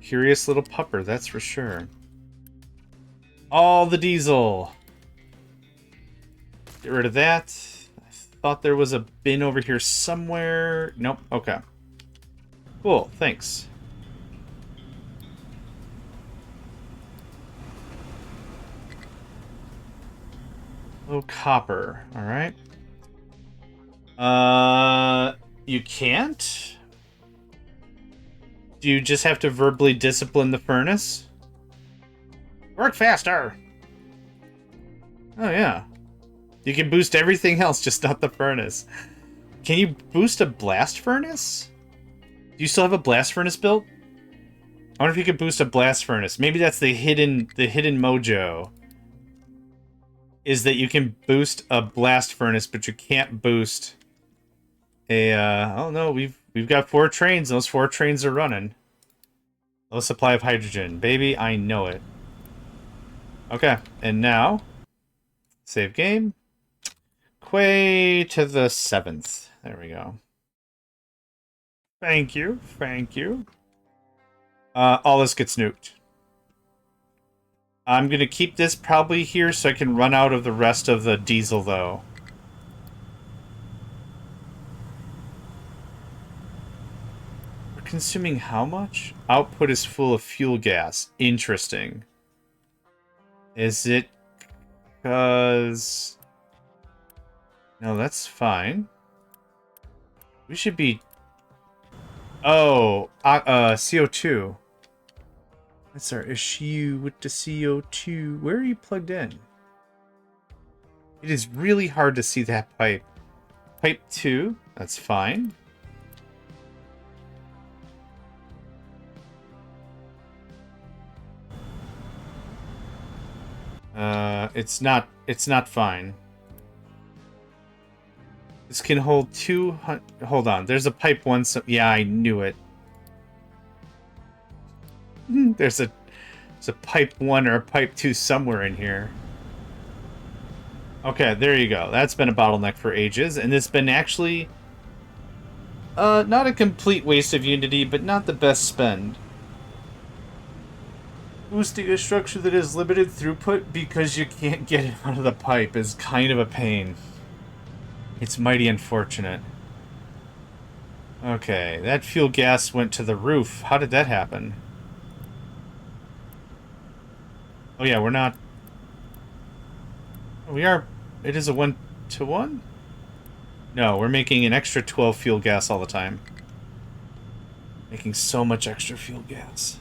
Curious little pupper, that's for sure. All the diesel. Get rid of that. I thought there was a bin over here somewhere. Nope. Okay. Cool. Thanks. Oh, copper. All right. You can't? Do you just have to verbally discipline the furnace? Work faster! Oh, yeah. You can boost everything else, just not the furnace. Can you boost a blast furnace? Do you still have a blast furnace built? I wonder if you could boost a blast furnace. Maybe that's the hidden mojo. Is that you can boost a blast furnace, but you can't boost a, oh no, we've got 4 trains. Those 4 trains are running. Low supply of hydrogen. Baby, I know it. Okay, and now, save game. Quay to the 7th. There we go. Thank you, thank you. All this gets nuked. I'm gonna keep this probably here so I can run out of the rest of the diesel, though. We're consuming how much? Output is full of fuel gas. Interesting. Is it because... No, that's fine. We should be... Oh, CO2. That's our issue with the CO2. Where are you plugged in? It is really hard to see that pipe. Pipe 2, that's fine. It's not fine. This can hold 200... Hold on, there's a pipe 1... Yeah, I knew it. There's a pipe 1 or a pipe 2 somewhere in here. Okay, there you go. That's been a bottleneck for ages, and it's been actually... not a complete waste of Unity, but not the best spend. Boosting a structure that has limited throughput because you can't get it out of the pipe is kind of a pain. It's mighty unfortunate. Okay, that fuel gas went to the roof. How did that happen? Oh yeah, we're not... We are... It is a 1-to-1? No, we're making an extra 12 fuel gas all the time. Making so much extra fuel gas.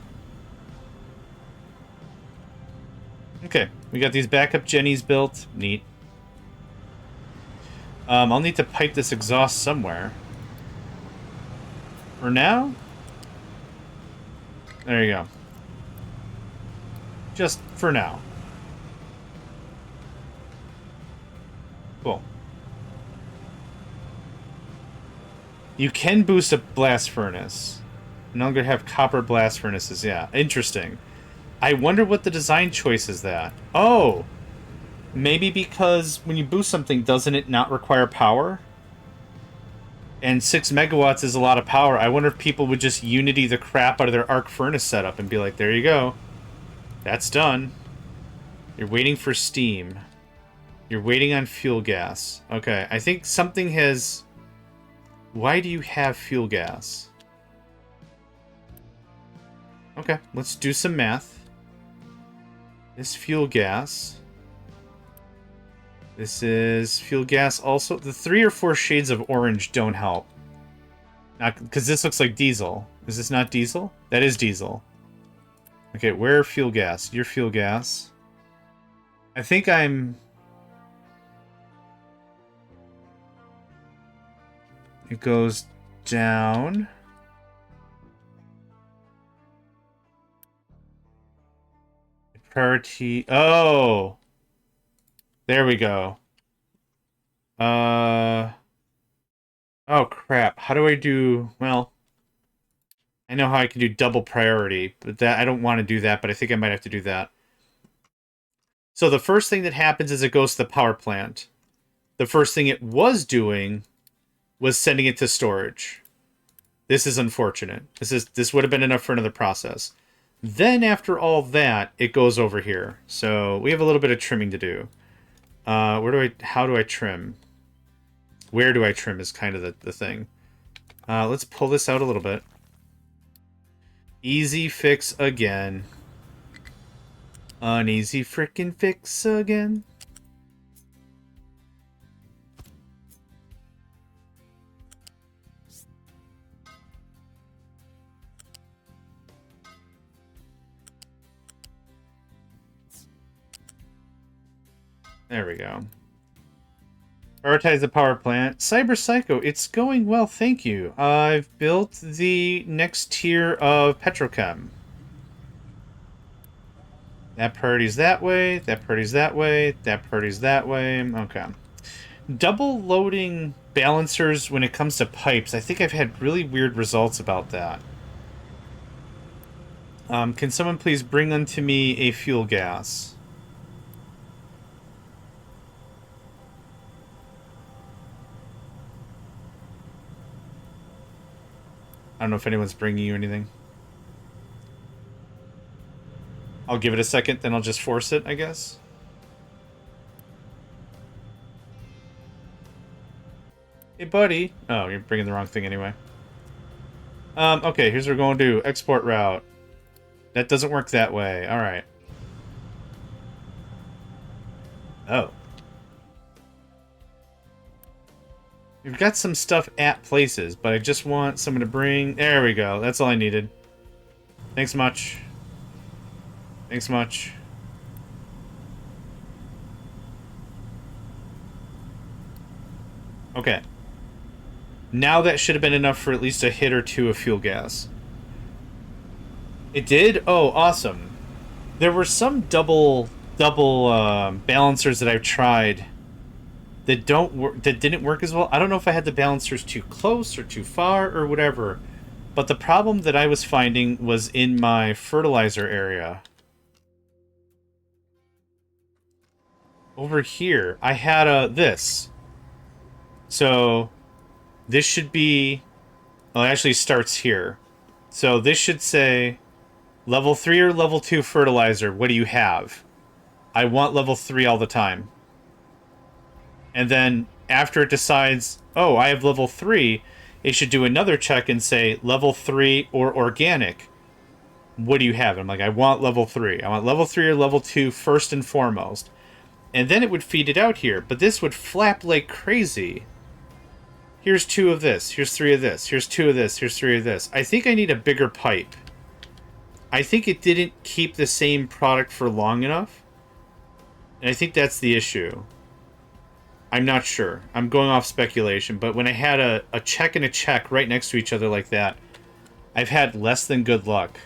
Okay, we got these backup Jennies built. Neat. I'll need to pipe this exhaust somewhere. For now... There you go. Just for now. Cool. You can boost a blast furnace. No longer have copper blast furnaces. Yeah, interesting. I wonder what the design choice is that. Oh! Maybe because when you boost something, doesn't it not require power? And 6 megawatts is a lot of power. I wonder if people would just Unity the crap out of their arc furnace setup and be like, there you go. That's done. You're waiting for steam. You're waiting on fuel gas. Okay, I think something has... Why do you have fuel gas? Okay, let's do some math. This fuel gas. This is fuel gas also. The 3 or 4 shades of orange don't help. Not because this looks like diesel. Is this not diesel? That is diesel. Okay, where fuel gas? Your fuel gas. I think I'm... It goes down. Priority... Oh! There we go. Oh, crap. How do I do... Well... I know how I can do double priority, but that I don't want to do that, but I think I might have to do that. So the first thing that happens is it goes to the power plant. The first thing it was doing was sending it to storage. This is unfortunate. This would have been enough for another process. Then after all that, it goes over here. So we have a little bit of trimming to do. How do I trim? Where do I trim is kind of the thing. Let's pull this out a little bit. Easy fix again. An easy frickin' fix again. There we go. Prioritize the power plant. Cyber Psycho, it's going well, thank you. I've built the next tier of petrochem. That priority's that way, that priority's that way, that priority's that way. Okay. Double loading balancers when it comes to pipes, I think I've had really weird results about that. Can someone please bring unto me a fuel gas? I don't know if anyone's bringing you anything. I'll give it a second, then I'll just force it, I guess. Hey, buddy. Oh, you're bringing the wrong thing anyway. Okay, here's what we're going to do. Export route. That doesn't work that way. All right. Oh. We've got some stuff at places, but I just want someone to bring... There we go. That's all I needed. Thanks much. Thanks much. Okay. Now that should have been enough for at least a hit or two of fuel gas. It did? Oh, awesome. There were some double balancers that I've tried that didn't work as well. I don't know if I had the balancers too close or too far or whatever. But the problem that I was finding was in my fertilizer area. Over here, I had this. So this should be... Well, it actually starts here. So this should say level 3 or level 2 fertilizer. What do you have? I want level 3 all the time. And then after it decides, oh, I have level 3, it should do another check and say level 3 or organic. What do you have? I'm like, I want level 3. I want level 3 or level 2 first and foremost. And then it would feed it out here. But this would flap like crazy. Here's 2 of this. Here's 3 of this. Here's 2 of this. Here's 3 of this. I think I need a bigger pipe. I think it didn't keep the same product for long enough. And I think that's the issue. I'm not sure. I'm going off speculation. But when I had a check and a check right next to each other like that, I've had less than good luck.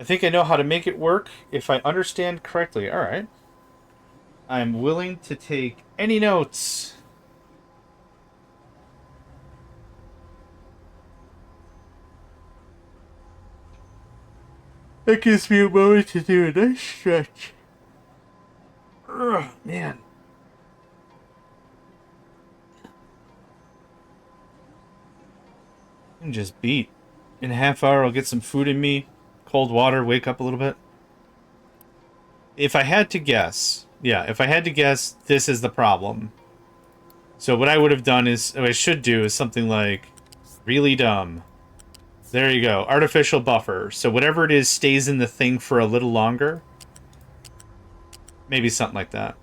I think I know how to make it work if I understand correctly. All right. I'm willing to take any notes. That gives me a moment to do a nice stretch. Ugh, man. I can just beat. In a half hour, I'll get some food in me. Cold water, wake up a little bit. If I had to guess... Yeah, if I had to guess, this is the problem. So what I would have done is... What I should do is something like... Really dumb. There you go. Artificial buffer. So whatever it is stays in the thing for a little longer. Maybe something like that.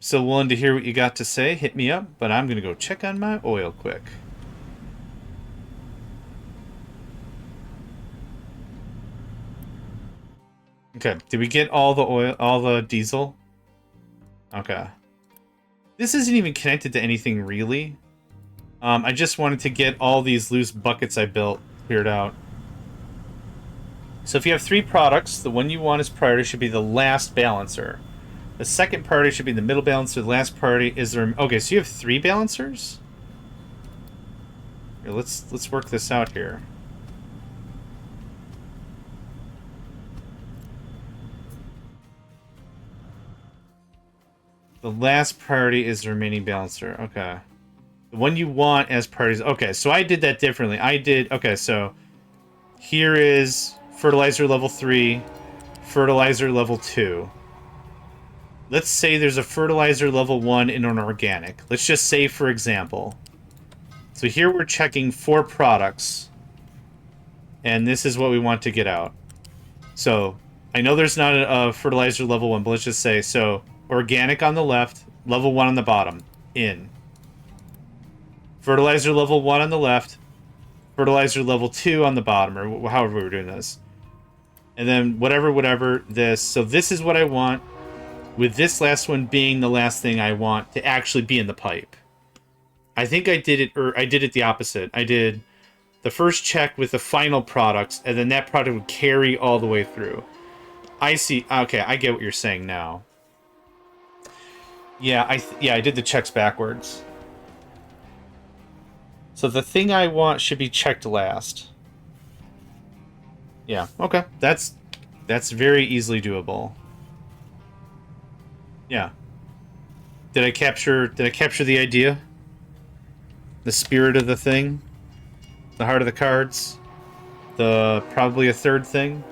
Still willing to hear what you got to say. Hit me up. But I'm going to go check on my oil quick. Okay. Did we get all the oil, all the diesel? Okay. This isn't even connected to anything really. I just wanted to get all these loose buckets I built cleared out. So if you have 3 products, the one you want as priority should be the last balancer. The second priority should be the middle balancer. The last priority is the... Okay, so you have 3 balancers? Here, let's work this out here. The last priority is the remaining balancer. Okay. The one you want as priorities. Okay, so I did that differently. Okay, so here is fertilizer level 3, fertilizer level 2. Let's say there's a fertilizer level 1 in an organic. Let's just say, for example. So here we're checking 4 products. And this is what we want to get out. So I know there's not a fertilizer level 1, but let's just say, so organic on the left, level 1 on the bottom, in. Fertilizer level 1 on the left, fertilizer level 2 on the bottom, or however we were doing this. And then whatever, this. So this is what I want, with this last one being the last thing I want to actually be in the pipe. I think I did it, or I did it the opposite. I did the first check with the final products, and then that product would carry all the way through. I see. Okay, I get what you're saying now. Yeah, I did the checks backwards. So the thing I want should be checked last. Yeah, okay. That's very easily doable. Yeah. Did I capture the idea? The spirit of the thing? The heart of the cards? The probably a third thing?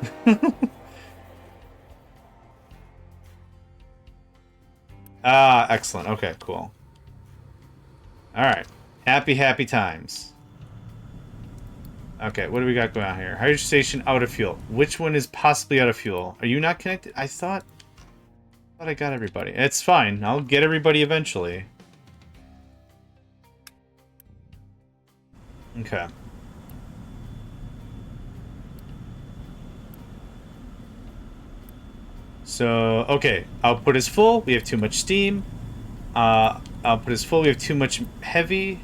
Ah, excellent. Okay, cool. Alright. Happy times. Okay, what do we got going on here? Hydrogen station out of fuel. Which one is possibly out of fuel? Are you not connected? I thought I got everybody. It's fine. I'll get everybody eventually. Okay. So, okay. Output is full. We have too much steam. Output is full. We have too much heavy.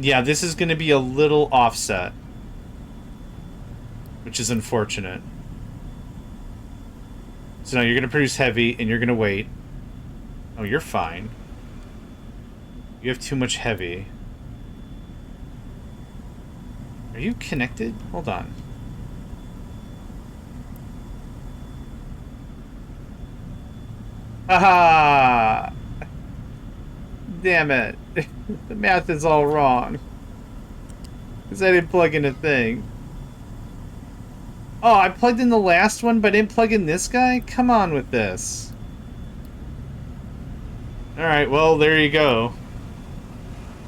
Yeah, this is going to be a little offset, which is unfortunate. So now you're going to produce heavy, and you're going to wait. Oh, you're fine. You have too much heavy. Are you connected? Hold on. Haha! Damn it. The math is all wrong. Because I didn't plug in a thing. Oh, I plugged in the last one, but I didn't plug in this guy? Come on with this. Alright, well, there you go.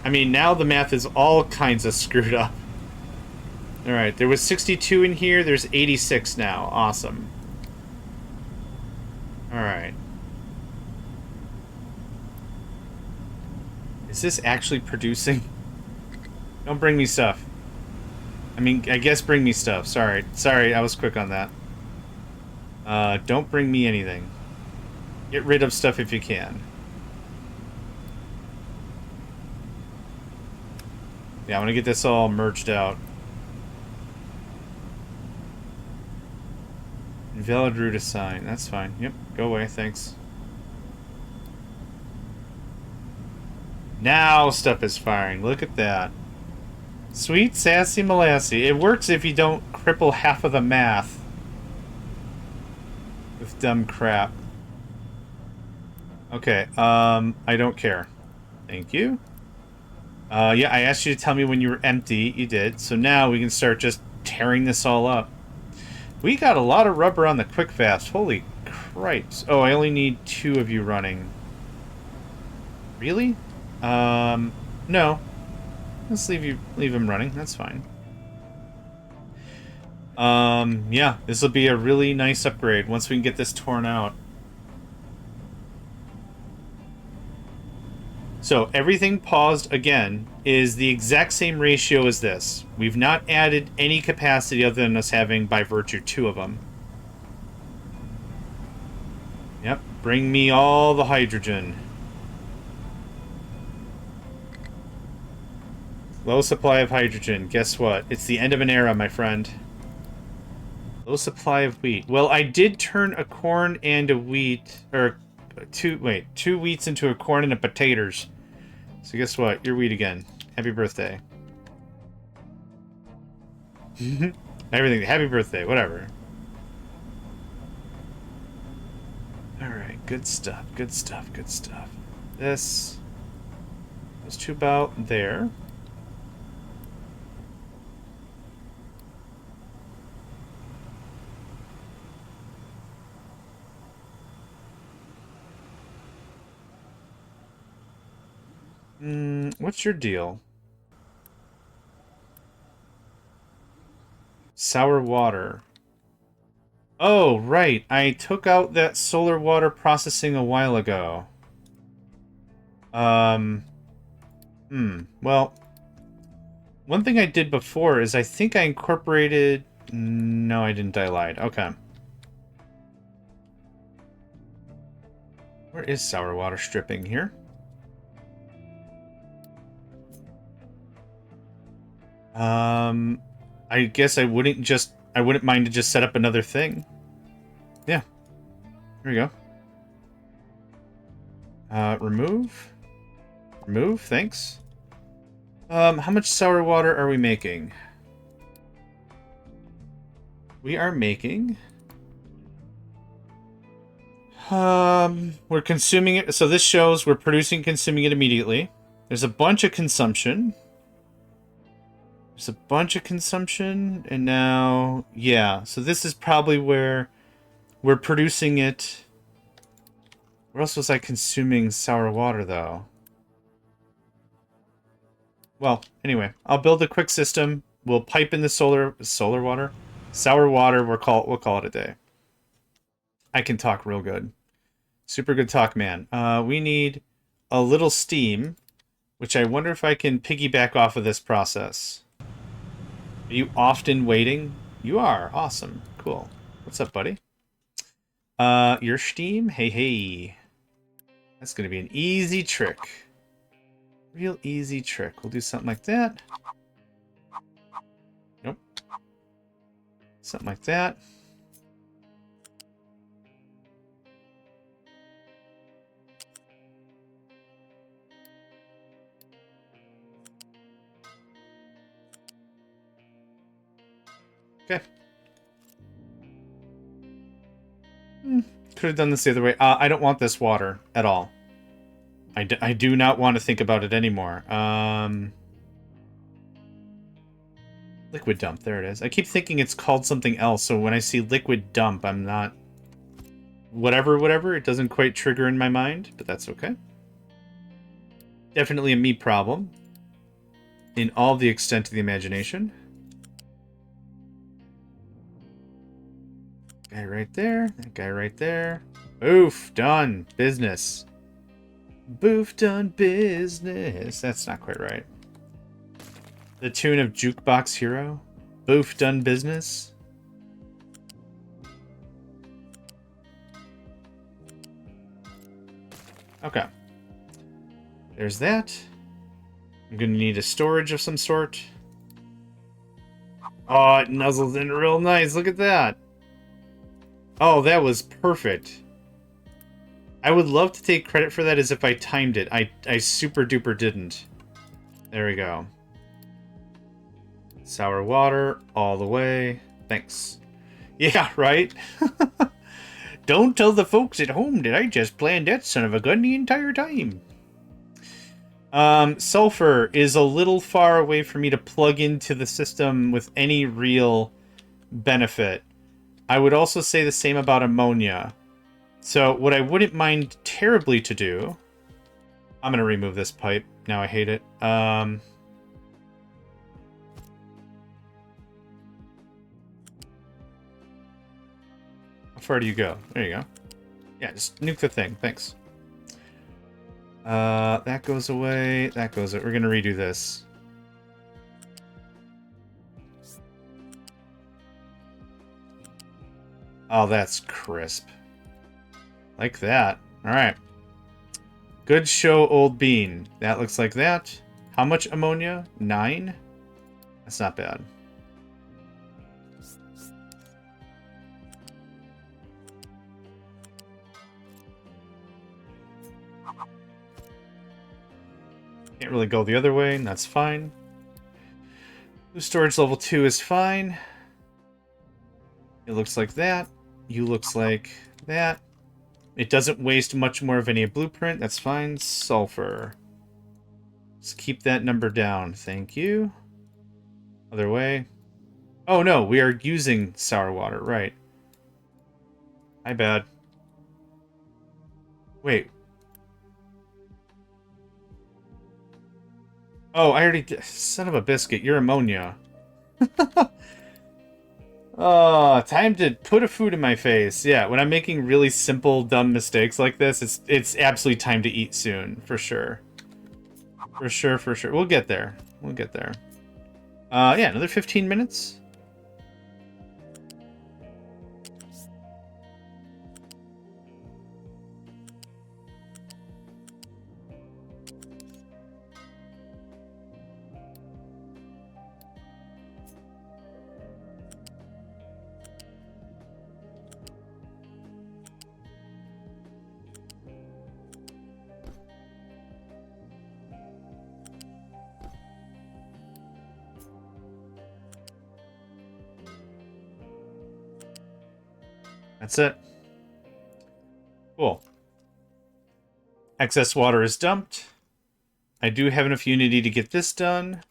I mean, now the math is all kinds of screwed up. Alright, there was 62 in here, there's 86 now. Awesome. Alright. Is this actually producing? Don't bring me stuff. I mean, I guess bring me stuff. Sorry, I was quick on that. Don't bring me anything. Get rid of stuff if you can. Yeah, I want to get this all merged out. Invalid route assigned. That's fine. Yep, go away, thanks. Now stuff is firing. Look at that. Sweet sassy molassy. It works if you don't cripple half of the math with dumb crap. Okay, I don't care. Thank you. Yeah, I asked you to tell me when you were empty. You did. So now we can start just tearing this all up. We got a lot of rubber on the quick fast. Holy cripes. Oh, I only need 2 of you running. Really? No. Let's leave him running. That's fine. Yeah, this will be a really nice upgrade once we can get this torn out. So everything paused again is the exact same ratio as this. We've not added any capacity other than us having by virtue 2 of them. Yep, bring me all the hydrogen. Low supply of hydrogen. Guess what? It's the end of an era, my friend. Low supply of wheat. Well, I did turn a corn and a wheat, or two wheats into a corn and a potatoes. So guess what? You're wheat again. Happy birthday. Everything. Happy birthday. Whatever. Alright. Good stuff. Good stuff. Good stuff. This goes to about there. What's your deal? Sour water. Oh, right. I took out that solar water processing a while ago. Well, One thing I did before is I think I incorporated... No, I didn't. I lied. Okay. Where is sour water stripping here? I guess I wouldn't mind to just set up another thing. Yeah. Here we go. Remove. Remove, thanks. How much sour water are we making? We are making... we're consuming it. So this shows we're producing, consuming it immediately. There's a bunch of consumption. There's a bunch of consumption, and now, yeah. So this is probably where we're producing it. Where else was I consuming sour water, though? Well, anyway, I'll build a quick system. We'll pipe in the solar water, sour water. We'll call it a day. I can talk real good. Super good talk, man. We need a little steam, which I wonder if I can piggyback off of this process. Are you often waiting? You are. Awesome. Cool. What's up, buddy? Your steam? Hey, hey. That's going to be an easy trick. Real easy trick. We'll do something like that. Nope. Something like that. Okay. Could have done this the other way. I don't want this water at all. I do not want to think about it anymore. Liquid dump. There it is. I keep thinking it's called something else, so when I see liquid dump, I'm not... Whatever. It doesn't quite trigger in my mind, but that's okay. Definitely a me problem. In all the extent of the imagination. Guy right there. That guy right there. Oof. Done. Business. Boof done business. That's not quite right. The tune of Jukebox Hero. Boof done business. Okay. There's that. I'm gonna need a storage of some sort. Oh, it nuzzles in real nice. Look at that. Oh, that was perfect. I would love to take credit for that as if I timed it. I super duper didn't. There we go. Sour water all the way. Thanks. Yeah, right? Don't tell the folks at home that I just planned that son of a gun the entire time. Sulfur is a little far away for me to plug into the system with any real benefit. I would also say the same about ammonia. So what I wouldn't mind terribly to do... I'm going to remove this pipe. Now I hate it. How far do you go? There you go. Yeah, just nuke the thing. Thanks. That goes away. That goes away. We're going to redo this. Oh, that's crisp. Like that. Alright. Good show, old bean. That looks like that. How much ammonia? 9? That's not bad. Can't really go the other way, and that's fine. Storage level 2 is fine. It looks like that. You looks like that. It doesn't waste much more of any blueprint. That's fine. Sulfur. Let's keep that number down. Thank you. Other way. Oh no, we are using sour water. Right. My bad. Wait. Oh, I already did. Son of a biscuit. You're ammonia. Oh, time to put a food in my face. Yeah, when I'm making really simple, dumb mistakes like this, it's absolutely time to eat soon, for sure. For sure. We'll get there. We'll get there. Yeah, another 15 minutes. That's it. Cool. Excess water is dumped. I do have enough Unity to get this done.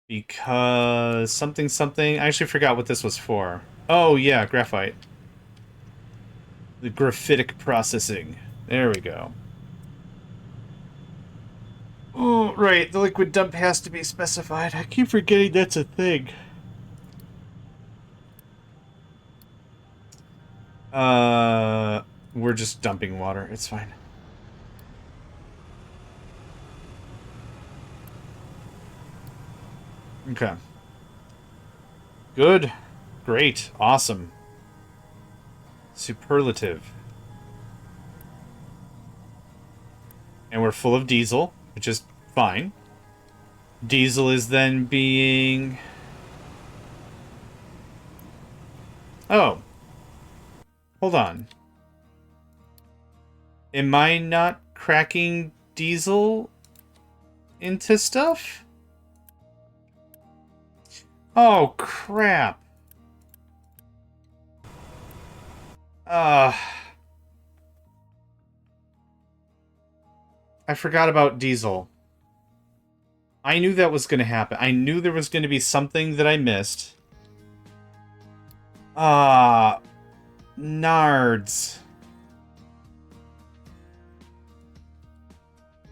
Because something... I actually forgot what this was for. Oh, yeah, graphite. The graphitic processing. There we go. Oh, right. The liquid dump has to be specified. I keep forgetting that's a thing. We're just dumping water. It's fine. Okay. Good. Great. Awesome. Superlative. And we're full of diesel, which is fine. Diesel is then being... Oh. Hold on. Am I not cracking diesel into stuff? Oh, crap. I forgot about diesel. I knew that was going to happen. I knew there was going to be something that I missed. Nards.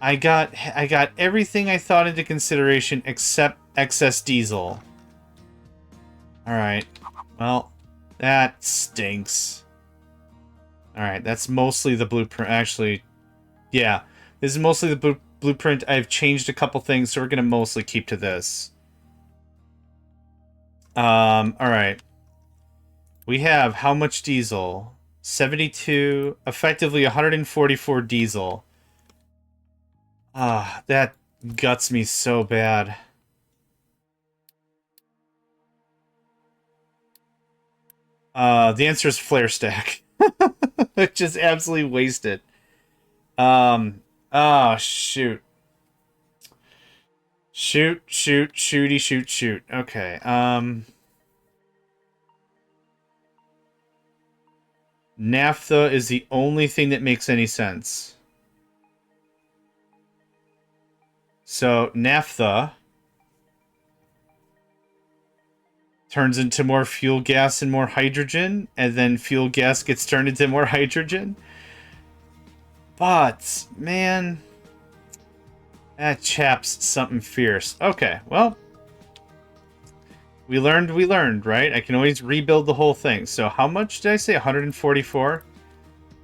I got everything I thought into consideration except excess diesel. Alright. Well, that stinks. Alright, that's mostly the blueprint. Actually, yeah. This is mostly the blueprint. I've changed a couple things, so we're going to mostly keep to this. Alright. We have how much diesel? 72, effectively 144 diesel. That guts me so bad. The answer is flare stack. Just absolutely wasted. Oh, shoot. Shoot. Okay, naphtha is the only thing that makes any sense. So, naphtha turns into more fuel gas and more hydrogen, and then fuel gas gets turned into more hydrogen. But, man, that chap's something fierce. Okay, well, we learned, right? I can always rebuild the whole thing. So how much did I say? 144?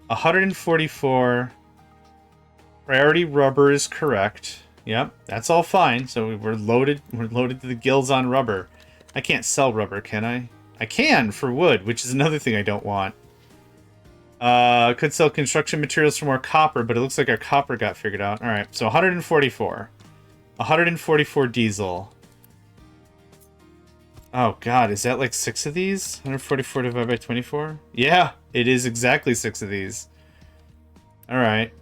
144. Priority rubber is correct. Yep, that's all fine. So we're loaded to the gills on rubber. I can't sell rubber, can I? I can for wood, which is another thing I don't want. Could sell construction materials for more copper, but it looks like our copper got figured out. Alright, so 144. 144 diesel. Oh god, is that like 6 of these? 144 divided by 24? Yeah, it is exactly 6 of these. Alright,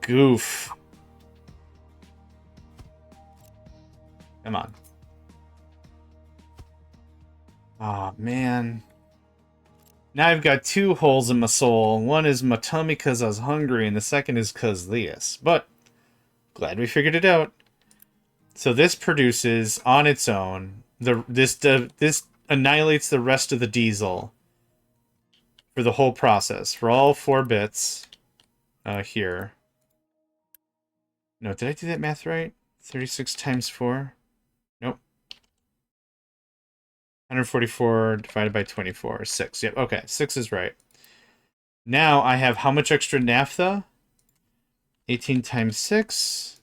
goof. Come on. Oh, man. Now I've got 2 holes in my soul. One is my tummy because I was hungry, and the second is because this. But, glad we figured it out. So this produces, on its own, this annihilates the rest of the diesel for the whole process. For all 4 bits here. No, did I do that math right? 36 times 4? Nope. 144 divided by 24, 6. Yep, okay, 6 is right. Now I have how much extra naphtha? 18 times 6.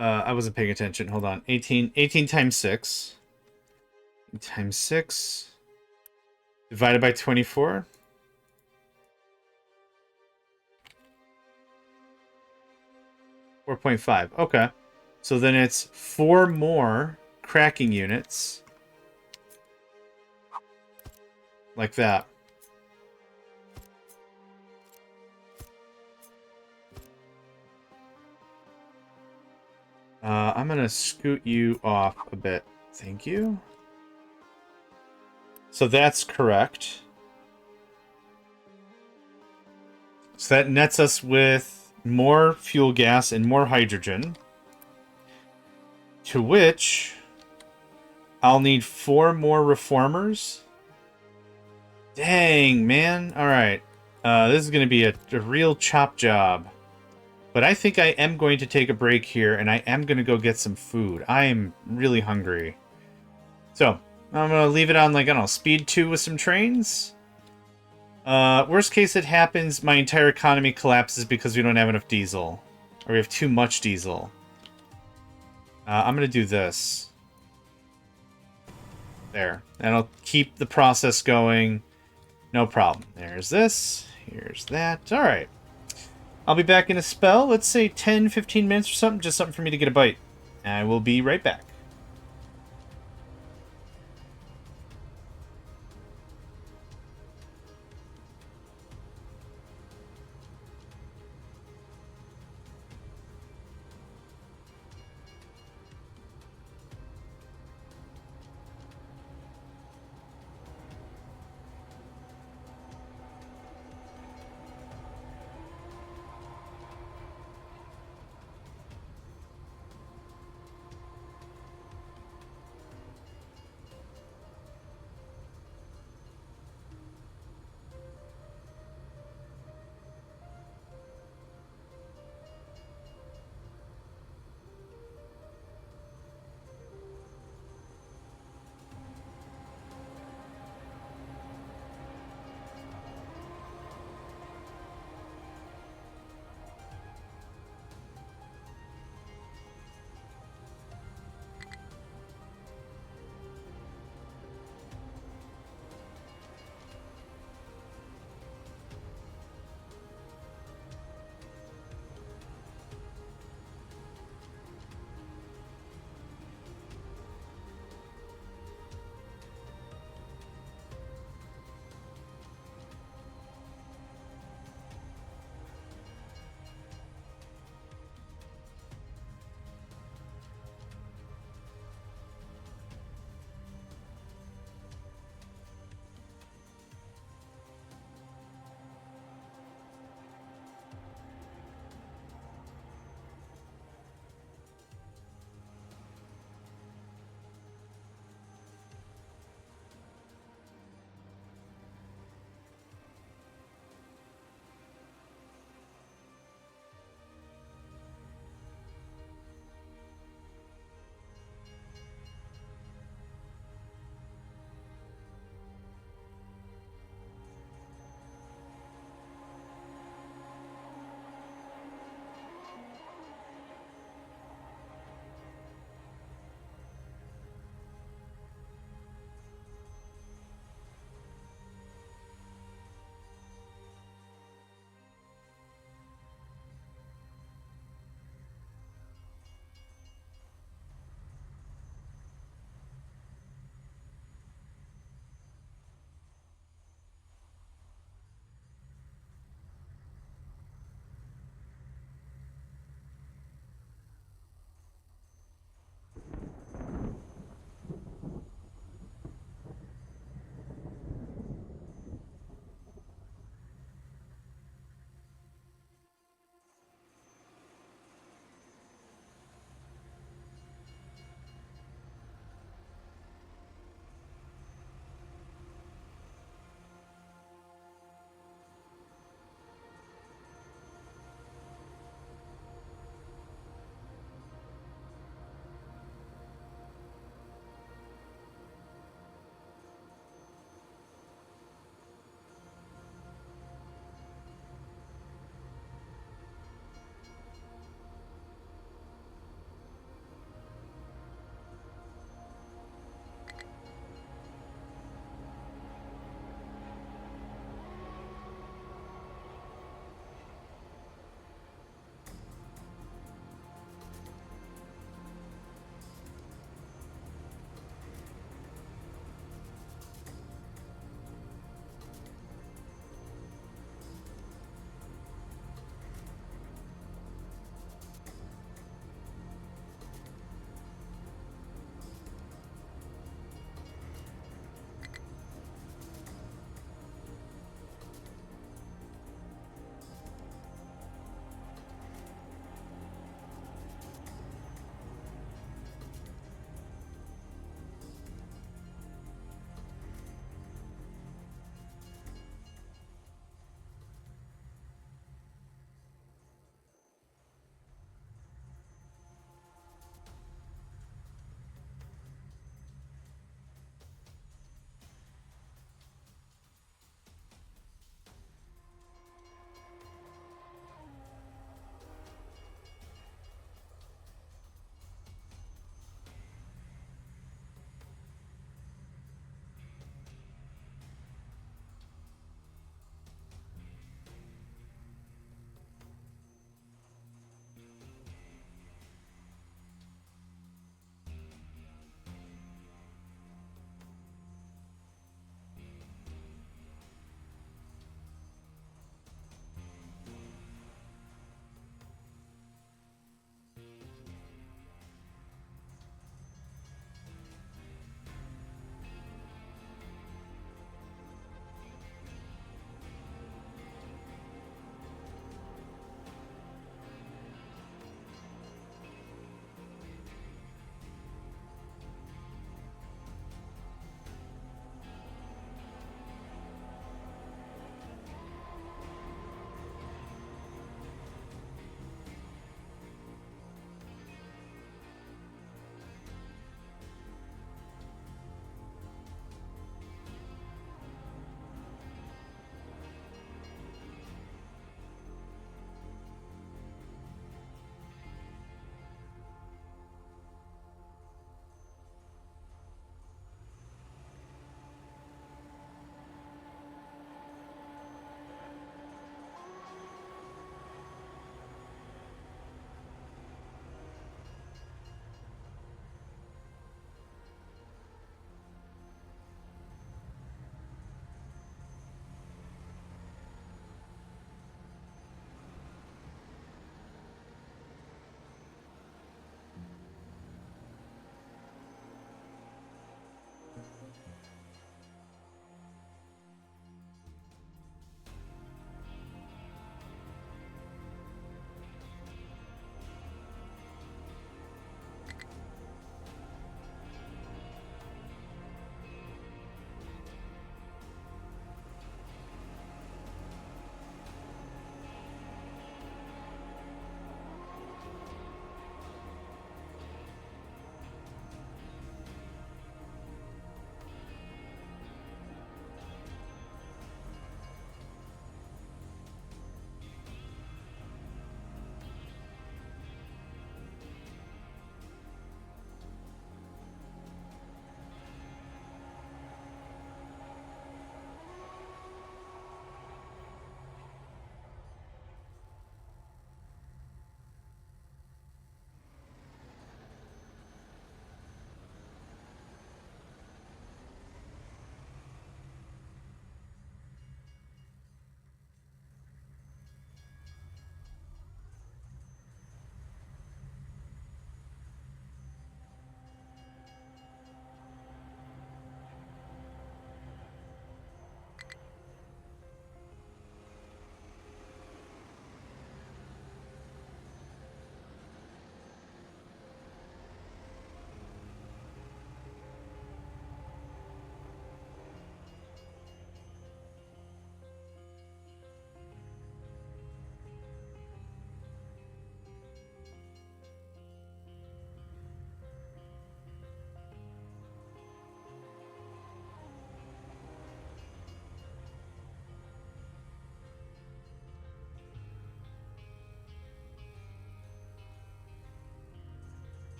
I wasn't paying attention. Hold on. 18 times 6. Times 6. Divided by 24. 4.5. Okay. So then it's 4 more cracking units. Like that. I'm going to scoot you off a bit. Thank you. So that's correct. So that nets us with more fuel gas and more hydrogen. To which I'll need 4 more reformers. Dang, man. Alright. This is going to be a real chop job. But I think I am going to take a break here, and I am going to go get some food. I am really hungry. So, I'm going to leave it on, like, I don't know, speed 2 with some trains. Worst case it happens, my entire economy collapses because we don't have enough diesel. Or we have too much diesel. I'm going to do this. There. That'll keep the process going. No problem. There's this. Here's that. Alright. I'll be back in a spell. Let's say 10, 15 minutes or something. Just something for me to get a bite. I will be right back.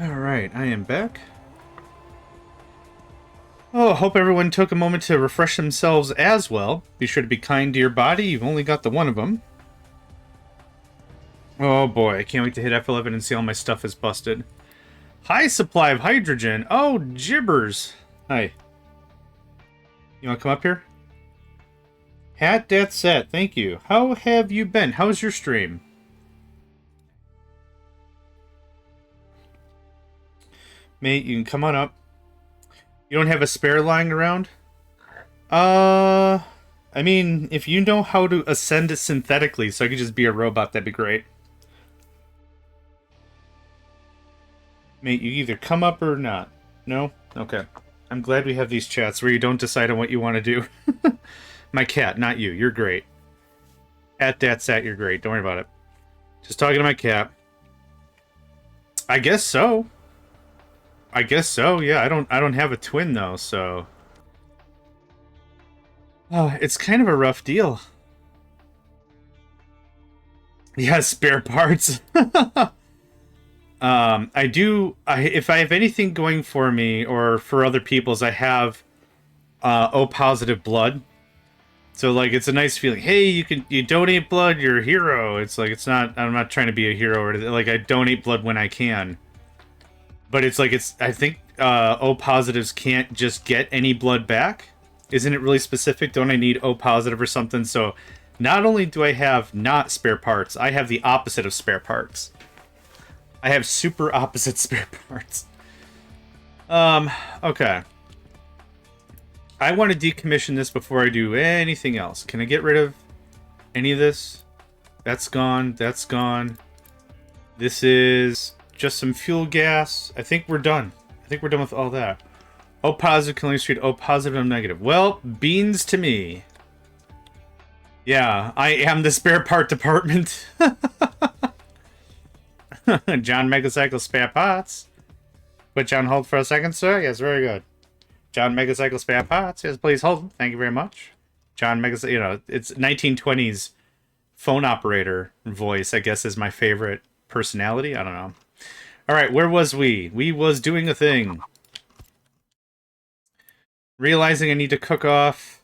Alright, I am back. Oh, hope everyone took a moment to refresh themselves as well. Be sure to be kind to your body, you've only got the one of them. Oh boy, I can't wait to hit F11 and see all my stuff is busted. High supply of hydrogen. Oh, gibbers. Hi. You want to come up here? Hat that set, thank you. How have you been? How's your stream? Mate, you can come on up. You don't have a spare lying around? I mean, if you know how to ascend it synthetically so I could just be a robot, that'd be great. Mate, you either come up or not. No? Okay. I'm glad we have these chats where you don't decide on what you want to do. My cat, not you. You're great. At that sat, you're great. Don't worry about it. Just talking to my cat. I guess so. I guess so. Yeah, I don't have a twin though, so it's kind of a rough deal. Yeah, spare parts. If I have anything going for me or for other people's, I have O positive blood. So like it's a nice feeling. Hey, you donate blood, you're a hero. It's like I'm not trying to be a hero or like I donate blood when I can. But it's like I think O positives can't just get any blood back. Isn't it really specific? Don't I need O positive or something? So not only do I have not spare parts, I have the opposite of spare parts. I have super opposite spare parts. Okay. I want to decommission this before I do anything else. Can I get rid of any of this? That's gone. That's gone. This is just some fuel gas. I think we're done. I think we're done with all that. O positive can only treat O positive and negative. Well, beans to me. Yeah, I am the spare part department. JohnMegacycle spare parts. Put you on hold for a second, sir? Yes, very good. JohnMegacycle spare parts. Yes, please hold. Thank you very much. JohnMegacycle, you know, it's 1920s phone operator voice, I guess, is my favorite personality. I don't know. All right, where was we? We was doing a thing. Realizing I need to cook off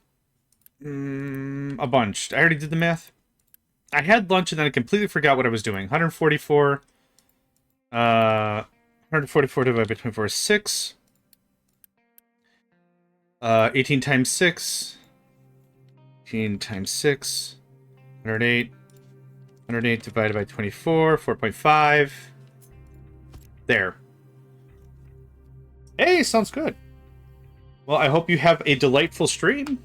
a bunch. I already did the math. I had lunch and then I completely forgot what I was doing. 144. 144 divided by 24 is 6. 18 times 6. 18 times 6. 108. 108 divided by 24. 4.5. There. Hey, sounds good. Well, I hope you have a delightful stream.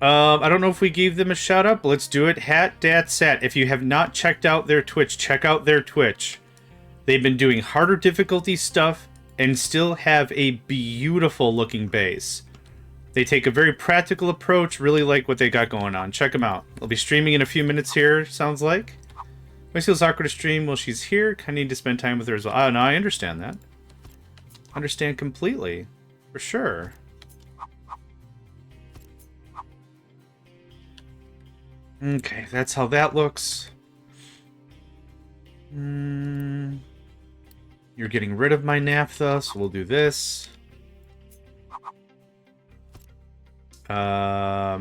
I don't know if we gave them a shout out, but let's do it. Hat Dat Sat. If you have not checked out their Twitch, check out their Twitch. They've been doing harder difficulty stuff and still have a beautiful looking base. They take a very practical approach, really like what they got going on. Check them out. I'll be streaming in a few minutes here, sounds like. It feels awkward to stream while she's here. Kind of need to spend time with her as well. Oh, no, I understand that. Understand completely. For sure. Okay, that's how that looks. You're getting rid of my naphtha, so we'll do this. Yeah,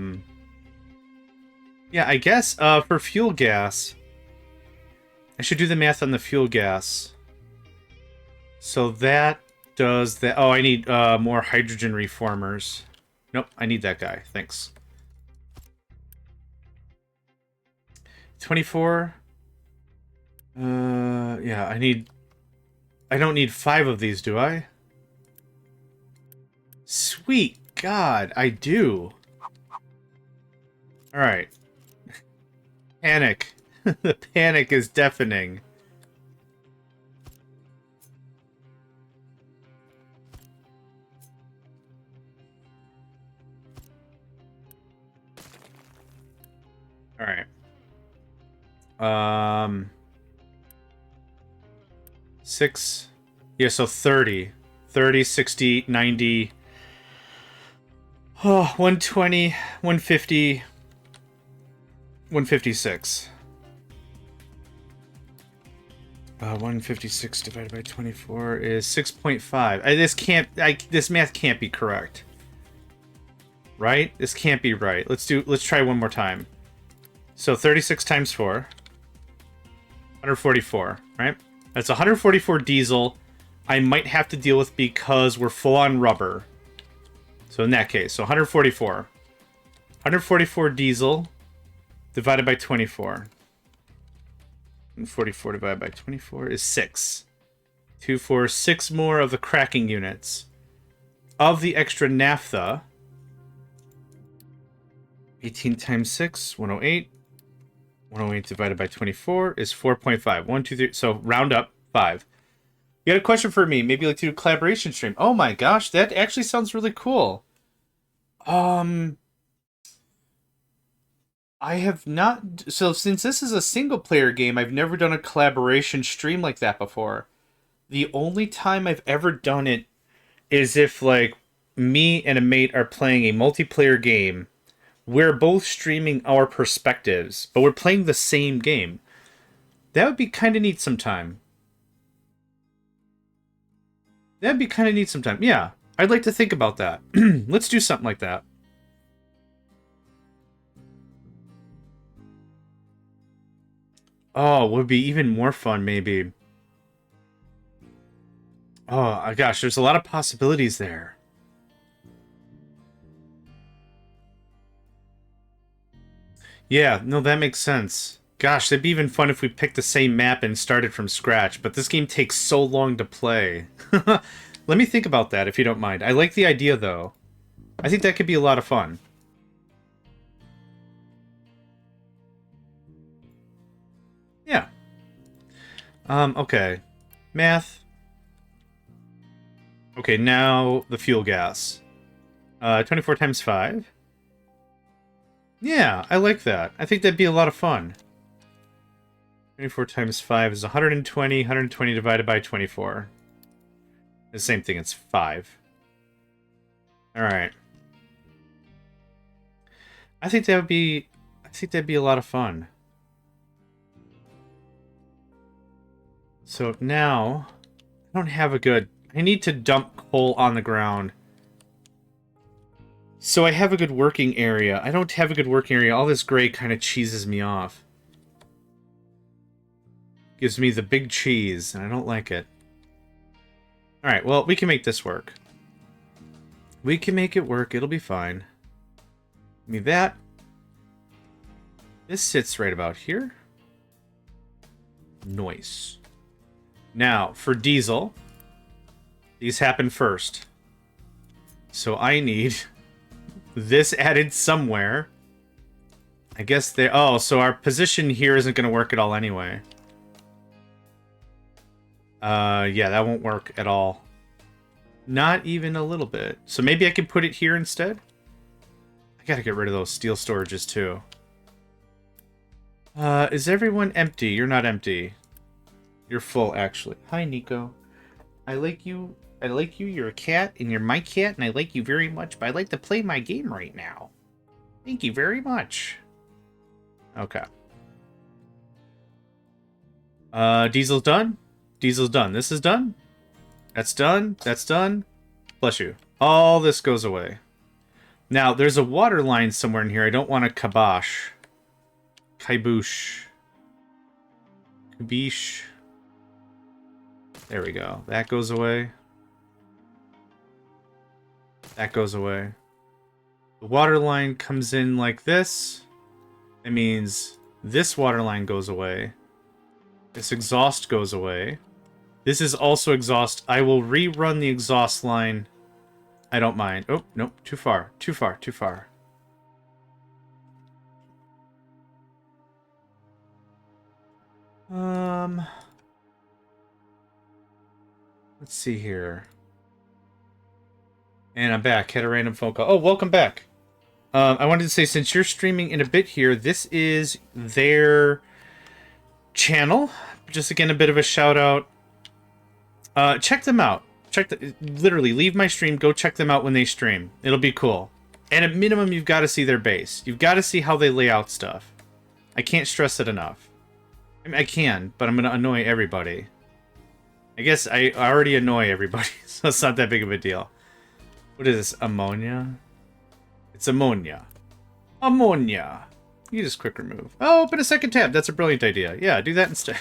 I guess for fuel gas, I should do the math on the fuel gas. So that does that. Oh, I need more hydrogen reformers. Nope, I need that guy. Thanks. 24. Yeah, I don't need 5 of these, do I? Sweet God, I do. Alright. Panic. The panic is deafening. Alright. 6. Yeah, so 30. 30, 60, 90. Oh, 120, 150, 156. 156 divided by 24 is 6.5. This math can't be correct. Right? This can't be right. Let's try one more time. So 36 times 4. 144, right? That's 144 diesel I might have to deal with because we're full on rubber. So in that case, so 144. 144 diesel divided by 24. 144 divided by 24 is 6. 2, 4, 6 more of the cracking units. Of the extra naphtha, 18 times 6, 108. 108 divided by 24 is 4.5. 1, 2, 3. So round up, 5. You got a question for me? Maybe like to do a collaboration stream. Oh my gosh, that actually sounds really cool. I have not... So since this is a single-player game, I've never done a collaboration stream like that before. The only time I've ever done it is if, like, me and a mate are playing a multiplayer game. We're both streaming our perspectives, but we're playing the same game. That would be kind of neat sometime. That'd be kind of neat sometime. Yeah, I'd like to think about that. Let's do something like that. Oh, would be even more fun, maybe. Oh, gosh, there's a lot of possibilities there. Yeah, no, that makes sense. Gosh, it'd be even fun if we picked the same map and started from scratch, but this game takes so long to play. Let me think about that, if you don't mind. I like the idea, though. I think that could be a lot of fun. Yeah. Okay. Math. Okay, now the fuel gas. 24 times 5. Yeah, I like that. I think that'd be a lot of fun. 24 times 5 is 120. 120 divided by 24. The same thing, it's 5. Alright. I think that'd be a lot of fun. So now, I don't have a good... I need to dump coal on the ground. So I have a good working area. I don't have a good working area. All this gray kind of cheeses me off. Gives me the big cheese, and I don't like it. Alright, well, we can make this work. We can make it work. It'll be fine. Give me that. This sits right about here. Nice. Now, for diesel, these happen first. So I need this added somewhere. I guess they... Oh, so our position here isn't going to work at all anyway. Yeah, that won't work at all. Not even a little bit. So maybe I can put it here instead? I gotta get rid of those steel storages too. Is everyone empty? You're not empty. You're full, actually. Hi, Nico. I like you. I like you. You're a cat, and you're my cat, and I like you very much, but I'd like to play my game right now. Thank you very much. Okay. Diesel's done. Diesel's done. This is done. That's done. That's done. Bless you. All this goes away. Now, there's a water line somewhere in here. I don't want to kibosh. Kiboosh. Kabish. There we go. That goes away. That goes away. The water line comes in like this. It means this water line goes away. This exhaust goes away. This is also exhaust. I will rerun the exhaust line. I don't mind. Oh, nope. Too far. Too far. Too far. Let's see here. And I'm back. Had a random phone call. Oh, welcome back. I wanted to say, since you're streaming in a bit here, this is their channel. Just again, a bit of a shout out. Check them out. Literally, leave my stream, go check them out when they stream. It'll be cool. And at minimum, you've got to see their base. You've got to see how they lay out stuff. I can't stress it enough. I mean, I can, but I'm going to annoy everybody. I guess I already annoy everybody, so it's not that big of a deal. What is this? Ammonia? It's ammonia. Ammonia. You just quick remove. Oh, open a second tab. That's a brilliant idea. Yeah, do that instead.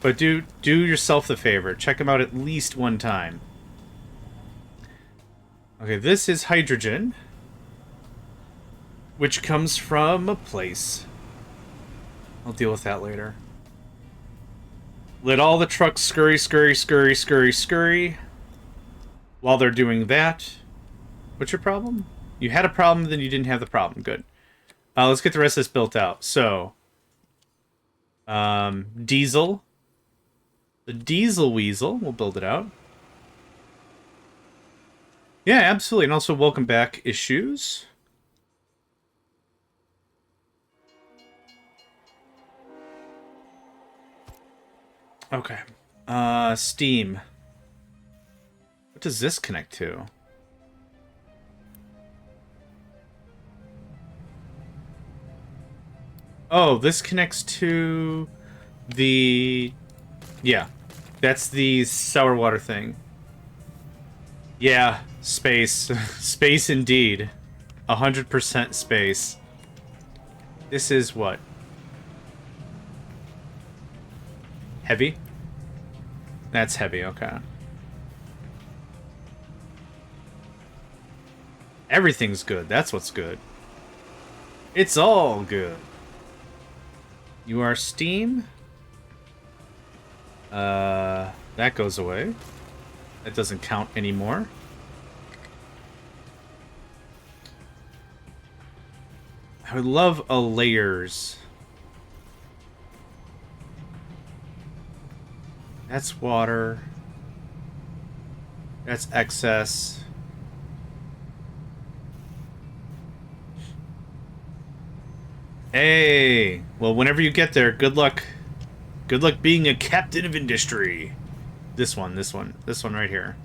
But do yourself the favor. Check them out at least one time. Okay, this is hydrogen, which comes from a place. I'll deal with that later. Let all the trucks scurry, scurry, scurry, scurry, scurry. While they're doing that. What's your problem? You had a problem, then you didn't have the problem. Good. Let's get the rest of this built out. So, diesel. The diesel weasel. We'll build it out. Yeah, absolutely. And also welcome back issues. Okay. Steam. What does this connect to? Oh, this connects to the... Yeah. That's the sour water thing. Yeah, space. Space indeed. 100% space. This is what? Heavy? That's heavy, okay. Everything's good. That's what's good. It's all good. You are steam. That goes away. That doesn't count anymore. I would love a layers. That's water. That's excess. Hey! Well, whenever you get there, good luck. Good luck being a captain of industry. This one right here.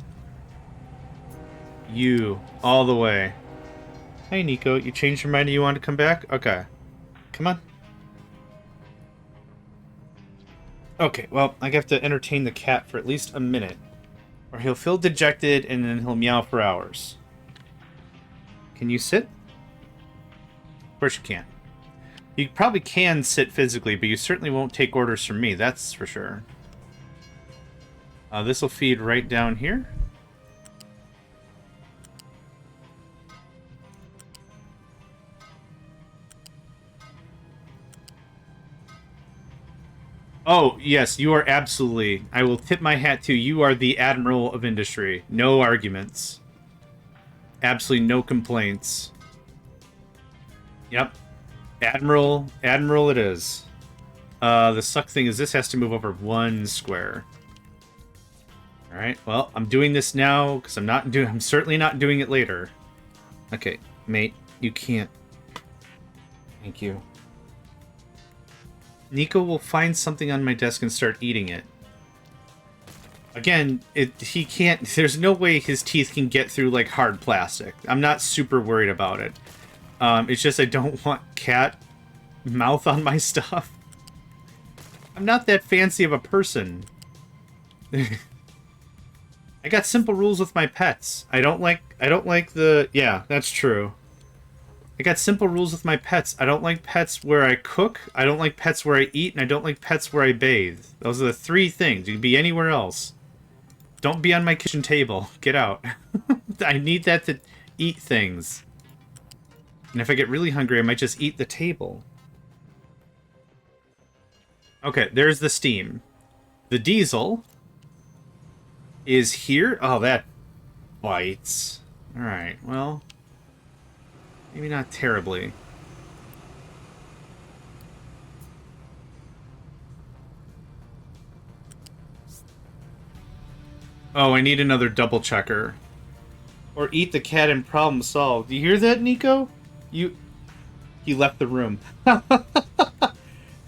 You, all the way. Hey, Nico, you changed your mind and you want to come back? Okay. Come on. Okay, well, I have to entertain the cat for at least a minute. Or he'll feel dejected and then he'll meow for hours. Can you sit? Of course you can. You probably can sit physically, but you certainly won't take orders from me, that's for sure. This will feed right down here. Oh, yes, you are absolutely. I will tip my hat to you. You are the Admiral of Industry. No arguments. Absolutely no complaints. Yep. Admiral it is. The suck thing is this has to move over 1 square. Alright, well, I'm doing this now because I'm certainly not doing it later. Okay, mate, you can't. Thank you. Nico will find something on my desk and start eating it. Again, he can't. There's no way his teeth can get through like hard plastic. I'm not super worried about it. It's just I don't want cat mouth on my stuff. I'm not that fancy of a person. I got simple rules with my pets. I don't like the... Yeah, that's true. I got simple rules with my pets. I don't like pets where I cook, I don't like pets where I eat, and I don't like pets where I bathe. Those are the 3 things. You can be anywhere else. Don't be on my kitchen table. Get out. I need that to eat things. And if I get really hungry, I might just eat the table. Okay, there's the steam. The diesel is here. Oh, that bites. Alright, well... maybe not terribly. Oh, I need another double checker. Or eat the cat and problem solved. Do you hear that, Nico? He left the room.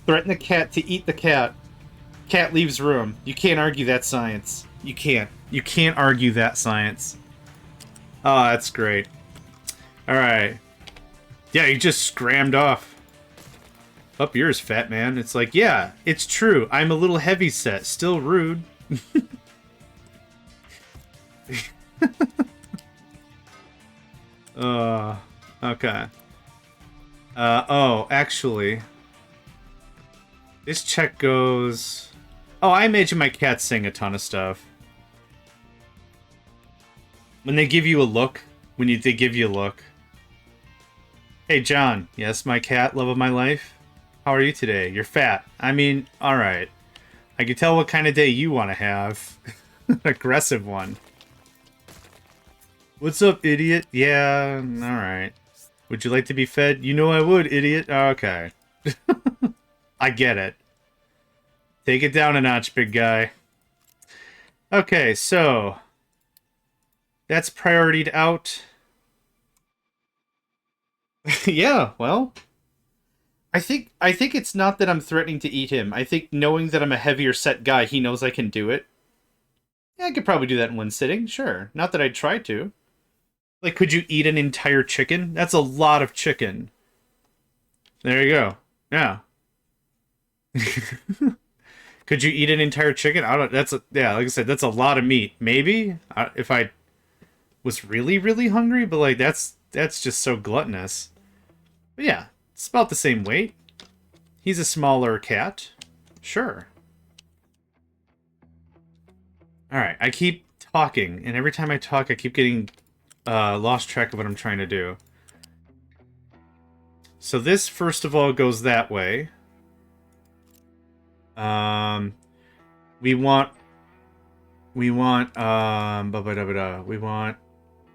Threaten the cat to eat the cat. Cat leaves room. You can't argue that science. You can't. You can't argue that science. Oh, that's great. Alright. Yeah, he just scrammed off. Up yours, fat man. It's like, yeah, it's true. I'm a little heavy set. Still rude. Okay. Oh, actually. This check goes... Oh, I imagine my cats sing a ton of stuff. When they give you a look. They give you a look. Hey, John. Yes, my cat, love of my life? How are you today? You're fat. I mean, alright. I can tell what kind of day you want to have. An aggressive one. What's up, idiot? Yeah, alright. Would you like to be fed? You know I would, idiot. Okay. I get it. Take it down a notch, big guy. Okay, so... That's prioritied out. Yeah, well... I think it's not that I'm threatening to eat him. I think knowing that I'm a heavier set guy, he knows I can do it. Yeah, I could probably do that in one sitting, sure. Not that I'd try to. Like, could you eat an entire chicken? That's a lot of chicken. There you go. Yeah. Could you eat an entire chicken? I don't. Yeah. Like I said, that's a lot of meat. Maybe if I was really, really hungry, but like that's just so gluttonous. But yeah, it's about the same weight. He's a smaller cat. Sure. All right. I keep talking, and every time I talk, I keep getting lost track of what I'm trying to do. So this, first of all, goes that way. We want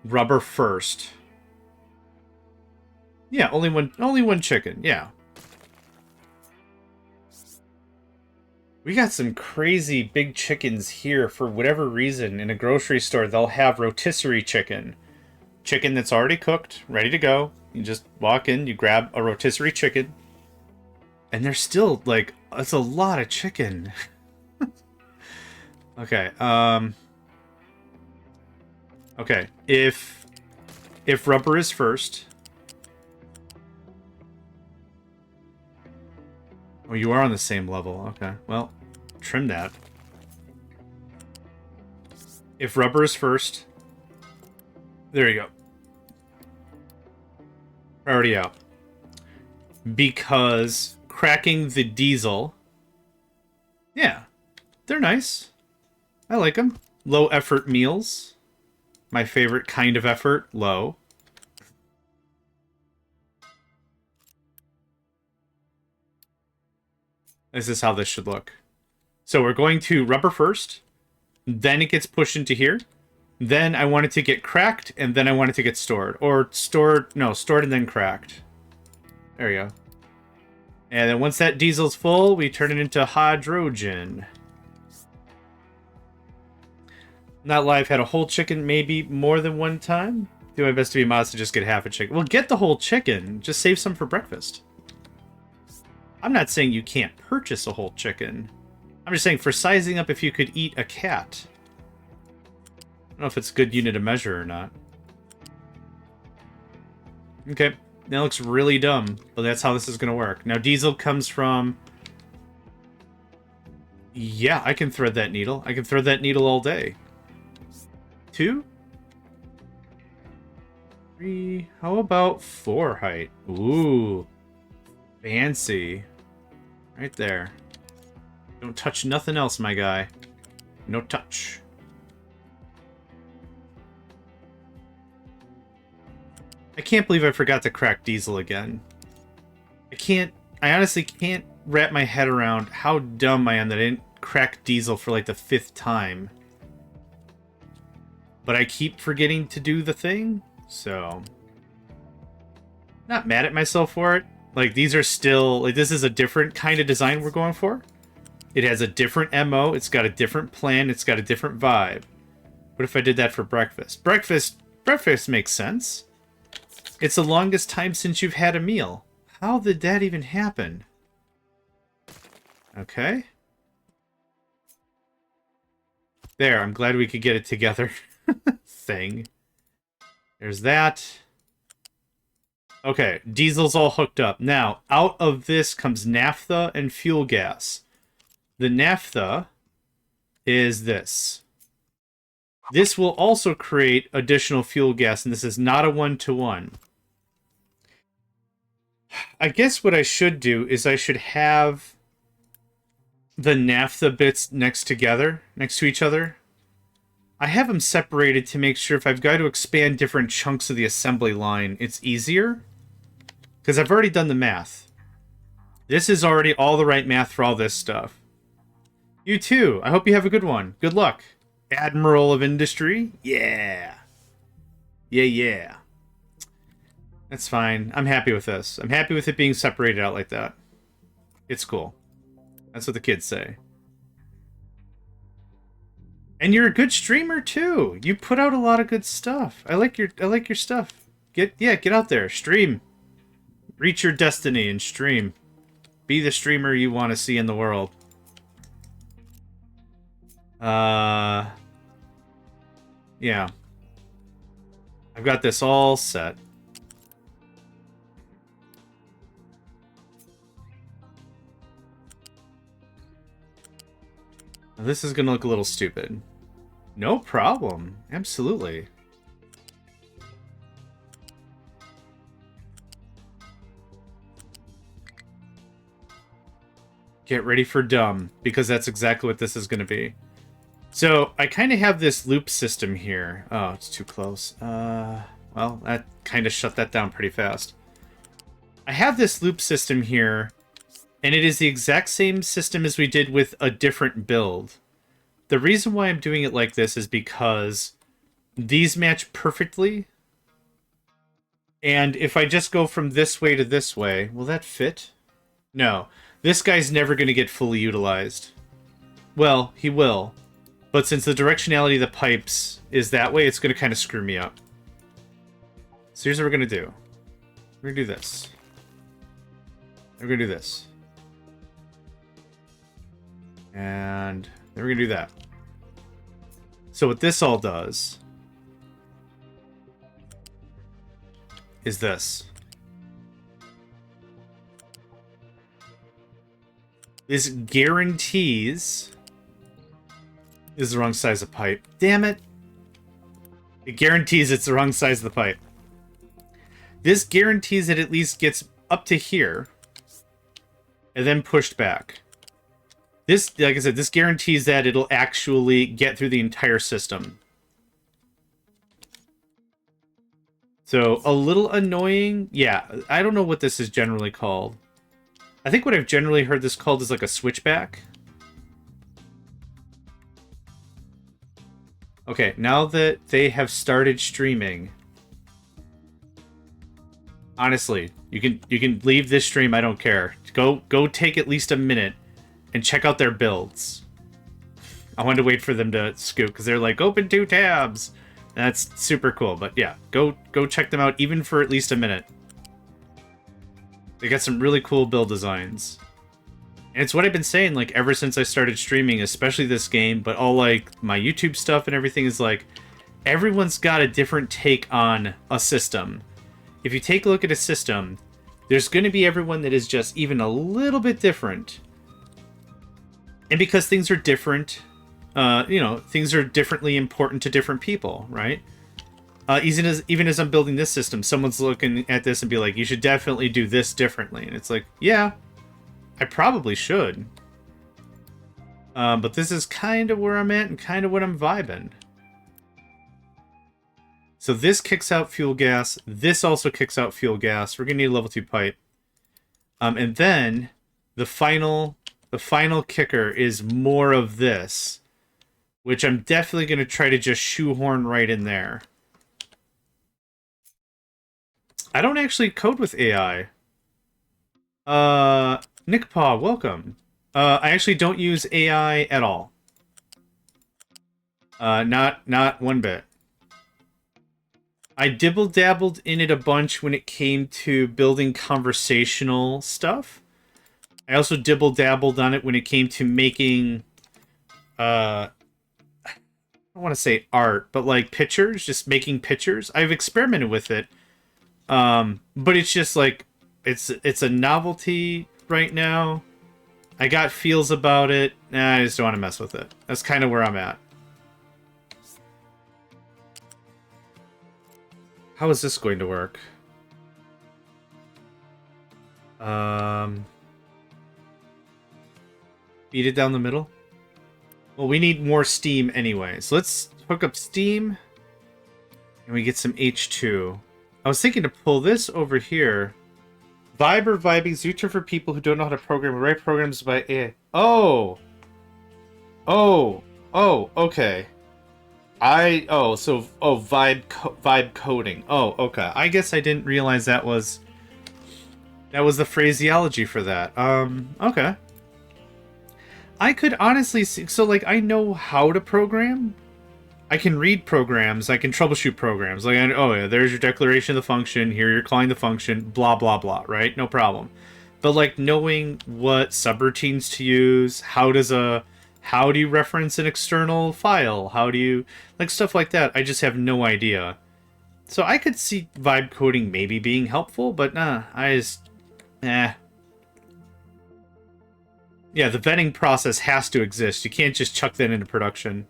rubber first. Yeah, only one chicken. Yeah. We got some crazy big chickens here for whatever reason. In a grocery store, they'll have rotisserie chicken. Chicken that's already cooked, ready to go. You just walk in, you grab a rotisserie chicken. And they're still, like, that's a lot of chicken. Okay, okay, if rubber is first... Oh, you are on the same level. Okay, well, trim that. If rubber is first... There you go. Priority out. Because cracking the diesel... Yeah, they're nice. I like them. Low effort meals. My favorite kind of effort, low. This is how this should look. So we're going to rubber first. Then it gets pushed into here. Then I want it to get cracked, and then I want it to get stored. Or stored and then cracked. There we go. And then once that diesel's full, we turn it into hydrogen. Not live, had a whole chicken maybe more than one time. Do my best to be modest to just get half a chicken. Well, get the whole chicken. Just save some for breakfast. I'm not saying you can't purchase a whole chicken. I'm just saying for sizing up if you could eat a cat. I don't know if it's a good unit of measure or not. Okay, that looks really dumb, but that's how this is going to work. Now, diesel comes from... Yeah, I can thread that needle. I can thread that needle all day. 2? 3? How about 4 height? Ooh. Fancy. Right there. Don't touch nothing else, my guy. No touch. I can't believe I forgot to crack diesel again. I honestly can't wrap my head around how dumb I am that I didn't crack diesel for like the 5th time. But I keep forgetting to do the thing, so... Not mad at myself for it. Like, these are still... Like, this is a different kind of design we're going for. It has a different MO, it's got a different plan, it's got a different vibe. What if I did that for breakfast? Breakfast makes sense. It's the longest time since you've had a meal. How did that even happen? Okay. There, I'm glad we could get it together. Thing. There's that. Okay, diesel's all hooked up. Now, out of this comes naphtha and fuel gas. The naphtha is this. This will also create additional fuel gas, and this is not a one-to-one. I guess what I should do is I should have the naphtha bits next to each other. I have them separated to make sure if I've got to expand different chunks of the assembly line, it's easier. Because I've already done the math. This is already all the right math for all this stuff. You too. I hope you have a good one. Good luck. Admiral of Industry? Yeah. Yeah. That's fine. I'm happy with this. I'm happy with it being separated out like that. It's cool. That's what the kids say. And you're a good streamer too. You put out a lot of good stuff. I like your stuff. Get out there. Stream. Reach your destiny and stream. Be the streamer you want to see in the world. Yeah. I've got this all set. Now, this is gonna look a little stupid. No problem. Absolutely. Get ready for dumb, because that's exactly what this is going to be. So, I kind of have this loop system here. Oh, it's too close. Well, that kind of shut that down pretty fast. I have this loop system here, and it is the exact same system as we did with a different build. The reason why I'm doing it like this is because these match perfectly. And if I just go from this way to this way, will that fit? No. This guy's never going to get fully utilized. Well, he will. But since the directionality of the pipes is that way, it's going to kind of screw me up. So here's what we're going to do. We're going to do this. We're going to do this. And then we're going to do that. So what this all does is this. This guarantees... This is the wrong size of pipe. Damn it! It guarantees it's the wrong size of the pipe. This guarantees it at least gets up to here. And then pushed back. This, like I said, this guarantees that it'll actually get through the entire system. So, a little annoying. Yeah, I don't know what this is generally called. I think what I've generally heard this called is like a switchback. Okay, now that they have started streaming, honestly, you can leave this stream. I don't care. Go take at least a minute and check out their builds. I wanted to wait for them to scoop because they're like open 2 tabs. That's super cool. But yeah, go check them out even for at least a minute. They got some really cool build designs. And it's what I've been saying, like, ever since I started streaming, especially this game, but all, like, my YouTube stuff and everything is, like, everyone's got a different take on a system. If you take a look at a system, there's going to be everyone that is just even a little bit different. And because things are different, you know, things are differently important to different people, right? Even as I'm building this system, someone's looking at this and be like, you should definitely do this differently. And it's like, yeah, I probably should. But this is kind of where I'm at and kind of what I'm vibing. So this kicks out fuel gas. This also kicks out fuel gas. We're going to need a level 2 pipe. And then the final kicker is more of this, which I'm definitely going to try to just shoehorn right in there. I don't actually code with AI. Nick Paw, welcome. I actually don't use AI at all. Not one bit. I dibble-dabbled in it a bunch when it came to building conversational stuff. I also dibble-dabbled on it when it came to making, I don't want to say art, but like pictures, just making pictures. I've experimented with it. But it's just like, it's a novelty right now. I got feels about it. Nah, I just don't want to mess with it. That's kind of where I'm at. How is this going to work? Beat it down the middle? Well, we need more steam anyway. So let's hook up steam. And we get some H2. I was thinking to pull this over here. Vibe or vibing is future for people who don't know how to program or write programs by AI. Oh! Oh! Oh, okay. Vibe coding. Oh, okay. I guess I didn't realize that was the phraseology for that. Okay. I could honestly see, so like I know how to program. I can read programs, I can troubleshoot programs. Like, oh yeah, there's your declaration of the function, here you're calling the function, blah blah blah, right? No problem. But like knowing what subroutines to use, how do you reference an external file? How do you, like, stuff like that, I just have no idea. So I could see vibe coding maybe being helpful, but nah, Yeah, the vetting process has to exist. You can't just chuck that into production.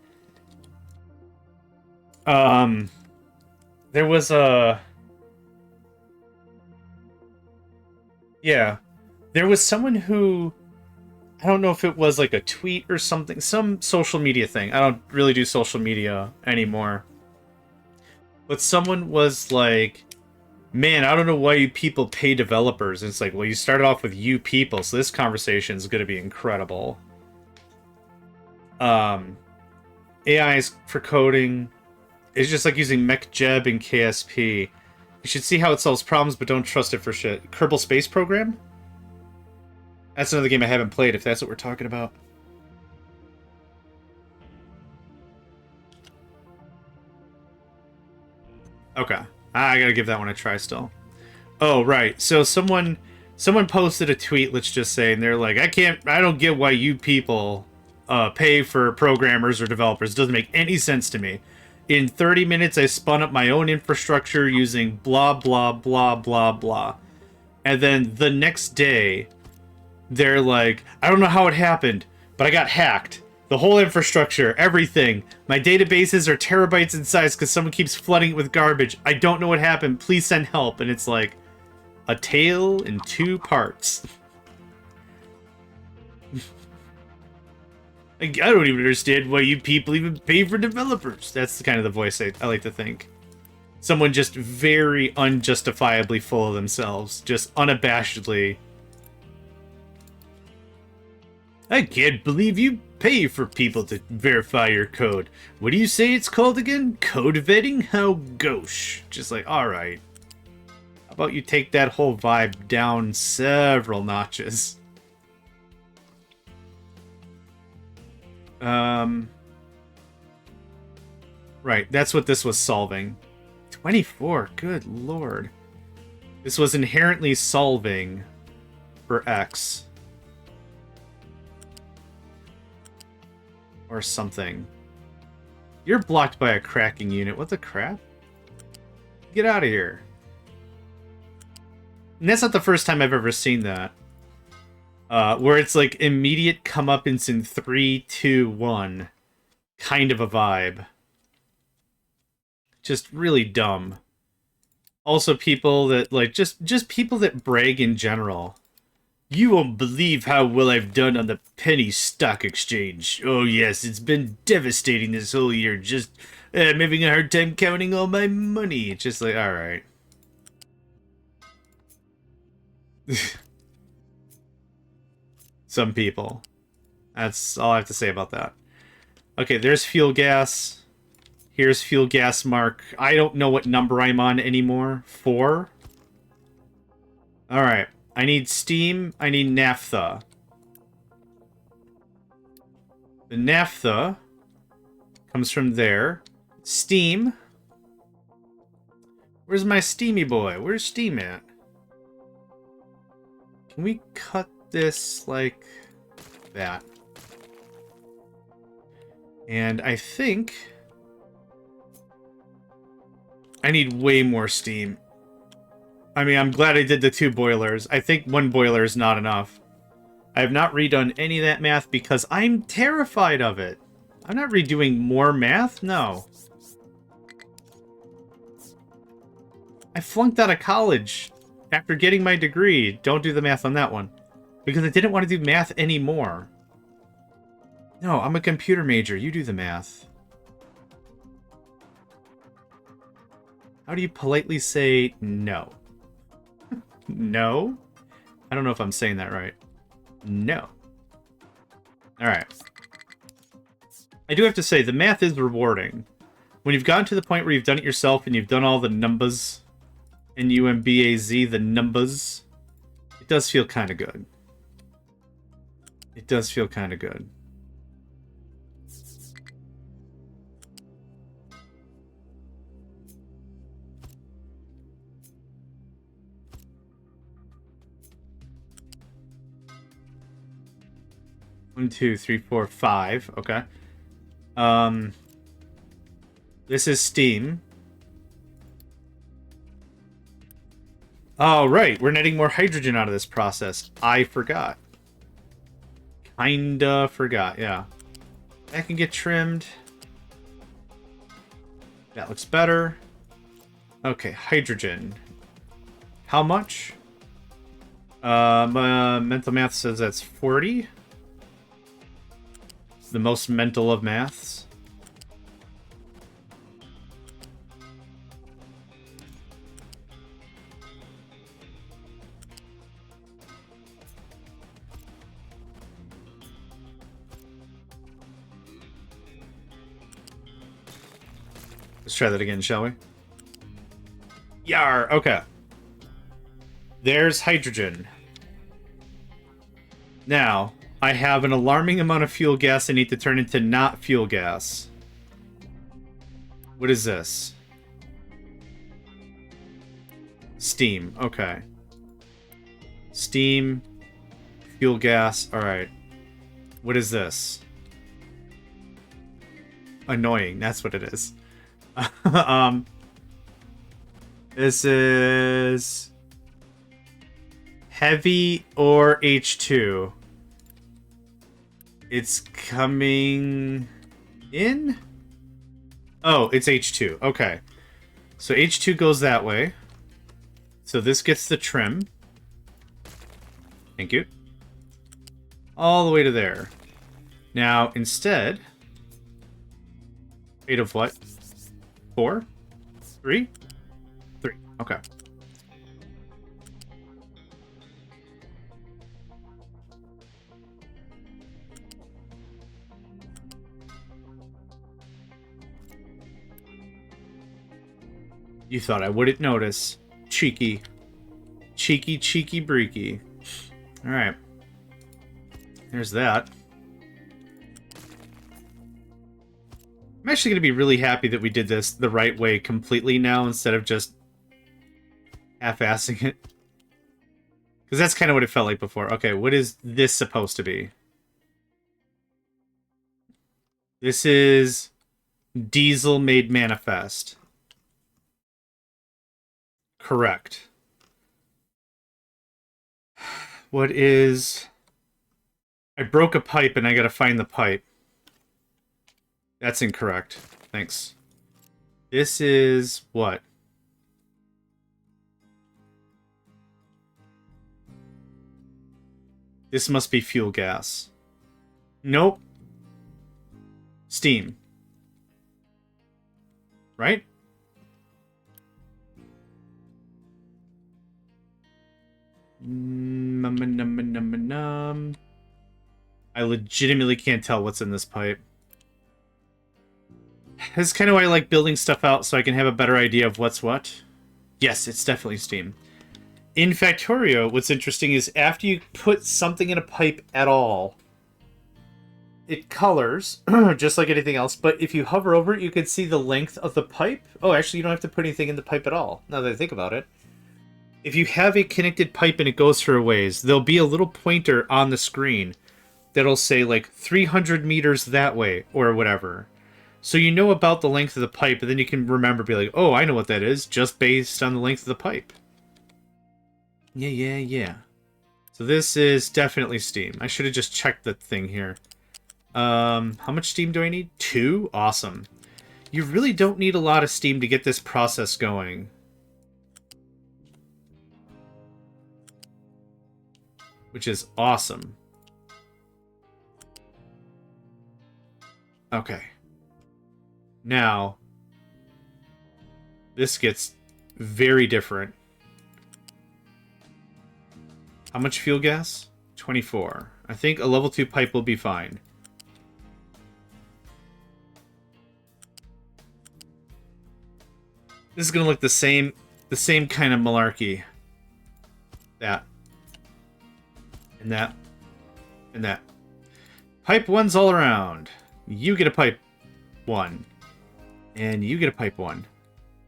There was there was someone who, I don't know if it was like a tweet or something, some social media thing. I don't really do social media anymore. But someone was like, man, I don't know why you people pay developers. And it's like, well, you started off with you people, so this conversation is going to be incredible. AIs for coding is just like using MechJeb and KSP. You should see how it solves problems, but don't trust it for shit. Kerbal Space Program? That's another game I haven't played, if that's what we're talking about. Okay. I gotta give that one a try still. Oh, right. So someone posted a tweet, let's just say, and they're like, I don't get why you people pay for programmers or developers. It doesn't make any sense to me. In 30 minutes, I spun up my own infrastructure using blah, blah, blah, blah, blah. And then the next day, they're like, I don't know how it happened, but I got hacked. The whole infrastructure, everything. My databases are terabytes in size because someone keeps flooding it with garbage. I don't know what happened. Please send help. And it's like, a tale in two parts. I don't even understand why you people even pay for developers. That's the kind of the voice I like to think. Someone just very unjustifiably full of themselves. Just unabashedly. I can't believe you pay for people to verify your code. What do you say it's called again? Code vetting? How gauche. Just like, alright. How about you take that whole vibe down several notches? Right, that's what this was solving. 24, good lord. This was inherently solving for X. Or something. You're blocked by a cracking unit. What the crap? Get out of here. And that's not the first time I've ever seen that. Where it's like immediate comeuppance in 3, 2, 1. Kind of a vibe. Just really dumb. Also people that, like, just people that brag in general. You won't believe how well I've done on the penny stock exchange. Oh yes, it's been devastating this whole year. Just, I'm having a hard time counting all my money. It's just like, alright. Some people. That's all I have to say about that. Okay, there's fuel gas. Here's fuel gas mark. I don't know what number I'm on anymore. 4? Alright. I need steam. I need naphtha. The naphtha comes from there. Steam. Where's my steamy boy? Where's steam at? Can we cut this like that? And I think I need way more steam. I mean, I'm glad I did the 2 boilers. I think 1 boiler is not enough. I have not redone any of that math because I'm terrified of it. I'm not redoing more math? No. I flunked out of college after getting my degree. Don't do the math on that one. Because I didn't want to do math anymore. No, I'm a computer major. You do the math. How do you politely say no? No? I don't know if I'm saying that right. No. Alright. I do have to say, the math is rewarding. When you've gotten to the point where you've done it yourself and you've done all the numbers, N-U-M-B-A-Z, the numbers, it does feel kind of good. It does feel kind of good. One, two, three, four, 5. Okay. This is steam. Oh, right. We're netting more hydrogen out of this process. I forgot. Kinda forgot, yeah. That can get trimmed. That looks better. Okay, hydrogen. How much? My mental math says that's 40. The most mental of maths. Let's try that again, shall we? Yar, okay. There's hydrogen. Now, I have an alarming amount of fuel gas I need to turn into not fuel gas. What is this? Steam, okay. Steam, fuel gas, alright. What is this? Annoying, that's what it is. This is heavy or H2. It's coming in? Oh, it's H2. Okay. So H2 goes that way. So this gets the trim. Thank you. All the way to there. Now, instead... Rate of what? 4? 3? 3. Okay. You thought I wouldn't notice. Cheeky. Cheeky, cheeky, breaky. Alright. There's that. I'm actually going to be really happy that we did this the right way completely now instead of just half-assing it. Because that's kind of what it felt like before. Okay, what is this supposed to be? This is diesel made manifest. Correct. What is... I broke a pipe and I gotta find the pipe. That's incorrect. Thanks. This is what? This must be fuel gas. Nope. Steam. Right? I legitimately can't tell what's in this pipe. That's kind of why I like building stuff out, so I can have a better idea of what's what. Yes, it's definitely steam. In Factorio, what's interesting is after you put something in a pipe at all, it colors, just like anything else, but if you hover over it, you can see the length of the pipe. Oh, actually, you don't have to put anything in the pipe at all, now that I think about it. If you have a connected pipe and it goes for a ways, there'll be a little pointer on the screen that'll say, like, 300 meters that way, or whatever. So you know about the length of the pipe, and then you can remember, be like, oh, I know what that is, just based on the length of the pipe. Yeah. So this is definitely steam. I should have just checked the thing here. How much steam do I need? 2? Awesome. You really don't need a lot of steam to get this process going. Which is awesome. Okay. Now, this gets very different. How much fuel gas? 24. I think a level 2 pipe will be fine. This is gonna look the same kind of malarkey. That. And that. And that. Pipe 1's all around. You get a pipe 1. And you get a pipe 1.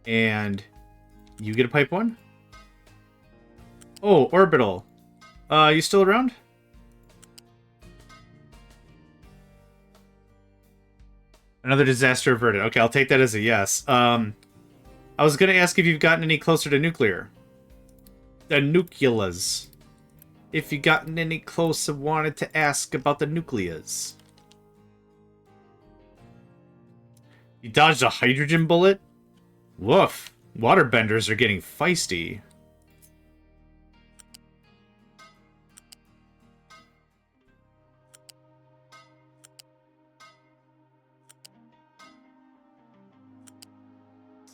And you get a pipe 1? Oh, orbital. You still around? Another disaster averted. Okay, I'll take that as a yes. I was gonna ask if you've gotten any closer to nuclear. The nucleus. If you've gotten any closer, wanted to ask about the nucleus. You dodged a hydrogen bullet? Woof. Waterbenders are getting feisty.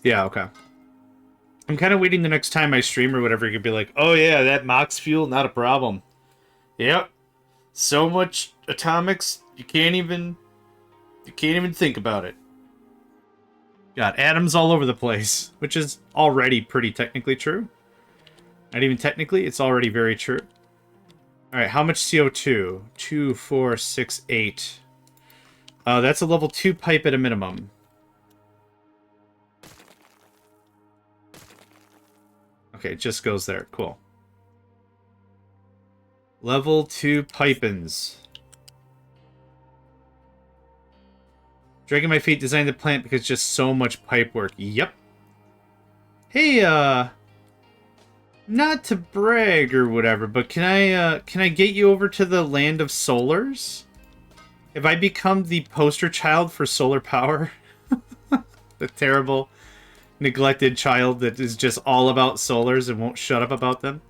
Yeah, okay. I'm kind of waiting the next time I stream or whatever, you could be like, oh yeah, that Mox fuel, not a problem. Yep. So much atomics, you can't even think about it. Got atoms all over the place, which is already pretty technically true. Not even technically, it's already very true. Alright, how much CO2? 2, 4, 6, 8. That's a level 2 pipe at a minimum. Okay, it just goes there. Cool. Level 2 pipins. Dragging my feet, designed the plant because just so much pipe work. Yep. Hey, not to brag or whatever, but can I get you over to the land of solars? Have I become the poster child for solar power? The terrible, neglected child that is just all about solars and won't shut up about them.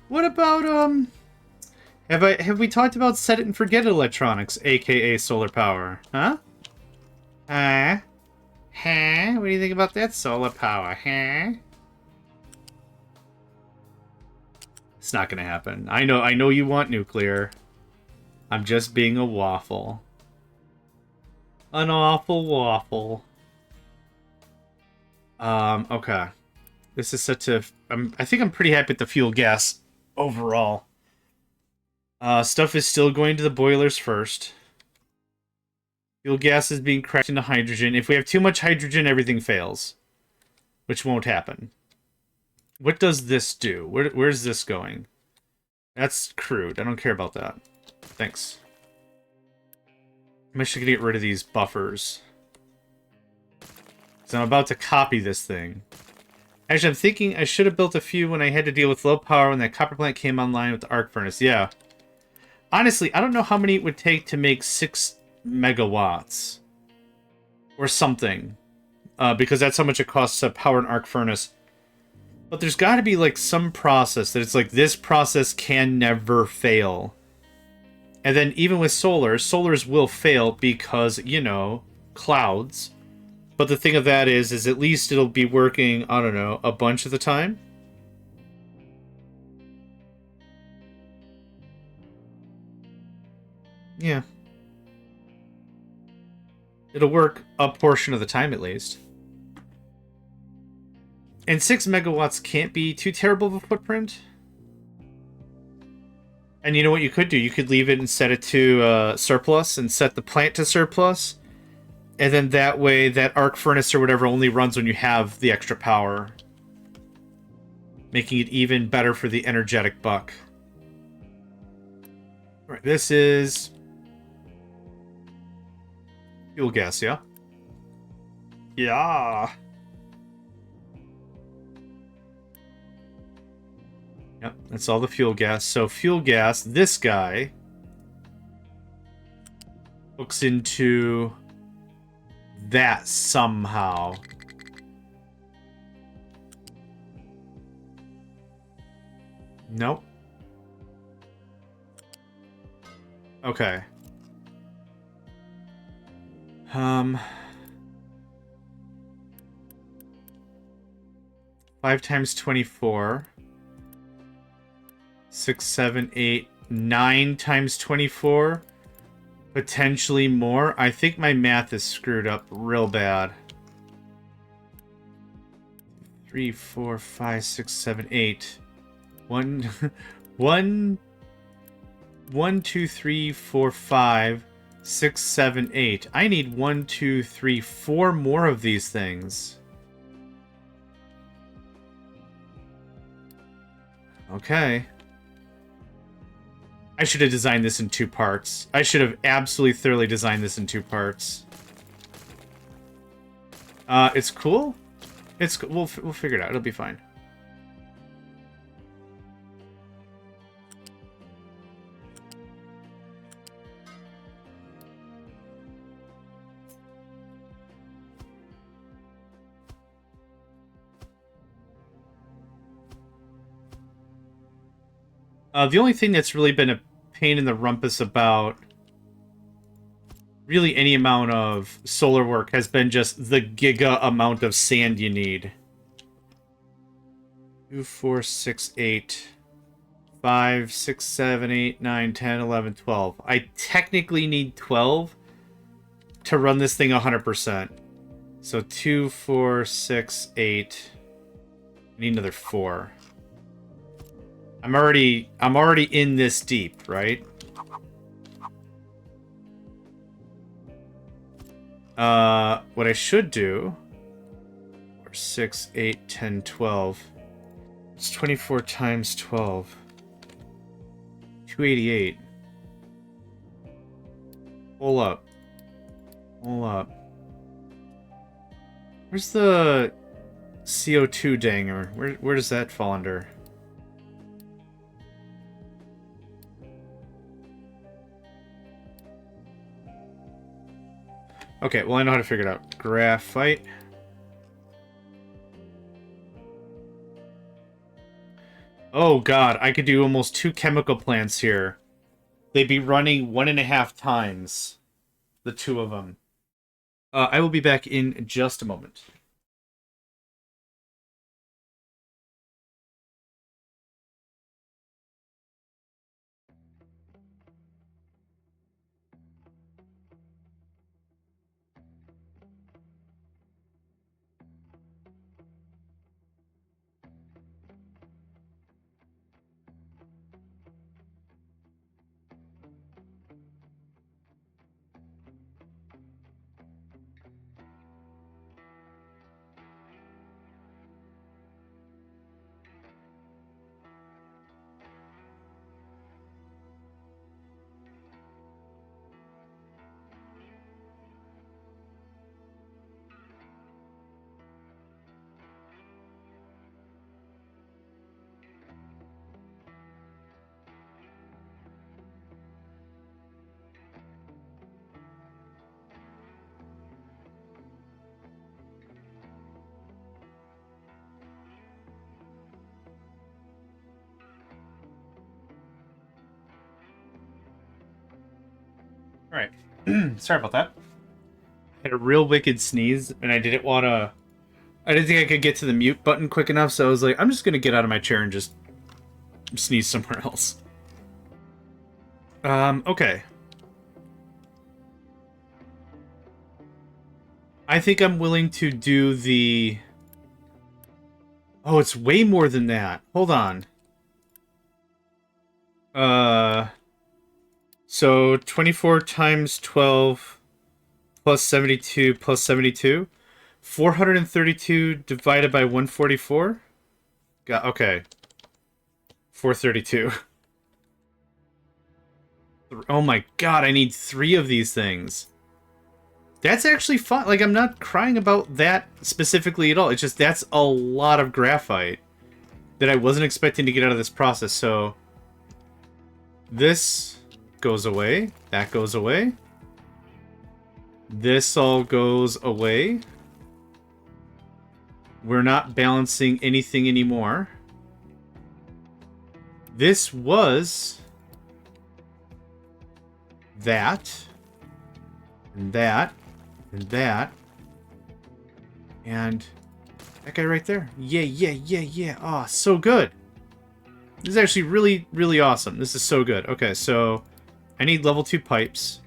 What about have we talked about set it and forget it electronics, aka solar power? Huh? Huh? What do you think about that solar power? Huh? It's not gonna happen. I know you want nuclear. I'm just being a waffle. An awful waffle. Okay. This is such a... I think I'm pretty happy with the fuel gas overall. Stuff is still going to the boilers first. Fuel gas is being cracked into hydrogen. If we have too much hydrogen, everything fails. Which won't happen. What does this do? Where's this going? That's crude. I don't care about that. Thanks. I'm actually gonna get rid of these buffers. So I'm about to copy this thing. Actually, I'm thinking I should have built a few when I had to deal with low power when that copper plant came online with the arc furnace. Yeah. Honestly, I don't know how many it would take to make 6 megawatts. Or something. Because that's how much it costs to power an arc furnace. But there's got to be like some process that it's like this process can never fail. And then even with solars will fail because, you know, clouds. But the thing of that is at least it'll be working, I don't know, a bunch of the time. Yeah. It'll work a portion of the time at least. And 6 megawatts can't be too terrible of a footprint. And you know what you could do? You could leave it and set it to surplus and set the plant to surplus. And then that way, that arc furnace or whatever only runs when you have the extra power. Making it even better for the energetic buck. Alright, this is... fuel gas, yeah? Yeah. Yep, that's all the fuel gas. So fuel gas, this guy hooks into that somehow. Nope. Okay. 5 times 24. 6, 7, 8, 9 times 24. Potentially more. I think my math is screwed up real bad. 3, 4, 5, 6, 7, 8. 1, 2, 3, 4, 5, 6, 7, 8. I need 1, 2, 3, 4 more of these things. Okay. I should have designed this in 2 parts. I should have absolutely thoroughly designed this in 2 parts. It's cool. We'll figure it out. It'll be fine. The only thing that's really been a pain in the rumpus about really any amount of solar work has been just the giga amount of sand you need. 2, 4, 6, 8, 5, 6, 7, 8, 9, 10, 11, 12. I technically need 12 to run this thing 100%. So 2, 4, 6, 8. I need another 4. I'm already in this deep, right? What I should do, 4, 6, 8, 10, 12. It's 24 times 12. 288. Hold up. Hold up. Where's the CO2 danger? Where does that fall under? Okay, well I know how to figure it out. Graphite. Oh god, I could do almost 2 chemical plants here. They'd be running 1.5 times the 2 of them. I will be back in just a moment. Alright. Sorry about that. I had a real wicked sneeze, and I didn't want to... I didn't think I could get to the mute button quick enough, so I was like, I'm just going to get out of my chair and just sneeze somewhere else. Okay. I think I'm willing to do the... Oh, it's way more than that. Hold on. So 24 times 12 plus 72 plus 72. 432 divided by 144? Got, okay. 432. Oh my god, I need 3 of these things. That's actually fun. Like, I'm not crying about that specifically at all. It's just, that's a lot of graphite. that I wasn't expecting to get out of this process. So this goes away. That goes away. This all goes away. We're not balancing anything anymore. This was that, and that, and that, and that guy right there. Yeah, yeah, yeah, yeah. Oh, so good. This is actually really, really awesome. This is so good. Okay, so I need level 2 pipes.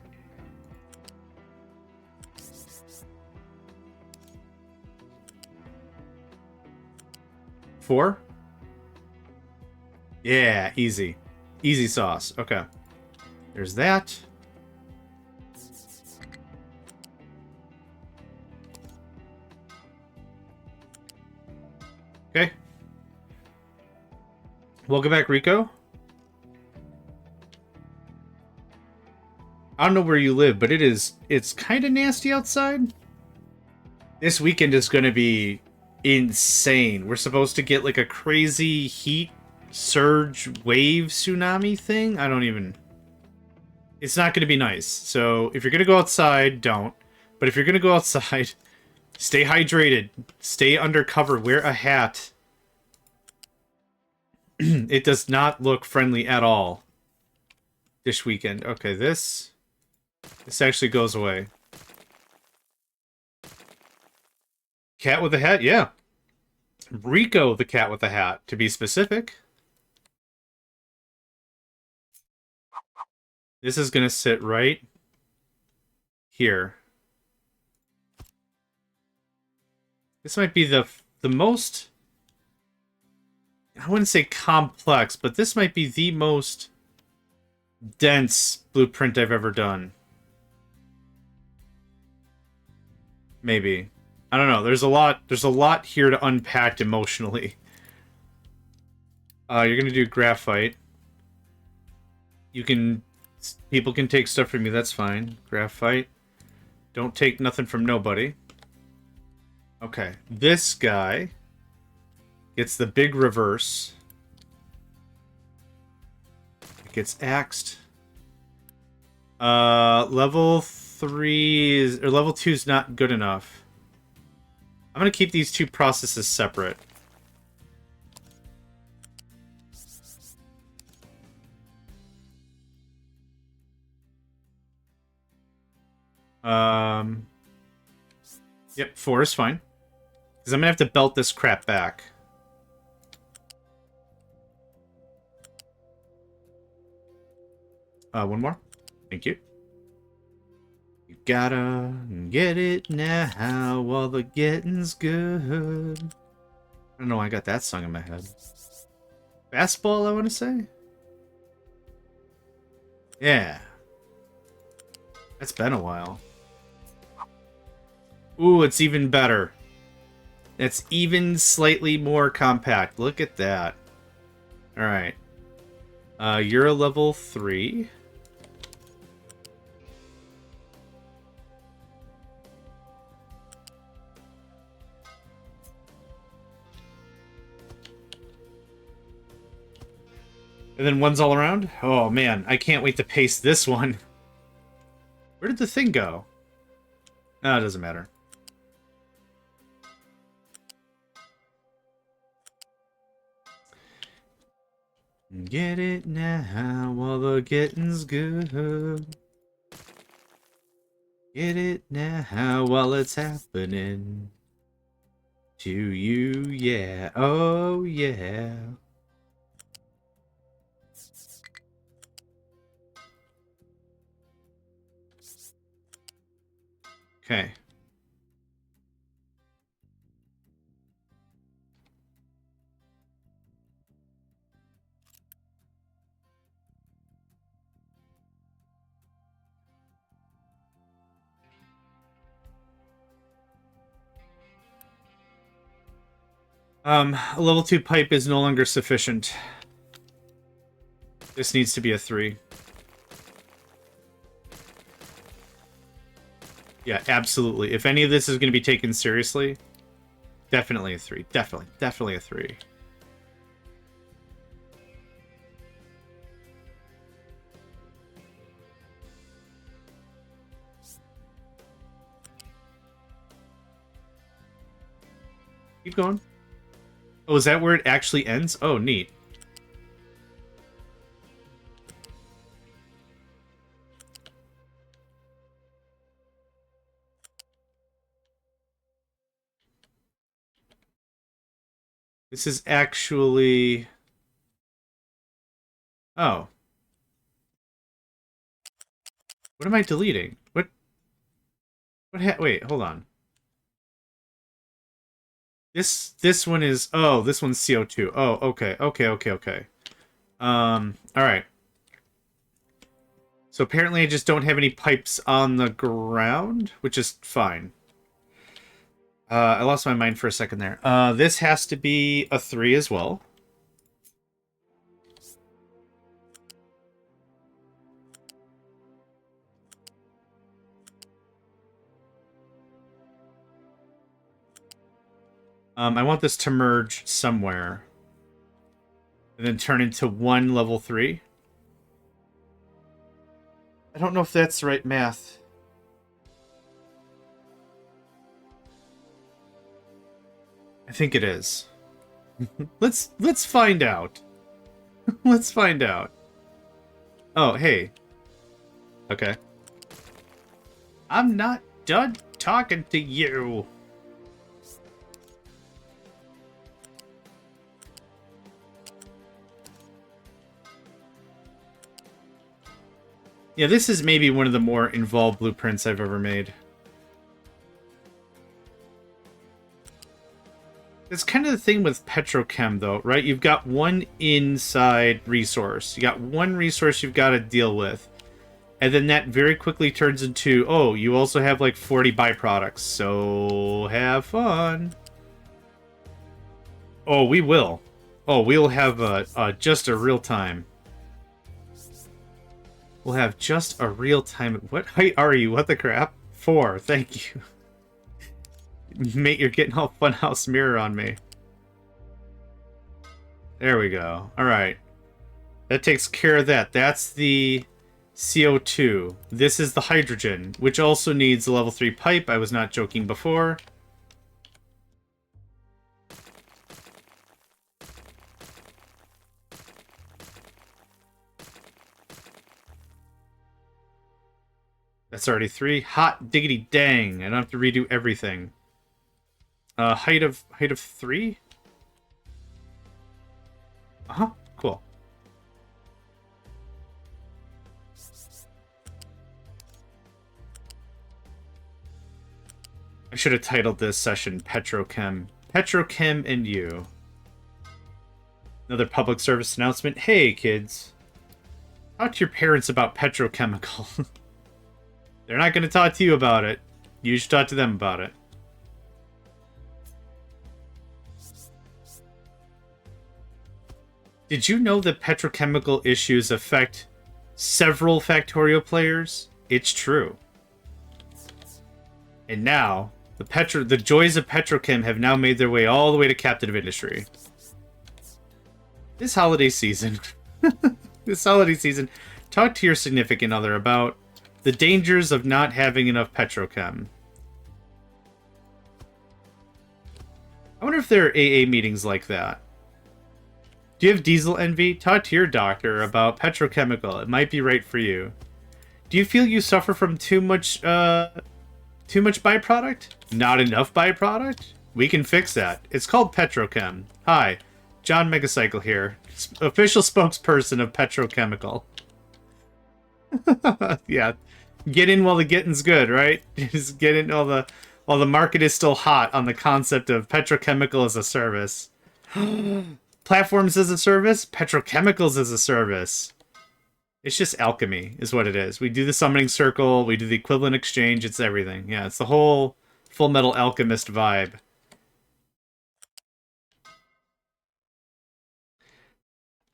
Four? Yeah, easy. Easy sauce. Okay. There's that. Okay. Welcome back, Rico. I don't know where you live, but it's kind of nasty outside. This weekend is going to be insane. We're supposed to get like a crazy heat surge wave tsunami thing. I don't even... It's not going to be nice. So if you're going to go outside, don't. But if you're going to go outside, stay hydrated. Stay under cover. Wear a hat. It does not look friendly at all this weekend. Okay, this actually goes away. Cat with a hat? Yeah. Rico the cat with the hat, to be specific. This is going to sit right here. This might be the most... I wouldn't say complex, but this might be the most dense blueprint I've ever done. Maybe. I don't know. There's a lot here to unpack emotionally. You're gonna do graphite. People can take stuff from you, that's fine. Graphite. Don't take nothing from nobody. Okay. This guy gets the big reverse. It gets axed. Level 3 is, or level 2 is not good enough. I'm going to keep these two processes separate. Yep, 4 is fine. Because I'm going to have to belt this crap back. One more. Thank you. You gotta get it now while the getting's good. I don't know why I got that song in my head. Fastball, I want to say? Yeah. That's been a while. Ooh, it's even better. It's even slightly more compact. Look at that. Alright. You're a level 3. And then one's all around? Oh, man. I can't wait to paste this one. Where did the thing go? No, it doesn't matter. Get it now while the getting's good. Get it now while it's happening. To you, yeah. Oh, yeah. Okay. A level 2 pipe is no longer sufficient. This needs to be a 3. Yeah, absolutely. If any of this is going to be taken seriously, definitely a 3. Definitely a 3. keep going. Oh, is that where it actually ends? Oh, neat. This is actually... Oh. What am I deleting? What wait, hold on. This one is... Oh, this one's CO2. Oh, okay. Okay. Alright. So apparently I just don't have any pipes on the ground, which is fine. I lost my mind for a second there. This has to be a 3 as well. I want this to merge somewhere. And then turn into one level 3. I don't know if that's the right math. I think it is. Let's find out. Let's find out. Oh, hey. Okay. I'm not done talking to you. Yeah, this is maybe one of the more involved blueprints I've ever made. It's kind of the thing with petrochem, though, right? You've got one inside resource. You got one resource you've got to deal with. And then that very quickly turns into, oh, you also have like 40 byproducts. So have fun. Oh, we will. Oh, we'll have just a real time. We'll have just a real time. What height are you? What the crap? 4. Thank you. Mate, you're getting all funhouse mirror on me. There we go. Alright. That takes care of that. That's the CO2. This is the hydrogen, which also needs a level 3 pipe. I was not joking before. That's already 3. Hot diggity dang. I don't have to redo everything. Height of 3? Uh-huh. Cool. I should have titled this session Petrochem. Petrochem and you. Another public service announcement. Hey, kids. Talk to your parents about petrochemical. They're not going to talk to you about it. You should talk to them about it. Did you know that petrochemical issues affect several Factorio players? It's true. And now, the joys of petrochem have now made their way all the way to captive industry. This holiday season, talk to your significant other about the dangers of not having enough petrochem. I wonder if there are AA meetings like that. Do you have diesel envy? Talk to your doctor about petrochemical. It might be right for you. Do you feel you suffer from too much byproduct? Not enough byproduct? We can fix that. It's called petrochem. Hi, JohnMegacycle here, official spokesperson of Petrochemical. Yeah. Get in while the getting's good, right? Just get in while the market is still hot on the concept of petrochemical as a service. Platforms as a service, petrochemicals as a service. It's just alchemy, is what it is. We do the summoning circle, we do the equivalent exchange, it's everything. Yeah, it's the whole Full Metal Alchemist vibe.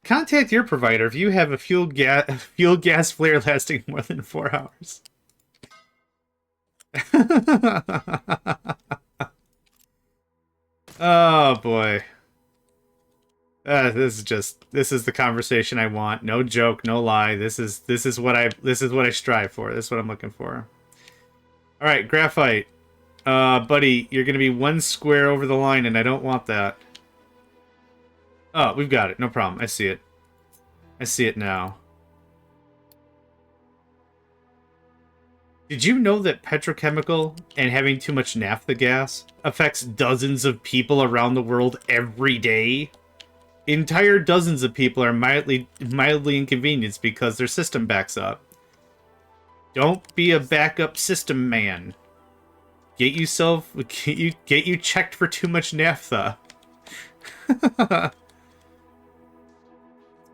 Contact your provider if you have a fuel gas flare lasting more than 4 hours. Oh boy. This is the conversation I want. No joke, no lie. This is what I strive for. This is what I'm looking for. All right, graphite. Buddy, you're gonna be one square over the line, and I don't want that. Oh, we've got it. No problem. I see it. I see it now. Did you know that petrochemical and having too much naphtha gas affects dozens of people around the world every day? Entire dozens of people are mildly inconvenienced because their system backs up. Don't be a backup system man. Get you checked for too much naphtha.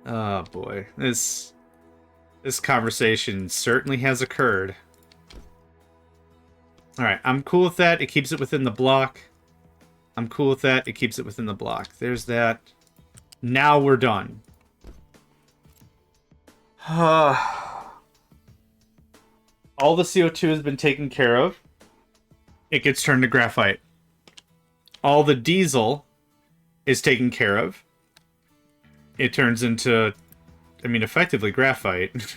Oh boy, this conversation certainly has occurred. All right, I'm cool with that. It keeps it within the block. I'm cool with that. It keeps it within the block. There's that. Now we're done. All the CO2 has been taken care of. It gets turned to graphite. All the diesel is taken care of. It turns into, I mean, effectively graphite.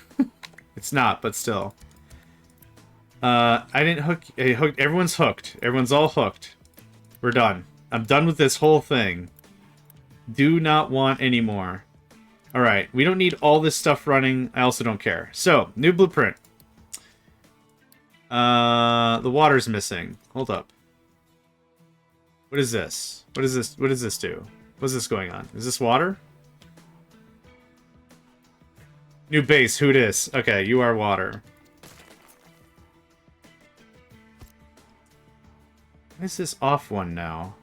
It's not, but still. I didn't hook. Everyone's hooked. Everyone's all hooked. We're done. I'm done with this whole thing. Do not want any more. Alright, we don't need all this stuff running. I also don't care. So, new blueprint. The water's missing. Hold up. What is this? What is this? What does this do? What's this going on? Is this water? New base, who dis? Okay, you are water. Why is this off one now?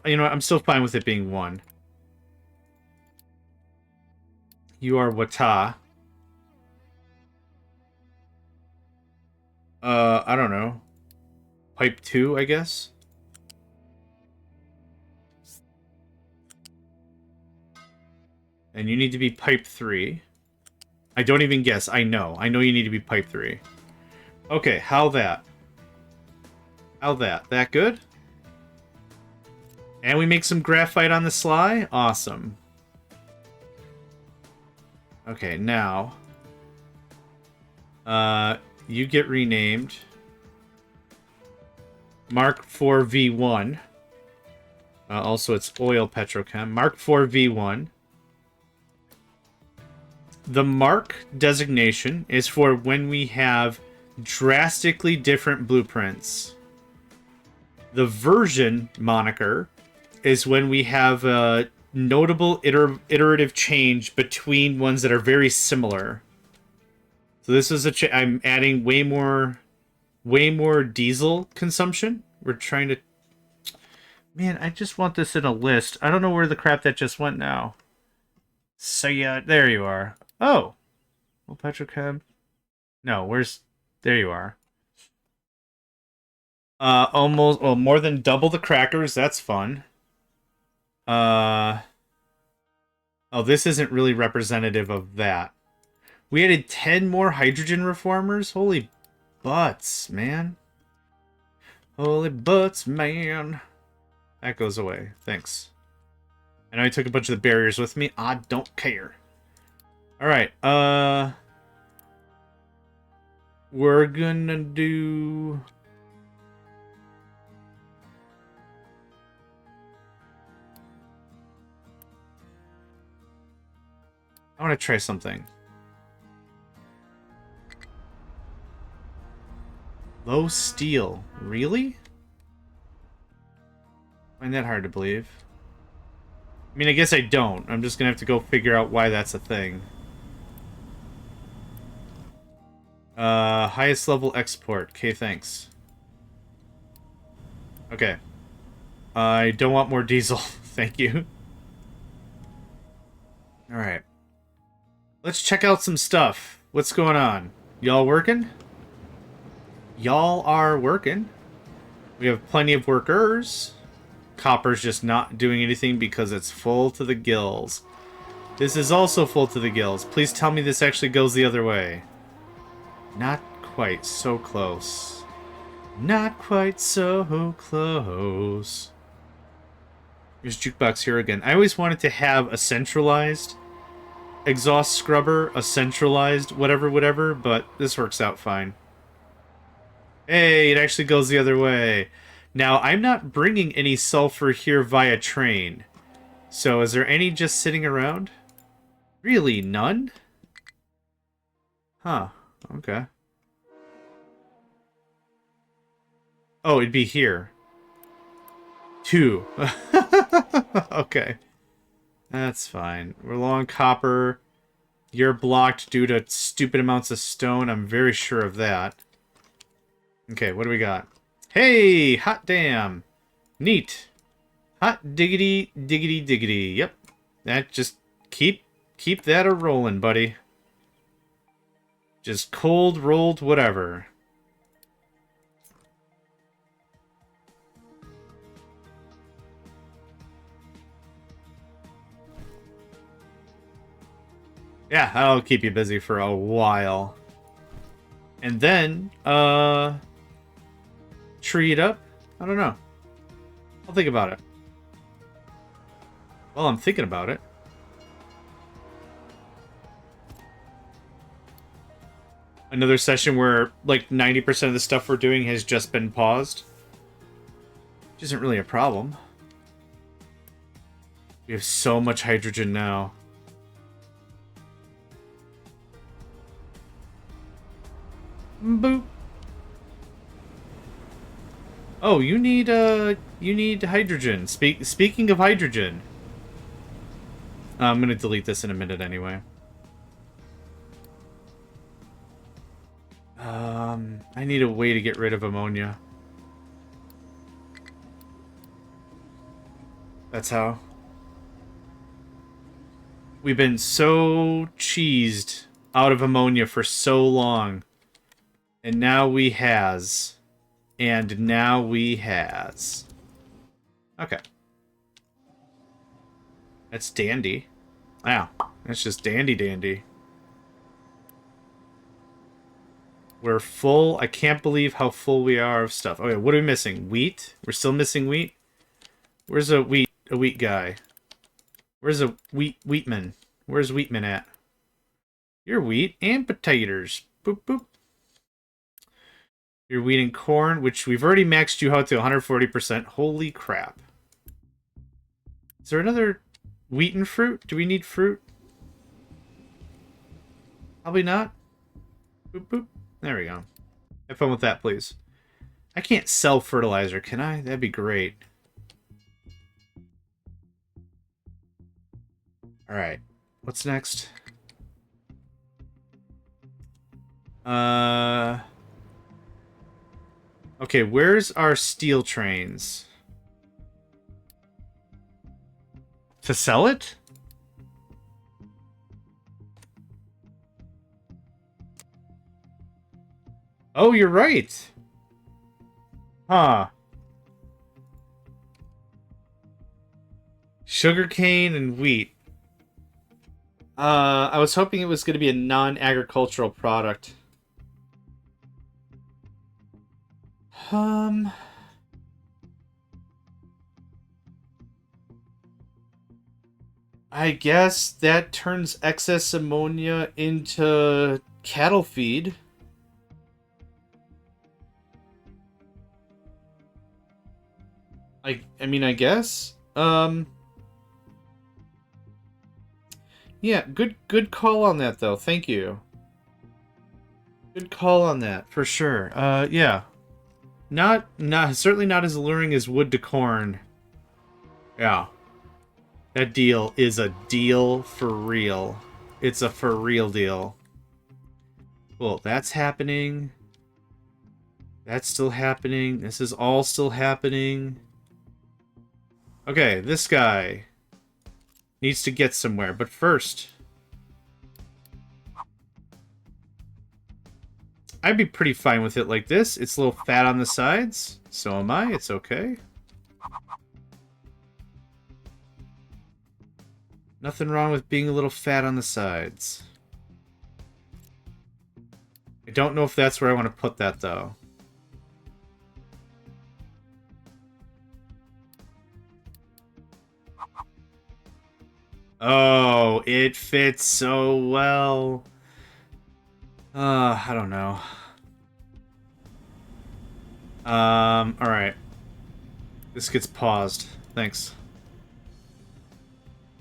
You know what? I'm still fine with it being one. You are Wata. I don't know. Pipe 2, I guess? And you need to be pipe 3. I don't even guess. I know. I know you need to be pipe 3. Okay, how that? How that? That good? And we make some graphite on the sly? Awesome. Okay, now... you get renamed. Mark 4 V1. Also, it's oil petrochem. Mark 4 V1. The Mark designation is for when we have drastically different blueprints. The version moniker is when we have a notable iterative change between ones that are very similar. So this is I'm adding way more diesel consumption. We're trying to... Man, I just want this in a list. I don't know where the crap that just went now. So yeah, there you are. Oh! Well, petrochem. No, where's... There you are. Almost... Well, more than double the crackers. That's fun. Oh, this isn't really representative of that. We added 10 more hydrogen reformers? Holy butts, man. Holy butts, man. That goes away. Thanks. I know I took a bunch of the barriers with me. I don't care. Alright, we're gonna do... I want to try something. Low steel. Really? I find that hard to believe. I mean, I guess I don't. I'm just gonna have to go figure out why that's a thing. Highest level export. Okay, thanks. Okay. I don't want more diesel. Thank you. Alright. Let's check out some stuff. What's going on? Y'all working? Y'all are working. We have plenty of workers. Copper's just not doing anything because it's full to the gills. This is also full to the gills. Please tell me this actually goes the other way. Not quite. So close. Not quite so close. Here's Jukebox here again. I always wanted to have a centralized exhaust scrubber, a centralized whatever, but this works out fine. Hey, it actually goes the other way. Now, I'm not bringing any sulfur here via train. So, is there any just sitting around? Really? None? Huh. Okay. Oh, it'd be here. 2. Okay. That's fine. We're low on copper. You're blocked due to stupid amounts of stone. I'm very sure of that. Okay, what do we got? Hey! Hot damn! Neat! Hot diggity, diggity, diggity. Yep. That just keep that a-rolling, buddy. Just cold rolled whatever. Yeah, that'll keep you busy for a while. And then, tree it up? I don't know. I'll think about it. Well, I'm thinking about it. Another session where, like, 90% of the stuff we're doing has just been paused. Which isn't really a problem. We have so much hydrogen now. Boop. Oh, you need hydrogen. Speaking of hydrogen. I'm gonna delete this in a minute anyway. I need a way to get rid of ammonia. That's how. We've been so cheesed out of ammonia for so long. And now we has. And now we has. Okay. That's dandy. Wow. That's just dandy. We're full. I can't believe how full we are of stuff. Okay, what are we missing? Wheat? We're still missing wheat? Where's a wheat guy? Where's a wheatman? Where's wheatman at? You're wheat and potatoes. Boop, boop. You're wheat and corn, which we've already maxed you out to 140%. Holy crap. Is there another wheat and fruit? Do we need fruit? Probably not. Boop, boop. There we go. Have fun with that, please. I can't sell fertilizer, can I? That'd be great. Alright. What's next? Okay, where's our steel trains? To sell it? Oh, you're right. Huh. Sugarcane and wheat. I was hoping it was going to be a non-agricultural product. I guess that turns excess ammonia into cattle feed. I mean, I guess. Yeah, good call on that though. Thank you. Good call on that, for sure. Yeah. Certainly not as alluring as wood to corn. Yeah. That deal is a deal for real. It's a for real deal. Cool, that's happening. That's still happening. This is all still happening. Okay, this guy needs to get somewhere, but first, I'd be pretty fine with it like this. It's a little fat on the sides. So am I. It's okay. Nothing wrong with being a little fat on the sides. I don't know if that's where I want to put that, though. Oh, it fits so well. I don't know. Alright. This gets paused. Thanks.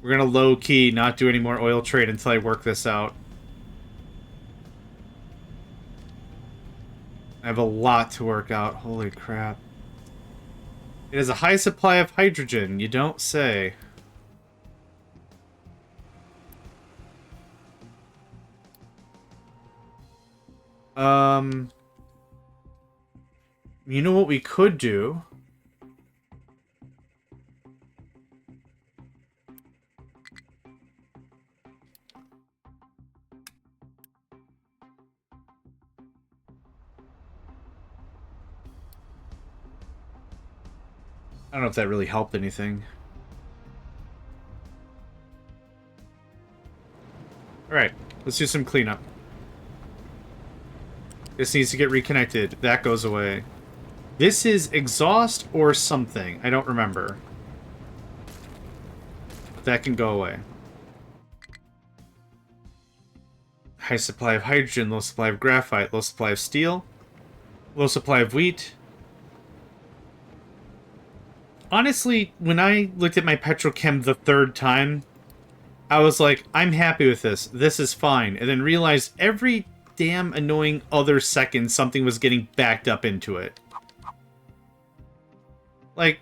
We're gonna low-key not do any more oil trade until I work this out. I have a lot to work out. Holy crap. It has a high supply of hydrogen, you don't say. You know what we could do? I don't know if that really helped anything. Alright, let's do some cleanup. This needs to get reconnected. That goes away. This is exhaust or something. I don't remember. That can go away. High supply of hydrogen, low supply of graphite, low supply of steel, low supply of wheat. Honestly, when I looked at my petrochem the third time, I was like, I'm happy with this. This is fine. And then realized every damn annoying other second something was getting backed up into it. Like,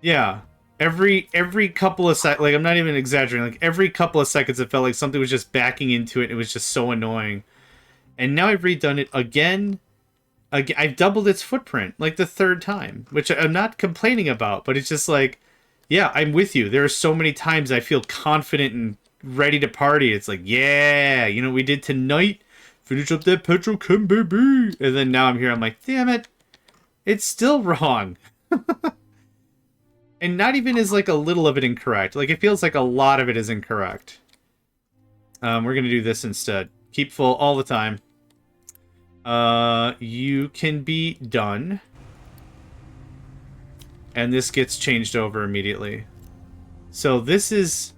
yeah, every couple of seconds, like, I'm not even exaggerating, like, every couple of seconds it felt like something was just backing into it. It was just so annoying. And now I've redone it again. I've doubled its footprint, like, the third time, which I'm not complaining about, but it's just like, yeah, I'm with you. There are so many times I feel confident and ready to party. It's like, yeah, you know what we did tonight? Finish up that petrochem, baby! And then now I'm here, I'm like, damn it. It's still wrong. And not even is like a little of it incorrect. Like, it feels like a lot of it is incorrect. We're gonna do this instead. Keep full all the time. You can be done. And this gets changed over immediately. So this is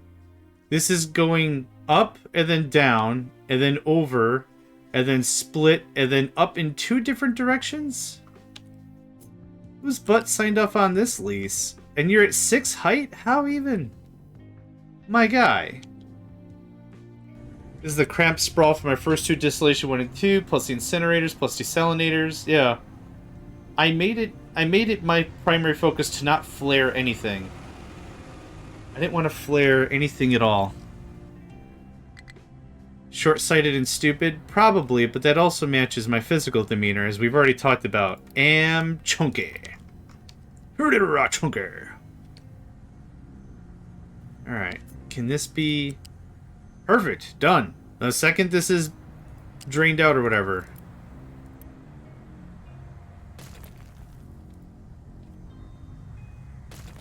going up and then down and then over and then split and then up in 2 different directions? Whose butt signed off on this lease? And you're at 6 height? How even? My guy. This is the cramped sprawl for my first 2 distillation 1 and 2, plus the incinerators, plus desalinators. Yeah. I made it my primary focus to not flare anything. I didn't want to flare anything at all. Short-sighted and stupid? Probably, but that also matches my physical demeanor, as we've already talked about. Am chunky. Chunky. Alright. Can this be... Perfect. Done. The second this is drained out or whatever.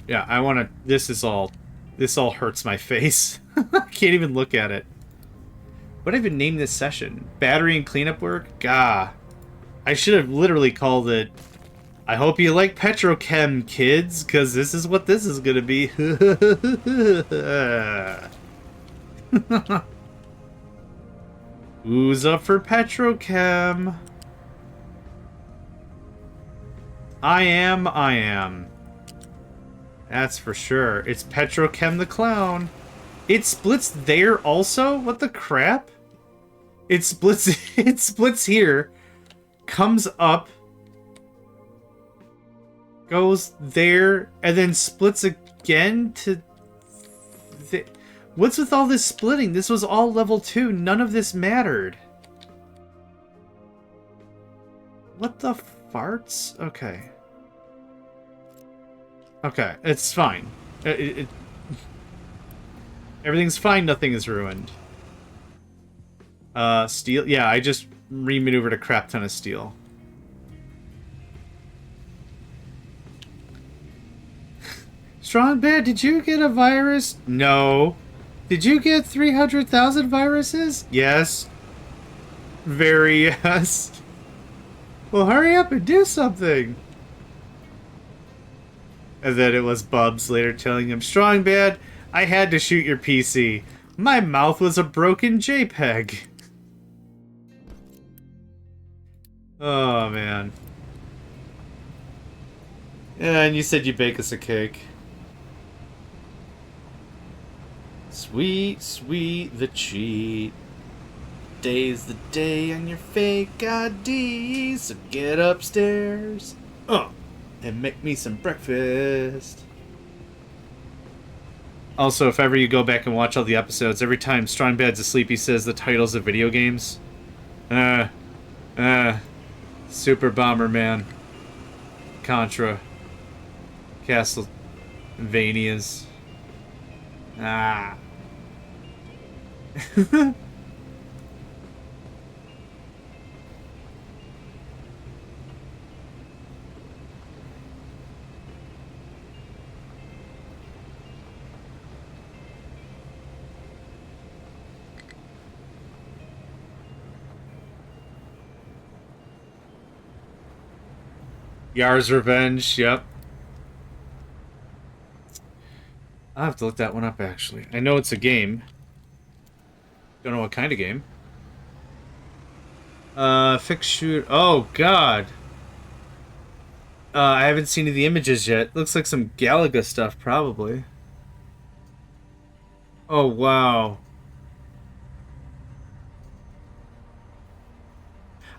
Yeah, I want to... This all hurts my face. I can't even look at it. What did I even name this session? Battery and cleanup work? Gah. I should have literally called it... I hope you like petrochem, kids, because this is what this is going to be. Who's up for petrochem? I am. That's for sure. It's Petrochem the Clown. It splits there also? What the crap? It splits here. Comes up. Goes there. And then splits again to... What's with all this splitting? This was all level 2. None of this mattered. What the farts? Okay. Okay, it's fine. Everything's fine, nothing is ruined. Steel? Yeah, I just remaneuvered a crap ton of steel. Strong Bad, did you get a virus? No. Did you get 300,000 viruses? Yes. Very yes. Well, hurry up and do something. And then it was Bubs later telling him, "Strong bad, I had to shoot your PC. My mouth was a broken JPEG." Oh, man. And you said you bake us a cake. Sweet, sweet the cheat. Day's the day on your fake ID, so get upstairs and make me some breakfast. Also, if ever you go back and watch all the episodes, every time Strong Bad's asleep, he says the titles of video games. Super Bomberman, Contra, Castlevanias. Yar's Revenge, yep. I'll have to look that one up, actually. I know it's a game. Don't know what kind of game. Fix shoot. Oh, God. I haven't seen any of the images yet. Looks like some Galaga stuff, probably. Oh, wow.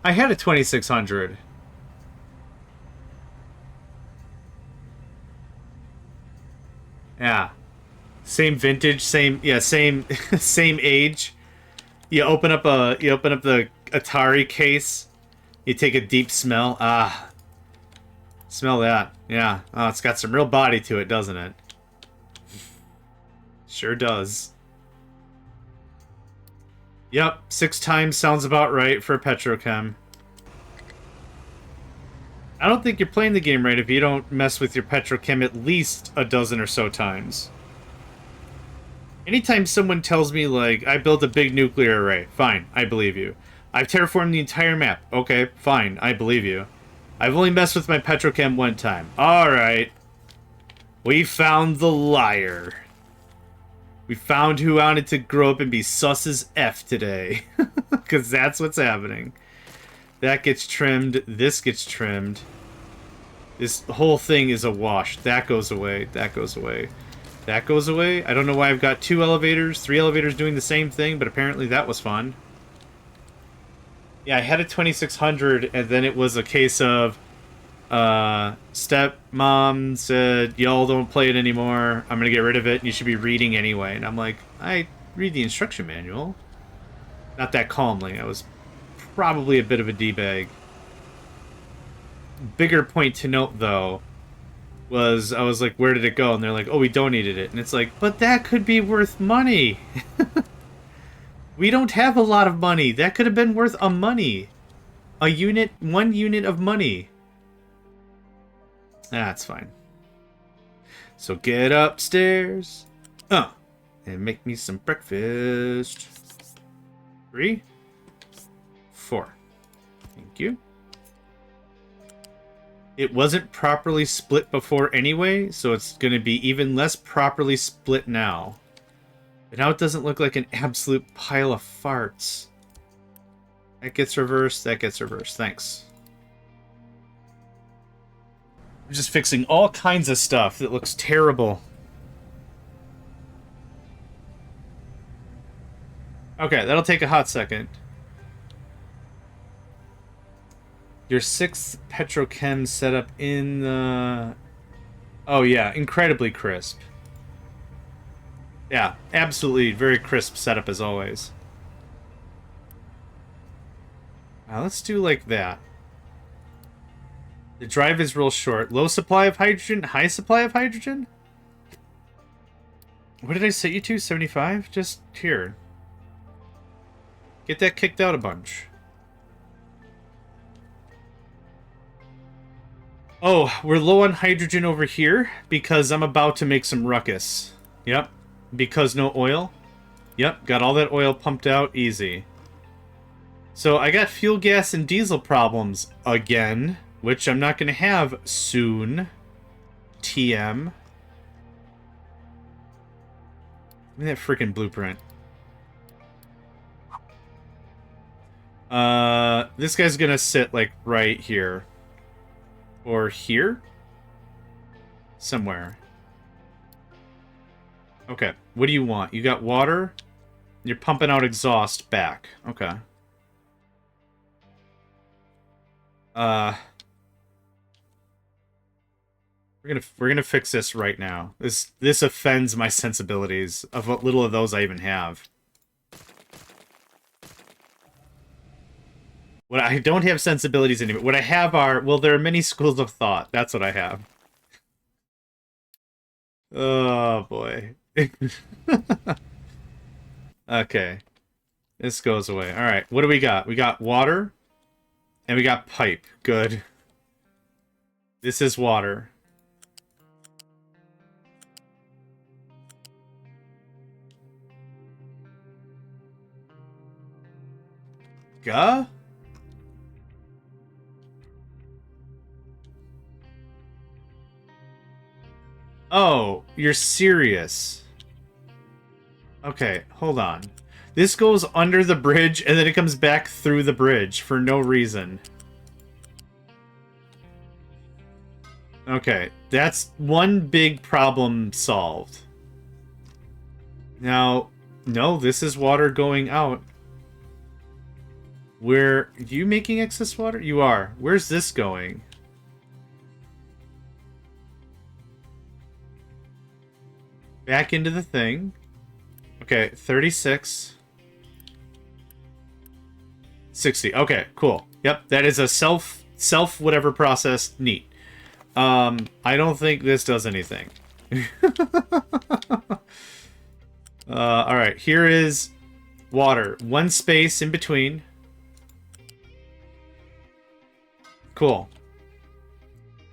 I had a 2600. Yeah. Same vintage, same same age. You open up the Atari case. You take a deep smell. Ah. Smell that. Yeah. Oh, it's got some real body to it, doesn't it? Sure does. Yep, 6 times sounds about right for a petrochem. I don't think you're playing the game right if you don't mess with your petrochem at least a dozen or so times. Anytime someone tells me, like, I built a big nuclear array, fine, I believe you. I've terraformed the entire map, okay, fine, I believe you. I've only messed with my petrochem one time. Alright. We found the liar. We found who wanted to grow up and be sus as F today. Because that's what's happening. That gets trimmed. This gets trimmed. This whole thing is a wash. That goes away. That goes away. That goes away. I don't know why I've got 2 elevators, 3 elevators doing the same thing, but apparently that was fun. Yeah, I had a 2600, and then it was a case of stepmom said, y'all don't play it anymore. I'm going to get rid of it, and you should be reading anyway. And I'm like, I read the instruction manual. Not that calmly. I was probably a bit of a D-bag. Bigger point to note, though, was I was like, where did it go? And they're like, oh, we donated it. And it's like, but that could be worth money. We don't have a lot of money. That could have been worth a money. A unit, 1 unit of money. That's fine. So get upstairs. And make me some breakfast. 3, 4. Thank you. It wasn't properly split before anyway, so it's going to be even less properly split now. But now it doesn't look like an absolute pile of farts. That gets reversed, that gets reversed. Thanks. I'm just fixing all kinds of stuff that looks terrible. Okay, that'll take a hot second. Your 6th petrochem setup in the... Oh yeah, incredibly crisp. Yeah, absolutely very crisp setup as always. Now let's do like that. The drive is real short. Low supply of hydrogen, high supply of hydrogen? What did I set you to? 75? Just here. Get that kicked out a bunch. Oh, we're low on hydrogen over here because I'm about to make some ruckus. Yep. Because no oil. Yep, got all that oil pumped out. Easy. So I got fuel gas and diesel problems again, which I'm not going to have soon. TM. Give me that freaking blueprint. This guy's gonna sit, like, right here. Or here? Somewhere. Okay, what do you want? You got water? You're pumping out exhaust back. Okay. We're gonna fix this right now. This offends my sensibilities of what little of those I even have. What I don't have sensibilities anymore. What I have are, well, there are many schools of thought. That's what I have. Oh boy. Okay. This goes away. Alright, what do we got? We got water. And we got pipe. Good. This is water. Gah? Oh, you're serious. Okay, hold on. This goes under the bridge, and then it comes back through the bridge for no reason. Okay, that's one big problem solved. Now, no, this is water going out. Are you making excess water? You are. Where's this going? Back into the thing. Okay, 36. 60. Okay, cool. Yep, that is a self whatever process. Neat. I don't think this does anything. Alright, here is water. One space in between. Cool.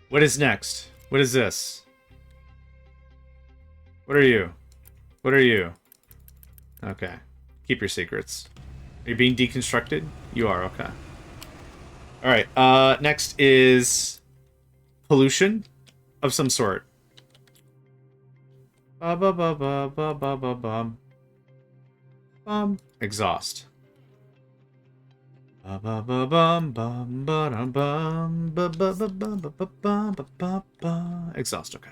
What is next? What is this? What are you? What are you? Okay. Keep your secrets. Are you being deconstructed? You are, okay. Alright, next is pollution of some sort. Exhaust. Exhaust, okay.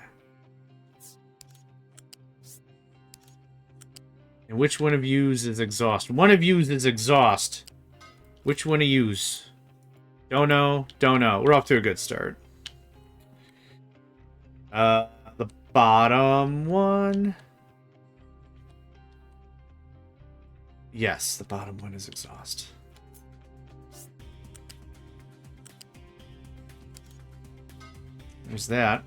And which one of yous is exhaust? One of yous is exhaust. Which one of yous? Don't know. Don't know. We're off to a good start. The bottom one. Yes, the bottom one is exhaust. There's that.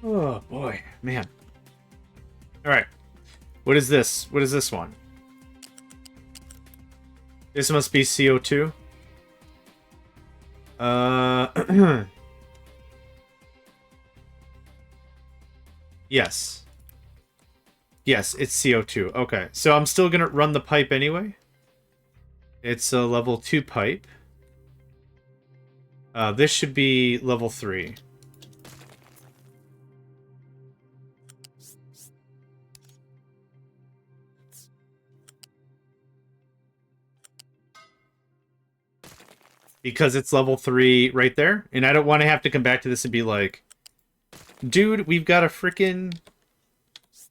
Oh, boy. Man. Alright. What is this? What is this one? This must be CO2. Yes. Yes, it's CO2. Okay. So I'm still going to run the pipe anyway. It's a level 2 pipe. This should be level 3. Because it's level 3 right there. And I don't want to have to come back to this and be like, dude, we've got a freaking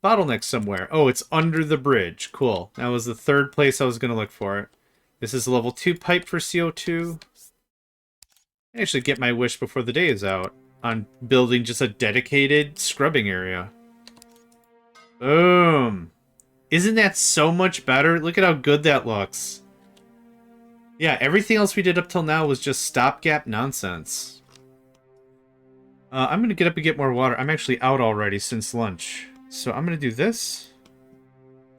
bottleneck somewhere. Oh, it's under the bridge. Cool. That was the third place I was going to look for it. This is a level 2 pipe for CO2. I actually get my wish before the day is out on building just a dedicated scrubbing area. Boom. Isn't that so much better? Look at how good that looks. Yeah, everything else we did up till now was just stopgap nonsense. I'm going to get up and get more water. I'm actually out already since lunch. So I'm going to do this.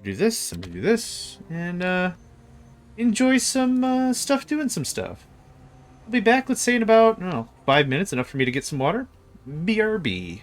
Do this. I'm going to do this. And enjoy some stuff doing some stuff. I'll be back, let's say, in about, I don't know, 5 minutes. Enough for me to get some water. BRB.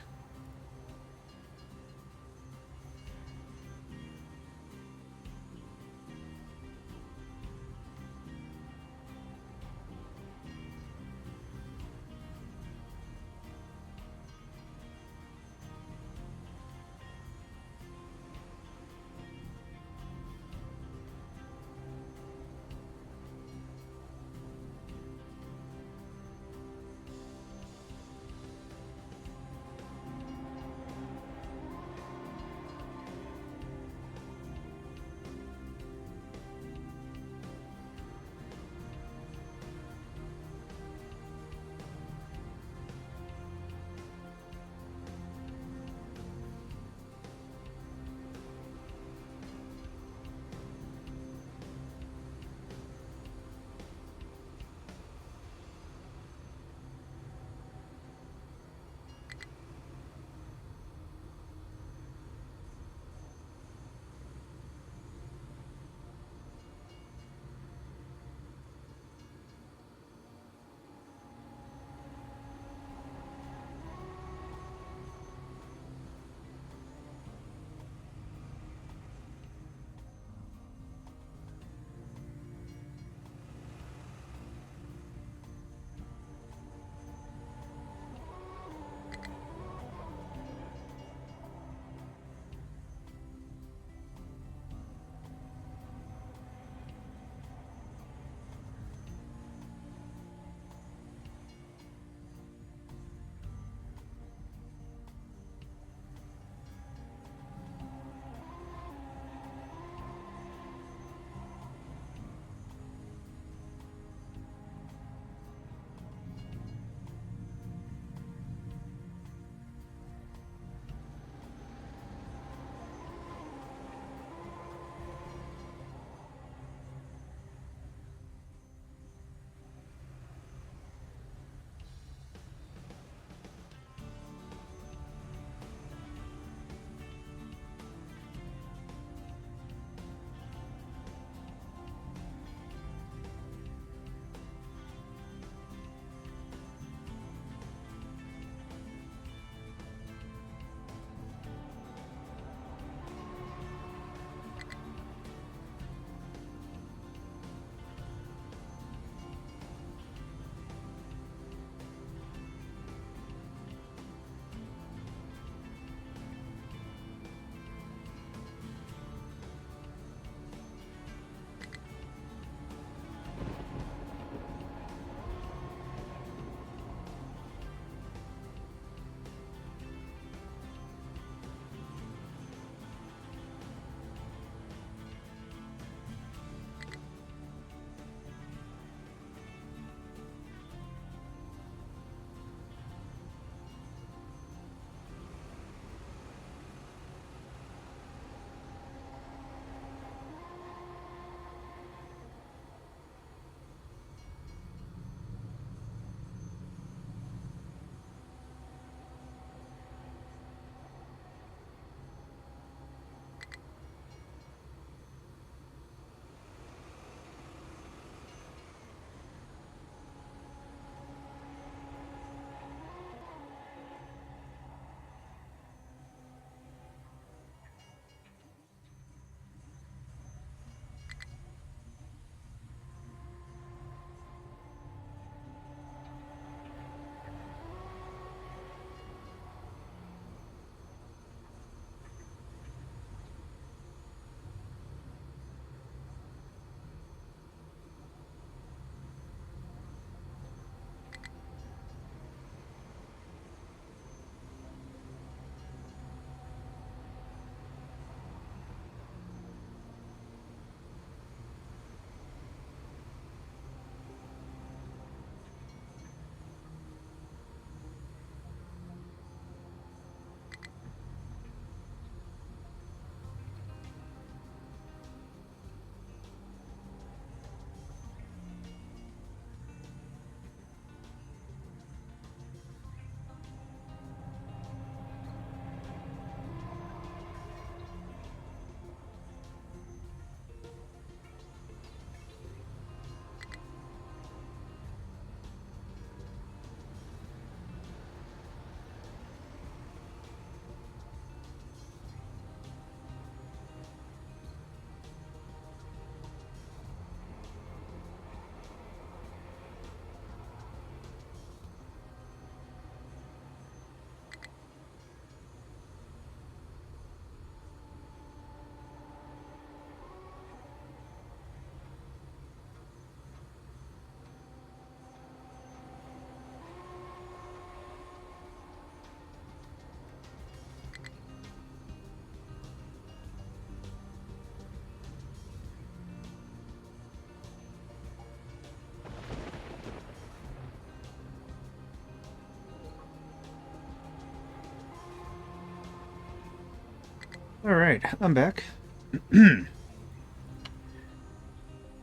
Alright, I'm back.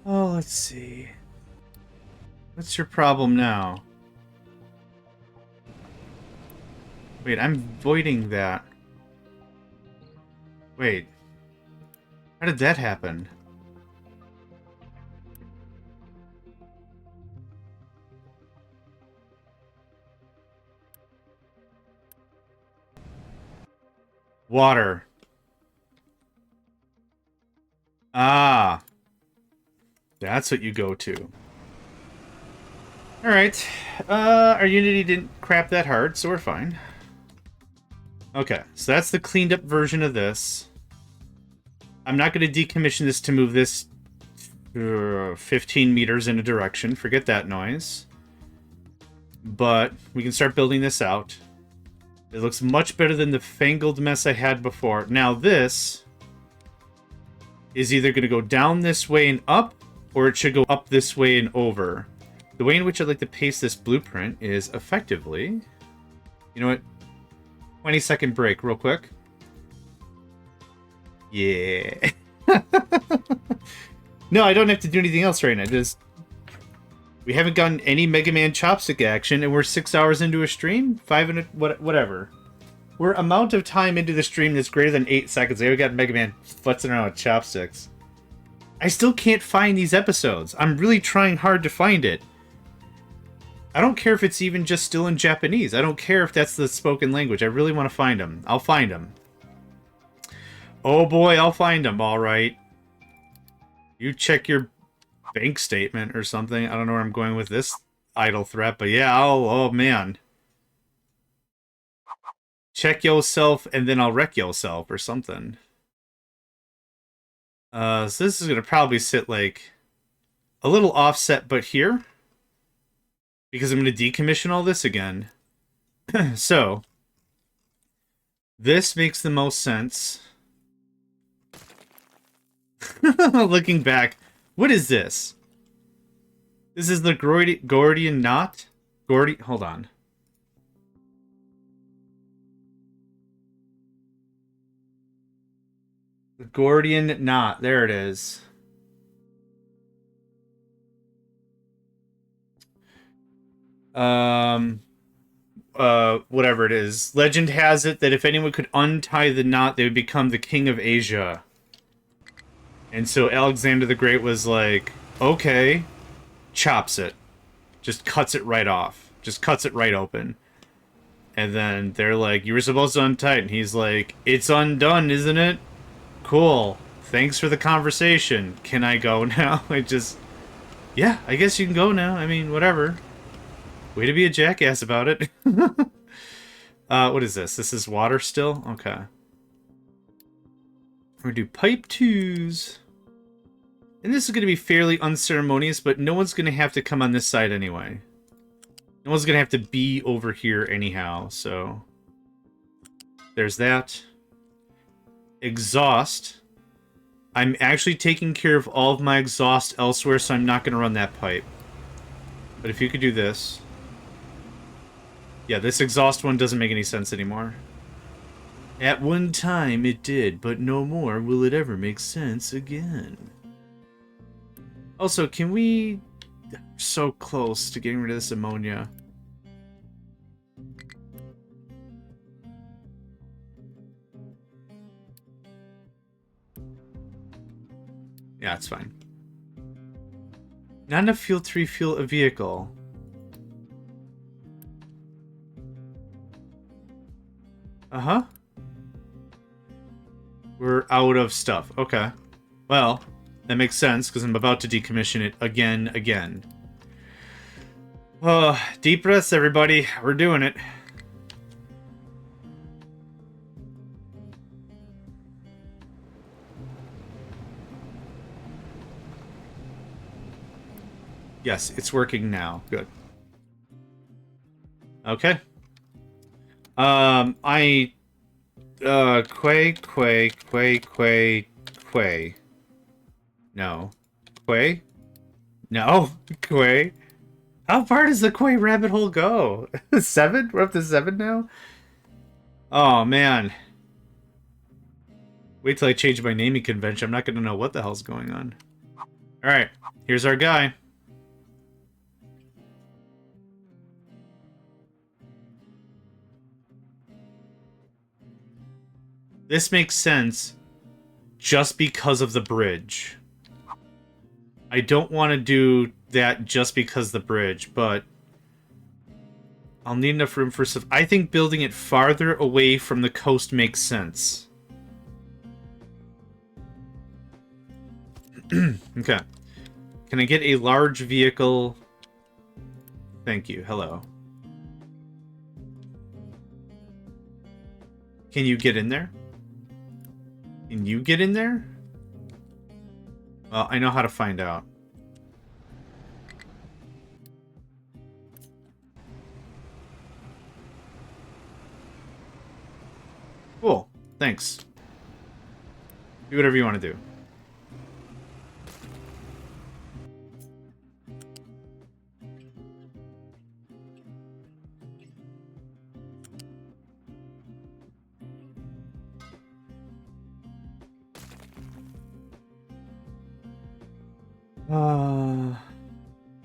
Oh, let's see. What's your problem now? Wait, I'm voiding that. Wait. How did that happen? Water. Ah. That's what you go to. Alright. Our Unity didn't crap that hard, so we're fine. Okay, so that's the cleaned up version of this. I'm not going to decommission this to move this 15 meters in a direction. Forget that noise. But we can start building this out. It looks much better than the fangled mess I had before. Now this is either going to go down this way and up, or it should go up this way and over. The way in which I'd like to paste this blueprint is effectively... You know what? 20-second break real quick. Yeah. No, I don't have to do anything else right now. Just... We haven't gotten any Mega Man chopstick action, and we're 6 hours into a stream? 5 and whatever. We're amount of time into the stream that's greater than 8 seconds. We got Mega Man futzing around with chopsticks. I still can't find these episodes. I'm really trying hard to find it. I don't care if it's even just still in Japanese. I don't care if that's the spoken language. I really want to find them. I'll find them. Oh boy, I'll find them, alright. You check your bank statement or something. I don't know where I'm going with this idle threat, but yeah, oh man. Check yourself and then I'll wreck yourself or something. So this is going to probably sit like a little offset, but here. Because I'm going to decommission all this again. So, this makes the most sense. Looking back, what is this? This is the Gordian knot? Hold on. The Gordian knot, there it is. Whatever it is. Legend has it that if anyone could untie the knot, they would become the king of Asia. And so Alexander the Great was like, okay, chops it. Just cuts it right off. Just cuts it right open. And then they're like, you were supposed to untie it. And he's like, it's undone, isn't it? Cool. Thanks for the conversation. Can I go now? Yeah, I guess you can go now. I mean, whatever. Way to be a jackass about it. What is this? This is water still? Okay. We're gonna do pipe twos. And this is gonna be fairly unceremonious, but no one's gonna have to come on this side anyway. No one's gonna have to be over here anyhow, so... There's that. Exhaust. I'm actually taking care of all of my exhaust elsewhere, so I'm not gonna run that pipe. But if you could do this... Yeah, this exhaust one doesn't make any sense anymore. At one time it did, but no more will it ever make sense again. Also, can we... So close to getting rid of this ammonia. Yeah, it's fine. Not enough fuel to refuel a vehicle. Uh-huh. We're out of stuff. Okay. Well, that makes sense, because I'm about to decommission it again. Deep breaths, everybody. We're doing it. Yes, it's working now. Good. Okay. Quay. No. Quay? No. Quay. How far does the Quay rabbit hole go? 7? We're up to 7 now? Oh, man. Wait till I change my naming convention. I'm not going to know what the hell's going on. Alright, here's our guy. This makes sense just because of the bridge. I don't want to do that just because of the bridge, but I'll need enough room for stuff. I think building it farther away from the coast makes sense. Okay. Can I get a large vehicle? Thank you. Hello. Can you get in there? Can you get in there? Well, I know how to find out. Cool. Thanks. Do whatever you want to do.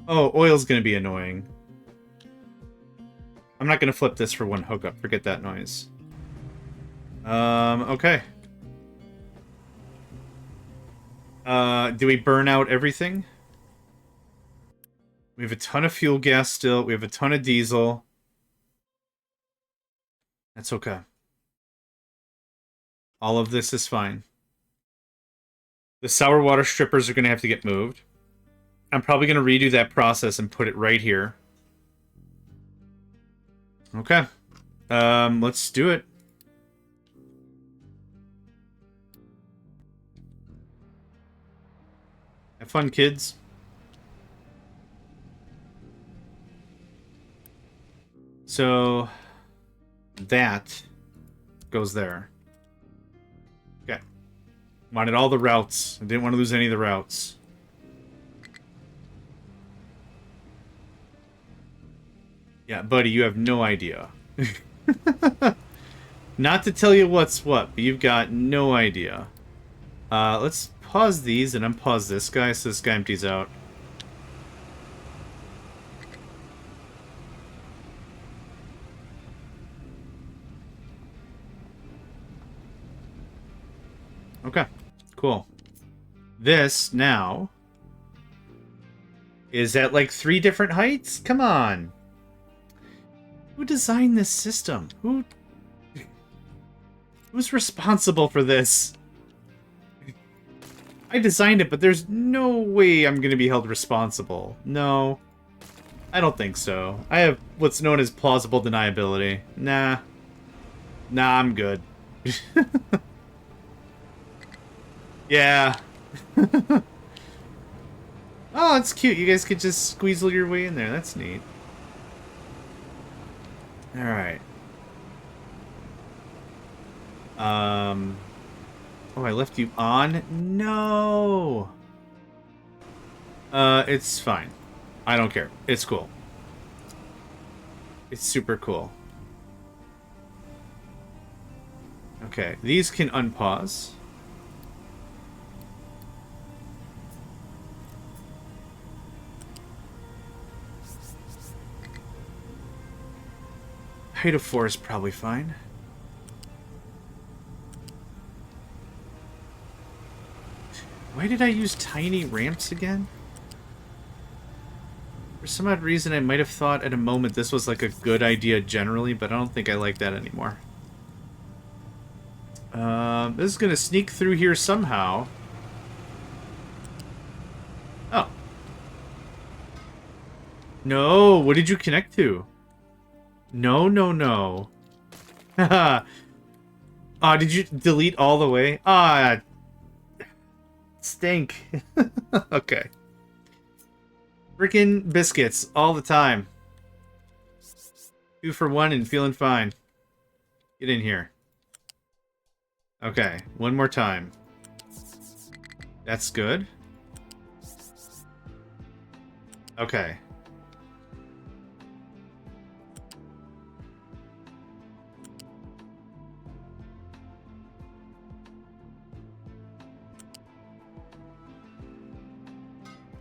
Oh, oil's gonna be annoying. I'm not gonna flip this for one hookup. Forget that noise. Okay. Do we burn out everything? We have a ton of fuel gas still. We have a ton of diesel. That's okay. All of this is fine. The sour water strippers are going to have to get moved. I'm probably going to redo that process and put it right here. Okay. Let's do it. Have fun, kids. So that goes there. Okay. Wanted all the routes. I didn't want to lose any of the routes. Yeah, buddy, you have no idea. Not to tell you what's what, but you've got no idea. Let's pause these and unpause this guy so this guy empties out. Okay, cool. This now is at like 3 different heights? Come on. Who designed this system? Who's responsible for this? I designed it, but there's no way I'm going to be held responsible. No. I don't think so. I have what's known as plausible deniability. Nah. Nah, I'm good. Yeah. Oh, it's cute. You guys could just squeezle your way in there. That's neat. Alright. Oh, I left you on? No! It's fine. I don't care. It's cool. It's super cool. Okay, these can unpause. Height of 4 is probably fine. Why did I use tiny ramps again? For some odd reason, I might have thought at a moment this was like a good idea generally, but I don't think I like that anymore. This is going to sneak through here somehow. Oh. No, what did you connect to? No, no, no. Haha. Did you delete all the way? Stink. Okay. Freaking biscuits all the time. 2 for 1 and feeling fine. Get in here. Okay, one more time. That's good. Okay.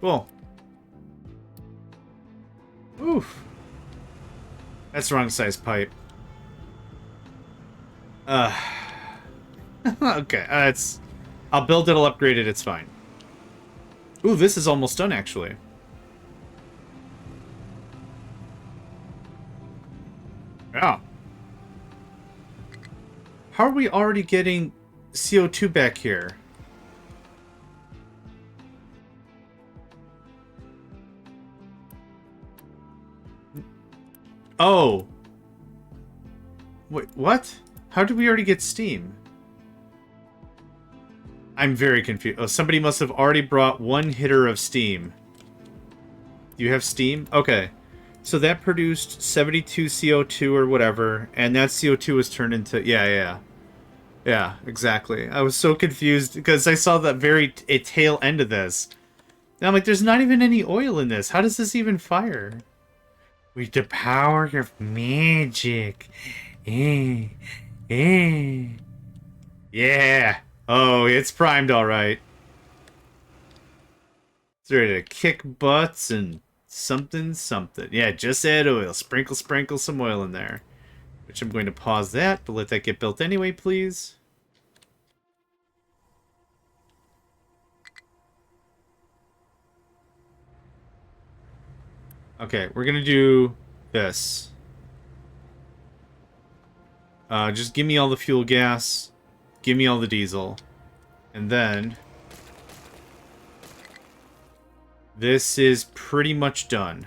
Cool. Oof. That's the wrong size pipe. Okay, I'll build it, I'll upgrade it, it's fine. Ooh, this is almost done, actually. Yeah. How are we already getting CO2 back here? Oh. Wait, what? How did we already get steam? I'm very confused. Oh, somebody must have already brought one hitter of steam. Do you have steam? Okay. So that produced 72 CO2 or whatever, and that CO2 was turned into... Yeah, exactly. I was so confused because I saw that very tail end of this. And I'm like, there's not even any oil in this. How does this even fire? With the power of magic. Yeah. Oh, it's primed all right. It's ready to kick butts and something. Yeah, just add oil. Sprinkle some oil in there. Which I'm going to pause that, but let that get built anyway, please. Okay, we're gonna do this. Just give me all the fuel gas. Give me all the diesel. And then... this is pretty much done.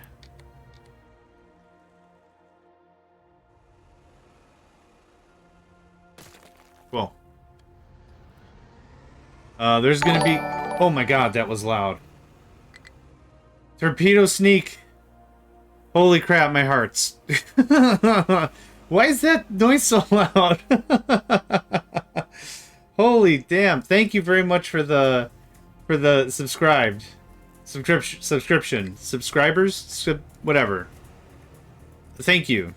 Cool. There's gonna be... oh my god, that was loud. Torpedo sneak! Holy crap, my hearts. Why is that noise so loud? Holy damn. Thank you very much for the subscribed. Subscription. Subscribers? Whatever. Thank you.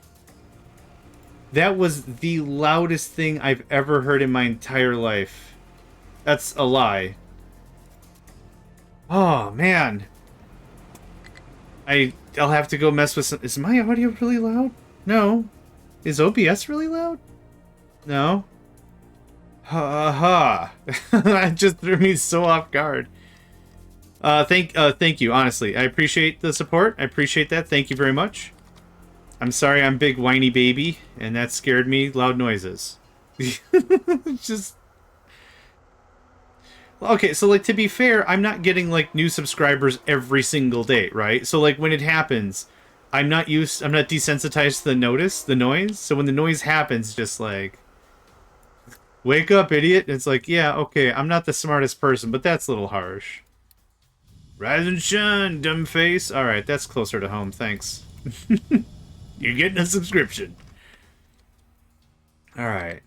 That was the loudest thing I've ever heard in my entire life. That's a lie. Oh, man. I'll have to go mess with some... is my audio really loud? No. Is OBS really loud? No. Ha ha. It just threw me so off guard. Thank you, honestly. I appreciate the support. I appreciate that. Thank you very much. I'm sorry I'm big whiny baby, and that scared me. Loud noises. Just... okay, so, like, to be fair, I'm not getting, like, new subscribers every single day, right? So, like, when it happens, I'm not desensitized to the noise. So when the noise happens, just, like, wake up, idiot. It's like, yeah, okay, I'm not the smartest person, but that's a little harsh. Rise and shine, dumb face. Alright, that's closer to home, thanks. You're getting a subscription. Alright.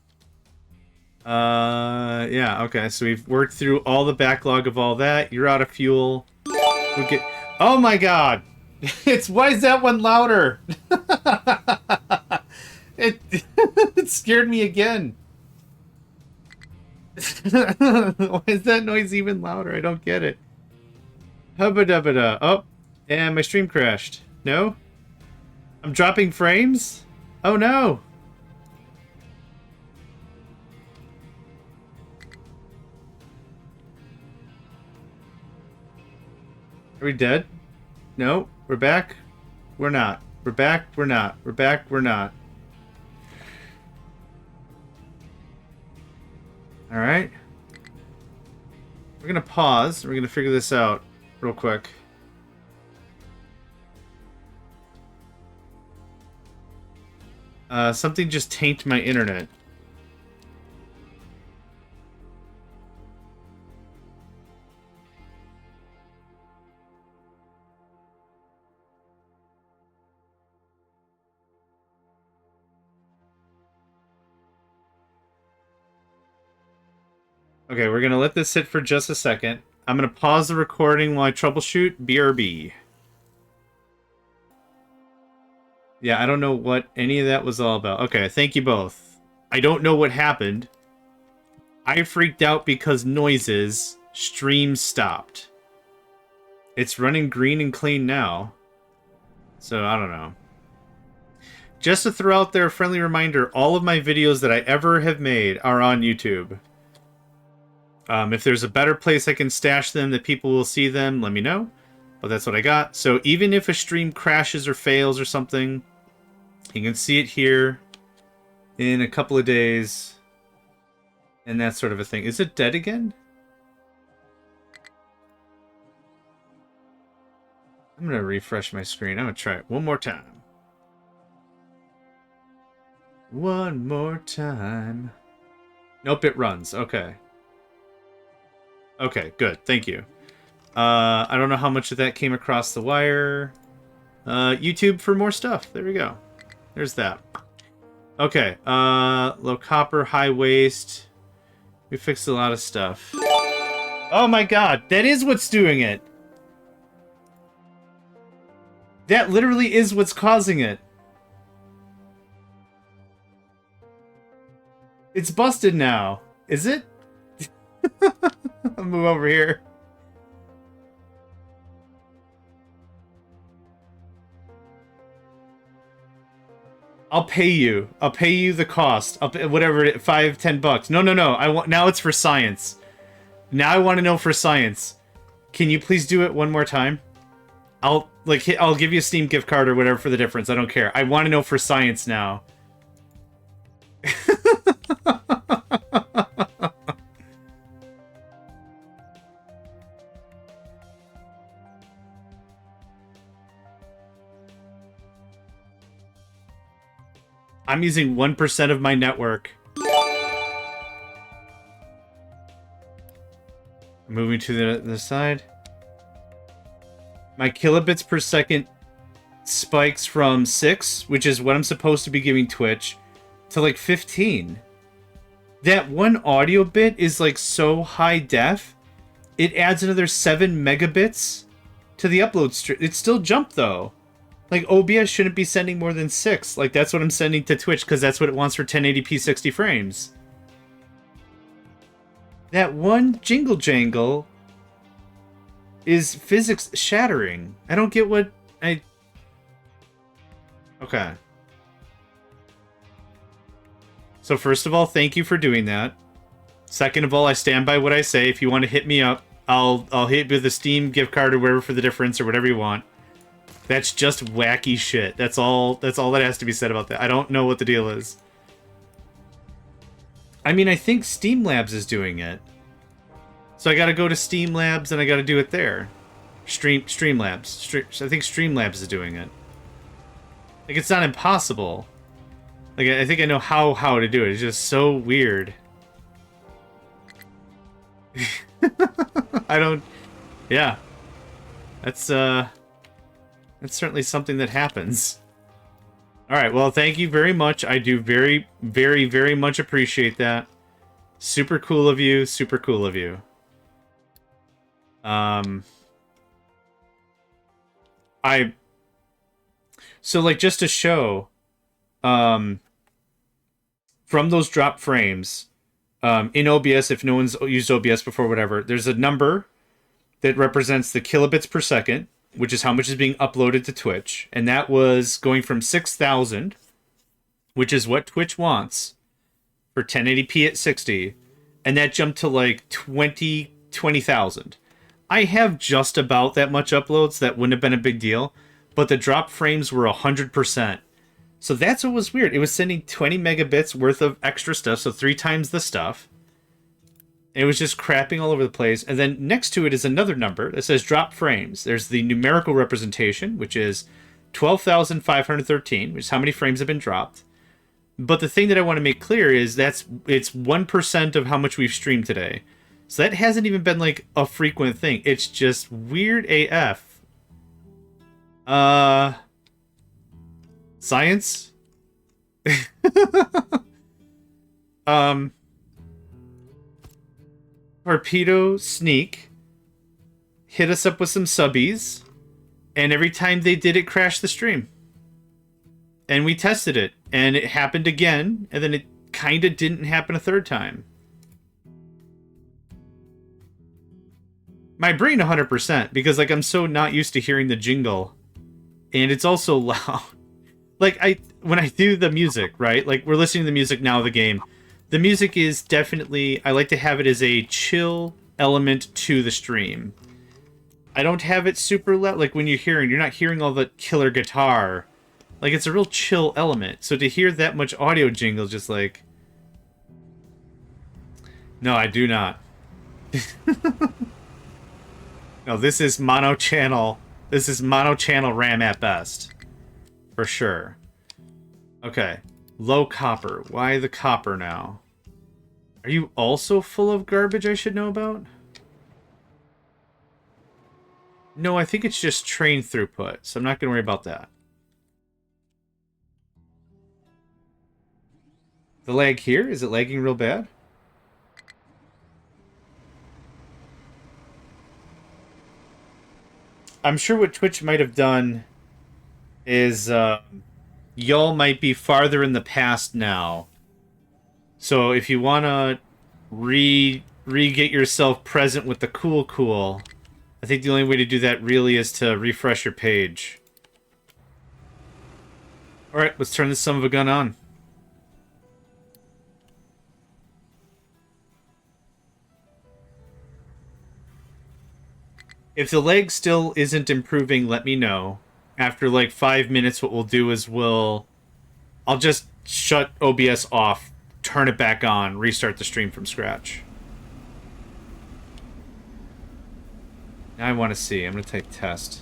Yeah, okay, so we've worked through all the backlog of all that. You're out of fuel. We get... oh my god! Why is that one louder? It scared me again. Why is that noise even louder? I don't get it. Hubba-dubba-da. Oh, and my stream crashed. No? I'm dropping frames? Oh no! Are we dead? No, we're back. We're not. We're back. We're not. We're back. We're not. Alright. We're gonna pause. We're gonna figure this out real quick. Something just tanked my internet. Okay, we're gonna let this sit for just a second. I'm gonna pause the recording while I troubleshoot. BRB. Yeah, I don't know what any of that was all about. Okay, thank you both. I don't know what happened. I freaked out because noises. Stream stopped. It's running green and clean now. So, I don't know. Just to throw out there a friendly reminder, all of my videos that I ever have made are on YouTube. If there's a better place I can stash them that people will see them, let me know. But that's what I got. So even if a stream crashes or fails or something, you can see it here in a couple of days. And that sort of a thing. Is it dead again? I'm going to refresh my screen. I'm going to try it one more time. One more time. Nope, it runs. Okay. Okay, good. Thank you. I don't know how much of that came across the wire. YouTube for more stuff. There we go. There's that. Okay. Low copper, high waste. We fixed a lot of stuff. Oh my god, that is what's doing it. That literally is what's causing it. It's busted now. Is it? I'll move over here. I'll pay you. I'll pay you the cost. I'll pay, whatever it is, $5-10. No. I want now. It's for science. Now I want to know for science. Can you please do it one more time? I'll give you a Steam gift card or whatever for the difference. I don't care. I want to know for science now. I'm using 1% of my network. Moving to the side. My kilobits per second spikes from 6, which is what I'm supposed to be giving Twitch, to like 15. That one audio bit is like so high def, it adds another 7 megabits to the upload stream. It still jumped though. Like, OBS shouldn't be sending more than 6. Like, that's what I'm sending to Twitch, because that's what it wants for 1080p 60 frames. That one jingle jangle is physics shattering. I don't get what I... Okay. So first of all, thank you for doing that. Second of all, I stand by what I say. If you want to hit me up, I'll hit with a Steam gift card or whatever for the difference or whatever you want. That's just wacky shit. That's all that has to be said about that. I don't know what the deal is. I mean, I think Steam Labs is doing it. So I gotta go to Steam Labs and I gotta do it there. Streamlabs. I think Streamlabs is doing it. Like, it's not impossible. Like, I think I know how to do it. It's just so weird. I don't... Yeah. That's certainly something that happens. Alright, well, thank you very much. I do very, very, very much appreciate that. Super cool of you. Super cool of you. So, like, just to show, from those drop frames, in OBS, if no one's used OBS before, whatever, there's a number that represents the kilobits per second, which is how much is being uploaded to Twitch. And that was going from 6,000, which is what Twitch wants, for 1080p at 60. And that jumped to like 20,000. I have just about that much uploads. That wouldn't have been a big deal. But the drop frames were 100%. So that's what was weird. It was sending 20 megabits worth of extra stuff, so 3 times the stuff. It was just crapping all over the place. And then next to it is another number that says drop frames. There's the numerical representation, which is 12,513, which is how many frames have been dropped. But the thing that I want to make clear is it's 1% of how much we've streamed today. So that hasn't even been like a frequent thing. It's just weird AF. Science? Torpedo Sneak hit us up with some subbies, and every time they did, it crashed the stream. And we tested it, and it happened again, and then it kind of didn't happen a third time. My brain 100%, because like I'm so not used to hearing the jingle. And it's also loud. Like when I do the music, right? Like we're listening to the music now of the game. The music is definitely, I like to have it as a chill element to the stream. I don't have it super loud. Like when you're not hearing all the killer guitar. Like it's a real chill element. So to hear that much audio jingle, just like, no, I do not. No, this is mono channel. This is mono channel RAM at best. For sure. Okay. Low copper. Why the copper now? Are you also full of garbage I should know about? No, I think it's just train throughput, so I'm not going to worry about that. The lag here? Is it lagging real bad? I'm sure what Twitch might have done is y'all might be farther in the past now. So if you want to re-get yourself present with the cool, I think the only way to do that really is to refresh your page. Alright, let's turn this son of a gun on. If the lag still isn't improving, let me know. After like 5 minutes, what we'll do is I'll just shut OBS off, turn it back on, restart the stream from scratch. Now I want to see. I'm going to type test.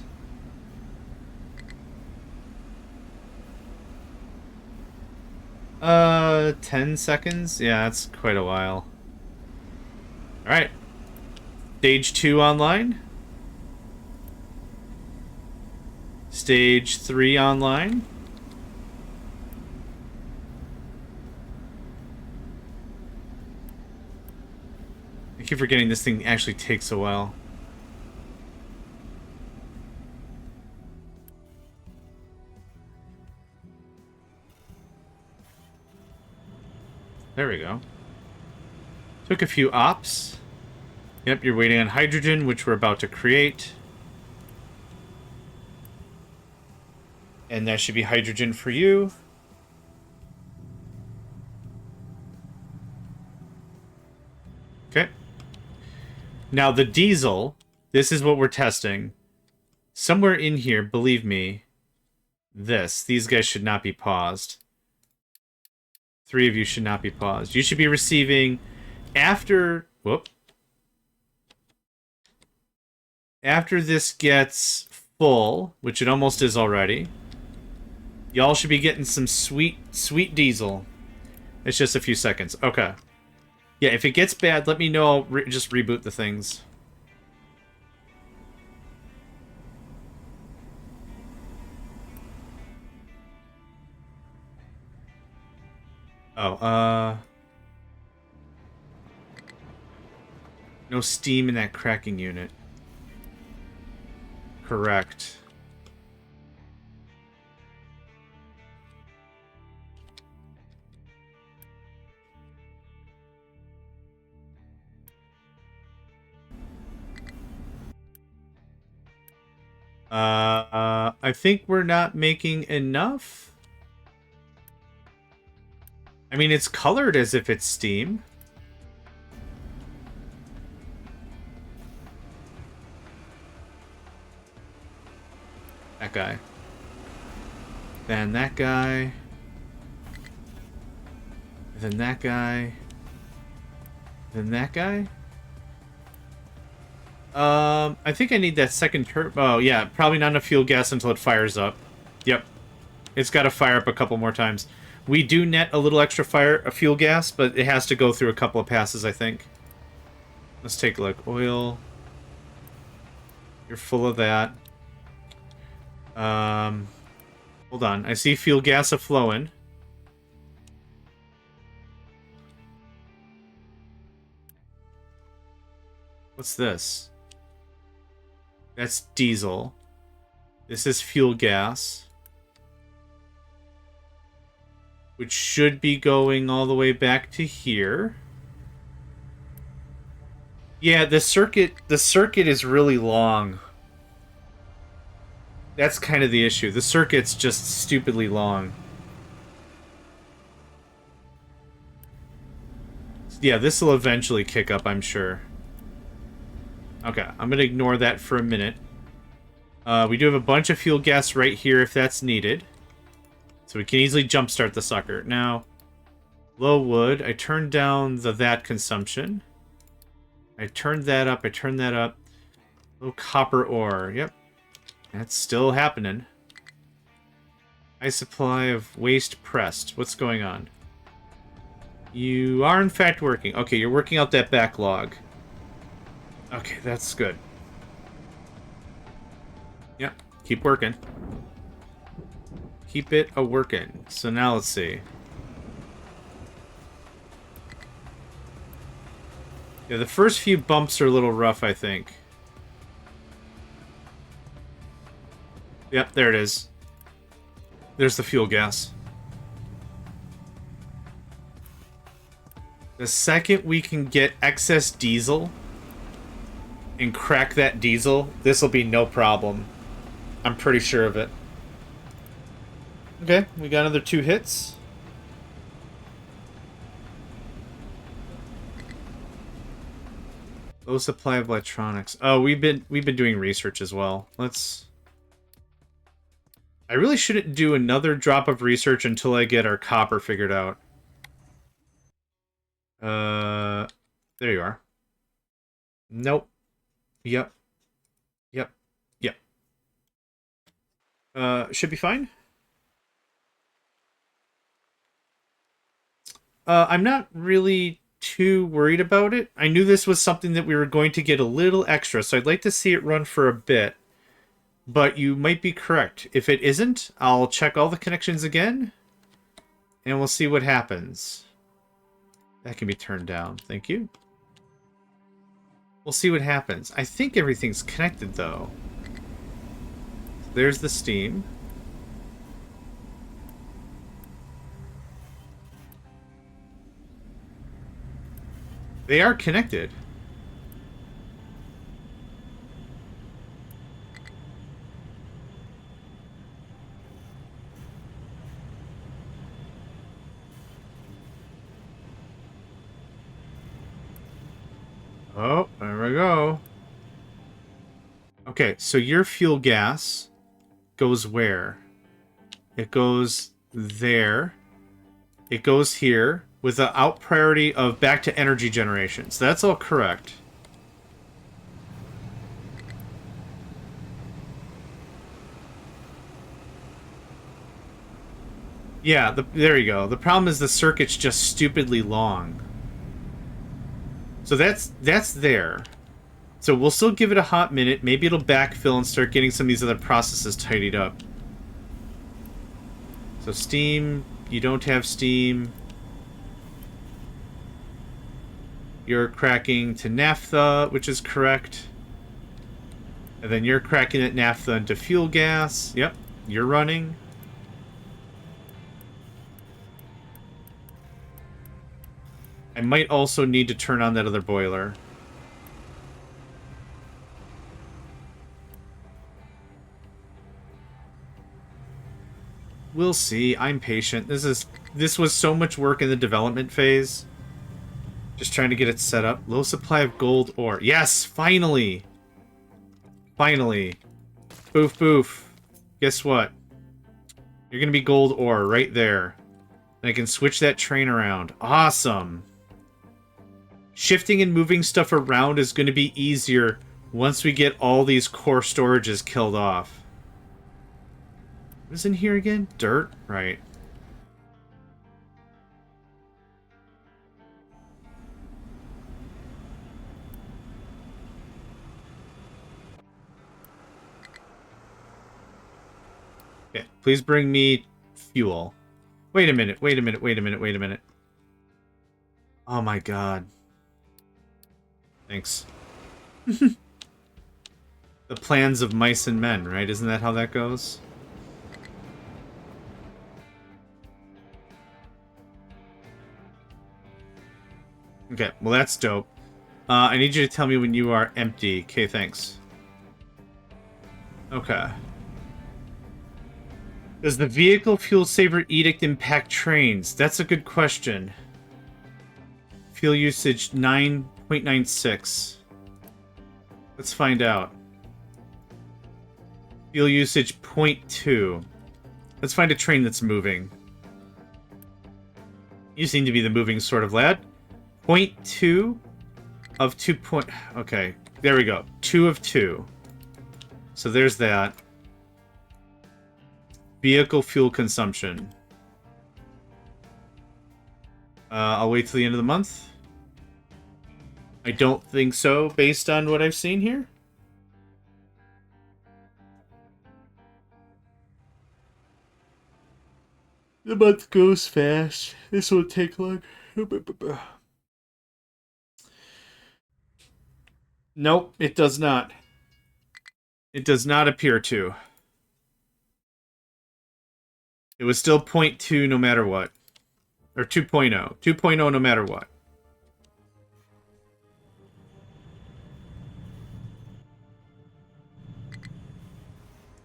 Uh, 10 seconds? Yeah, that's quite a while. Alright. Stage 2 online. Stage 3 online. I keep forgetting this thing actually takes a while. There we go. Took a few ops. Yep, you're waiting on hydrogen, which we're about to create. And that should be hydrogen for you. Okay. Now the diesel, this is what we're testing. Somewhere in here, believe me, these guys should not be paused. 3 of you should not be paused. You should be receiving after this gets full, which it almost is already, y'all should be getting some sweet diesel. It's just a few seconds. Okay. Yeah, if it gets bad, let me know. I'll just reboot the things. Oh, no steam in that cracking unit. Correct. I think we're not making enough. I mean, it's colored as if it's steam. That guy. Then that guy. Then that guy. Then that guy. I think I need that second turbo. Oh, yeah, probably not enough fuel gas until it fires up. Yep. It's got to fire up a couple more times. We do net a little extra fuel gas, but it has to go through a couple of passes, I think. Let's take a look. Oil. You're full of that. Hold on. I see fuel gas a-flowing. What's this? That's diesel. This is fuel gas. Which should be going all the way back to here. Yeah, the circuit is really long. That's kind of the issue. The circuit's just stupidly long. Yeah, this will eventually kick up, I'm sure. Okay, I'm going to ignore that for a minute. We do have a bunch of fuel gas right here if that's needed. So we can easily jumpstart the sucker. Now, low wood. I turned down the that consumption. I turned that up. I turned that up. Low copper ore. Yep. That's still happening. High supply of waste pressed. What's going on? You are in fact working. Okay, you're working out that backlog. Okay, that's good. Yep, keep working. Keep it a-working. So now let's see. Yeah, the first few bumps are a little rough, I think. Yep, there it is. There's the fuel gas. The second we can get excess diesel and crack that diesel, this will be no problem. I'm pretty sure of it. Okay, we got another 2 hits. Low supply of electronics. Oh, we've been doing research as well. Let's. I really shouldn't do another drop of research until I get our copper figured out. There you are. Nope. Yep. Yep. Yep. Should be fine. I'm not really too worried about it. I knew this was something that we were going to get a little extra, so I'd like to see it run for a bit. But you might be correct. If it isn't, I'll check all the connections again, and we'll see what happens. That can be turned down. Thank you. We'll see what happens. I think everything's connected, though. There's the steam. They are connected. Oh, there we go. Okay, so your fuel gas goes where? It goes there. It goes here with the out priority of back to energy generation. So that's all correct. Yeah, there you go. The problem is the circuit's just stupidly long. So that's there. So we'll still give it a hot minute. Maybe it'll backfill and start getting some of these other processes tidied up. So steam, you don't have steam. You're cracking to naphtha, which is correct. And then you're cracking that naphtha into fuel gas. Yep, you're running. I might also need to turn on that other boiler. We'll see. I'm patient. This was so much work in the development phase. Just trying to get it set up. Low supply of gold ore. Yes, finally. Finally. Boof, boof. Guess what? You're going to be gold ore right there. And I can switch that train around. Awesome. Shifting and moving stuff around is going to be easier once we get all these core storages killed off. What is in here again? Dirt? Right. Okay, please bring me fuel. Wait a minute, wait a minute, wait a minute, wait a minute. Oh my god. Thanks. The plans of mice and men, right? Isn't that how that goes? Okay, well that's dope. I need you to tell me when you are empty. Okay, thanks. Okay. Does the vehicle fuel saver edict impact trains? That's a good question. Fuel usage 9.96. Let's find out. Fuel usage 0.2. Let's find a train that's moving. You seem to be the moving sort of lad. 0.2 of 2 point... Okay, there we go. 2 of 2. So there's that. Vehicle fuel consumption. I'll wait till the end of the month. I don't think so, based on what I've seen here. The month goes fast. This will take long. Nope, it does not. It does not appear to. It was still 0.2 no matter what. Or 2.0. 2.0 no matter what.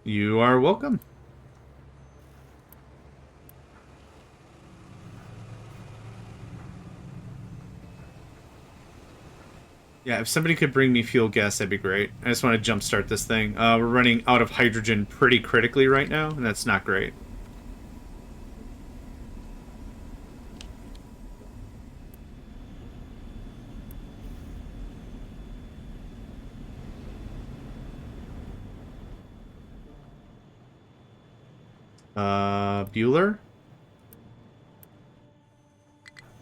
You are welcome. Yeah, if somebody could bring me fuel gas, that'd be great. I just want to jumpstart this thing. We're running out of hydrogen pretty critically right now, and that's not great. Bueller?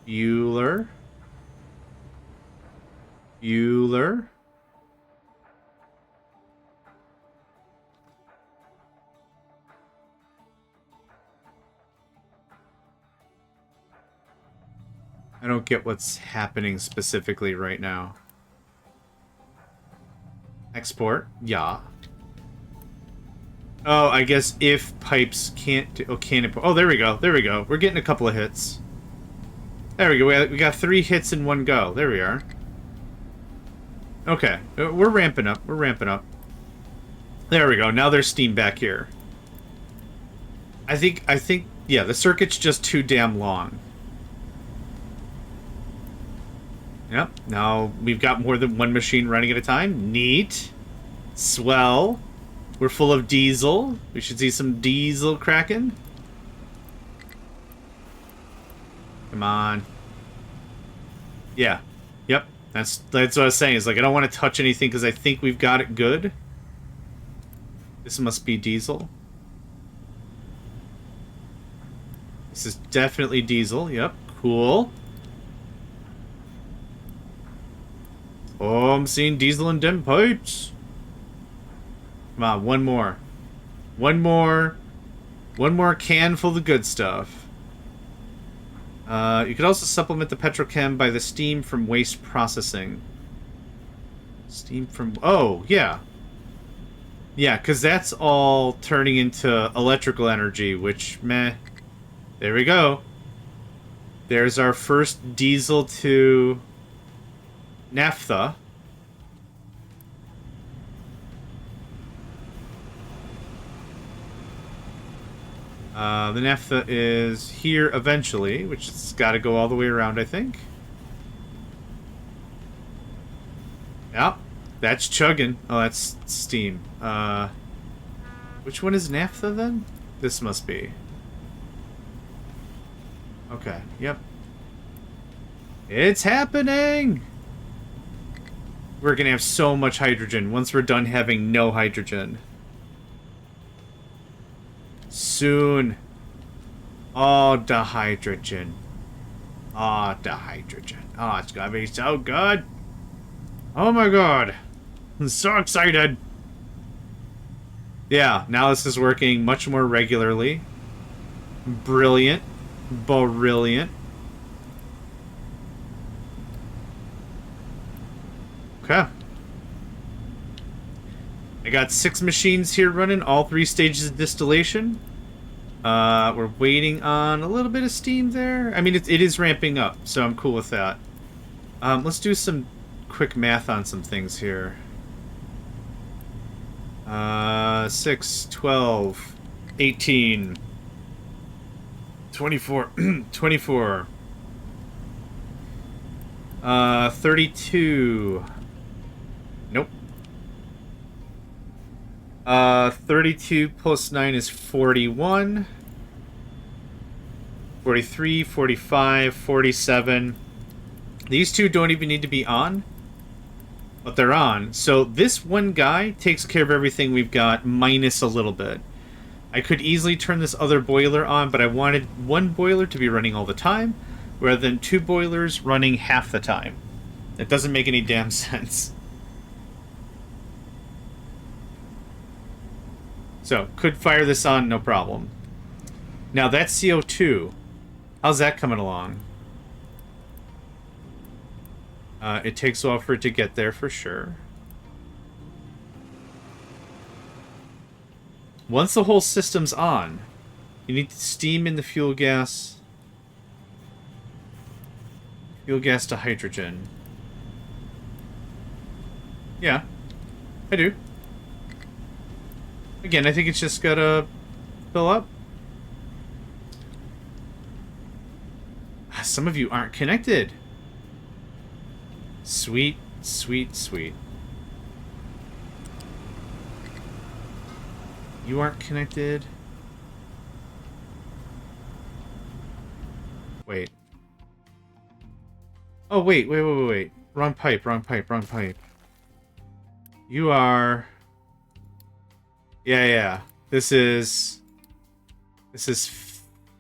Bueller? Bueller? I don't get what's happening specifically right now. Export? Yeah. Oh, I guess if pipes can't do... Oh, can it... Oh, there we go. There we go. We're getting a couple of hits. There we go. We got 3 hits in one go. There we are. Okay. We're ramping up. We're ramping up. There we go. Now there's steam back here. I think... Yeah, the circuit's just too damn long. Yep. Now we've got more than one machine running at a time. Neat. Swell. We're full of diesel. We should see some diesel cracking. Come on. Yeah. Yep. That's what I was saying. Is like I don't want to touch anything because I think we've got it good. This must be diesel. This is definitely diesel. Yep. Cool. Oh, I'm seeing diesel in dem pipes. Come on, one more. One more. One more can full of the good stuff. You could also supplement the petrochem by the steam from waste processing. Steam from... Oh, yeah. Yeah, because that's all turning into electrical energy, which, meh. There we go. There's our first diesel to naphtha. The naphtha is here eventually, which has got to go all the way around, I think. Yep, that's chugging. Oh, that's steam. Which one is naphtha then? This must be. Okay, yep. It's happening! We're gonna have so much hydrogen once we're done having no hydrogen. Soon. Oh, the hydrogen. Oh, the hydrogen. Oh, it's gonna be so good. Oh my god. I'm so excited. Yeah, now this is working much more regularly. Brilliant. Brilliant. Okay. I got 6 machines here running, all 3 stages of distillation. We're waiting on a little bit of steam there. I mean, it is ramping up, so I'm cool with that. Let's do some quick math on some things here. 6, 12, 18, 24, 24, 32. Nope. 32 plus 9 is 41. 43, 45, 47. These two don't even need to be on, but they're on. So this one guy takes care of everything we've got, minus a little bit. I could easily turn this other boiler on, but I wanted one boiler to be running all the time, rather than two boilers running half the time. It doesn't make any damn sense. So, could fire this on, no problem. Now, that's CO2. How's that coming along? It takes a while for it to get there, for sure. Once the whole system's on, you need steam in the fuel gas. Fuel gas to hydrogen. Yeah, I do. Again, I think it's just gotta fill up. Some of you aren't connected. Sweet, sweet, sweet. You aren't connected. Wait. Oh, wait. Wrong pipe, wrong pipe, wrong pipe. You are... Yeah. This is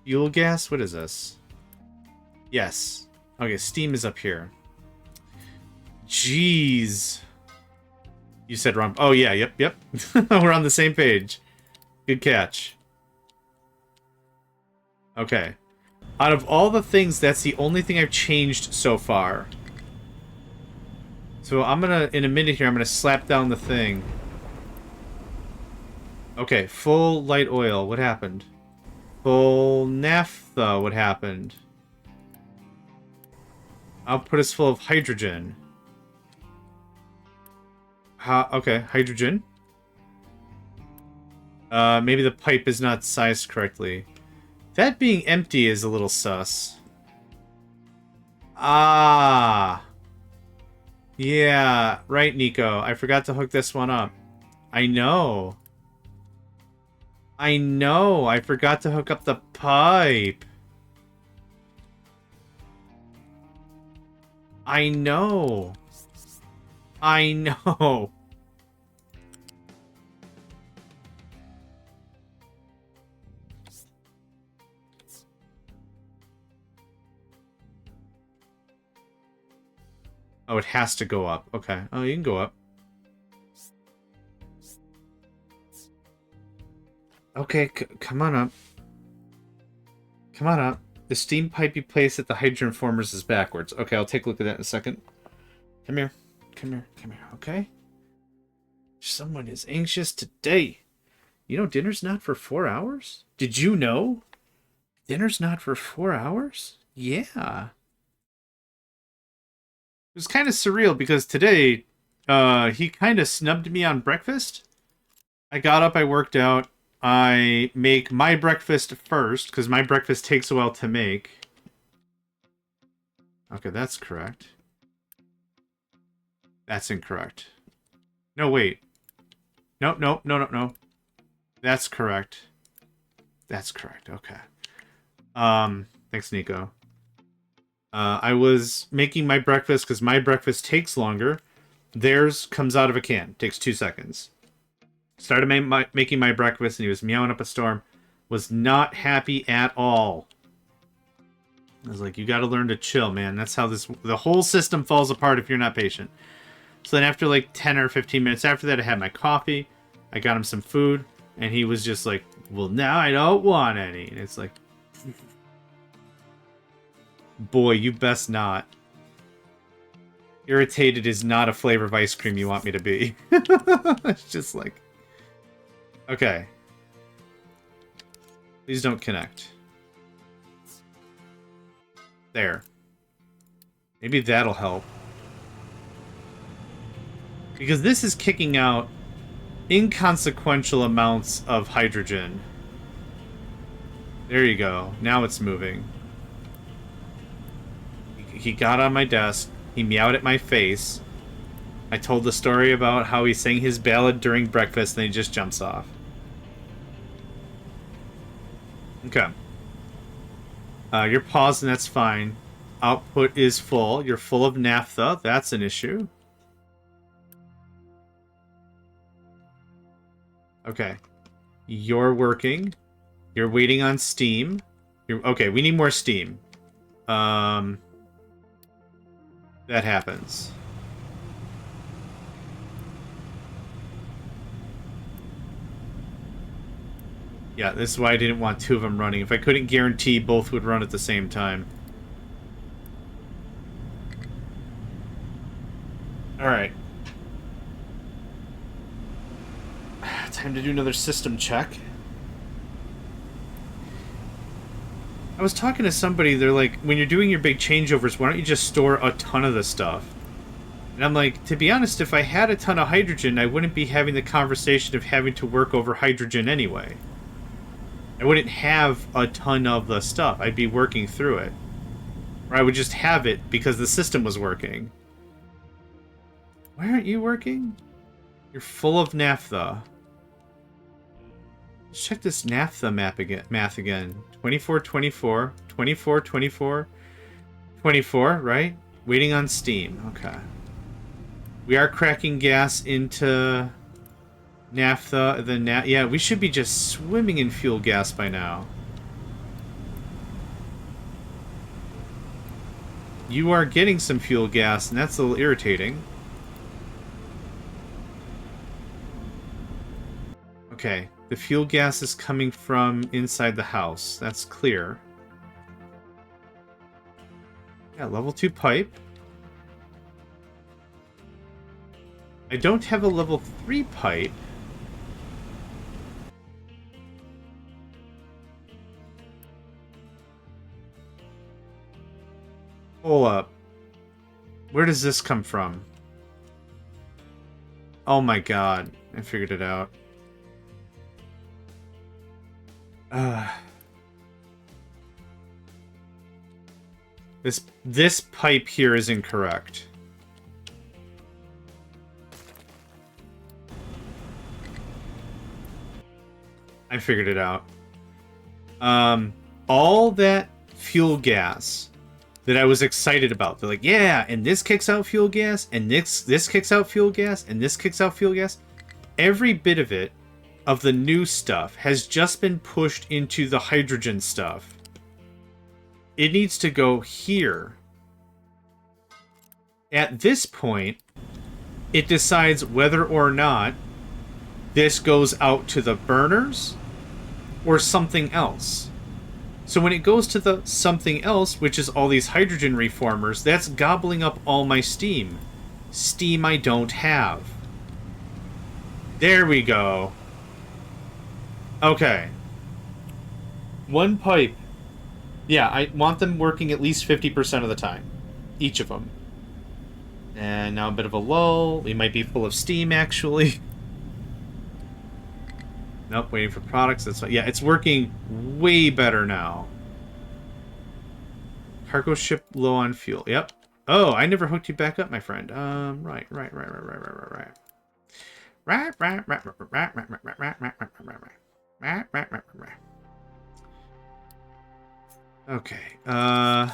fuel gas? What is this? Yes. Okay, steam is up here. Jeez. You said wrong. Oh, yeah, yep. We're on the same page. Good catch. Okay. Out of all the things, that's the only thing I've changed so far. So I'm gonna, in a minute here, I'm gonna slap down the thing. Okay, full light oil. What happened? Full naphtha. What happened? Output is full of hydrogen. Okay, hydrogen. Maybe the pipe is not sized correctly. That being empty is a little sus. Ah. Yeah, right, Nico. I forgot to hook this one up. I know. I forgot to hook up the pipe. I know. Oh, it has to go up. Okay. Oh, you can go up. Okay, come on up. Come on up. The steam pipe you place at the hydrogen formers is backwards. Okay, I'll take a look at that in a second. Come here. Okay? Someone is anxious today. You know, dinner's not for 4 hours? Did you know? Dinner's not for 4 hours? Yeah. It was kind of surreal because today, he kind of snubbed me on breakfast. I got up, I worked out. I make my breakfast first, because my breakfast takes a while to make. Okay, that's correct. That's incorrect. No, wait. No. That's correct. That's correct, okay. Thanks, Nico. I was making my breakfast, because my breakfast takes longer. Theirs comes out of a can. Takes 2 seconds. Started making my breakfast, and he was meowing up a storm. Was not happy at all. I was like, you gotta learn to chill, man. That's how the whole system falls apart if you're not patient. So then after like 10 or 15 minutes after that, I had my coffee. I got him some food, and he was just like, well, now I don't want any. And it's like, boy, you best not. Irritated is not a flavor of ice cream you want me to be. It's just like... Okay. Please don't connect. There. Maybe that'll help. Because this is kicking out inconsequential amounts of hydrogen. There you go. Now it's moving. He got on my desk. He meowed at my face. I told the story about how he sang his ballad during breakfast, and then he just jumps off. Okay. You're paused, and that's fine. Output is full. You're full of naphtha. That's an issue. Okay. You're working. You're waiting on steam. Okay, we need more steam. That happens. Yeah, this is why I didn't want two of them running. If I couldn't guarantee both would run at the same time. Alright. Time to do another system check. I was talking to somebody, they're like, when you're doing your big changeovers, why don't you just store a ton of the stuff? And I'm like, to be honest, if I had a ton of hydrogen, I wouldn't be having the conversation of having to work over hydrogen anyway. I wouldn't have a ton of the stuff. I'd be working through it. Or I would just have it because the system was working. Why aren't you working? You're full of naphtha. Let's check this naphtha math again. 24, 24, 24, 24, 24, right? Waiting on steam. Okay. We are cracking gas into naphtha. Yeah, we should be just swimming in fuel gas by now. You are getting some fuel gas, and that's a little irritating. Okay, the fuel gas is coming from inside the house. That's clear. Yeah, level 2 pipe. I don't have a level 3 pipe. Hold up. Where does this come from? Oh my god, I figured it out. This pipe here is incorrect. I figured it out. All that fuel gas that I was excited about. They're like, yeah, and this kicks out fuel gas, and this kicks out fuel gas, and this kicks out fuel gas. Every bit of it, of the new stuff, has just been pushed into the hydrogen stuff. It needs to go here. At this point, it decides whether or not this goes out to the burners or something else. So when it goes to the something else, which is all these hydrogen reformers, that's gobbling up all my steam. Steam I don't have. There we go. Okay. One pipe. Yeah, I want them working at least 50% of the time. Each of them. And now a bit of a lull. We might be full of steam, actually. Nope, waiting for products. That's fine. Yeah, it's working way better now. Cargo ship low on fuel. Yep. Oh, I never hooked you back up, my friend. Right. Okay. I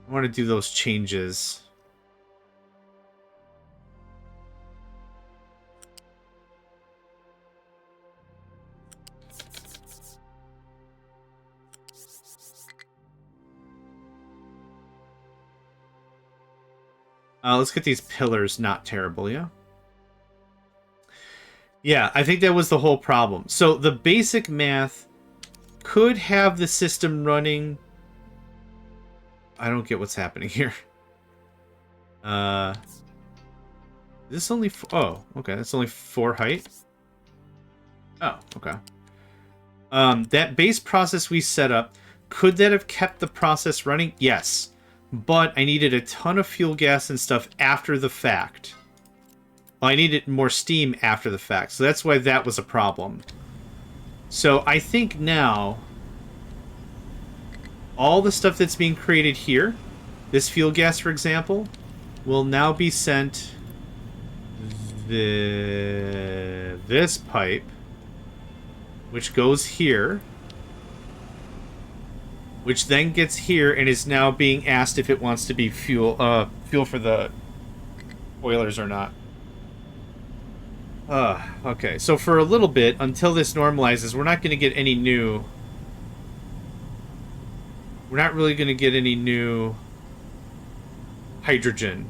want to do those changes. Let's get these pillars not terrible, yeah? Yeah, I think that was the whole problem. So the basic math could have the system running... I don't get what's happening here. Is this only... Oh, okay, that's only 4 height. Oh, okay. That base process we set up, could that have kept the process running? Yes. But I needed a ton of fuel gas and stuff after the fact. I needed more steam after the fact, so that's why that was a problem. So I think now all the stuff that's being created here, this fuel gas, for example, will now be sent this pipe, which goes here, which then gets here and is now being asked if it wants to be fuel for the boilers or not. Okay, so for a little bit, until this normalizes, we're not going to get any new... We're not really going to get any new hydrogen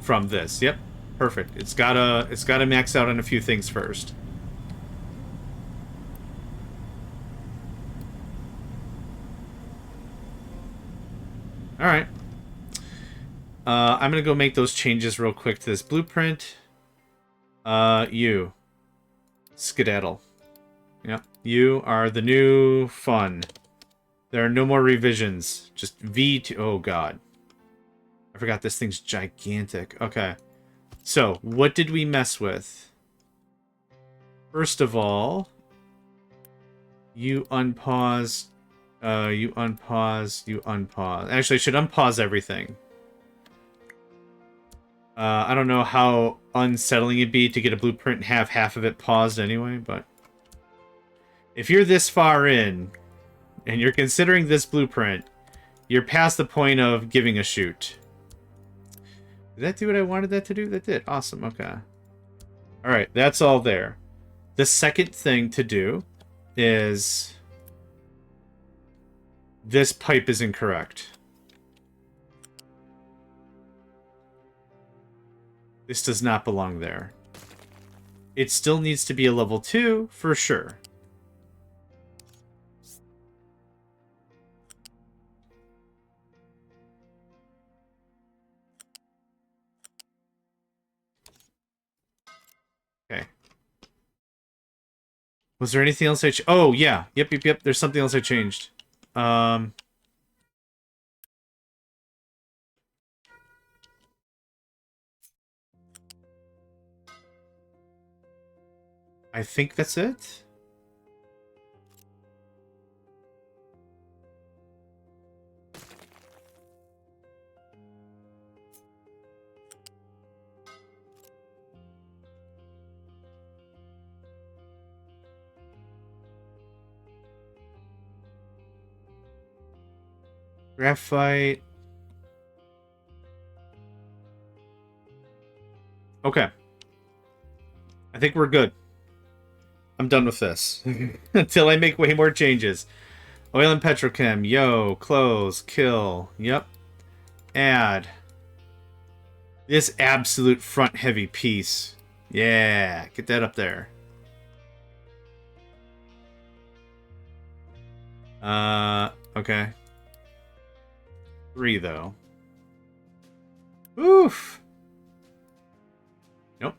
from this. Yep, perfect. It's gotta max out on a few things first. All right. I'm gonna go make those changes real quick to this blueprint. You skedaddle. Yep, you are the new fun. There are no more revisions. Just V2. Oh god, I forgot this thing's gigantic. Okay, so what did we mess with? First of all, you unpause. You unpause. You unpause. Actually, I should unpause everything. I don't know how unsettling it'd be to get a blueprint and have half of it paused anyway, but if you're this far in and you're considering this blueprint, you're past the point of giving a shoot. Did that do what I wanted that to do? That did. Awesome. Okay. All right. That's all there. The second thing to do is this pipe is incorrect. This does not belong there. It still needs to be a level 2 for sure. Okay. Was there anything else oh, yeah. Yep. There's something else I changed. I think that's it. Graphite. Okay. I think we're good. I'm done with this. Until I make way more changes. Oil and petrochem. Yo. Close. Kill. Yep. Add. This absolute front heavy piece. Yeah. Get that up there. Okay. 3 though. Oof. Nope.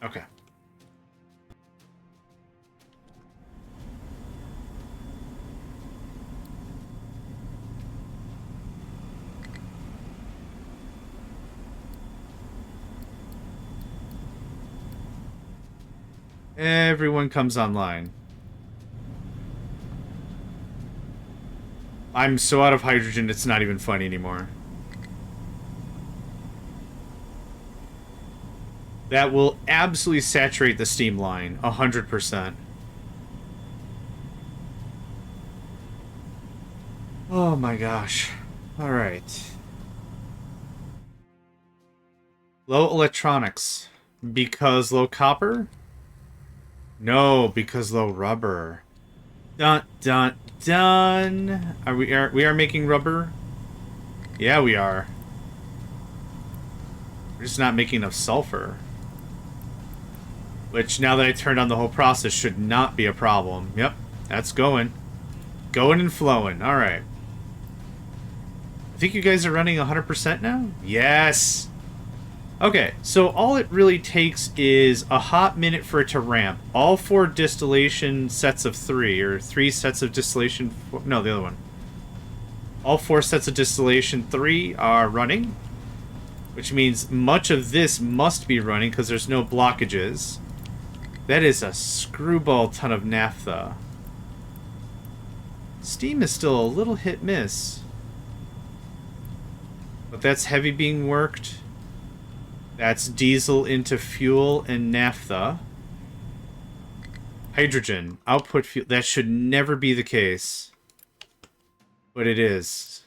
Okay. Everyone comes online. I'm so out of hydrogen, it's not even funny anymore. That will absolutely saturate the steam line, 100%. Oh my gosh. Alright. Low electronics. Because low copper? No, because low rubber. Dun dun dun. We are making rubber? Yeah, we are. We're just not making enough sulfur. Which, now that I turned on the whole process, should not be a problem. Yep, that's going. Going and flowing. Alright. I think you guys are running 100% now? Yes! Okay, so all it really takes is a hot minute for it to ramp. All 4 distillation sets of 3, or 3 sets of distillation... No, the other one. All 4 sets of distillation 3 are running. which means much of this must be running because there's no blockages. That is a screwball ton of naphtha. Steam is still a little hit-miss. But that's heavy being worked. That's diesel into fuel and naphtha. Hydrogen, output fuel. That should never be the case. But it is.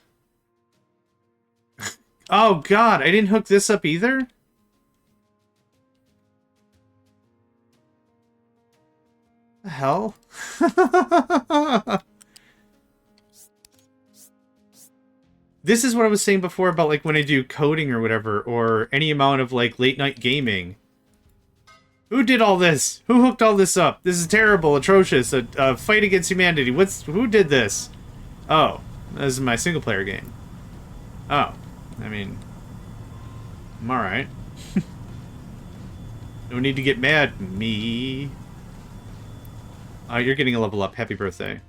Oh god, I didn't hook this up either? The hell? This is what I was saying before about like when I do coding or whatever, or any amount of like late night gaming. Who did all this? Who hooked all this up? This is terrible, atrocious, a fight against humanity. Who did this? Oh, this is my single player game. Oh, I mean, I'm alright. No need to get mad, me. You're getting a level up. Happy birthday.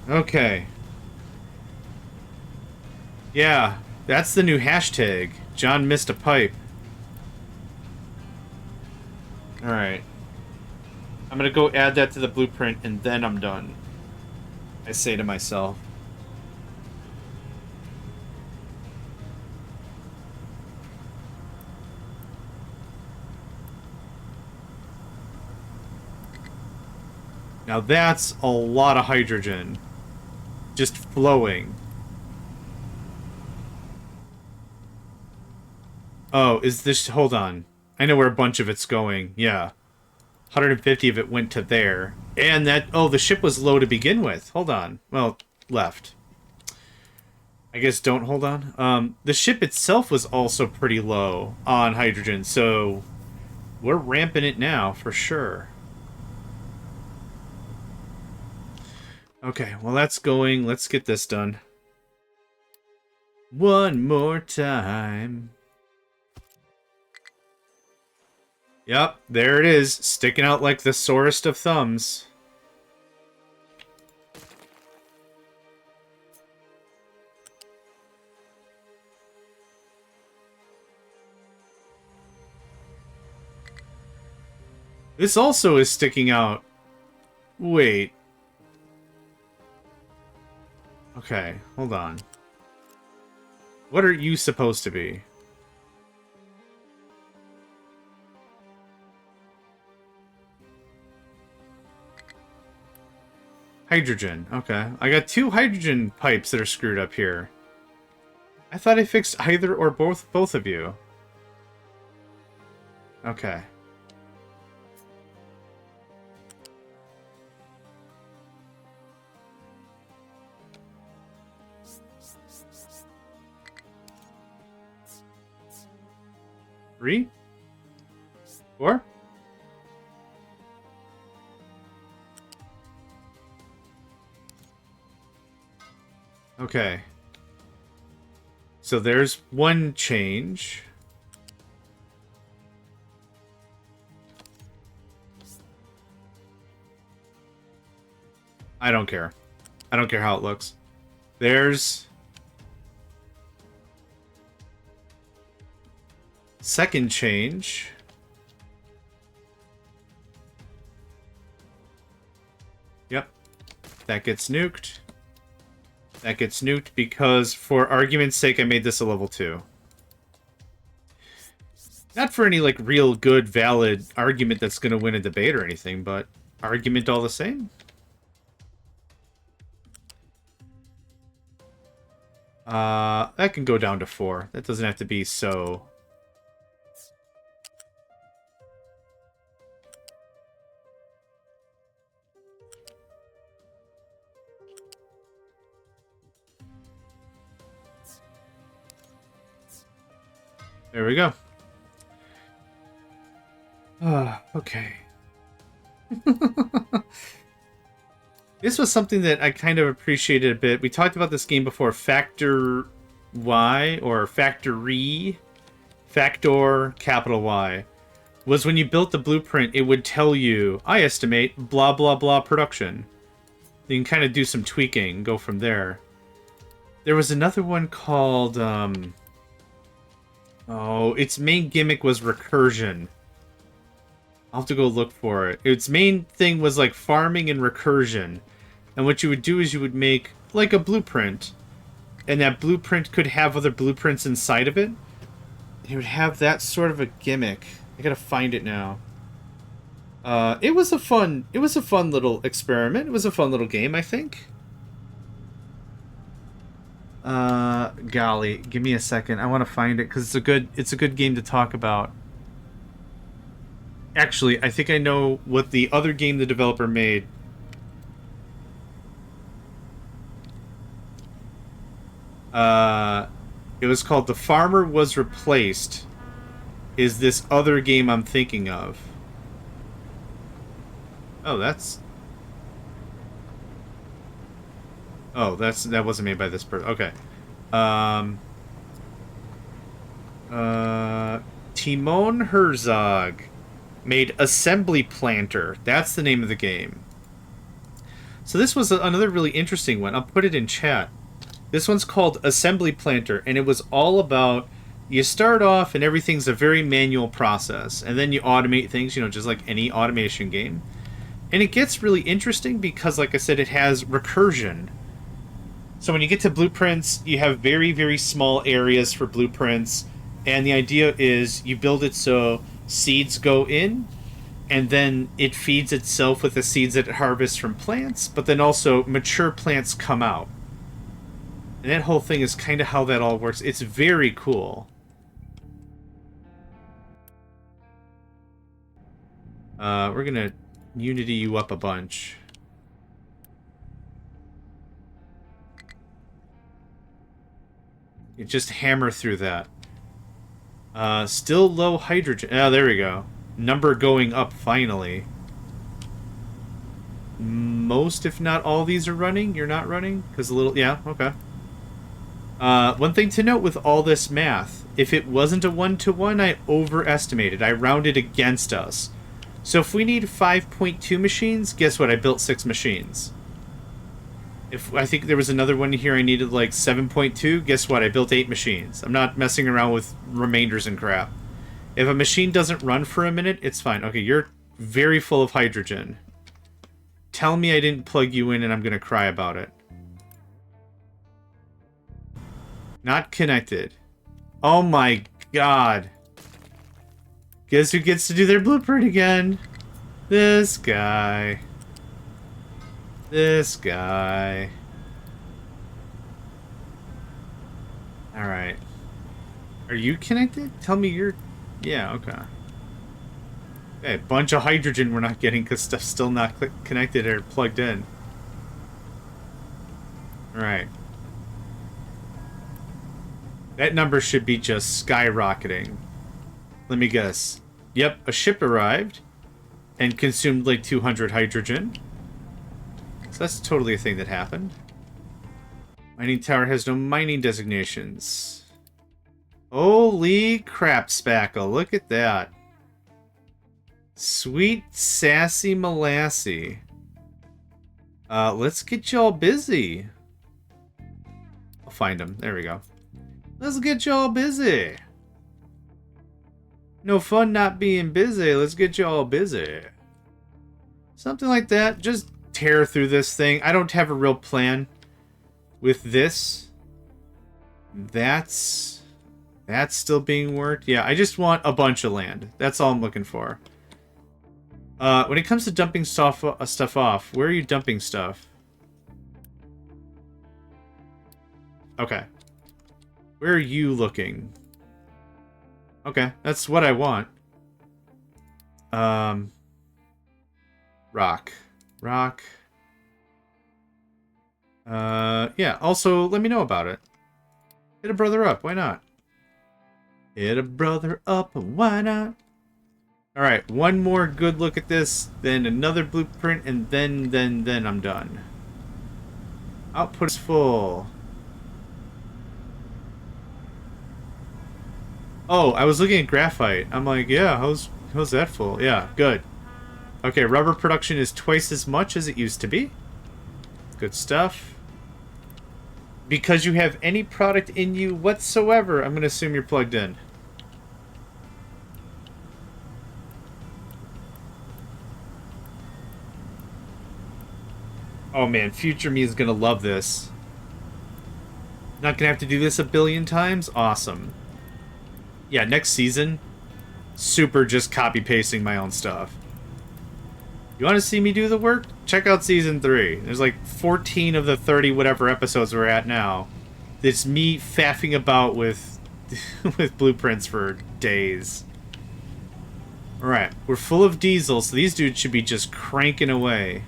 Okay. Yeah, that's the new hashtag. John missed a pipe. Alright. I'm gonna go add that to the blueprint and then I'm done. I say to myself. Now that's a lot of hydrogen. Just flowing. Oh, is this... Hold on. I know where a bunch of it's going. Yeah. 150 of it went to there. And that... Oh, the ship was low to begin with. Hold on. Well, left. I guess don't hold on. The ship itself was also pretty low on hydrogen, so... We're ramping it now, for sure. Okay, well that's going. Let's get this done. One more time. Yep, there it is, sticking out like the sorest of thumbs. This also is sticking out. Wait. Okay, hold on. What are you supposed to be? Hydrogen. Okay. I got 2 hydrogen pipes that are screwed up here. I thought I fixed either or both of you. Okay. Three? 4? Okay. So there's one change. I don't care. I don't care how it looks. There's... second change. Yep. That gets nuked. That gets nuked because, for argument's sake, I made this a level 2. Not for any, like, real good, valid argument that's gonna win a debate or anything, but argument all the same. That can go down to 4. That doesn't have to be so... There we go. Okay. This was something that I kind of appreciated a bit. We talked about this game before, Factor Y, or Factory, Factor, capital Y, was when you built the blueprint, it would tell you, I estimate, blah, blah, blah production. You can kind of do some tweaking, go from there. There was another one called, Oh, its main gimmick was recursion. I'll have to go look for it. Its main thing was like farming and recursion. And what you would do is you would make like a blueprint. And that blueprint could have other blueprints inside of it. It would have that sort of a gimmick. I gotta find it now. It was a fun little experiment. It was a fun little game, I think. Golly, give me a second. I want to find it because it's a good game to talk about. Actually, I think I know what the other game the developer made. It was called The Farmer Was Replaced. Is this other game I'm thinking of? Oh, that wasn't made by this person. Okay. Timon Herzog made Assembly Planter. That's the name of the game. So this was another really interesting one. I'll put it in chat. This one's called Assembly Planter, and it was all about you start off and everything's a very manual process, and then you automate things, just like any automation game. And it gets really interesting because, like I said, it has recursion. So when you get to blueprints, you have very, very small areas for blueprints. And the idea is you build it so seeds go in, and then it feeds itself with the seeds that it harvests from plants, but then also mature plants come out. And that whole thing is kind of how that all works. It's very cool. We're going to Unity you up a bunch. You just hammer through that. Still low hydrogen. Oh, there we go. Number going up finally. Most, if not all, these are running. You're not running? Because a little... Yeah, okay. One thing to note with all this math, if it wasn't a 1-to-1, I overestimated. I rounded against us. So if we need 5.2 machines, guess what? I built 6 machines. If I think there was another one here I needed like 7.2, guess what? I built 8 machines. I'm not messing around with remainders and crap. If a machine doesn't run for a minute, it's fine. Okay, you're very full of hydrogen. Tell me I didn't plug you in and I'm going to cry about it. Not connected. Oh my god. Guess who gets to do their blueprint again? This guy. This guy. Alright. Are you connected? Tell me you're... Yeah, okay. Okay, bunch of hydrogen we're not getting because stuff's still not connected or plugged in. Alright. That number should be just skyrocketing. Let me guess. Yep, a ship arrived and consumed like 200 hydrogen. So that's totally a thing that happened. Mining tower has no mining designations. Holy crap, Spackle. Look at that. Sweet, sassy molassy. Let's get y'all busy. I'll find them. There we go. Let's get y'all busy. No fun not being busy. Let's get y'all busy. Something like that. Just tear through this thing. I don't have a real plan with this. That's still being worked. Yeah, I just want a bunch of land. That's all I'm looking for. When it comes to dumping stuff off, where are you dumping stuff? Okay. Where are you looking? Okay, that's what I want. Rock. Yeah, also, let me know about it. Hit a brother up, why not? Hit a brother up, why not? Alright, one more good look at this, then another blueprint, and then I'm done. Output is full. Oh, I was looking at graphite. I'm like, yeah, how's that full? Yeah, good. Okay, rubber production is twice as much as it used to be. Good stuff. Because you have any product in you whatsoever, I'm going to assume you're plugged in. Oh man, future me is gonna love this. Not gonna have to do this a billion times? Awesome. Yeah, next season, super just copy-pasting my own stuff. You want to see me do the work? Check out Season 3. There's like 14 of the 30 whatever episodes we're at now. It's me faffing about with, with blueprints for days. Alright, we're full of diesel, so these dudes should be just cranking away.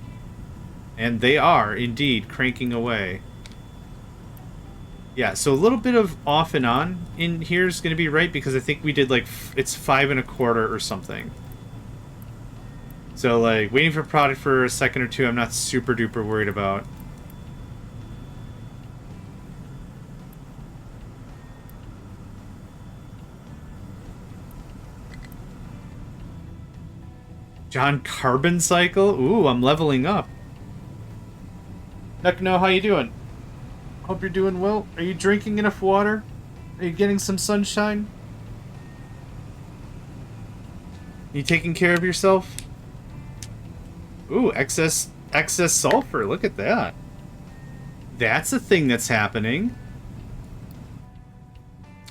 And they are, indeed, cranking away. Yeah, so a little bit of off and on in here is going to be right, because I think we did like, it's 5 1/4 or something. So, like, waiting for product for a second or two, I'm not super duper worried about. John Carbon Cycle? Ooh, I'm leveling up. Nekno, how you doing? Hope you're doing well. Are you drinking enough water? Are you getting some sunshine? Are you taking care of yourself? Ooh, excess sulfur. Look at that. That's a thing that's happening.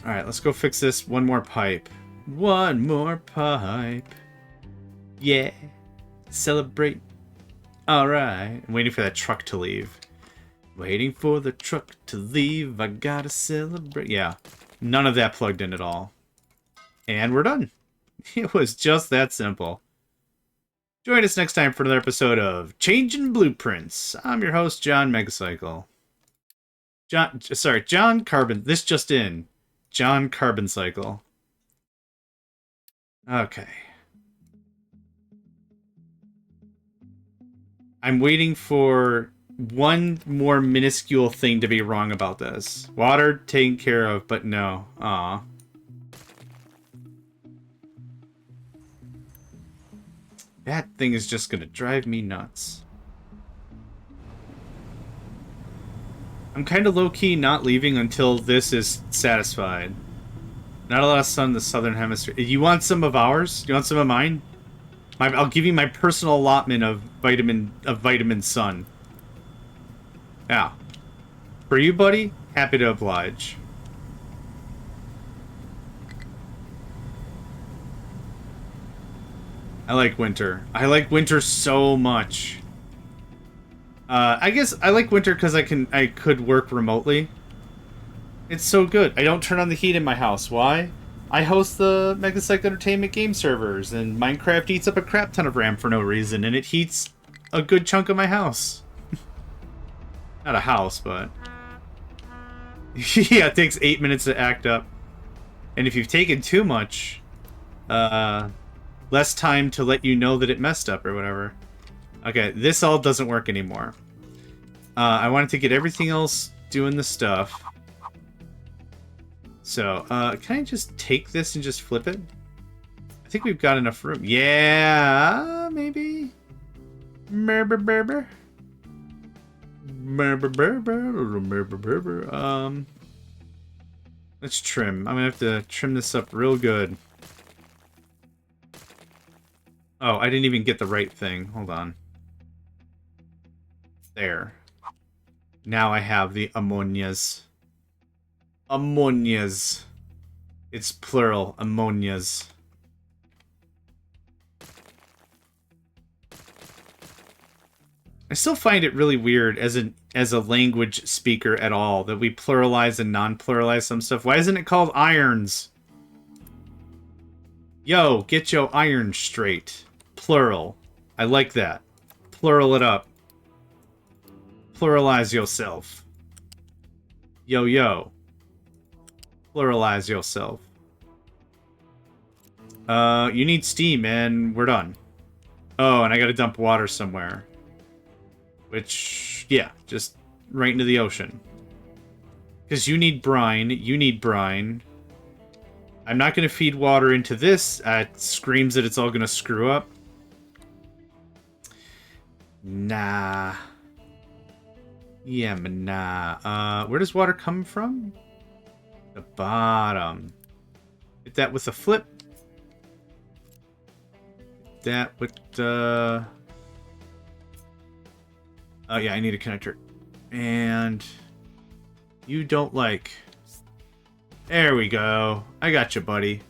Alright, let's go fix this. One more pipe. One more pipe. Yeah. Celebrate. Alright. I'm waiting for that truck to leave. Waiting for the truck to leave. I gotta celebrate. Yeah. None of that plugged in at all. And we're done. It was just that simple. Join us next time for another episode of Changing Blueprints. I'm your host, JohnMegacycle. John Carbon. This just in. John Carbon Cycle. Okay. I'm waiting for one more minuscule thing to be wrong about this. Water taken care of, but no. Aw. That thing is just gonna drive me nuts. I'm kind of low-key not leaving until this is satisfied. Not a lot of sun in the southern hemisphere. You want some of ours? You want some of mine? I'll give you my personal allotment of vitamin sun. Yeah. For you, buddy, happy to oblige. I like winter. I like winter so much. I guess I like winter because I could work remotely. It's so good. I don't turn on the heat in my house. Why? I host the Megacycle Entertainment game servers, and Minecraft eats up a crap ton of RAM for no reason, and it heats a good chunk of my house. Not a house, but... yeah, it takes 8 minutes to act up. And if you've taken too much, less time to let you know that it messed up or whatever. Okay, this all doesn't work anymore. I wanted to get everything else doing the stuff. So, can I just take this and just flip it? I think we've got enough room. Yeah, maybe. Let's trim. I'm gonna have to trim this up real good. Oh, I didn't even get the right thing. Hold on. There. Now I have the ammonias. Ammonias. It's plural. Ammonias. I still find it really weird as a language speaker at all that we pluralize and non-pluralize some stuff. Why isn't it called irons? Yo, get your iron straight. Plural. I like that. Plural it up. Pluralize yourself. Yo, yo. Pluralize yourself. You need steam, and we're done. Oh, and I gotta dump water somewhere. Which, yeah, just right into the ocean. Because you need brine, you need brine. I'm not gonna feed water into this. It screams that it's all gonna screw up. Nah. Yeah, but nah. Where does water come from? The bottom. Hit that with a flip. That with, Oh, yeah, I need a connector. And you don't like... There we go. I got you, buddy.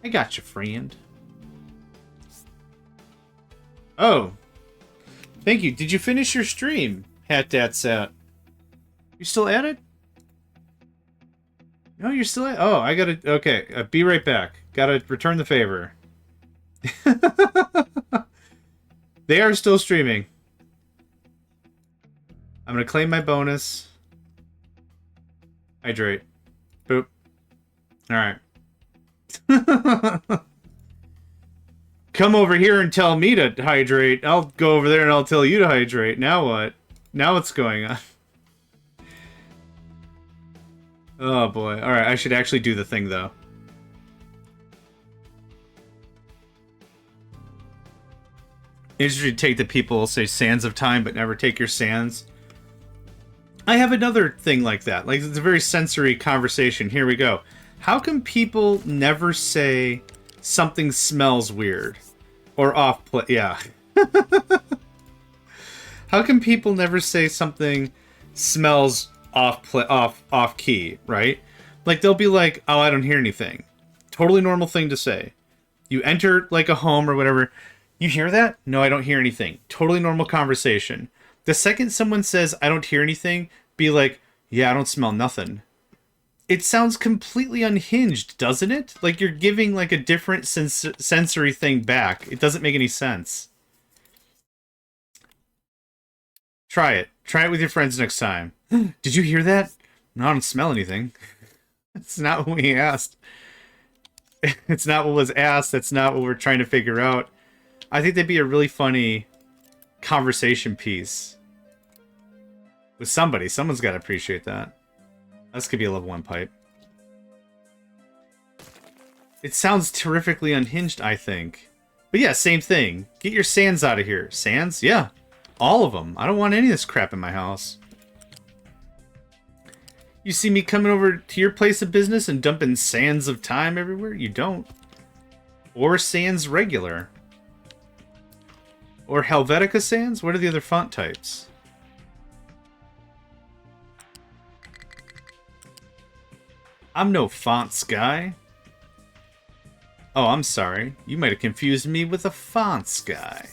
I got you, friend. Oh. Thank you. Did you finish your stream, Hat-Dat-Sat? You still at it? No, you're still at... Oh, I gotta... Okay, be right back. Gotta return the favor. They are still streaming. I'm gonna claim my bonus. Hydrate. Boop. Alright. Come over here and tell me to hydrate. I'll go over there and I'll tell you to hydrate. Now what? Now what's going on? Oh boy. Alright, I should actually do the thing though. It should take the people say sands of time but never take your sands. I have another thing like that. Like, it's a very sensory conversation. Here we go. How come people never say something smells weird? Or off-play? Yeah. How come people never say something smells off-key, right? Like, they'll be like, oh, I don't hear anything. Totally normal thing to say. You enter, like, a home or whatever. You hear that? No, I don't hear anything. Totally normal conversation. The second someone says, I don't hear anything, be like, yeah, I don't smell nothing. It sounds completely unhinged, doesn't it? Like you're giving like a different sensory thing back. It doesn't make any sense. Try it. Try it with your friends next time. Did you hear that? No, I don't smell anything. That's not what we asked. It's not what was asked. That's not what we're trying to figure out. I think that'd be a really funny conversation piece. With somebody. Someone's got to appreciate that. This could be a level 1 pipe. It sounds terrifically unhinged, I think. But yeah, same thing. Get your sands out of here. Sands? Yeah. All of them. I don't want any of this crap in my house. You see me coming over to your place of business and dumping sands of time everywhere? You don't. Or sands regular. Or Helvetica sands? What are the other font types? I'm no fonts guy. Oh, I'm sorry. You might have confused me with a fonts guy.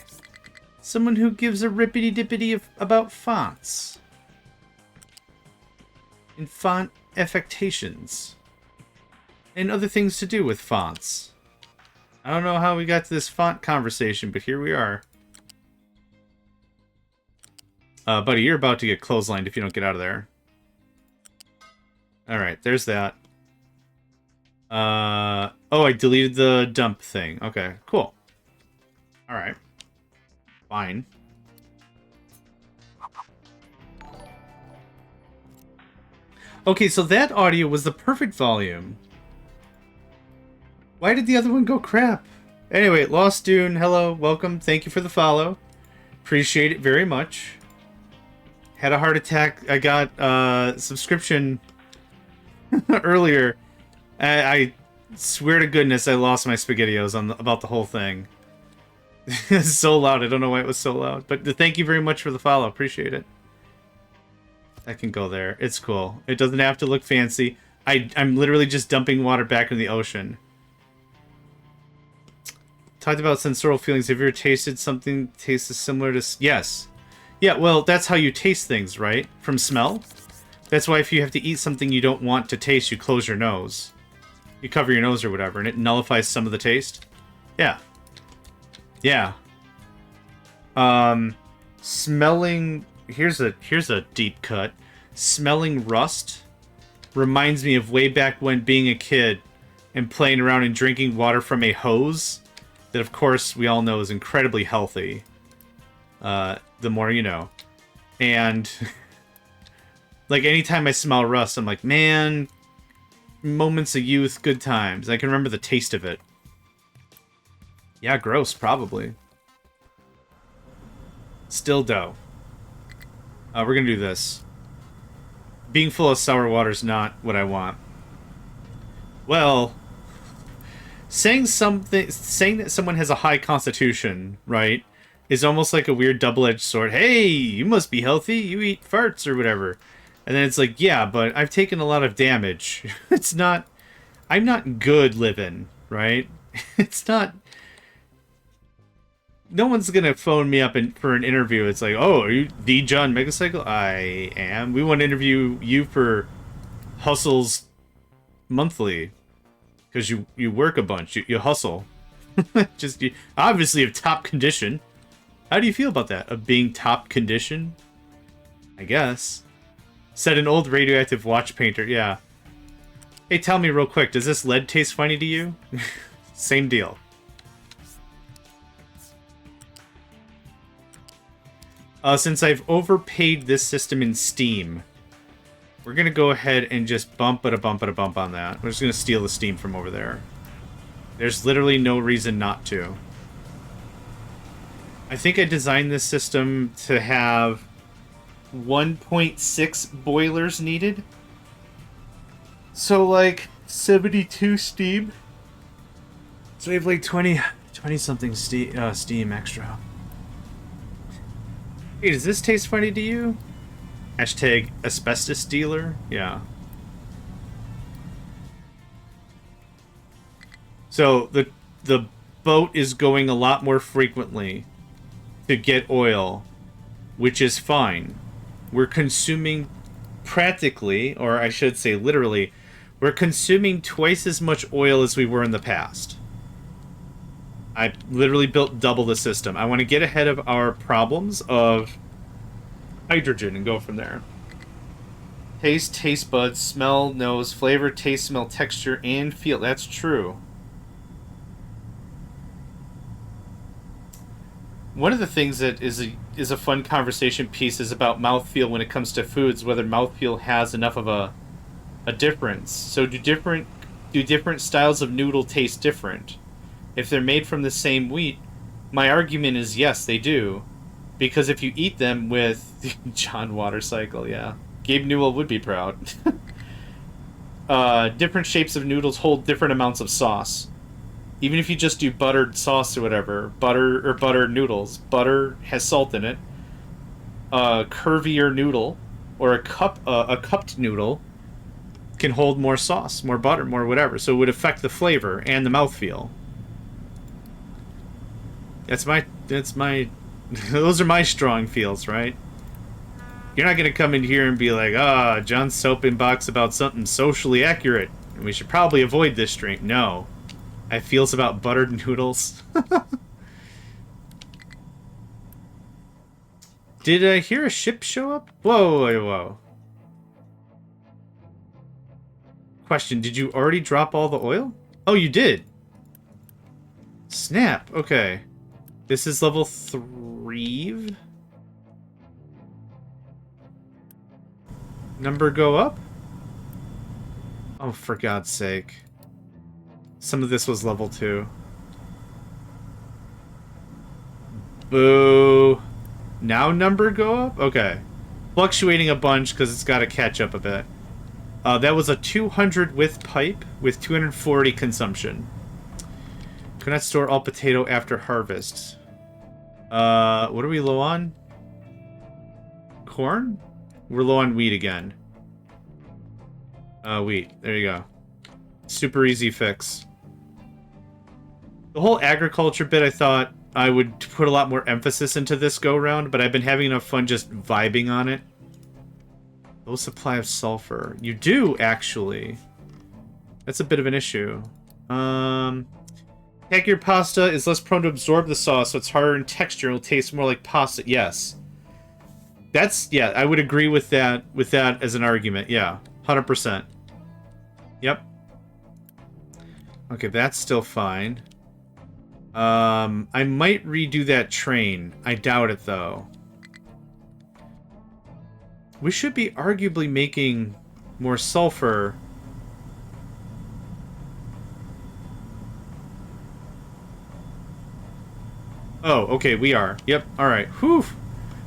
Someone who gives a rippity-dippity about fonts. And font affectations. And other things to do with fonts. I don't know how we got to this font conversation, but here we are. Buddy, you're about to get clotheslined if you don't get out of there. Alright, there's that. Oh, I deleted the dump thing. Okay, cool. Alright. Fine. Okay, so that audio was the perfect volume. Why did the other one go crap? Anyway, Lost Dune, hello, welcome, thank you for the follow. Appreciate it very much. Had a heart attack. I got subscription earlier. I swear to goodness I lost my SpaghettiOs on about the whole thing. It's so loud. I don't know why it was so loud. But thank you very much for the follow. Appreciate it. That can go there. It's cool. It doesn't have to look fancy. I'm literally just dumping water back in the ocean. Talked about sensorial feelings. Have you ever tasted something tastes similar to... Yes. Yeah, well, that's how you taste things, right? From smell? That's why if you have to eat something you don't want to taste, you close your nose. You cover your nose or whatever, and it nullifies some of the taste. Yeah. Yeah. Smelling... Here's a deep cut. Smelling rust reminds me of way back when being a kid and playing around and drinking water from a hose that, of course, we all know is incredibly healthy. The more you know. And... like, anytime I smell rust, I'm like, man... Moments of youth, good times. I can remember the taste of it. Yeah, gross, probably. Still dough. We're gonna do this. Being full of sour water is not what I want. Well, saying that someone has a high constitution, right, is almost like a weird double-edged sword. Hey, you must be healthy. You eat farts or whatever. And then it's like, yeah, but I've taken a lot of damage. It's not... I'm not good living, right? It's not... No one's gonna phone me up for an interview. It's like, oh, are you the JohnMegacycle? I am. We want to interview you for Hustles Monthly. Because you work a bunch. You hustle. Just you obviously of top condition. How do you feel about that? Of being top condition? I guess. Said an old radioactive watch painter. Yeah. Hey, tell me real quick. Does this lead taste funny to you? Same deal. Since I've overpaid this system in Steam, we're going to go ahead and just bump on that. We're just going to steal the Steam from over there. There's literally no reason not to. I think I designed this system to have 1.6 boilers needed. So, like, 72 Steam. So we have, like, 20-something Steam extra. Hey, does this taste funny to you? Hashtag asbestos dealer? Yeah. So, the boat is going a lot more frequently to get oil, which is fine. We're consuming practically, or I should say literally, we're consuming twice as much oil as we were in the past. I literally built double the system. I want to get ahead of our problems of hydrogen and go from there. Taste buds, smell, nose, flavor, taste, smell, texture, and feel. That's true. One of the things that is a fun conversation piece is about mouthfeel when it comes to foods, whether mouthfeel has enough of a difference. So do different styles of noodle taste different? If they're made from the same wheat, my argument is yes, they do. Because if you eat them with John Watercycle, yeah. Gabe Newell would be proud. Different shapes of noodles hold different amounts of sauce. Even if you just do buttered sauce or whatever, butter noodles, butter has salt in it. A curvier noodle or a cupped noodle can hold more sauce, more butter, more whatever. So it would affect the flavor and the mouthfeel. That's my those are my strong feels, right? You're not gonna come in here and be like, John's soaping box about something socially accurate, and we should probably avoid this drink. No. I feels about buttered noodles. Did I hear a ship show up? Whoa. Question, did you already drop all the oil? Oh, you did. Snap, okay. This is level 3. Number go up? Oh, for God's sake. Some of this was level 2. Boo. Now number go up? Okay. Fluctuating a bunch because it's got to catch up a bit. That was a 200 width pipe with 240 consumption. Could not store all potato after harvest. What are we low on? Corn? We're low on wheat again. Wheat. There you go. Super easy fix. The whole agriculture bit, I thought I would put a lot more emphasis into this go-round, but I've been having enough fun just vibing on it. Low supply of sulfur. You do, actually. That's a bit of an issue. Your pasta is less prone to absorb the sauce, so it's harder in texture and will taste more like pasta. Yes. Yeah, I would agree with that as an argument. Yeah, 100%. Yep. Okay, that's still fine. I might redo that train. I doubt it, though. We should be arguably making more sulfur. Oh, okay, we are. Yep, alright. Whew.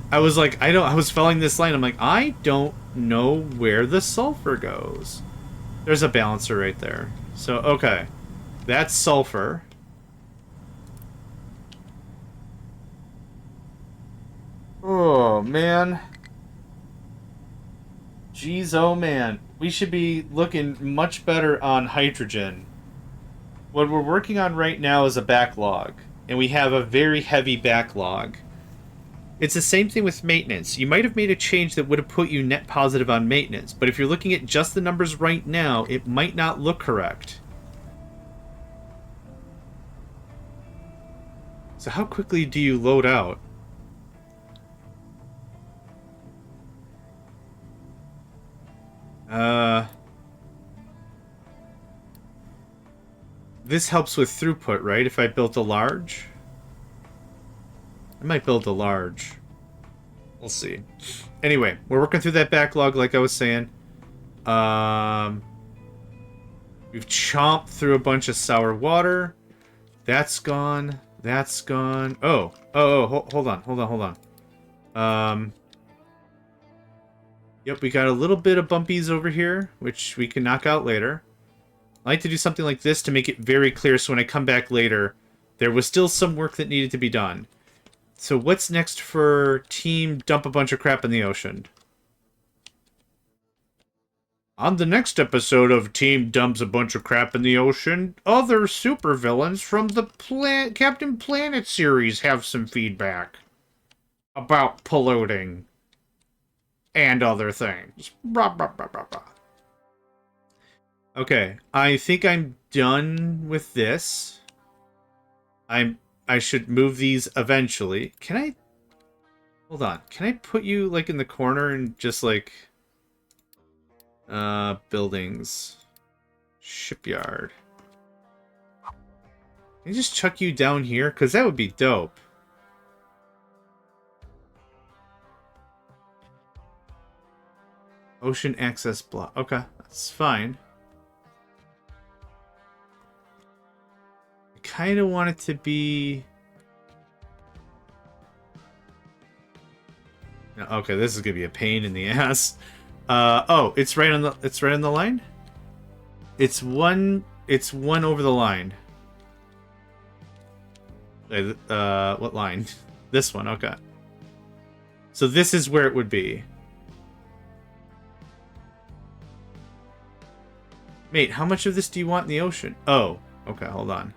I was like, I was following this line. I'm like, I don't know where the sulfur goes. There's a balancer right there. So, okay. That's sulfur. Oh, man. Jeez, oh, man. We should be looking much better on hydrogen. What we're working on right now is a backlog, and we have a very heavy backlog. It's the same thing with maintenance. You might have made a change that would have put you net positive on maintenance, but if you're looking at just the numbers right now, it might not look correct. So how quickly do you load out? This helps with throughput, right? If I built a large? I might build a large. We'll see. Anyway, we're working through that backlog like I was saying. We've chomped through a bunch of sour water. That's gone. That's gone. Oh, hold on. Yep, we got a little bit of bumpies over here, which we can knock out later. I like to do something like this to make it very clear so when I come back later, there was still some work that needed to be done. So what's next for Team Dump a Bunch of Crap in the Ocean? On the next episode of Team Dumps a Bunch of Crap in the Ocean, other supervillains from the Captain Planet series have some feedback about polluting and other things. Blah, blah, blah, blah, blah. Okay, I think I'm done with this. I should move these eventually. Can I... Hold on. Can I put you, like, in the corner and just, like... buildings. Shipyard. Can I just chuck you down here? Because that would be dope. Ocean access block. Okay, that's fine. I kind of want it to be... Okay, this is gonna be a pain in the ass. Oh, it's right on the line? It's one over the line. What line? This one, okay. So this is where it would be. Mate, how much of this do you want in the ocean? Oh, okay, hold on.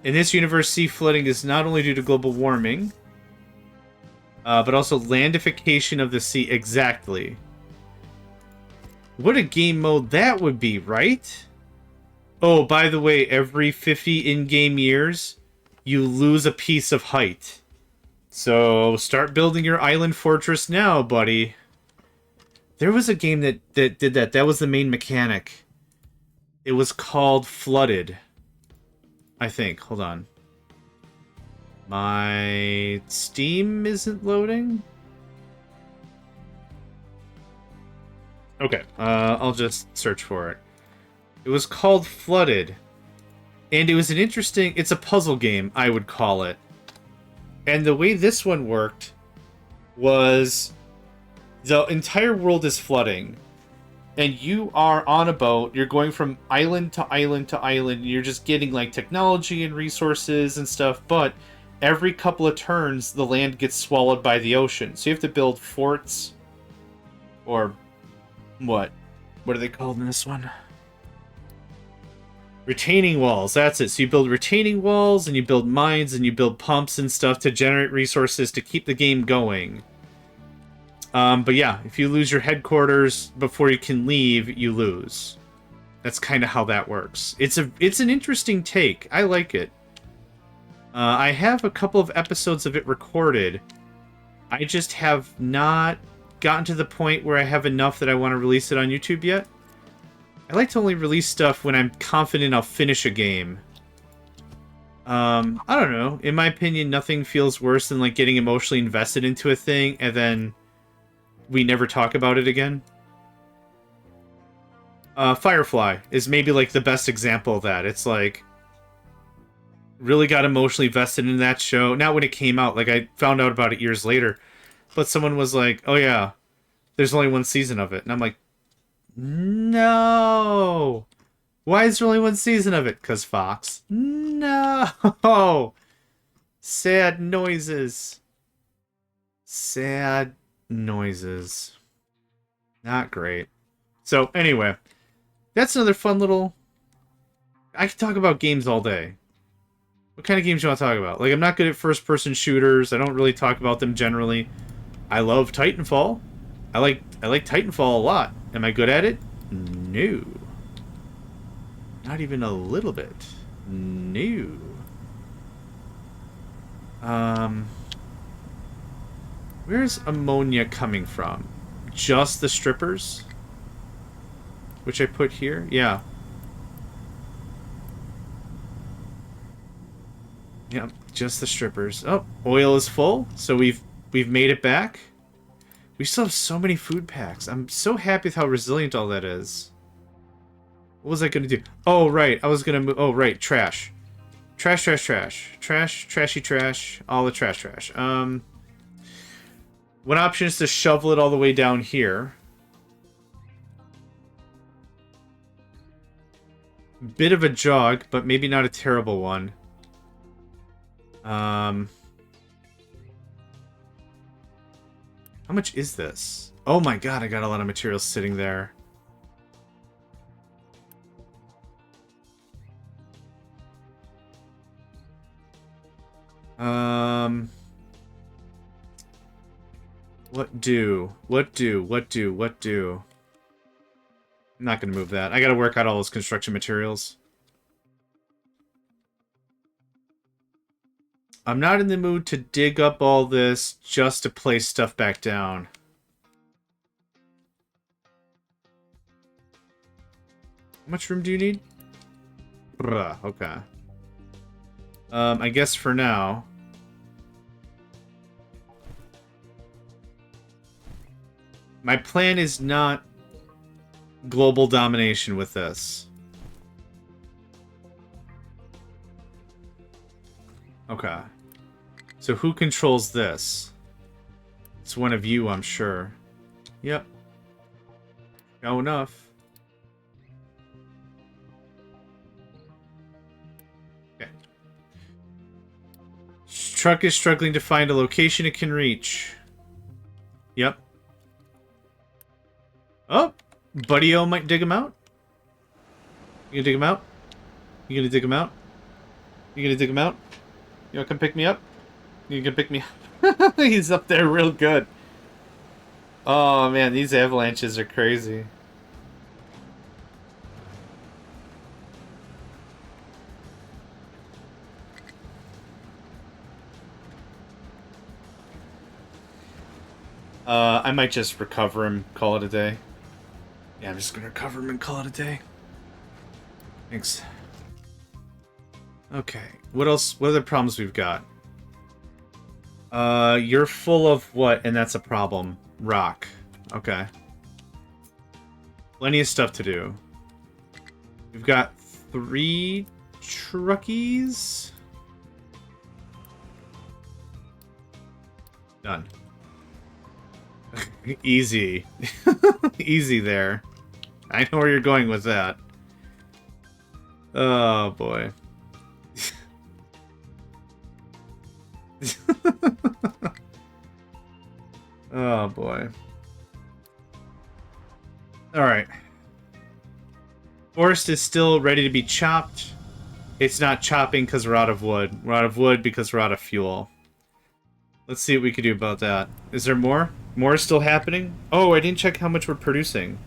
In this universe, sea flooding is not only due to global warming, but also landification of the sea. Exactly. What a game mode that would be, right? Oh, by the way, every 50 in-game years, you lose a piece of height. So, start building your island fortress now, buddy. There was a game that did that. That was the main mechanic. It was called Flooded. I think. Hold on. My Steam isn't loading? Okay, I'll just search for it. It was called Flooded. And it was an interesting... It's a puzzle game, I would call it. And the way this one worked was... The entire world is flooding. And you are on a boat, you're going from island to island to island, and you're just getting, like, technology and resources and stuff, but every couple of turns, the land gets swallowed by the ocean. So you have to build forts, or what? What are they called in this one? Retaining walls, that's it. So you build retaining walls, and you build mines, and you build pumps and stuff to generate resources to keep the game going. But yeah, if you lose your headquarters before you can leave, you lose. That's kind of how that works. It's an interesting take. I like it. I have a couple of episodes of it recorded. I just have not gotten to the point where I have enough that I want to release it on YouTube yet. I like to only release stuff when I'm confident I'll finish a game. I don't know. In my opinion, nothing feels worse than, like, getting emotionally invested into a thing and then we never talk about it again. Firefly is maybe, like, the best example of that. It's like, really got emotionally vested in that show. Not when it came out. Like, I found out about it years later. But someone was like, oh yeah, there's only one season of it. And I'm like, no! Why is there only one season of it? 'Cause Fox. No! Sad noises. Sad noises. Not great. So, anyway. That's another fun little... I can talk about games all day. What kind of games do you want to talk about? Like, I'm not good at first-person shooters. I don't really talk about them generally. I love Titanfall. I like Titanfall a lot. Am I good at it? No. Not even a little bit. No. Where's ammonia coming from? Just the strippers? Which I put here? Yeah. Yep, just the strippers. Oh, oil is full, so we've made it back. We still have so many food packs. I'm so happy with how resilient all that is. What was I gonna do? Oh, right. I was gonna move. Oh, right. Trash. Trash, trash, trash. Trash, trashy trash. All the trash, trash. One option is to shovel it all the way down here. Bit of a jog, but maybe not a terrible one. How much is this? Oh my god, I got a lot of materials sitting there. What do? I'm not gonna move that. I gotta work out all those construction materials. I'm not in the mood to dig up all this just to place stuff back down. How much room do you need? Okay. I guess for now... My plan is not global domination with this. Okay. So who controls this? It's one of you, I'm sure. Yep. Know enough. Okay. Truck is struggling to find a location it can reach. Yep. Oh! Buddy-O might dig him out. You gonna dig him out? You gonna dig him out? You gonna dig him out? You wanna come pick me up? You can pick me up. He's up there real good. Oh man, these avalanches are crazy. I might just recover him, call it a day. Yeah, I'm just gonna recover him and call it a day. Thanks. Okay, what else? What other problems we've got? You're full of what? And that's a problem. Rock. Okay. Plenty of stuff to do. We've got 3 truckies. Done. Easy. Easy there. I know where you're going with that. Oh, boy. Oh, boy. Alright. Forest is still ready to be chopped. It's not chopping because we're out of wood. We're out of wood because we're out of fuel. Let's see what we can do about that. Is there more? More is still happening? Oh, I didn't check how much we're producing.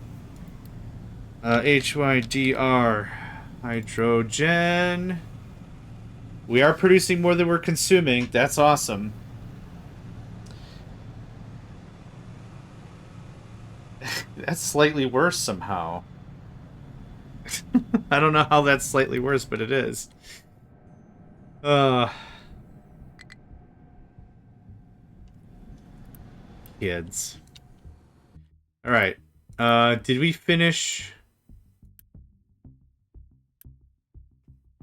HYDR. Hydrogen. We are producing more than we're consuming. That's awesome. That's slightly worse somehow. I don't know how that's slightly worse, but it is. Kids. Alright. Did we finish...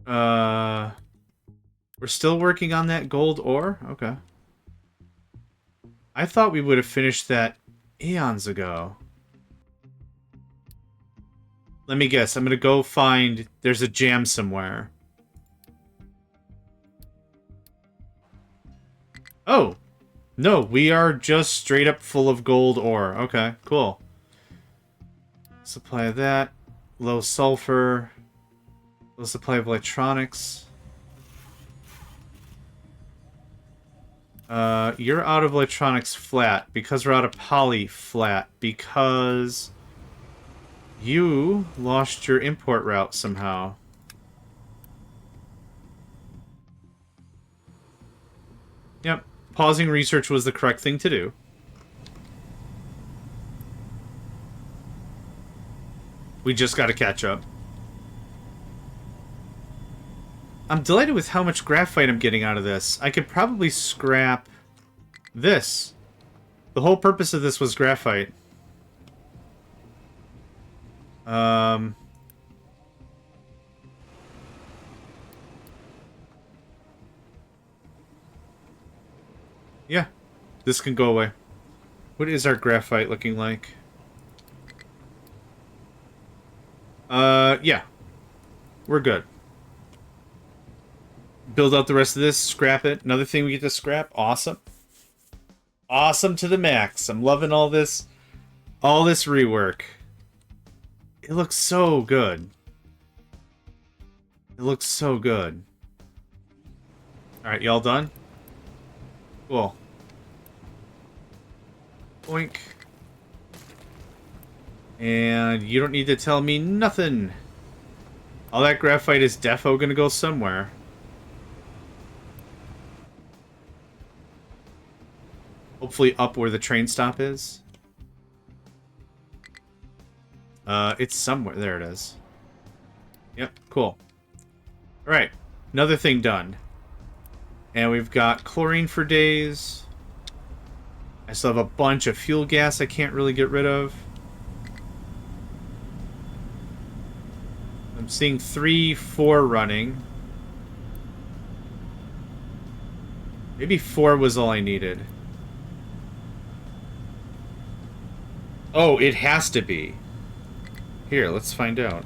We're still working on that gold ore? Okay. I thought we would have finished that eons ago. Let me guess. I'm gonna go find... There's a jam somewhere. Oh! No, we are just straight up full of gold ore. Okay, cool. Supply of that. Low sulfur. Low supply of electronics. You're out of electronics flat. Because we're out of poly flat. Because you lost your import route somehow. Yep. Pausing research was the correct thing to do. We just gotta catch up. I'm delighted with how much graphite I'm getting out of this. I could probably scrap this. The whole purpose of this was graphite. Yeah. This can go away. What is our graphite looking like? Yeah. We're good. Build out the rest of this, scrap it. Another thing we get to scrap. Awesome. Awesome to the max. I'm loving all this rework. It looks so good. It looks so good. Alright, y'all done? Cool. Boink. And you don't need to tell me nothing. All that graphite is defo gonna go somewhere. Hopefully up where the train stop is. It's somewhere. There it is. Yep, cool. Alright, another thing done. And we've got chlorine for days. I still have a bunch of fuel gas I can't really get rid of. I'm seeing 3, 4 running. Maybe 4 was all I needed. Oh, it has to be. Here, let's find out.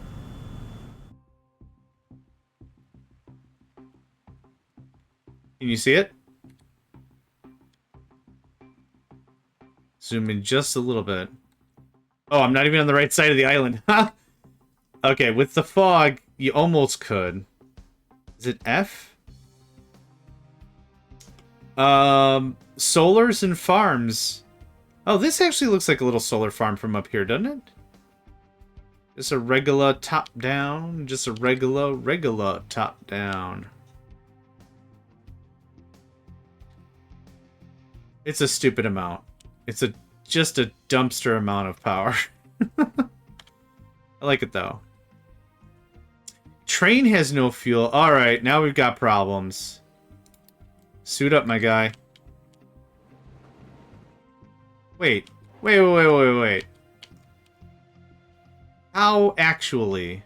Can you see it? Zoom in just a little bit. Oh, I'm not even on the right side of the island. Okay, with the fog, you almost could. Is it F? Solars and farms. Oh, this actually looks like a little solar farm from up here, doesn't it? Just a regular top-down. Just a regular top-down. It's a stupid amount. It's just a dumpster amount of power. I like it, though. Train has no fuel. Alright, now we've got problems. Suit up, my guy. Wait. Wait. How actually?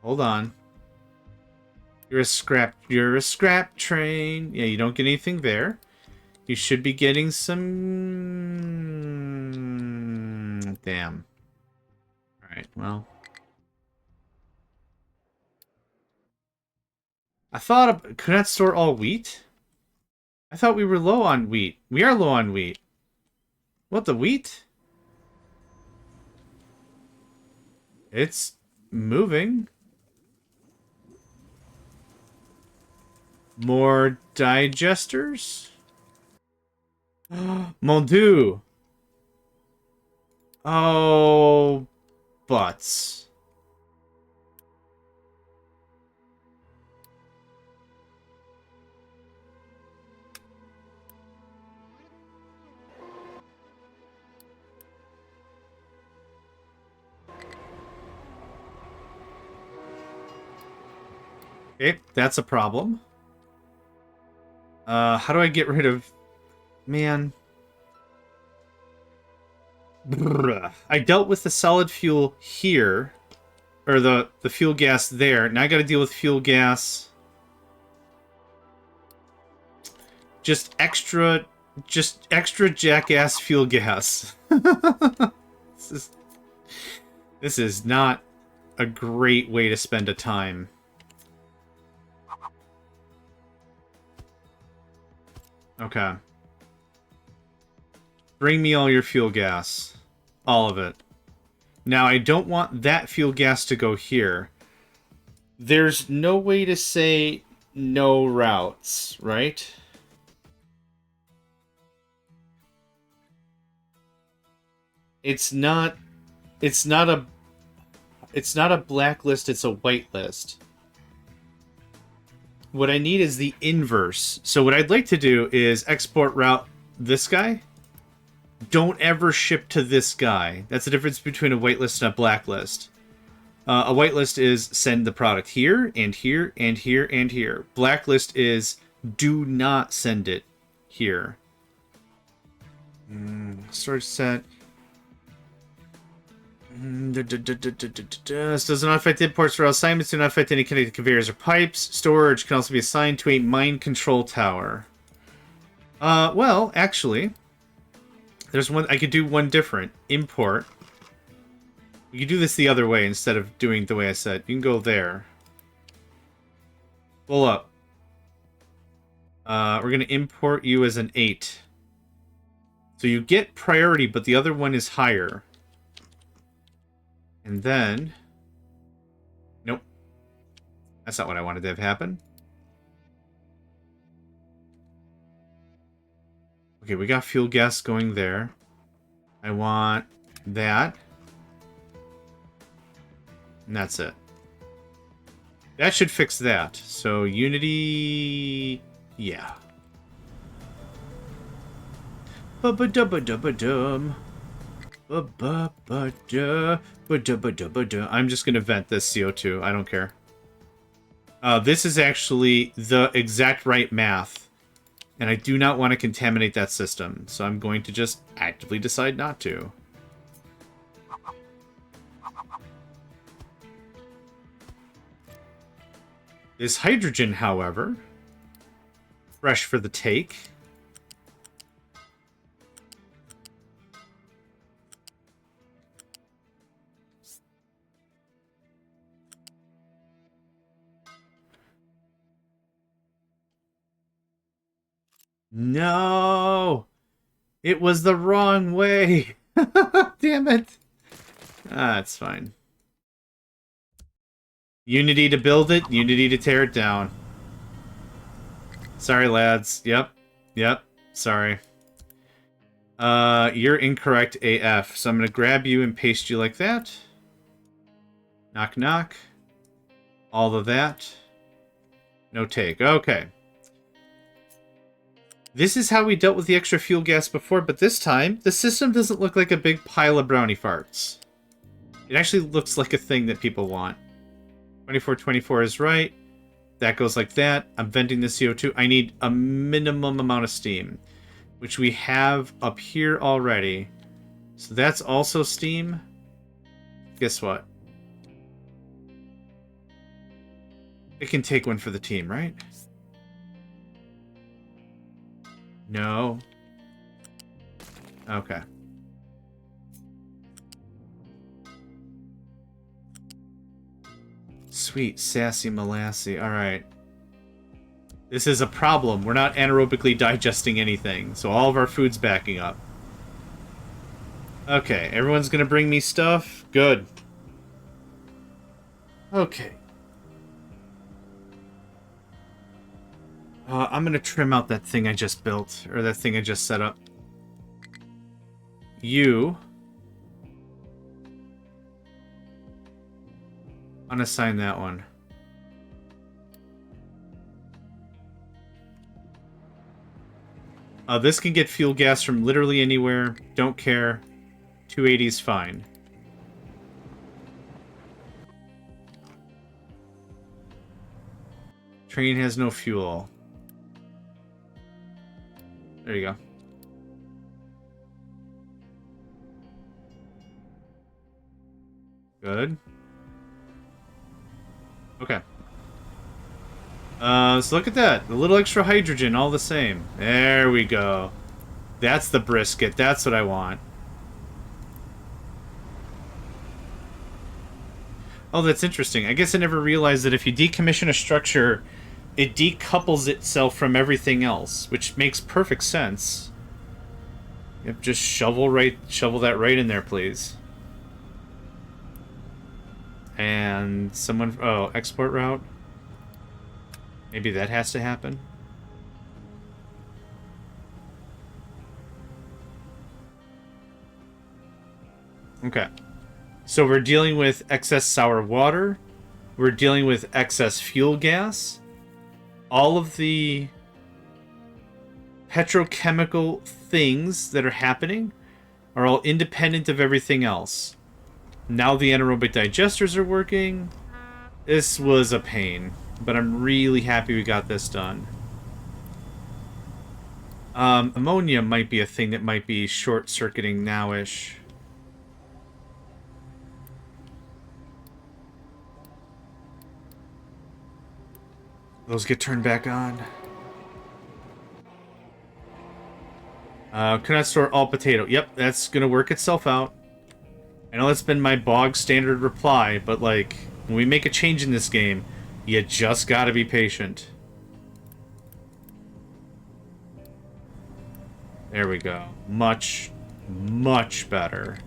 Hold on. You're a scrap train. Yeah, you don't get anything there. You should be getting some... Damn. Alright, well. I thought... Could that store all wheat? I thought we were low on wheat. We are low on wheat. What, the wheat? It's moving. More digesters? Mon Dieu. Oh, butts. Okay, that's a problem. How do I get rid of... Man. Brr. I dealt with the solid fuel here. Or the fuel gas there. Now I gotta deal with fuel gas. Just extra jackass fuel gas. This is not a great way to spend a time. Okay. Bring me all your fuel gas. All of it. Now, I don't want that fuel gas to go here. There's no way to say no routes, right? It's not a blacklist, it's a whitelist. What I need is the inverse. So what I'd like to do is export route this guy. Don't ever ship to this guy. That's the difference between a whitelist and a blacklist. A whitelist is send the product here, and here, and here, and here. Blacklist is do not send it here. Storage set. This does not affect imports or assignments. Do not affect any connected conveyors or pipes. Storage can also be assigned to a mine control tower. Well, actually, there's one. I could do one different. Import. You could do this the other way instead of doing the way I said. You can go there. Pull up. We're going to import you as an 8. So you get priority, but the other one is higher. And then... Nope. That's not what I wanted to have happen. Okay, we got fuel gas going there. I want that. And that's it. That should fix that. So, Unity... Yeah. Ba-ba-da-ba-da-ba-dum. Ba-ba-ba-da. Ba-da-ba-da-ba-da. I'm just going to vent this CO2. I don't care. This is actually the exact right math. And I do not want to contaminate that system. So I'm going to just actively decide not to. This hydrogen, however, fresh for the take. No! It was the wrong way! Damn it! Ah, it's fine. Unity to build it, Unity to tear it down. Sorry, lads. Yep. Sorry. You're incorrect AF. So I'm going to grab you and paste you like that. Knock, knock. All of that. No take. Okay. This is how we dealt with the extra fuel gas before, but this time, the system doesn't look like a big pile of brownie farts. It actually looks like a thing that people want. 2424 is right. That goes like that. I'm venting the CO2. I need a minimum amount of steam, which we have up here already. So that's also steam. Guess what? It can take one for the team, right? No. Okay. Sweet, sassy molassy. Alright. This is a problem. We're not anaerobically digesting anything, so all of our food's backing up. Okay, everyone's gonna bring me stuff? Good. Okay. I'm gonna trim out that thing I just built, or that thing I just set up. You... unassign that one. This can get fuel gas from literally anywhere. Don't care. 280 is fine. Train has no fuel. There you go. Good. Okay. So look at that. A little extra hydrogen, all the same. There we go. That's the brisket. That's what I want. Oh, that's interesting. I guess I never realized that if you decommission a structure, it decouples itself from everything else, which makes perfect sense. Yep, just shovel that right in there, please. And someone... Oh, export route? Maybe that has to happen? Okay. So we're dealing with excess sour water. We're dealing with excess fuel gas. All of the petrochemical things that are happening are all independent of everything else. Now the anaerobic digesters are working. This was a pain, but I'm really happy we got this done. Ammonia might be a thing that might be short-circuiting now-ish. Those get turned back on. Cannot store all potato. Yep, that's gonna work itself out. I know that's been my bog standard reply, but like, when we make a change in this game, you just gotta be patient. There we go. Much, much better.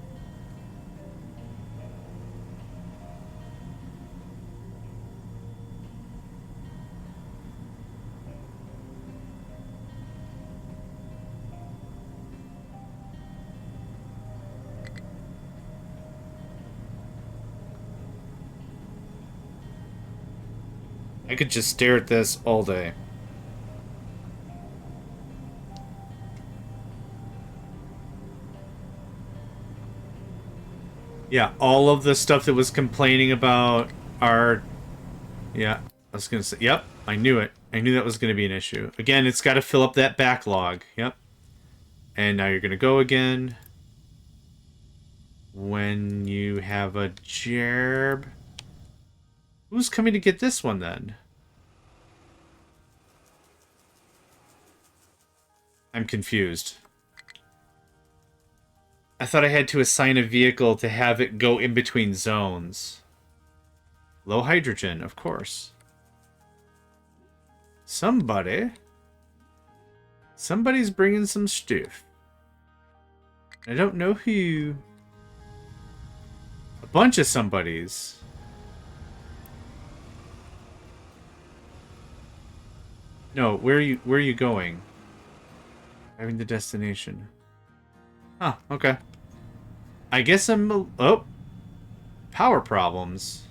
I could just stare at this all day. Yeah, all of the stuff that was complaining about our... Yeah, I was gonna say... Yep, I knew it. I knew that was gonna be an issue. Again, it's gotta fill up that backlog. Yep. And now you're gonna go again. When you have a gerb... Who's coming to get this one, then? I'm confused. I thought I had to assign a vehicle to have it go in between zones. Low hydrogen, of course. Somebody's bringing some stuff. I don't know who. A bunch of somebodies. No, where are you going? Having the destination. Huh, okay. I guess I'm... Oh! Power problems.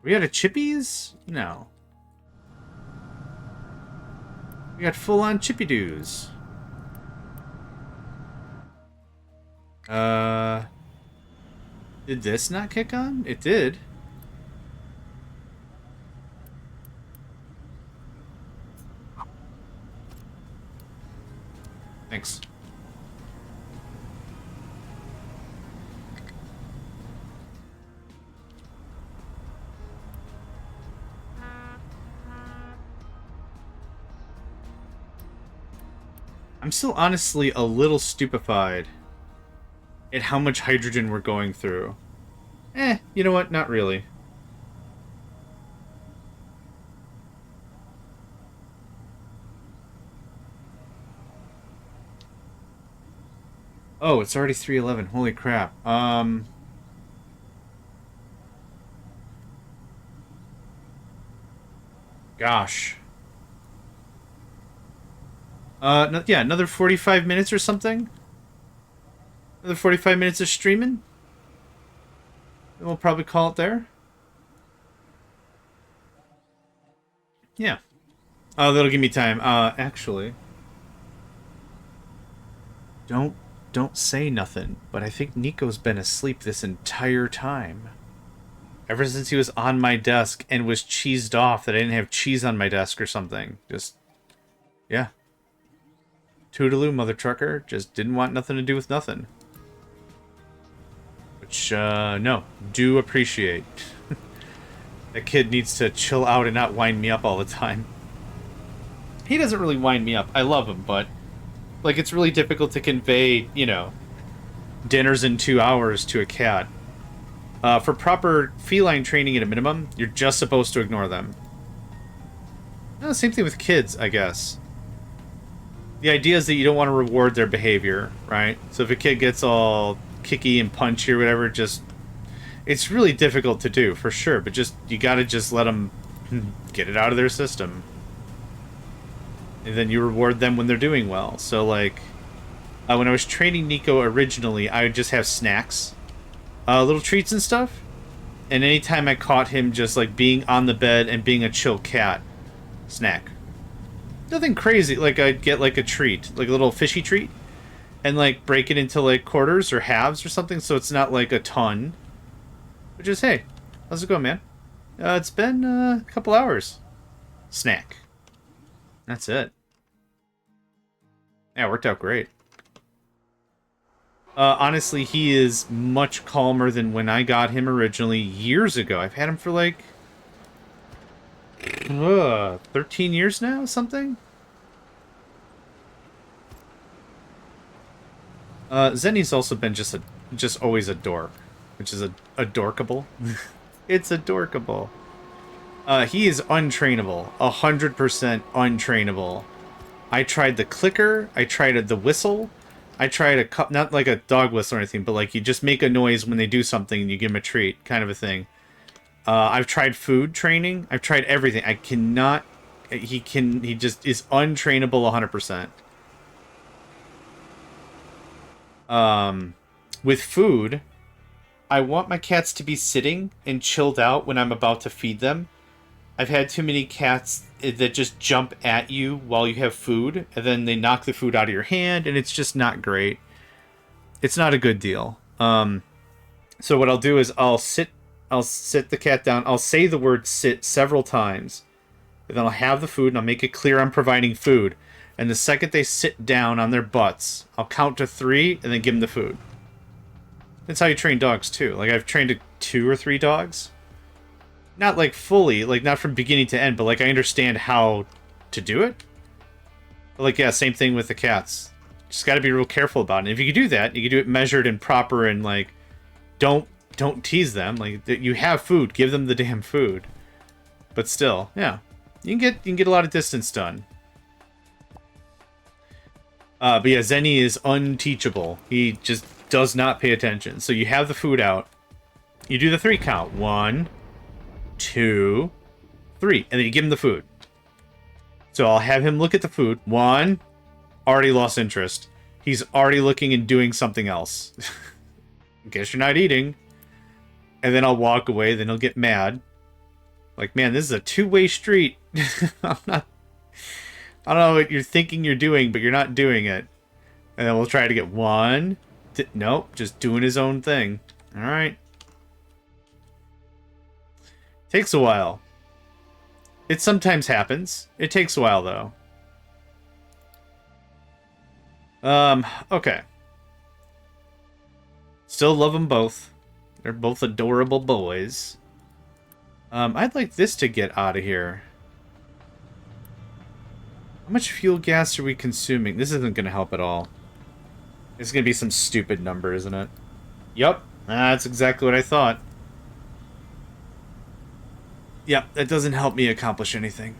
We had a Chippies? No. We got full-on Chippy-Doos. Did this not kick on? It did. Thanks. I'm still honestly a little stupefied at how much hydrogen we're going through. You know what? Not really. Oh, it's already 3:11. Holy crap. Gosh. Yeah, another 45 minutes or something? Another 45 minutes of streaming? And we'll probably call it there. Yeah. Oh, that'll give me time. Actually... Don't say nothing, but I think Nico's been asleep this entire time. Ever since he was on my desk and was cheesed off that I didn't have cheese on my desk or something. Just... Yeah. Toodaloo, mother trucker. Just didn't want nothing to do with nothing. Which, no. Do appreciate. That kid needs to chill out and not wind me up all the time. He doesn't really wind me up. I love him, but... Like, it's really difficult to convey, you know... dinners in 2 hours to a cat. For proper feline training at a minimum, you're just supposed to ignore them. No, same thing with kids, I guess. The idea is that you don't want to reward their behavior, right? So if a kid gets all kicky and punchy or whatever, just... It's really difficult to do, for sure, but just you gotta just let them get it out of their system. And then you reward them when they're doing well. So, like, when I was training Nico originally, I would just have snacks. Little treats and stuff. And anytime I caught him just, like, being on the bed and being a chill cat, snack. Nothing crazy. Like, I'd get, like, a treat. Like, a little fishy treat. And, like, break it into, like, quarters or halves or something so it's not, like, a ton. But just, hey, how's it going, man? It's been a couple hours. Snack. That's it. Yeah, it worked out great. Honestly, he is much calmer than when I got him originally years ago. I've had him for like 13 years now, something? Zenny's also been just always a dork, which is adorkable. It's adorkable. He is untrainable. 100% untrainable. I tried the clicker. I tried the whistle. I tried not like a dog whistle or anything, but like you just make a noise when they do something and you give them a treat, kind of a thing. I've tried food training. I've tried everything. I cannot... He just is untrainable 100%. With food... I want my cats to be sitting and chilled out when I'm about to feed them. I've had too many cats that just jump at you while you have food, and then they knock the food out of your hand, and it's just not great. It's not a good deal. So what I'll do is I'll sit the cat down. I'll say the word sit several times, and then I'll have the food, and I'll make it clear I'm providing food. And the second they sit down on their butts, I'll count to 3, and then give them the food. That's how you train dogs, too. Like, I've trained 2 or 3 dogs. Not, like, fully. Like, not from beginning to end, but, like, I understand how to do it. But, like, yeah, same thing with the cats. Just gotta be real careful about it. And if you can do that, you can do it measured and proper and, like, don't tease them. Like, you have food. Give them the damn food. But still, yeah. You can get a lot of distance done. But yeah, Zenny is unteachable. He just... does not pay attention. So you have the food out. You do the 3 count. 1, 2, 3. And then you give him the food. So I'll have him look at the food. 1. Already lost interest. He's already looking and doing something else. Guess you're not eating. And then I'll walk away. Then he'll get mad. Like, man, this is a 2-way street. I don't know what you're thinking you're doing, but you're not doing it. And then we'll try to get 1... Nope, just doing his own thing. Alright. Takes a while. It sometimes happens. It takes a while, though. Okay. Still love them both. They're both adorable boys. I'd like this to get out of here. How much fuel gas are we consuming? This isn't going to help at all. It's going to be some stupid number, isn't it? Yup. That's exactly what I thought. Yep, that doesn't help me accomplish anything.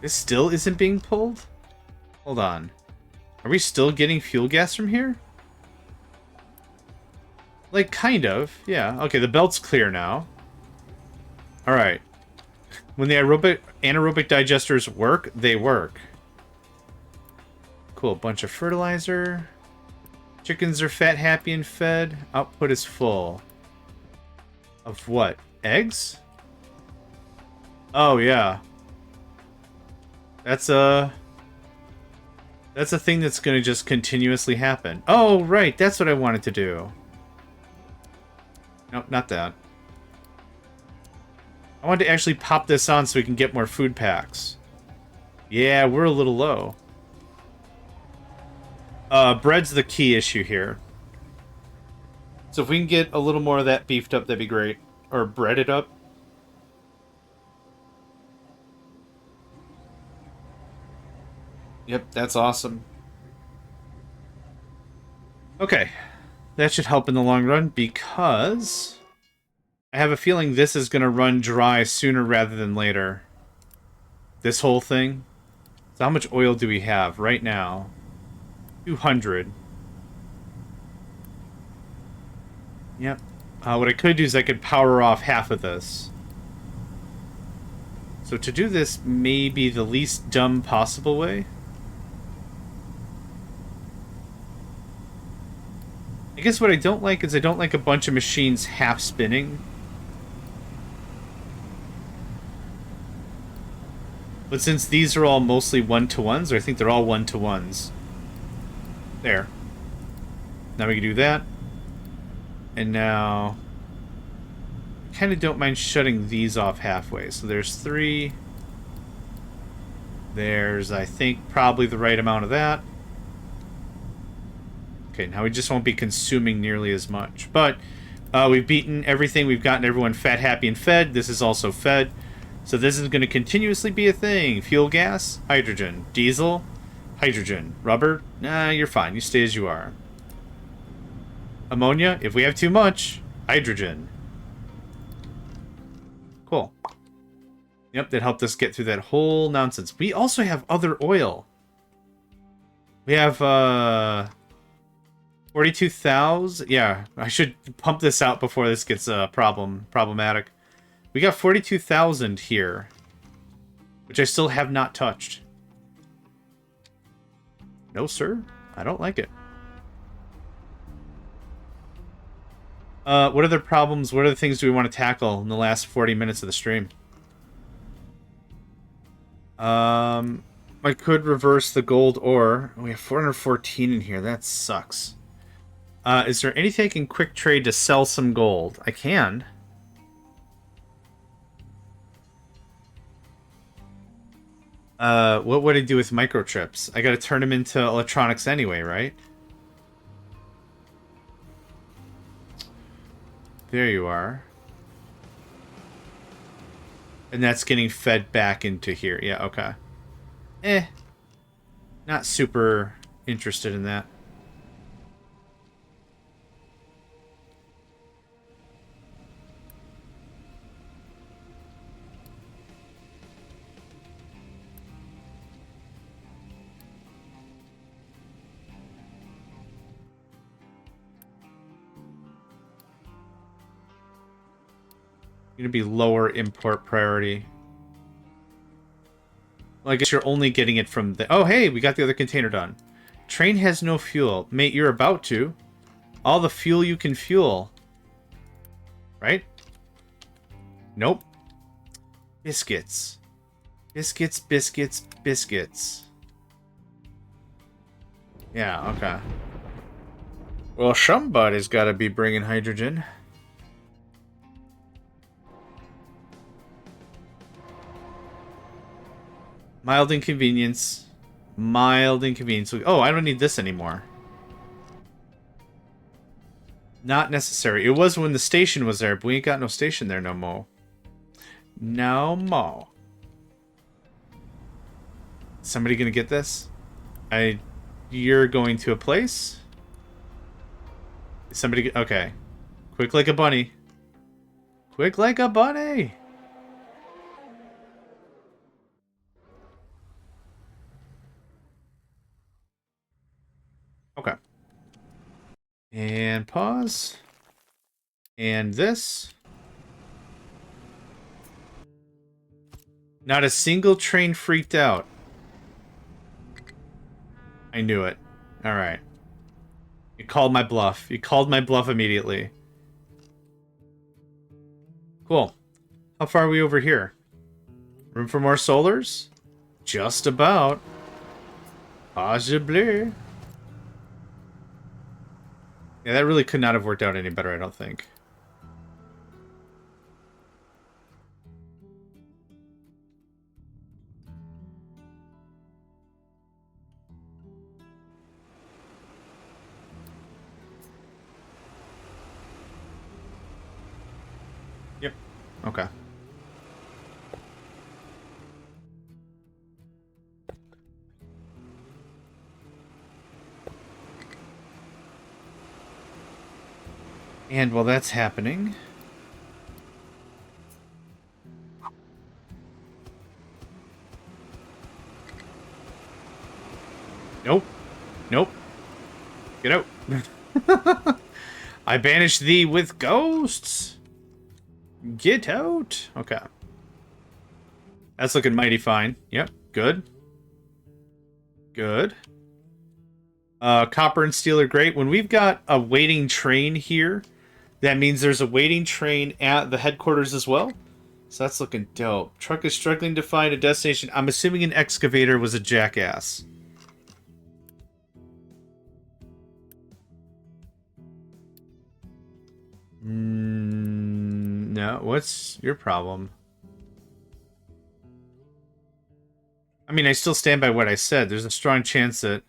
This still isn't being pulled? Hold on. Are we still getting fuel gas from here? Like, kind of. Yeah. Okay, the belt's clear now. Alright. When the anaerobic digesters work, they work. Cool. Bunch of fertilizer. Chickens are fat, happy, and fed. Output is full. Of what? Eggs? Oh, yeah. That's a thing that's going to just continuously happen. Oh, right. That's what I wanted to do. Nope, not that. I want to actually pop this on so we can get more food packs. Yeah, we're a little low. Bread's the key issue here. So if we can get a little more of that beefed up, that'd be great. Or breaded up. Yep, that's awesome. Okay, that should help in the long run because I have a feeling this is going to run dry sooner rather than later. This whole thing. So how much oil do we have right now? 200. Yep. What I could do is I could power off half of this. So to do this may be the least dumb possible way. I guess what I don't like is I don't like a bunch of machines half spinning. But since these are all mostly one-to-ones, or I think they're all one-to-ones. There. Now we can do that. And now... I kind of don't mind shutting these off halfway. So there's 3. There's, I think, probably the right amount of that. Okay, now we just won't be consuming nearly as much. But we've beaten everything. We've gotten everyone fat, happy, and fed. This is also fed. So this is going to continuously be a thing. Fuel gas, hydrogen. Diesel, hydrogen. Rubber, nah, you're fine. You stay as you are. Ammonia, if we have too much, hydrogen. Cool. Yep, that helped us get through that whole nonsense. We also have other oil. We have, 42,000? Yeah, I should pump this out before this gets problematic. We got 42,000 here, which I still have not touched. No, sir. I don't like it. What other problems, what other things do we want to tackle in the last 40 minutes of the stream? I could reverse the gold ore. We have 414 in here. That sucks. Is there anything I can quick trade to sell some gold? I can. What would I do with microchips? I gotta turn them into electronics anyway, right? There you are. And that's getting fed back into here. Yeah, okay. Not super interested in that. Going to be lower import priority. Well, I guess you're only getting it from the... Oh, hey, we got the other container done. Train has no fuel. Mate, you're about to. All the fuel you can fuel. Right? Nope. Biscuits. Biscuits, biscuits, biscuits. Yeah, okay. Well, somebody's got to be bringing hydrogen. Mild inconvenience. Mild inconvenience. Oh, I don't need this anymore. Not necessary. It was when the station was there, but we ain't got no station there no more. No more. Somebody gonna get this? You're going to a place? Is somebody... Okay. Quick like a bunny. Quick like a bunny! Okay. And pause. And this. Not a single train freaked out. I knew it. Alright. You called my bluff. You called my bluff immediately. Cool. How far are we over here? Room for more solars? Just about. Possibly. Yeah, that really could not have worked out any better, I don't think. Yep. Okay. And while that's happening... Nope. Nope. Get out. I banish thee with ghosts. Get out. Okay. That's looking mighty fine. Yep. Good. Good. Copper and steel are great. When we've got a waiting train here, that means there's a waiting train at the headquarters as well. So that's looking dope. Truck is struggling to find a destination. I'm assuming an excavator was a jackass. No, what's your problem? I mean, I still stand by what I said. There's a strong chance that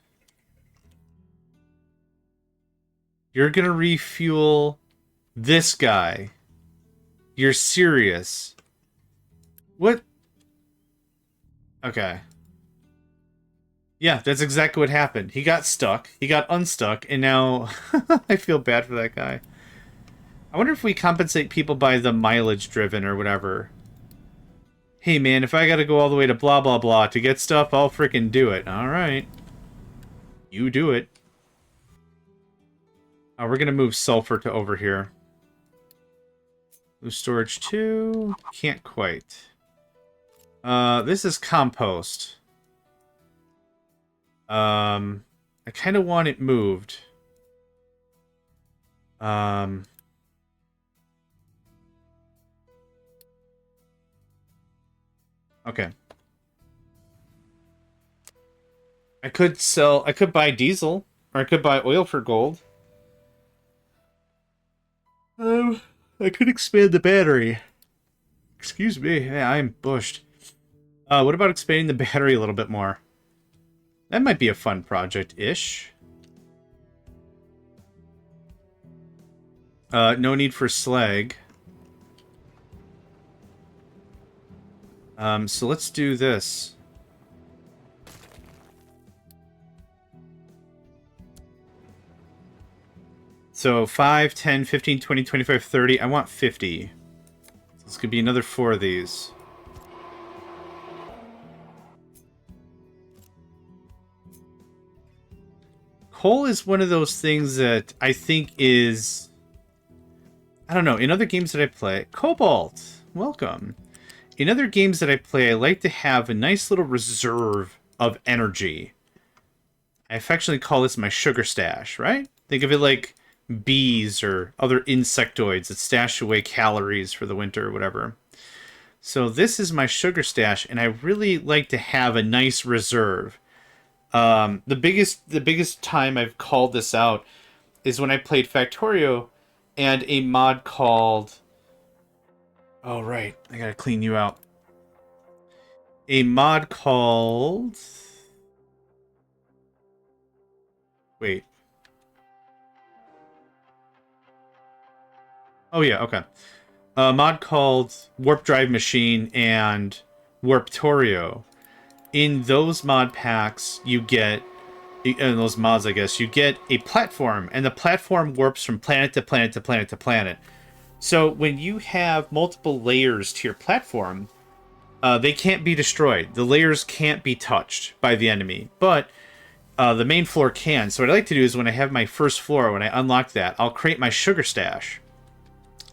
you're gonna refuel this guy. You're serious. What? Okay. Yeah, that's exactly what happened. He got stuck, he got unstuck, and now I feel bad for that guy. I wonder if we compensate people by the mileage driven or whatever. Hey man, if I gotta go all the way to blah blah blah to get stuff, I'll freaking do it. Alright. You do it. Oh, we're gonna move sulfur to over here. Move storage 2. Can't quite. This is compost. I kind of want it moved. Okay. I could buy diesel, or I could buy oil for gold. I could expand the battery. Excuse me, yeah, I'm bushed. What about expanding the battery a little bit more? That might be a fun project-ish. No need for slag. So let's do this. So 5, 10, 15, 20, 25, 30. I want 50. So this could be another 4 of these. Coal is one of those things that I think is... I don't know. In other games that I play... Cobalt! Welcome. In other games that I play, I like to have a nice little reserve of energy. I affectionately call this my sugar stash, right? Think of it like bees or other insectoids that stash away calories for the winter or whatever. So this is my sugar stash, and I really like to have a nice reserve. The biggest time I've called this out is when I played Factorio and a mod called... Oh, right. I gotta clean you out. A mod called... Wait. Oh, yeah, okay. A mod called Warp Drive Machine and Warptorio. In those mod packs, you get... In those mods, I guess, you get a platform, and the platform warps from planet to planet to planet to planet. So when you have multiple layers to your platform, they can't be destroyed. The layers can't be touched by the enemy, but the main floor can. So what I like to do is when I have my first floor, when I unlock that, I'll create my sugar stash.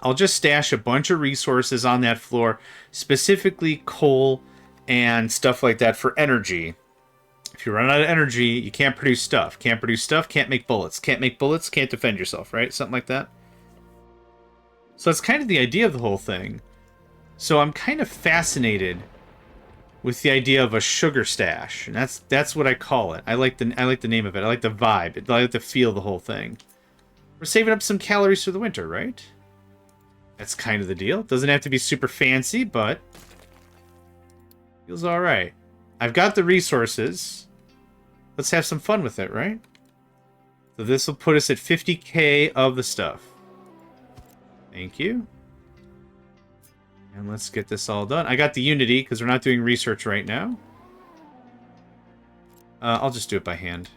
I'll just stash a bunch of resources on that floor, specifically coal and stuff like that for energy. If you run out of energy, you can't produce stuff. Can't produce stuff, can't make bullets. Can't make bullets, can't defend yourself, right? Something like that. So that's kind of the idea of the whole thing. So I'm kind of fascinated with the idea of a sugar stash, and that's what I call it. I like the name of it. I like the vibe. I like the feel of the whole thing. We're saving up some calories for the winter, right? That's kind of the deal. Doesn't have to be super fancy, but feels all right. I've got the resources. Let's have some fun with it, right? So this will put us at 50k of the stuff. Thank you. And let's get this all done. I got the Unity, because we're not doing research right now. I'll just do it by hand.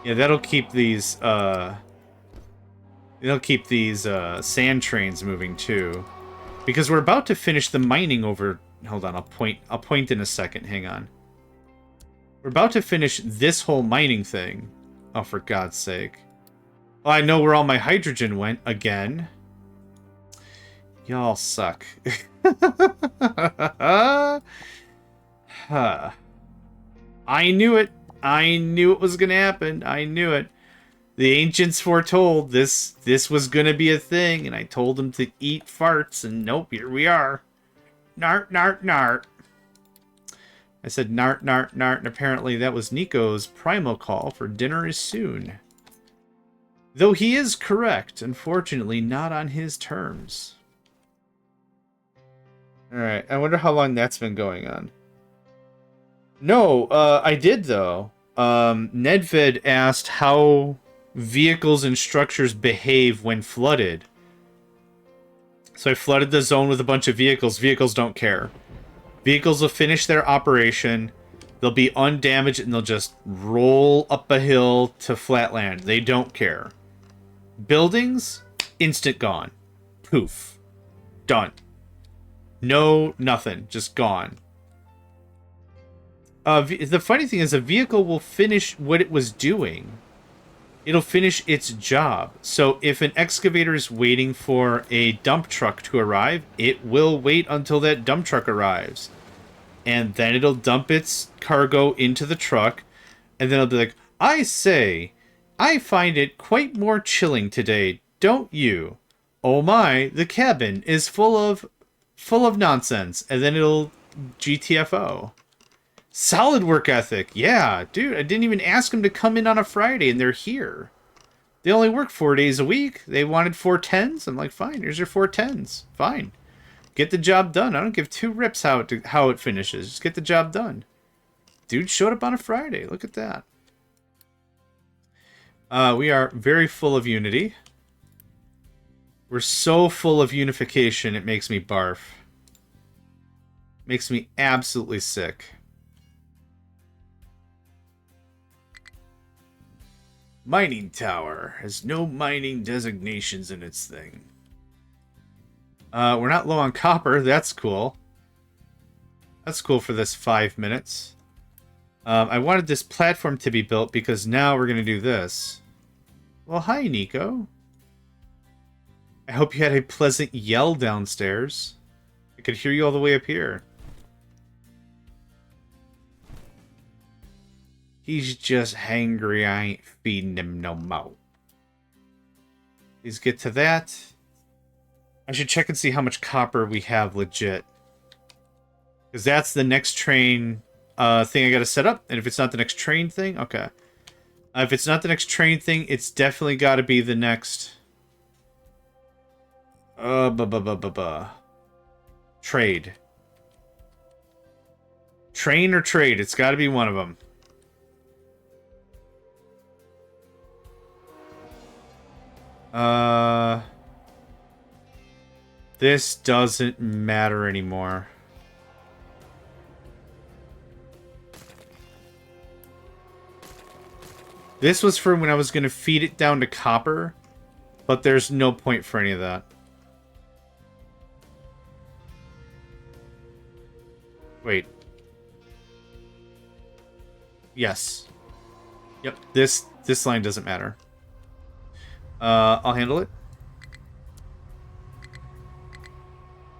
Yeah, that'll keep these, it'll keep these, sand trains moving, too. Because we're about to finish the mining over... Hold on, I'll point in a second, hang on. We're about to finish this whole mining thing. Oh, for God's sake. Oh, I know where all my hydrogen went, again. Y'all suck. Huh. I knew it. I knew it was gonna happen. I knew it. The ancients foretold this was gonna be a thing, and I told them to eat farts, and nope, here we are. Nart, nart, nart. I said nart, nart, nart, and apparently that was Nico's primal call for dinner is soon. Though he is correct, unfortunately not on his terms. Alright, I wonder how long that's been going on. No, I did though. Nedved asked how vehicles and structures behave when flooded. So I flooded the zone with a bunch of vehicles. Vehicles don't care. Vehicles will finish their operation. They'll be undamaged and they'll just roll up a hill to flatland. They don't care. Buildings, instant gone. Poof. Done. No, nothing. Just gone. The funny thing is a vehicle will finish what it was doing. It'll finish its job. So if an excavator is waiting for a dump truck to arrive, it will wait until that dump truck arrives. And then it'll dump its cargo into the truck. And then it'll be like, I say, I find it quite more chilling today, don't you? Oh my, the cabin is full of nonsense. And then it'll GTFO. Solid work ethic. Yeah, dude, I didn't even ask them to come in on a Friday, and they're here. They only work 4 days a week. They wanted 4 10s. I'm like, fine, here's your 4 10s. Fine. Get the job done. I don't give 2 rips how it finishes. Just get the job done. Dude showed up on a Friday. Look at that. We are very full of unity. We're so full of unification, it makes me barf. Makes me absolutely sick. Mining tower has no mining designations in its thing. We're not low on copper. That's cool. That's cool for this 5 minutes. I wanted this platform to be built because now we're going to do this. Well, hi, Nico. I hope you had a pleasant yell downstairs. I could hear you all the way up here. He's just hangry. I ain't feeding him no more. Please get to that. I should check and see how much copper we have legit. Because that's the next train thing I got to set up. And if it's not the next train thing, okay. If it's not the next train thing, it's definitely got to be the next... Trade. Train or trade. It's got to be one of them. This doesn't matter anymore. This was for when I was going to feed it down to copper, but there's no point for any of that. Wait. Yes. Yep, this line doesn't matter. I'll handle it.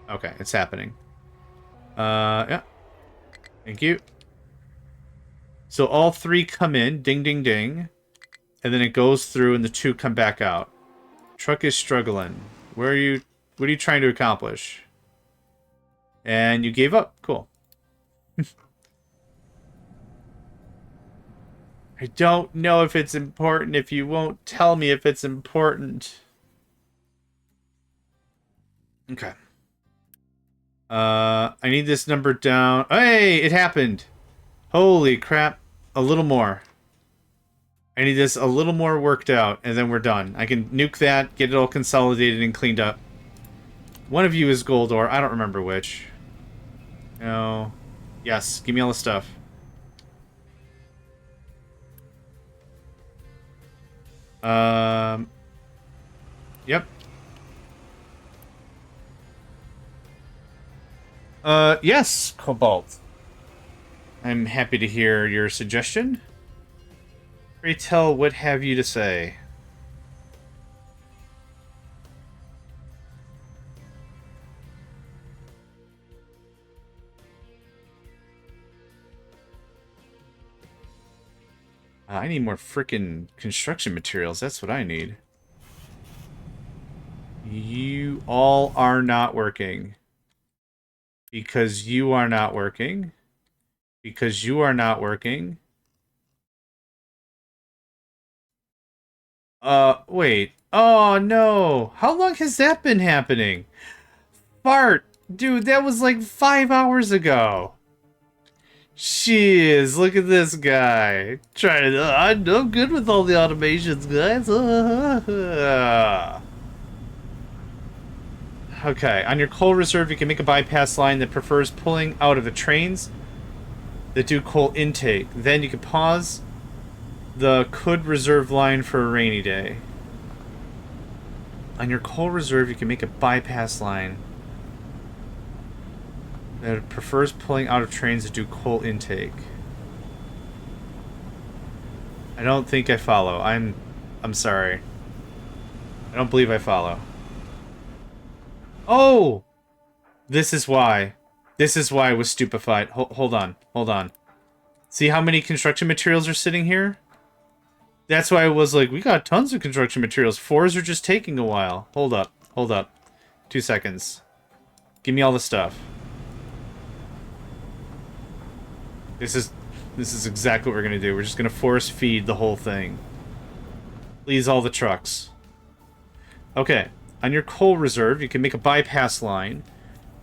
Okay, it's happening. Yeah. Thank you. So all 3 come in, ding, ding, ding. And then it goes through and the 2 come back out. Truck is struggling. What are you trying to accomplish? And you gave up. Cool. I don't know if it's important if you won't tell me if it's important. Okay. I need this number down. Hey, it happened. Holy crap. A little more. I need this a little more worked out, and then we're done. I can nuke that, get it all consolidated and cleaned up. One of you is gold ore. I don't remember which. No. Yes, give me all the stuff. Yep. Yes, Cobalt. I'm happy to hear your suggestion. Pray tell, what have you to say? I need more frickin' construction materials. That's what I need. You all are not working. Because you are not working. Because you are not working. Wait. Oh, no. How long has that been happening? Fart! Dude, that was like 5 hours ago. Jeez, look at this guy. Trying to... I'm good with all the automations, guys. Okay, on your coal reserve, you can make a bypass line that prefers pulling out of the trains that do coal intake. Then you can pause the could reserve line for a rainy day. On your coal reserve, you can make a bypass line that prefers pulling out of trains that do coal intake. I don't think I follow. I'm sorry. I don't believe I follow. Oh! This is why. This is why I was stupefied. Hold on. Hold on. See how many construction materials are sitting here? That's why I was like, we got tons of construction materials. 4s are just taking a while. Hold up. Hold up. 2 seconds. Give me all the stuff. This is exactly what we're gonna do. We're just gonna force feed the whole thing. Please, all the trucks. Okay. On your coal reserve, you can make a bypass line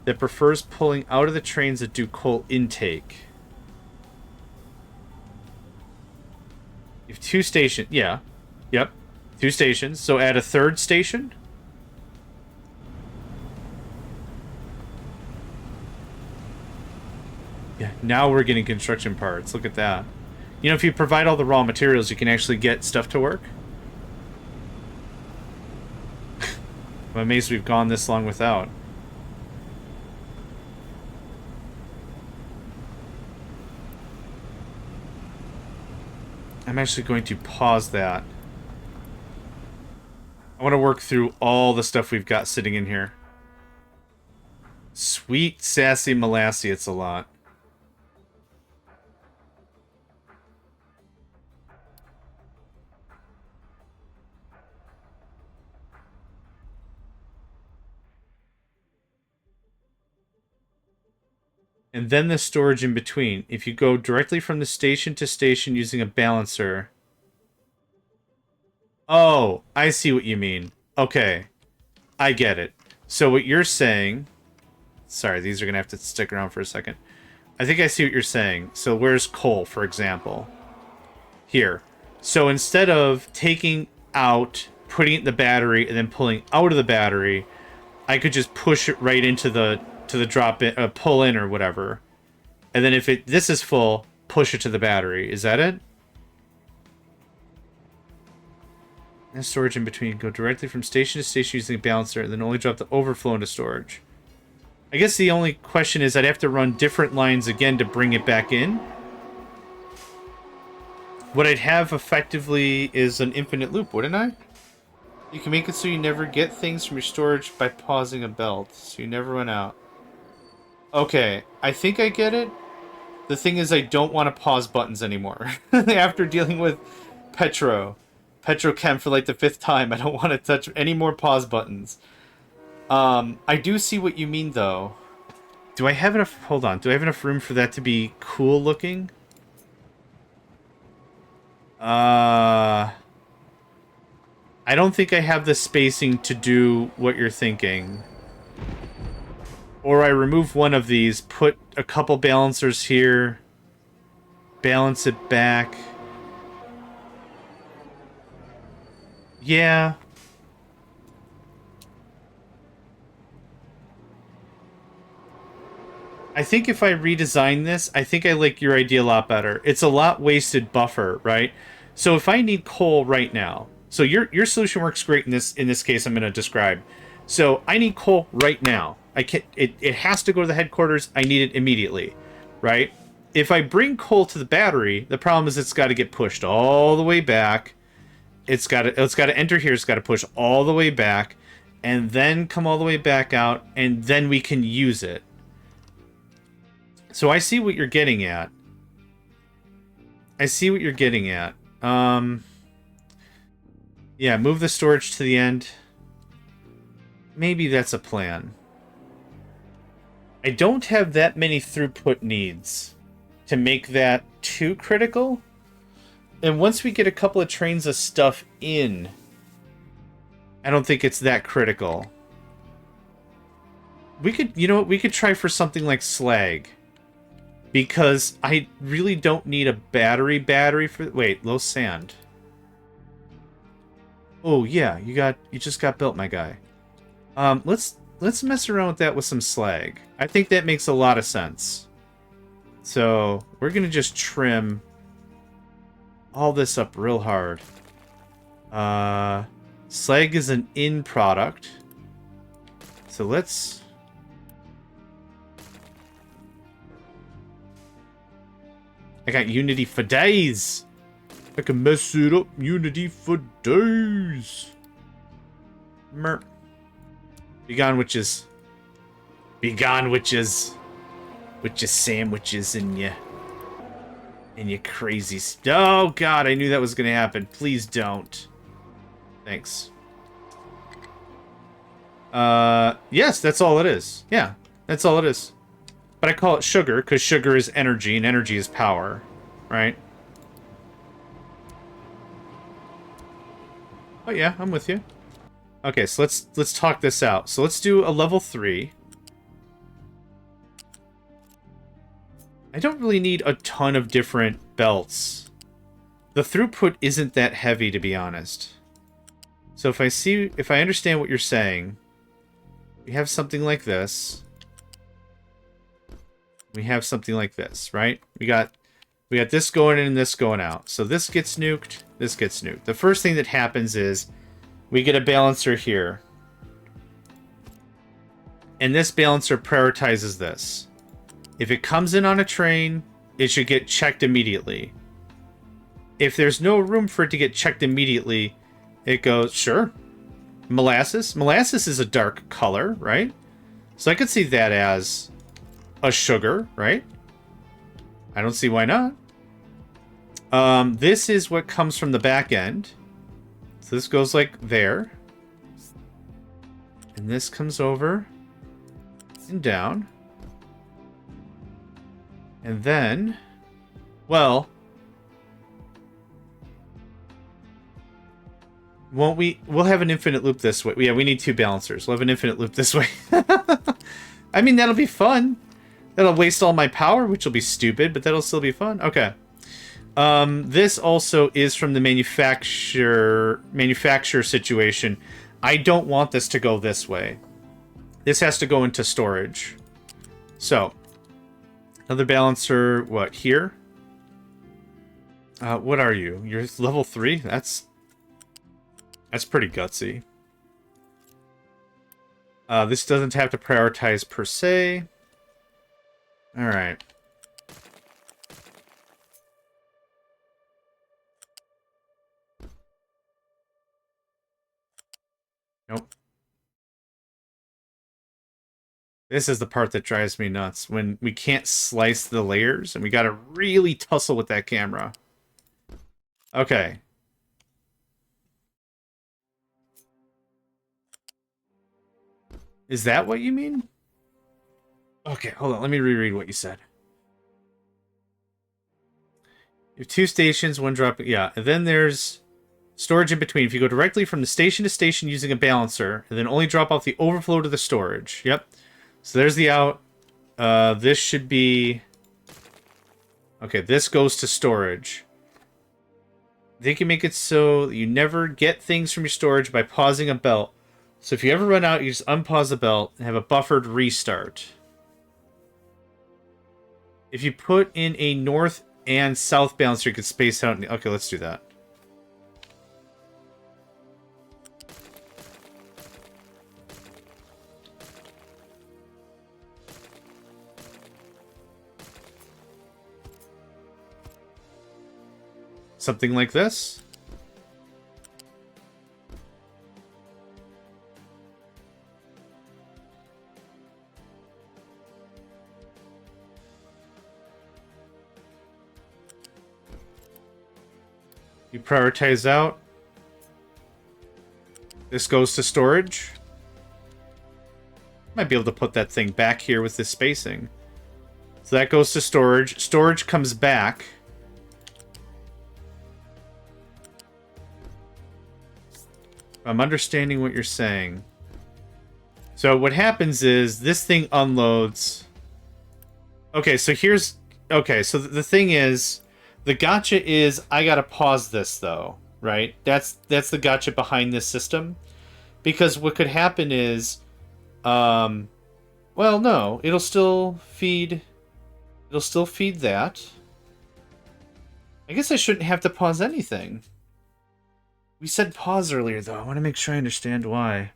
that prefers pulling out of the trains that do coal intake. You have 2 stations. Yeah. Yep. 2 stations. So add a 3rd station. Yeah, now we're getting construction parts. Look at that. You know, if you provide all the raw materials, you can actually get stuff to work. I'm amazed we've gone this long without. I'm actually going to pause that. I want to work through all the stuff we've got sitting in here. Sweet, sassy molassy, it's a lot. And then the storage in between. If you go directly from the station to station using a balancer... Oh, I see what you mean. Okay. I get it. So what you're saying... Sorry, these are going to have to stick around for a second. I think I see what you're saying. So where's coal, for example? Here. So instead of taking out, putting it in the battery, and then pulling out of the battery, I could just push it right into the drop in, pull in or whatever. And then if this is full, push it to the battery. Is that it? And storage in between. Go directly from station to station using a balancer, and then only drop the overflow into storage. I guess the only question is I'd have to run different lines again to bring it back in. What I'd have effectively is an infinite loop, wouldn't I? You can make it so you never get things from your storage by pausing a belt, so you never run out. Okay, I think I get it. The thing is I don't want to pause buttons anymore. After dealing with Petrochem for like the 5th time, I don't want to touch any more pause buttons. I do see what you mean, though. Do I have enough... Hold on. Do I have enough room for that to be cool looking? I don't think I have the spacing to do what you're thinking. Or I remove one of these, put a couple balancers here, balance it back. Yeah. I think if I redesign this, I think I like your idea a lot better. It's a lot wasted buffer, right? So if I need coal right now, So your solution works great in this case I'm going to describe. So I need coal right now. I can't. It has to go to the headquarters. I need it immediately, right? If I bring coal to the battery, the problem is it's got to get pushed all the way back. It's got to enter here. It's got to push all the way back, and then come all the way back out, and then we can use it. So I see what you're getting at. Yeah, move the storage to the end. Maybe that's a plan. I don't have that many throughput needs to make that too critical. And once we get a couple of trains of stuff in, I don't think it's that critical. We could, you know what, we could try for something like slag. Because I really don't need a battery for... Wait, low sand. Oh, yeah, you just got built, my guy. Let's mess around with that with some slag. I think that makes a lot of sense. So, we're going to just trim all this up real hard. Slag is an in product. So let's... I got Unity for days. I can mess it up. Unity for days. Mer. Be gone, witches. Be gone, witches. With your sandwiches and your crazy oh god, I knew that was gonna happen. Please don't. Thanks. Yes, that's all it is. Yeah, that's all it is. But I call it sugar because sugar is energy and energy is power, right? Oh yeah, I'm with you. Okay, so let's talk this out. So let's do a level 3. I don't really need a ton of different belts. The throughput isn't that heavy, to be honest. So if I understand what you're saying, we have something like this. We have something like this, right? We got this going in and this going out. So this gets nuked, this gets nuked. The first thing that happens is we get a balancer here. And this balancer prioritizes this. If it comes in on a train, it should get checked immediately. If there's no room for it to get checked immediately, it goes, sure. Molasses? Molasses is a dark color, right? So I could see that as a sugar, right? I don't see why not. This is what comes from the back end. So this goes like there. And this comes over and down. And then, well, won't we? We'll have an infinite loop this way. Yeah, we need 2 balancers. We'll have an infinite loop this way. I mean, that'll be fun. That'll waste all my power, which will be stupid, but that'll still be fun. Okay. This also is from the manufacturer situation. I don't want this to go this way. This has to go into storage. So, another balancer, what, here? What are you? You're level 3? That's pretty gutsy. This doesn't have to prioritize per se. Alright. Nope. This is the part that drives me nuts. When we can't slice the layers, and we gotta really tussle with that camera. Okay. Is that what you mean? Okay, hold on. Let me reread what you said. You have 2 stations, 1 drop. Yeah, and then there's storage in between. If you go directly from the station to station using a balancer, and then only drop off the overflow to the storage. Yep. So there's the out. This should be... Okay, this goes to storage. They can make it so you never get things from your storage by pausing a belt. So if you ever run out, you just unpause the belt and have a buffered restart. If you put in a north and south balancer, you could space out... Okay, let's do that. Something like this. You prioritize out. This goes to storage. Might be able to put that thing back here with this spacing. So that goes to storage. Storage comes back. I'm understanding what you're saying. So what happens is this thing unloads. Okay, so here's... Okay, so the thing is... The gotcha is I gotta pause this, though. Right? That's the gotcha behind this system. Because what could happen is... well, no. It'll still feed that. I guess I shouldn't have to pause anything. We said pause earlier, though. I want to make sure I understand why.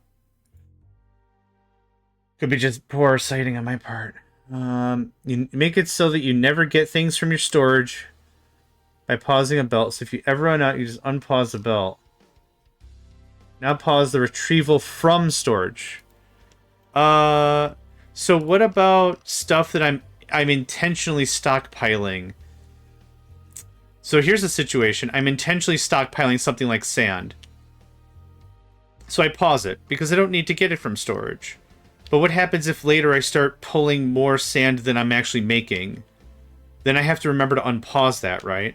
Could be just poor sighting on my part. You make it so that you never get things from your storage by pausing a belt. So if you ever run out, you just unpause the belt. Now pause the retrieval from storage. So what about stuff that I'm intentionally stockpiling? So here's the situation. I'm intentionally stockpiling something like sand. So I pause it, because I don't need to get it from storage. But what happens if later I start pulling more sand than I'm actually making? Then I have to remember to unpause that, right?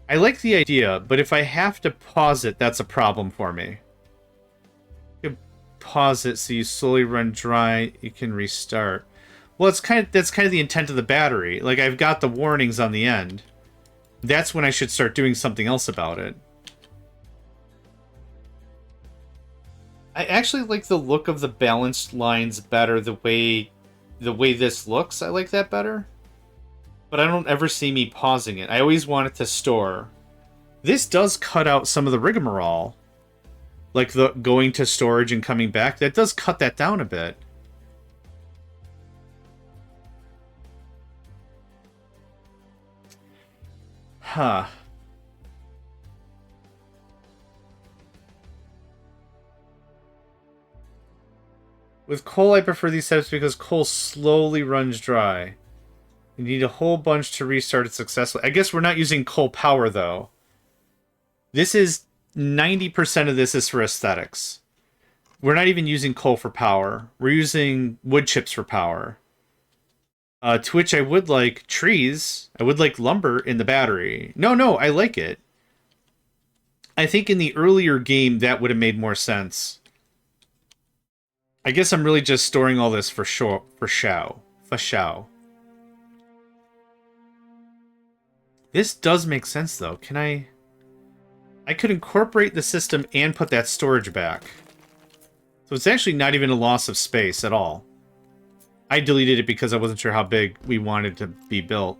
I like the idea, but if I have to pause it, that's a problem for me. You can pause it so you slowly run dry, you can restart. Well, that's kind of the intent of the battery. Like, I've got the warnings on the end. That's when I should start doing something else about it. I actually like the look of the balanced lines better, the way this looks. I like that better. But I don't ever see me pausing it. I always want it to store. This does cut out some of the rigmarole. Like the going to storage and coming back. That does cut that down a bit. Huh. With coal, I prefer these setups because coal slowly runs dry. You need a whole bunch to restart it successfully. I guess we're not using coal power, though. This is... 90% of this is for aesthetics. We're not even using coal for power. We're using wood chips for power. To which I would like trees. I would like lumber in the battery. No, I like it. I think in the earlier game that would have made more sense. I guess I'm really just storing all this for show. For show. This does make sense, though. Can I could incorporate the system and put that storage back. So it's actually not even a loss of space at all. I deleted it because I wasn't sure how big we wanted to be built.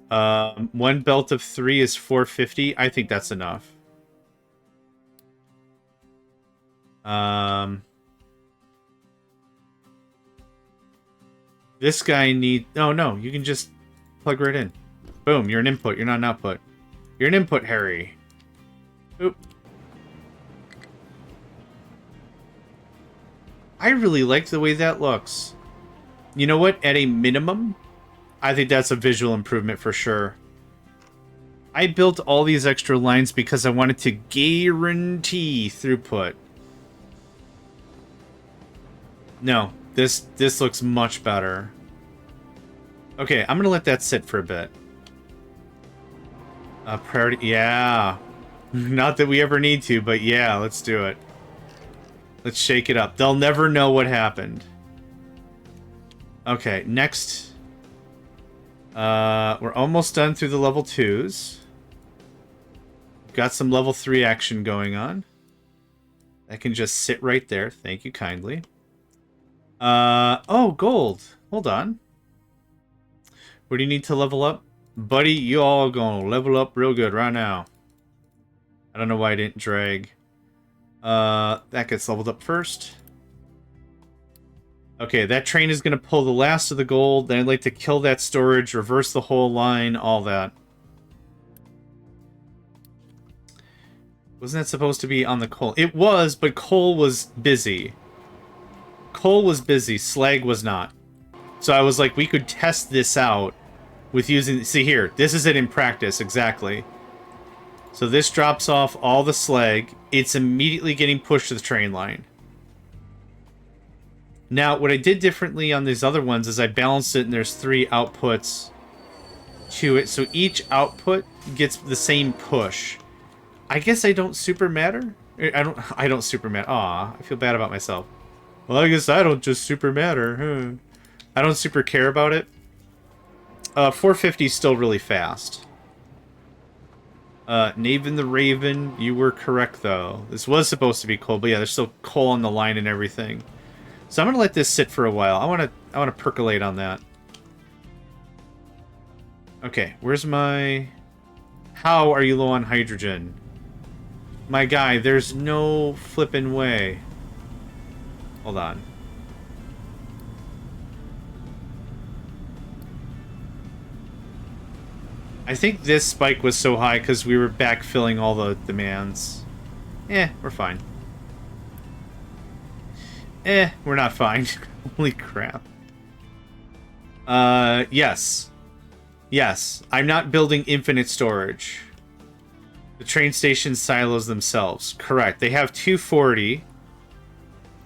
One belt of 3 is 450. I think that's enough. This guy need... Oh, no. You can just plug right in. Boom. You're an input. You're not an output. You're an input, Harry. Oop. I really like the way that looks. You know what? At a minimum, I think that's a visual improvement for sure. I built all these extra lines because I wanted to guarantee throughput. No, this looks much better. Okay, I'm gonna let that sit for a bit. Priority, yeah. Not that we ever need to, but yeah, let's do it. Let's shake it up. They'll never know what happened. Okay, next. We're almost done through the level 2s. Got some level 3 action going on. That can just sit right there. Thank you kindly. Oh, gold. Hold on. What do you need to level up? Buddy, you all gonna level up real good right now. I don't know why I didn't drag. That gets leveled up first. Okay, that train is going to pull the last of the gold. Then I'd like to kill that storage, reverse the whole line, all that. Wasn't that supposed to be on the coal? It was, but coal was busy. Coal was busy, slag was not. So I was like, we could test this out with using... See here, this is it in practice, exactly. So this drops off all the slag. It's immediately getting pushed to the train line. Now, what I did differently on these other ones is I balanced it and there's 3 outputs to it. So each output gets the same push. I guess I don't super matter. I don't super matter. Aw, I feel bad about myself. Well, I guess I don't just super matter. I don't super care about it. 450 is still really fast. Naven the Raven, you were correct though. This was supposed to be coal, but yeah, there's still coal on the line and everything. So I'm gonna let this sit for a while. I wanna percolate on that. Okay, where's my... How are you low on hydrogen? My guy, there's no flippin' way. Hold on. I think this spike was so high because we were backfilling all the demands. We're fine. We're not fine. Holy crap. Yes. Yes. I'm not building infinite storage. The train station silos themselves. Correct. They have 240.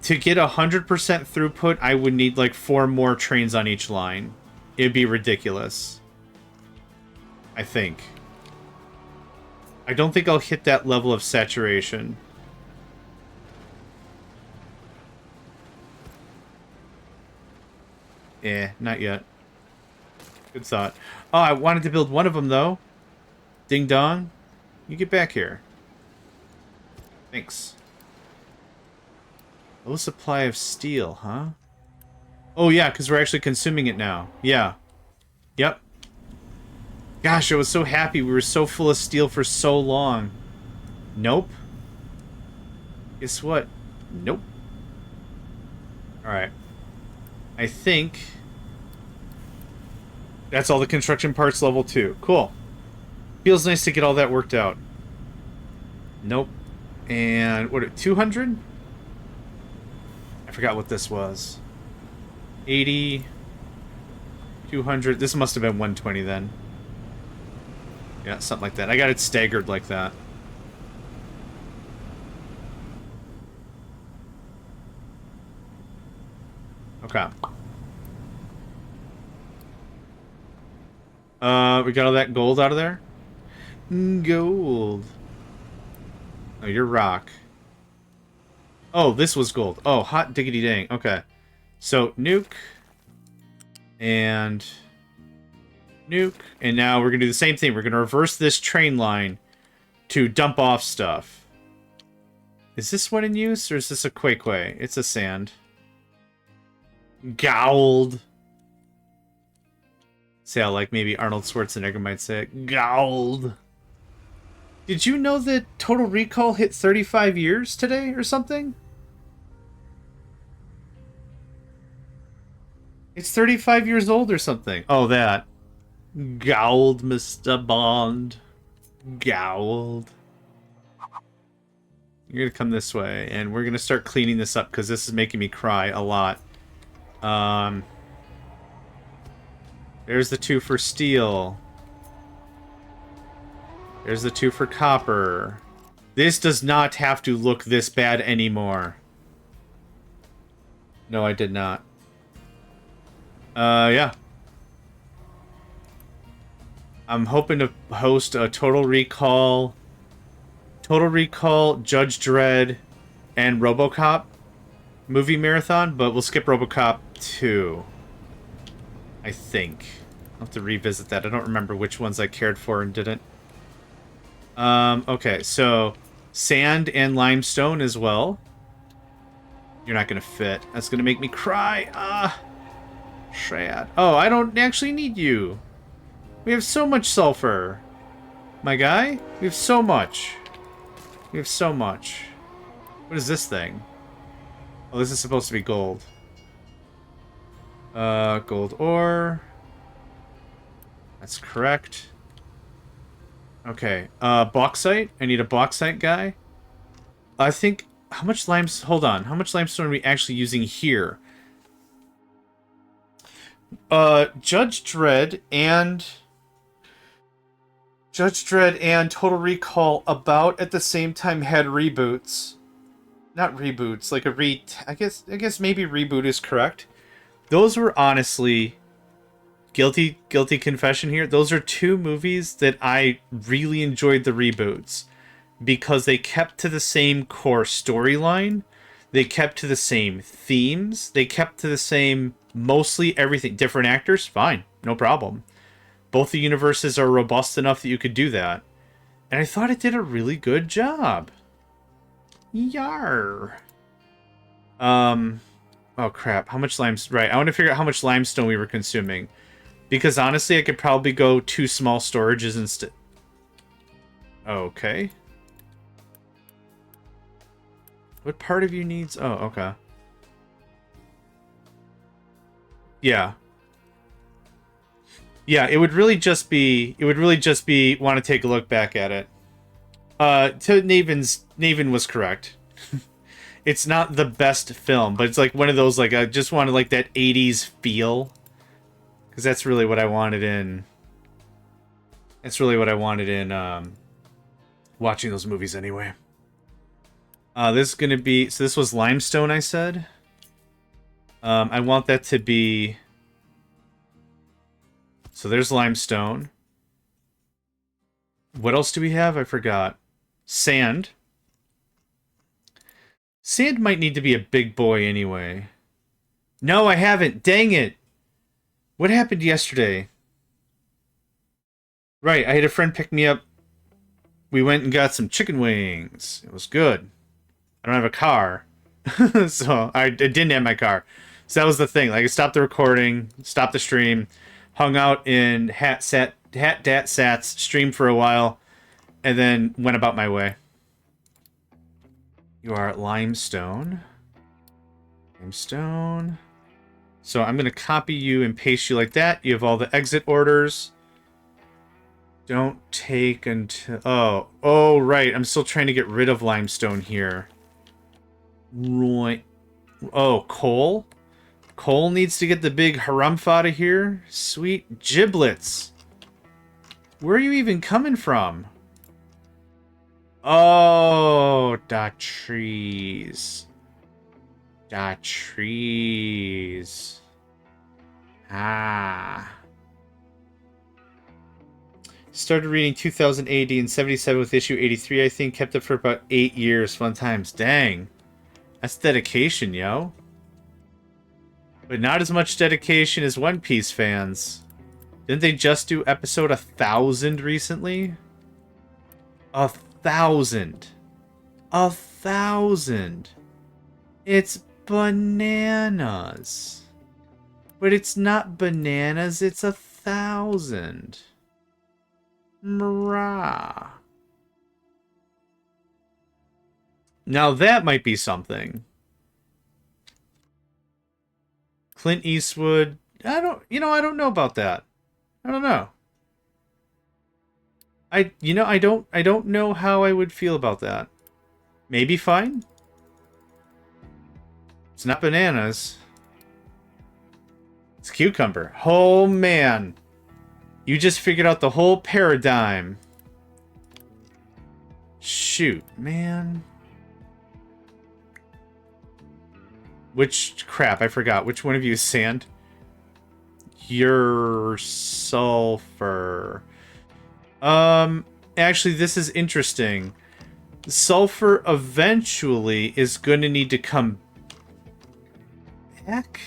To get 100% throughput, I would need like 4 more trains on each line. It'd be ridiculous. I think. I don't think I'll hit that level of saturation. Not yet. Good thought. Oh, I wanted to build one of them, though. Ding dong. You get back here. Thanks. Low supply of steel, huh? Oh, yeah, because we're actually consuming it now. Yeah. Yep. Gosh, I was so happy. We were so full of steel for so long. Nope. Guess what? Nope. Alright. I think... That's all the construction parts level 2. Cool. Feels nice to get all that worked out. Nope. And, what, 200? I forgot what this was. 80... 200... This must have been 120 then. Yeah, something like that. I got it staggered like that. Okay. We got all that gold out of there? Gold. Oh, you're rock. Oh, this was gold. Oh, hot diggity dang. Okay. So, nuke. And... nuke. And now we're going to do the same thing. We're going to reverse this train line to dump off stuff. Is this one in use, or is this a quake? It's a sand. Gold. Say how, like, maybe Arnold Schwarzenegger might say it. Gold. Did you know that Total Recall hit 35 years today or something? It's 35 years old or something. Oh, that. Gold, Mr. Bond. Gold. You're gonna come this way, and we're gonna start cleaning this up, because this is making me cry a lot. There's the 2 for steel. There's the 2 for copper. This does not have to look this bad anymore. No, I did not. Yeah. I'm hoping to host a Total Recall, Judge Dredd, and RoboCop movie marathon, but we'll skip RoboCop 2. I think. I'll have to revisit that. I don't remember which ones I cared for and didn't. Okay, so sand and limestone as well. You're not gonna fit. That's gonna make me cry. Sad. Oh, I don't actually need you. We have so much sulfur. My guy? We have so much. We have so much. What is this thing? Oh, this is supposed to be gold. Gold ore. That's correct. Okay. Bauxite. I need a bauxite guy. I think... How much limestone... Hold on. How much limestone are we actually using here? Judge Dredd and Total Recall about at the same time had reboots. Not reboots, like I guess maybe reboot is correct. Those were honestly guilty confession here. Those are two movies that I really enjoyed the reboots because they kept to the same core storyline. They kept to the same themes. They kept to the same mostly everything. Different actors, fine, no problem. Both the universes are robust enough that you could do that. And I thought it did a really good job. Yar. Oh crap, how much limestone? Right, I want to figure out how much limestone we were consuming. Because honestly, I could probably go 2 small storages instead. Okay. What part of you needs... Oh, okay. Yeah. Yeah, it would really just be... want to take a look back at it. Naven was correct. It's not the best film, but it's like one of those, like, I just wanted, like, that 80s feel. Because that's really what I wanted in... That's really what I wanted in, watching those movies anyway. This is gonna be... So this was limestone, I said. I want that to be... So there's limestone. What else do we have? I forgot. Sand. Sand might need to be a big boy anyway. No, I haven't. Dang it. What happened yesterday? Right, I had a friend pick me up. We went and got some chicken wings. It was good. I don't have a car. So I didn't have my car. So that was the thing. Like, I stopped the recording, stopped the stream, hung out in Sats, streamed for a while, and then went about my way. You are at limestone. Limestone. So I'm going to copy you and paste you like that. You have all the exit orders. Don't take until... Oh, right. I'm still trying to get rid of limestone here. Right. Oh, coal? Coal needs to get the big harumph out of here. Sweet giblets. Where are you even coming from? Oh, da trees. Da trees. Ah. Started reading 2000 AD and 77 with issue 83, I think. Kept it for about 8 years. Fun times. Dang. That's dedication, yo. But not as much dedication as One Piece fans. Didn't they just do episode 1000 recently? 1,000. 1,000. It's bananas. But it's not bananas, it's 1,000. Mrah. Now that might be something. Clint Eastwood. I don't know about that. I don't know. I don't know how I would feel about that. Maybe fine. It's not bananas. It's cucumber. Oh man. You just figured out the whole paradigm. Shoot, man. Which crap, I forgot. Which one of you is sand? You're sulfur. Actually, this is interesting. Sulfur eventually is going to need to come back.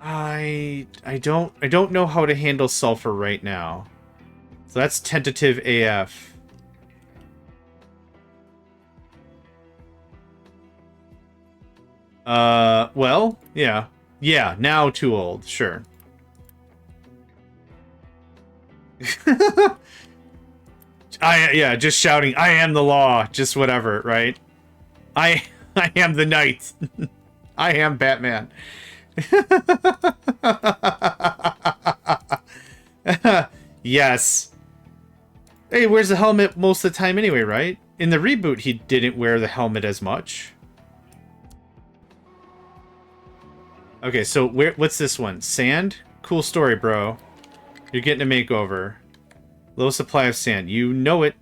I don't know how to handle sulfur right now. So that's tentative AF. Well, yeah. Yeah, now too old, sure. Yeah, just shouting, I am the law, just whatever, right? I am the knight. I am Batman. Yes. Hey, he wears the helmet most of the time anyway, right? In the reboot, he didn't wear the helmet as much. Okay, so what's this one? Sand? Cool story, bro. You're getting a makeover. Low supply of sand. You know it.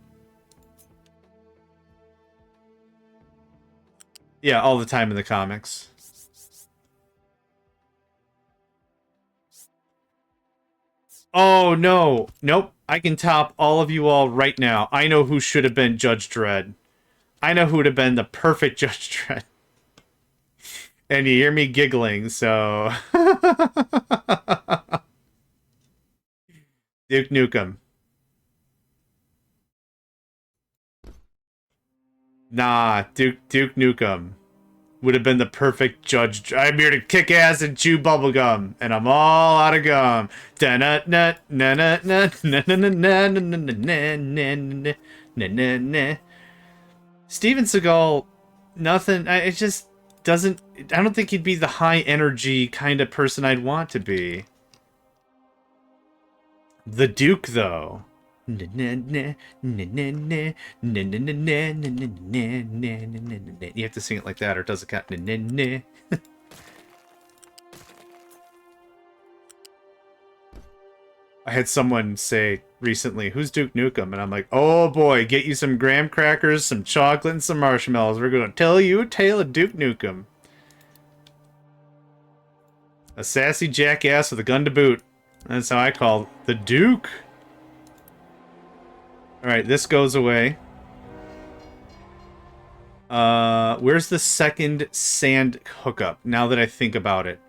Yeah, all the time in the comics. Oh, no. Nope. I can top all of you all right now. I know who should have been Judge Dredd. I know who would have been the perfect Judge Dredd. And you hear me giggling, so... Duke Nukem. Nah, Duke Nukem would have been the perfect judge. I'm here to kick ass and chew bubblegum, and I'm all out of gum. Steven Seagal, nothing. It just doesn't. I don't think he'd be the high energy kind of person I'd want to be. The Duke, though. You have to sing it like that, or does it count? I had someone say recently, "Who's Duke Nukem?" And I'm like, "Oh boy, get you some graham crackers, some chocolate, and some marshmallows. We're gonna tell you a tale of Duke Nukem. A sassy jackass with a gun to boot." That's how I call the Duke. Alright, this goes away. Where's the second sand hookup, now that I think about it?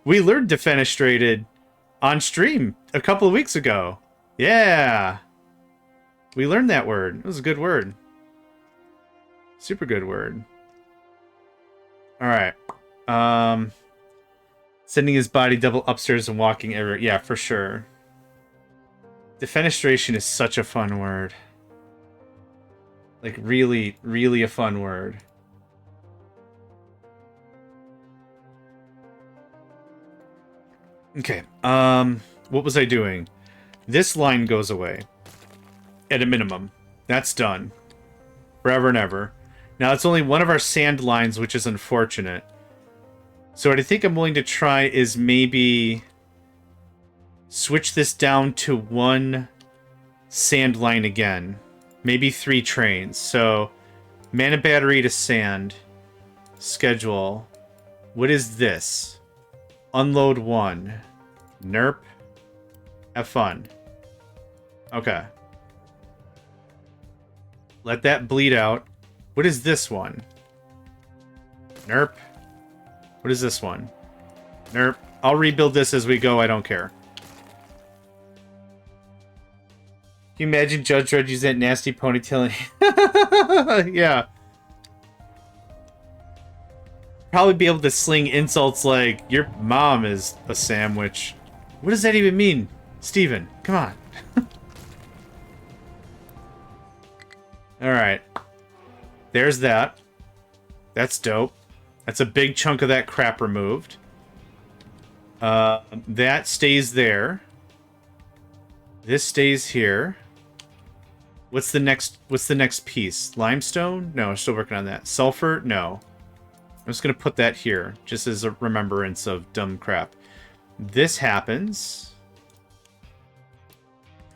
We learned defenestrated on stream a couple of weeks ago. Yeah! We learned that word. It was a good word. Super good word. Alright. Sending his body double upstairs and walking everywhere. Yeah, for sure. Defenestration is such a fun word. Like, really, really a fun word. Okay, what was I doing? This line goes away. At a minimum. That's done. Forever and ever. Now, it's only one of our sand lines, which is unfortunate. So what I think I'm willing to try is maybe... switch this down to one sand line again. Maybe 3 trains. So, mana battery to sand. Schedule. What is this? Unload 1. Nerp. Have fun. Okay. Let that bleed out. What is this one? Nerp. What is this one? Nerp. I'll rebuild this as we go, I don't care. Can you imagine Judge Dredd using that nasty ponytail? Yeah. Probably be able to sling insults like, your mom is a sandwich. What does that even mean? Steven, come on. Alright. There's that. That's dope. That's a big chunk of that crap removed. That stays there. This stays here. What's the next piece? Limestone? No, I'm still working on that. Sulfur? No. I'm just gonna put that here, just as a remembrance of dumb crap. This happens.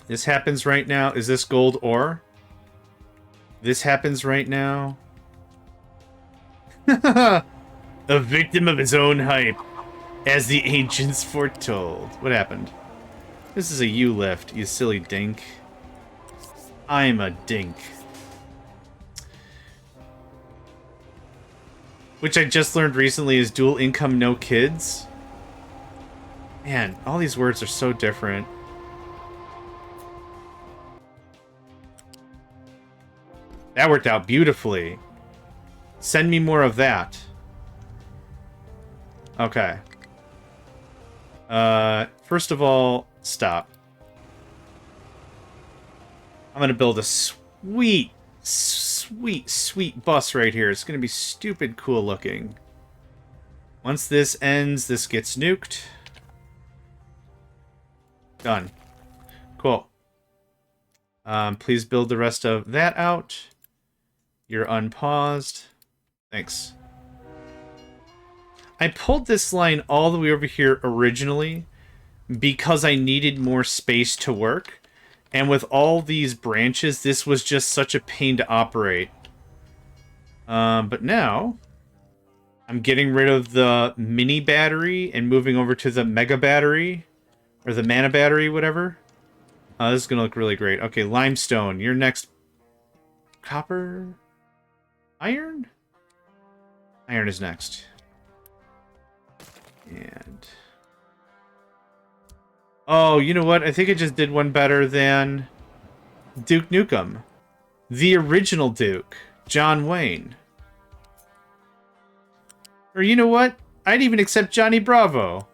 This happens right now. Is this gold ore? This happens right now. A victim of his own hype, as the ancients foretold. What happened? This is a U-lift, you silly dink. I'm a dink. Which I just learned recently is dual income, no kids. Man, all these words are so different. That worked out beautifully. Send me more of that. Okay. First of all, stop. I'm gonna build a sweet sweet, sweet bus right here. It's going to be stupid cool looking. Once this ends, this gets nuked. Done. Cool. Please build the rest of that out. You're unpaused. Thanks. I pulled this line all the way over here originally because I needed more space to work. And with all these branches, this was just such a pain to operate. But now, I'm getting rid of the mini battery and moving over to the mega battery. Or the mana battery, whatever. This is going to look really great. Okay, limestone. You're next. Copper? Iron? Iron is next. And... oh, you know what? I think I just did one better than Duke Nukem. The original Duke. John Wayne. Or you know what? I'd even accept Johnny Bravo.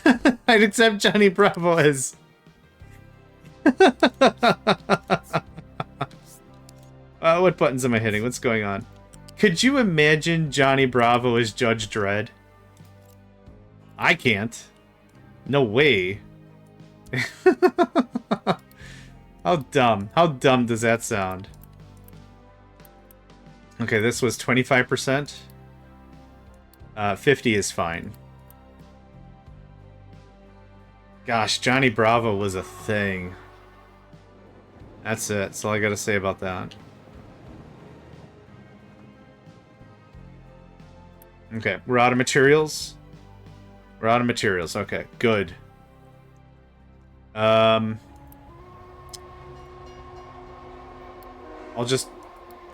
I'd accept Johnny Bravo as... what buttons am I hitting? What's going on? Could you imagine Johnny Bravo as Judge Dredd? I can't. No way. How dumb. How dumb does that sound? Okay, this was 25%. 50 is fine. Gosh, Johnny Bravo was a thing. That's it. That's all I gotta say about that. Okay, we're out of materials. We're out of materials. Okay, good. I'll just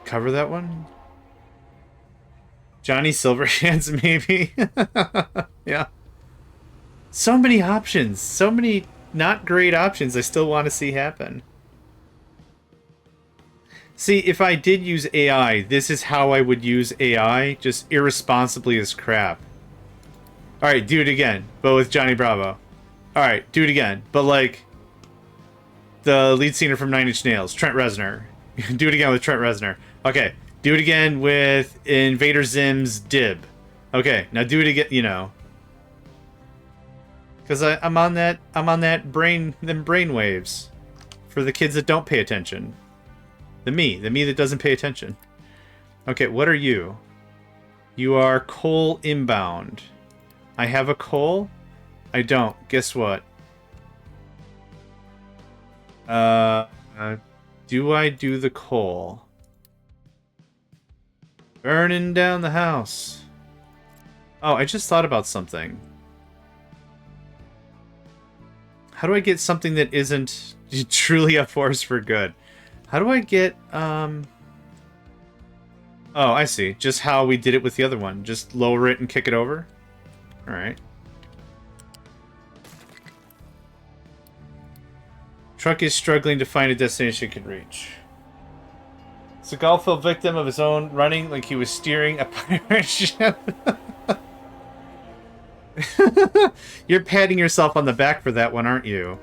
cover that one. Johnny Silverhands, maybe. Yeah. So many options. So many not great options I still want to see happen. See, if I did use AI, this is how I would use AI, just irresponsibly as crap. Alright, do it again, but with Johnny Bravo. Alright, do it again, but like the lead singer from Nine Inch Nails, Trent Reznor. Do it again with Trent Reznor. Okay, do it again with Invader Zim's Dib. Okay, now do it again, you know. Because I'm on that brain, them brain waves. For the kids that don't pay attention. The me that doesn't pay attention. Okay, what are you? You are coal inbound. I have a coal? I don't. Guess what? Do I do the coal? Burning down the house. Oh, I just thought about something. How do I get something that isn't truly a force for good? How do I get, oh, I see. Just how we did it with the other one. Just lower it and kick it over? Alright. Truck is struggling to find a destination it can reach. Seagal fell victim of his own running like he was steering a pirate ship. You're patting yourself on the back for that one, aren't you?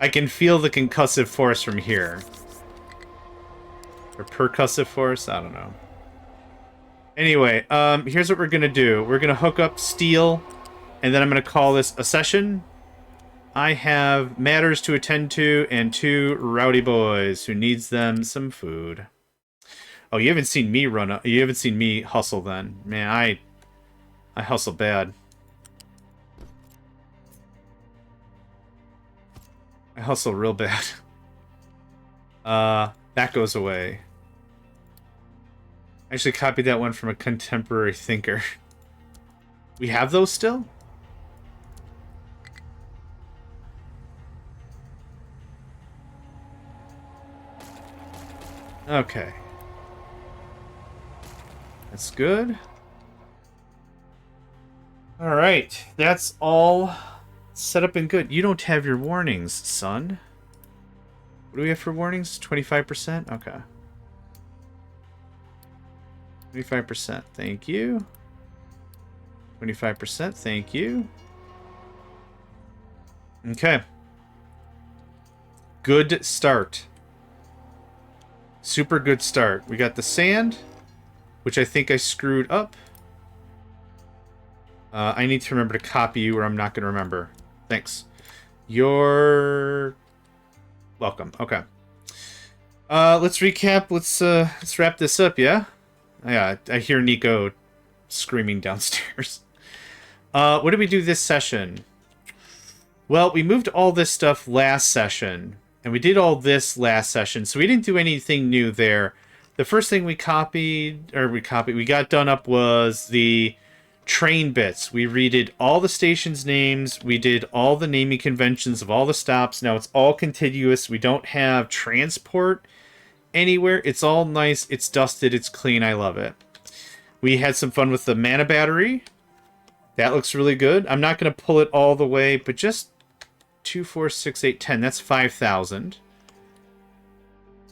I can feel the concussive force from here. Or percussive force? I don't know. Anyway, here's what we're gonna do. We're gonna hook up steel, and then I'm gonna call this a session. I have matters to attend to and 2 rowdy boys who needs them some food. Oh, you haven't seen me run up. You haven't seen me hustle then. Man, I hustle bad. I hustle real bad. That goes away. I actually copied that one from a contemporary thinker. We have those still? Okay. That's good. Alright, that's all set up and good. You don't have your warnings, son. What do we have for warnings? 25%? Okay. 25%, thank you. 25%, thank you. Okay. Good start. Super good start. We got the sand, which I think I screwed up. I need to remember to copy you or I'm not going to remember. Thanks. You're welcome. Okay. Let's recap. Let's wrap this up, yeah? Yeah, I hear Nico screaming downstairs. What did we do this session? Well, we moved all this stuff last session, and we did all this last session, so we didn't do anything new there. The first thing we got done up was the train bits. We redid all the stations' names. We did all the naming conventions of all the stops. Now it's all contiguous. We don't have transport anywhere. It's all nice. It's dusted. It's clean. I love it. We had some fun with the mana battery. That looks really good. I'm not going to pull it all the way, but just 2, 4, 6, 8, 10. That's 5,000.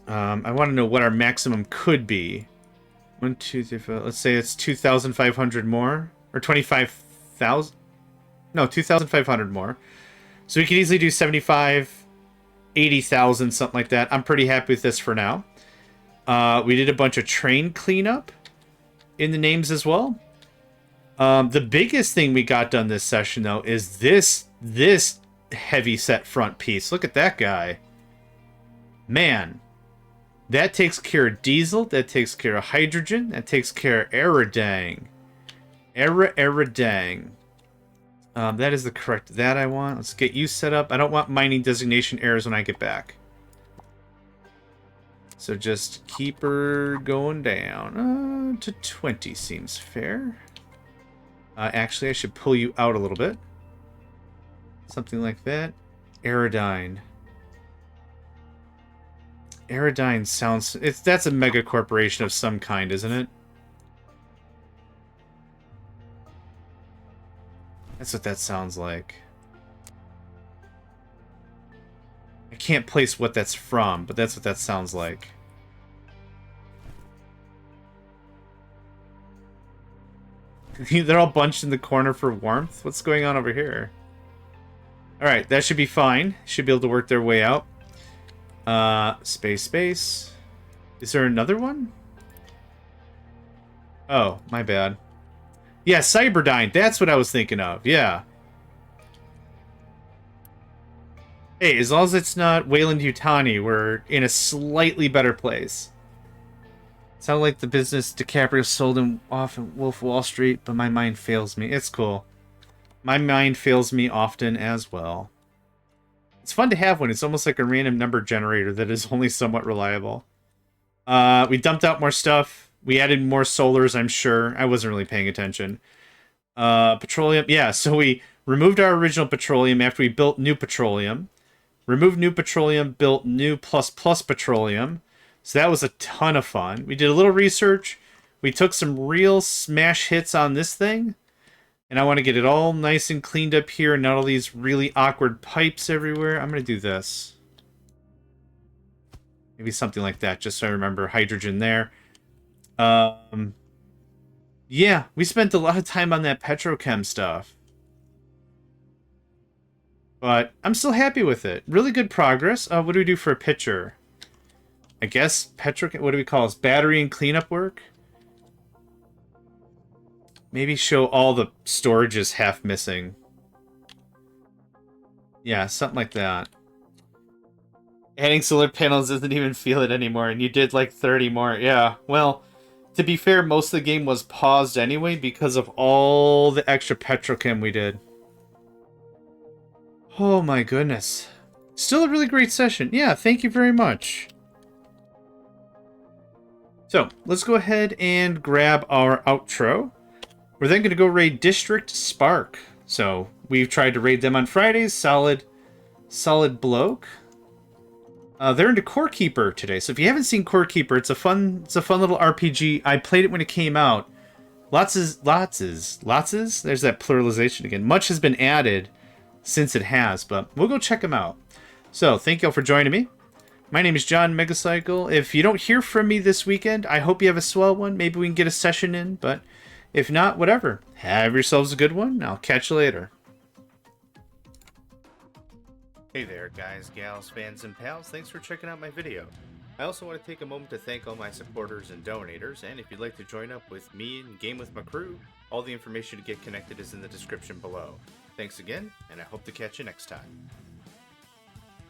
I want to know what our maximum could be. 1, 2, 3, 4. Let's say it's 2,500 more. Or 25,000. No, 2,500 more. So we could easily do 75, 80,000, something like that. I'm pretty happy with this for now. We did a bunch of train cleanup in the names as well. The biggest thing we got done this session, though, is this heavy set front piece. Look at that guy. Man. That takes care of diesel. That takes care of hydrogen. That takes care of aerodang. Aerodang. That is the correct that I want. Let's get you set up. I don't want mining designation errors when I get back. So just keep her going down. To 20 seems fair. Actually, I should pull you out a little bit. Something like that. Aerodyne. Aerodyne sounds... That's a mega corporation of some kind, isn't it? That's what that sounds like. I can't place what that's from, but that's what that sounds like. They're all bunched in the corner for warmth? What's going on over here? Alright, that should be fine. Should be able to work their way out. Space. Is there another one? Oh, my bad. Yeah, Cyberdyne. That's what I was thinking of. Yeah. Hey, as long as it's not Wayland Yutani, we're in a slightly better place. Sound like the business DiCaprio sold him off in Wolf of Wall Street, but my mind fails me. It's cool. My mind fails me often as well. It's fun to have one. It's almost like a random number generator that is only somewhat reliable. We dumped out more stuff. We added more solars, I'm sure. I wasn't really paying attention. Petroleum. Yeah, so we removed our original petroleum after we built new petroleum. Removed new petroleum, built new plus petroleum. So that was a ton of fun. We did a little research. We took some real smash hits on this thing. And I want to get it all nice and cleaned up here and not all these really awkward pipes everywhere. I'm going to do this. Maybe something like that, just so I remember hydrogen there. Yeah, we spent a lot of time on that petrochem stuff. But I'm still happy with it. Really good progress. What do we do for a picture? I guess petrochem, what do we call this? Battery and cleanup work? Maybe show all the storages half missing. Yeah, something like that. Adding solar panels doesn't even feel it anymore, and you did like 30 more. Yeah, well, to be fair, most of the game was paused anyway because of all the extra petrochem we did. Oh my goodness. Still a really great session. Yeah, thank you very much. So, let's go ahead and grab our outro. We're then going to go raid District Spark. So, we've tried to raid them on Fridays. Solid bloke. They're into Core Keeper today. So if you haven't seen Core Keeper, it's a fun little RPG. I played it when it came out. Lots is. There's that pluralization again. Much has been added since it has, but we'll go check them out. So thank you all for joining me. My name is JohnMegacycle. If you don't hear from me this weekend, I hope you have a swell one. Maybe we can get a session in, but if not, whatever. Have yourselves a good one. I'll catch you later. Hey there, guys, gals, fans, and pals. Thanks for checking out my video. I also want to take a moment to thank all my supporters and donators, and if you'd like to join up with me and game with my crew, all the information to get connected is in the description below. Thanks again, and I hope to catch you next time.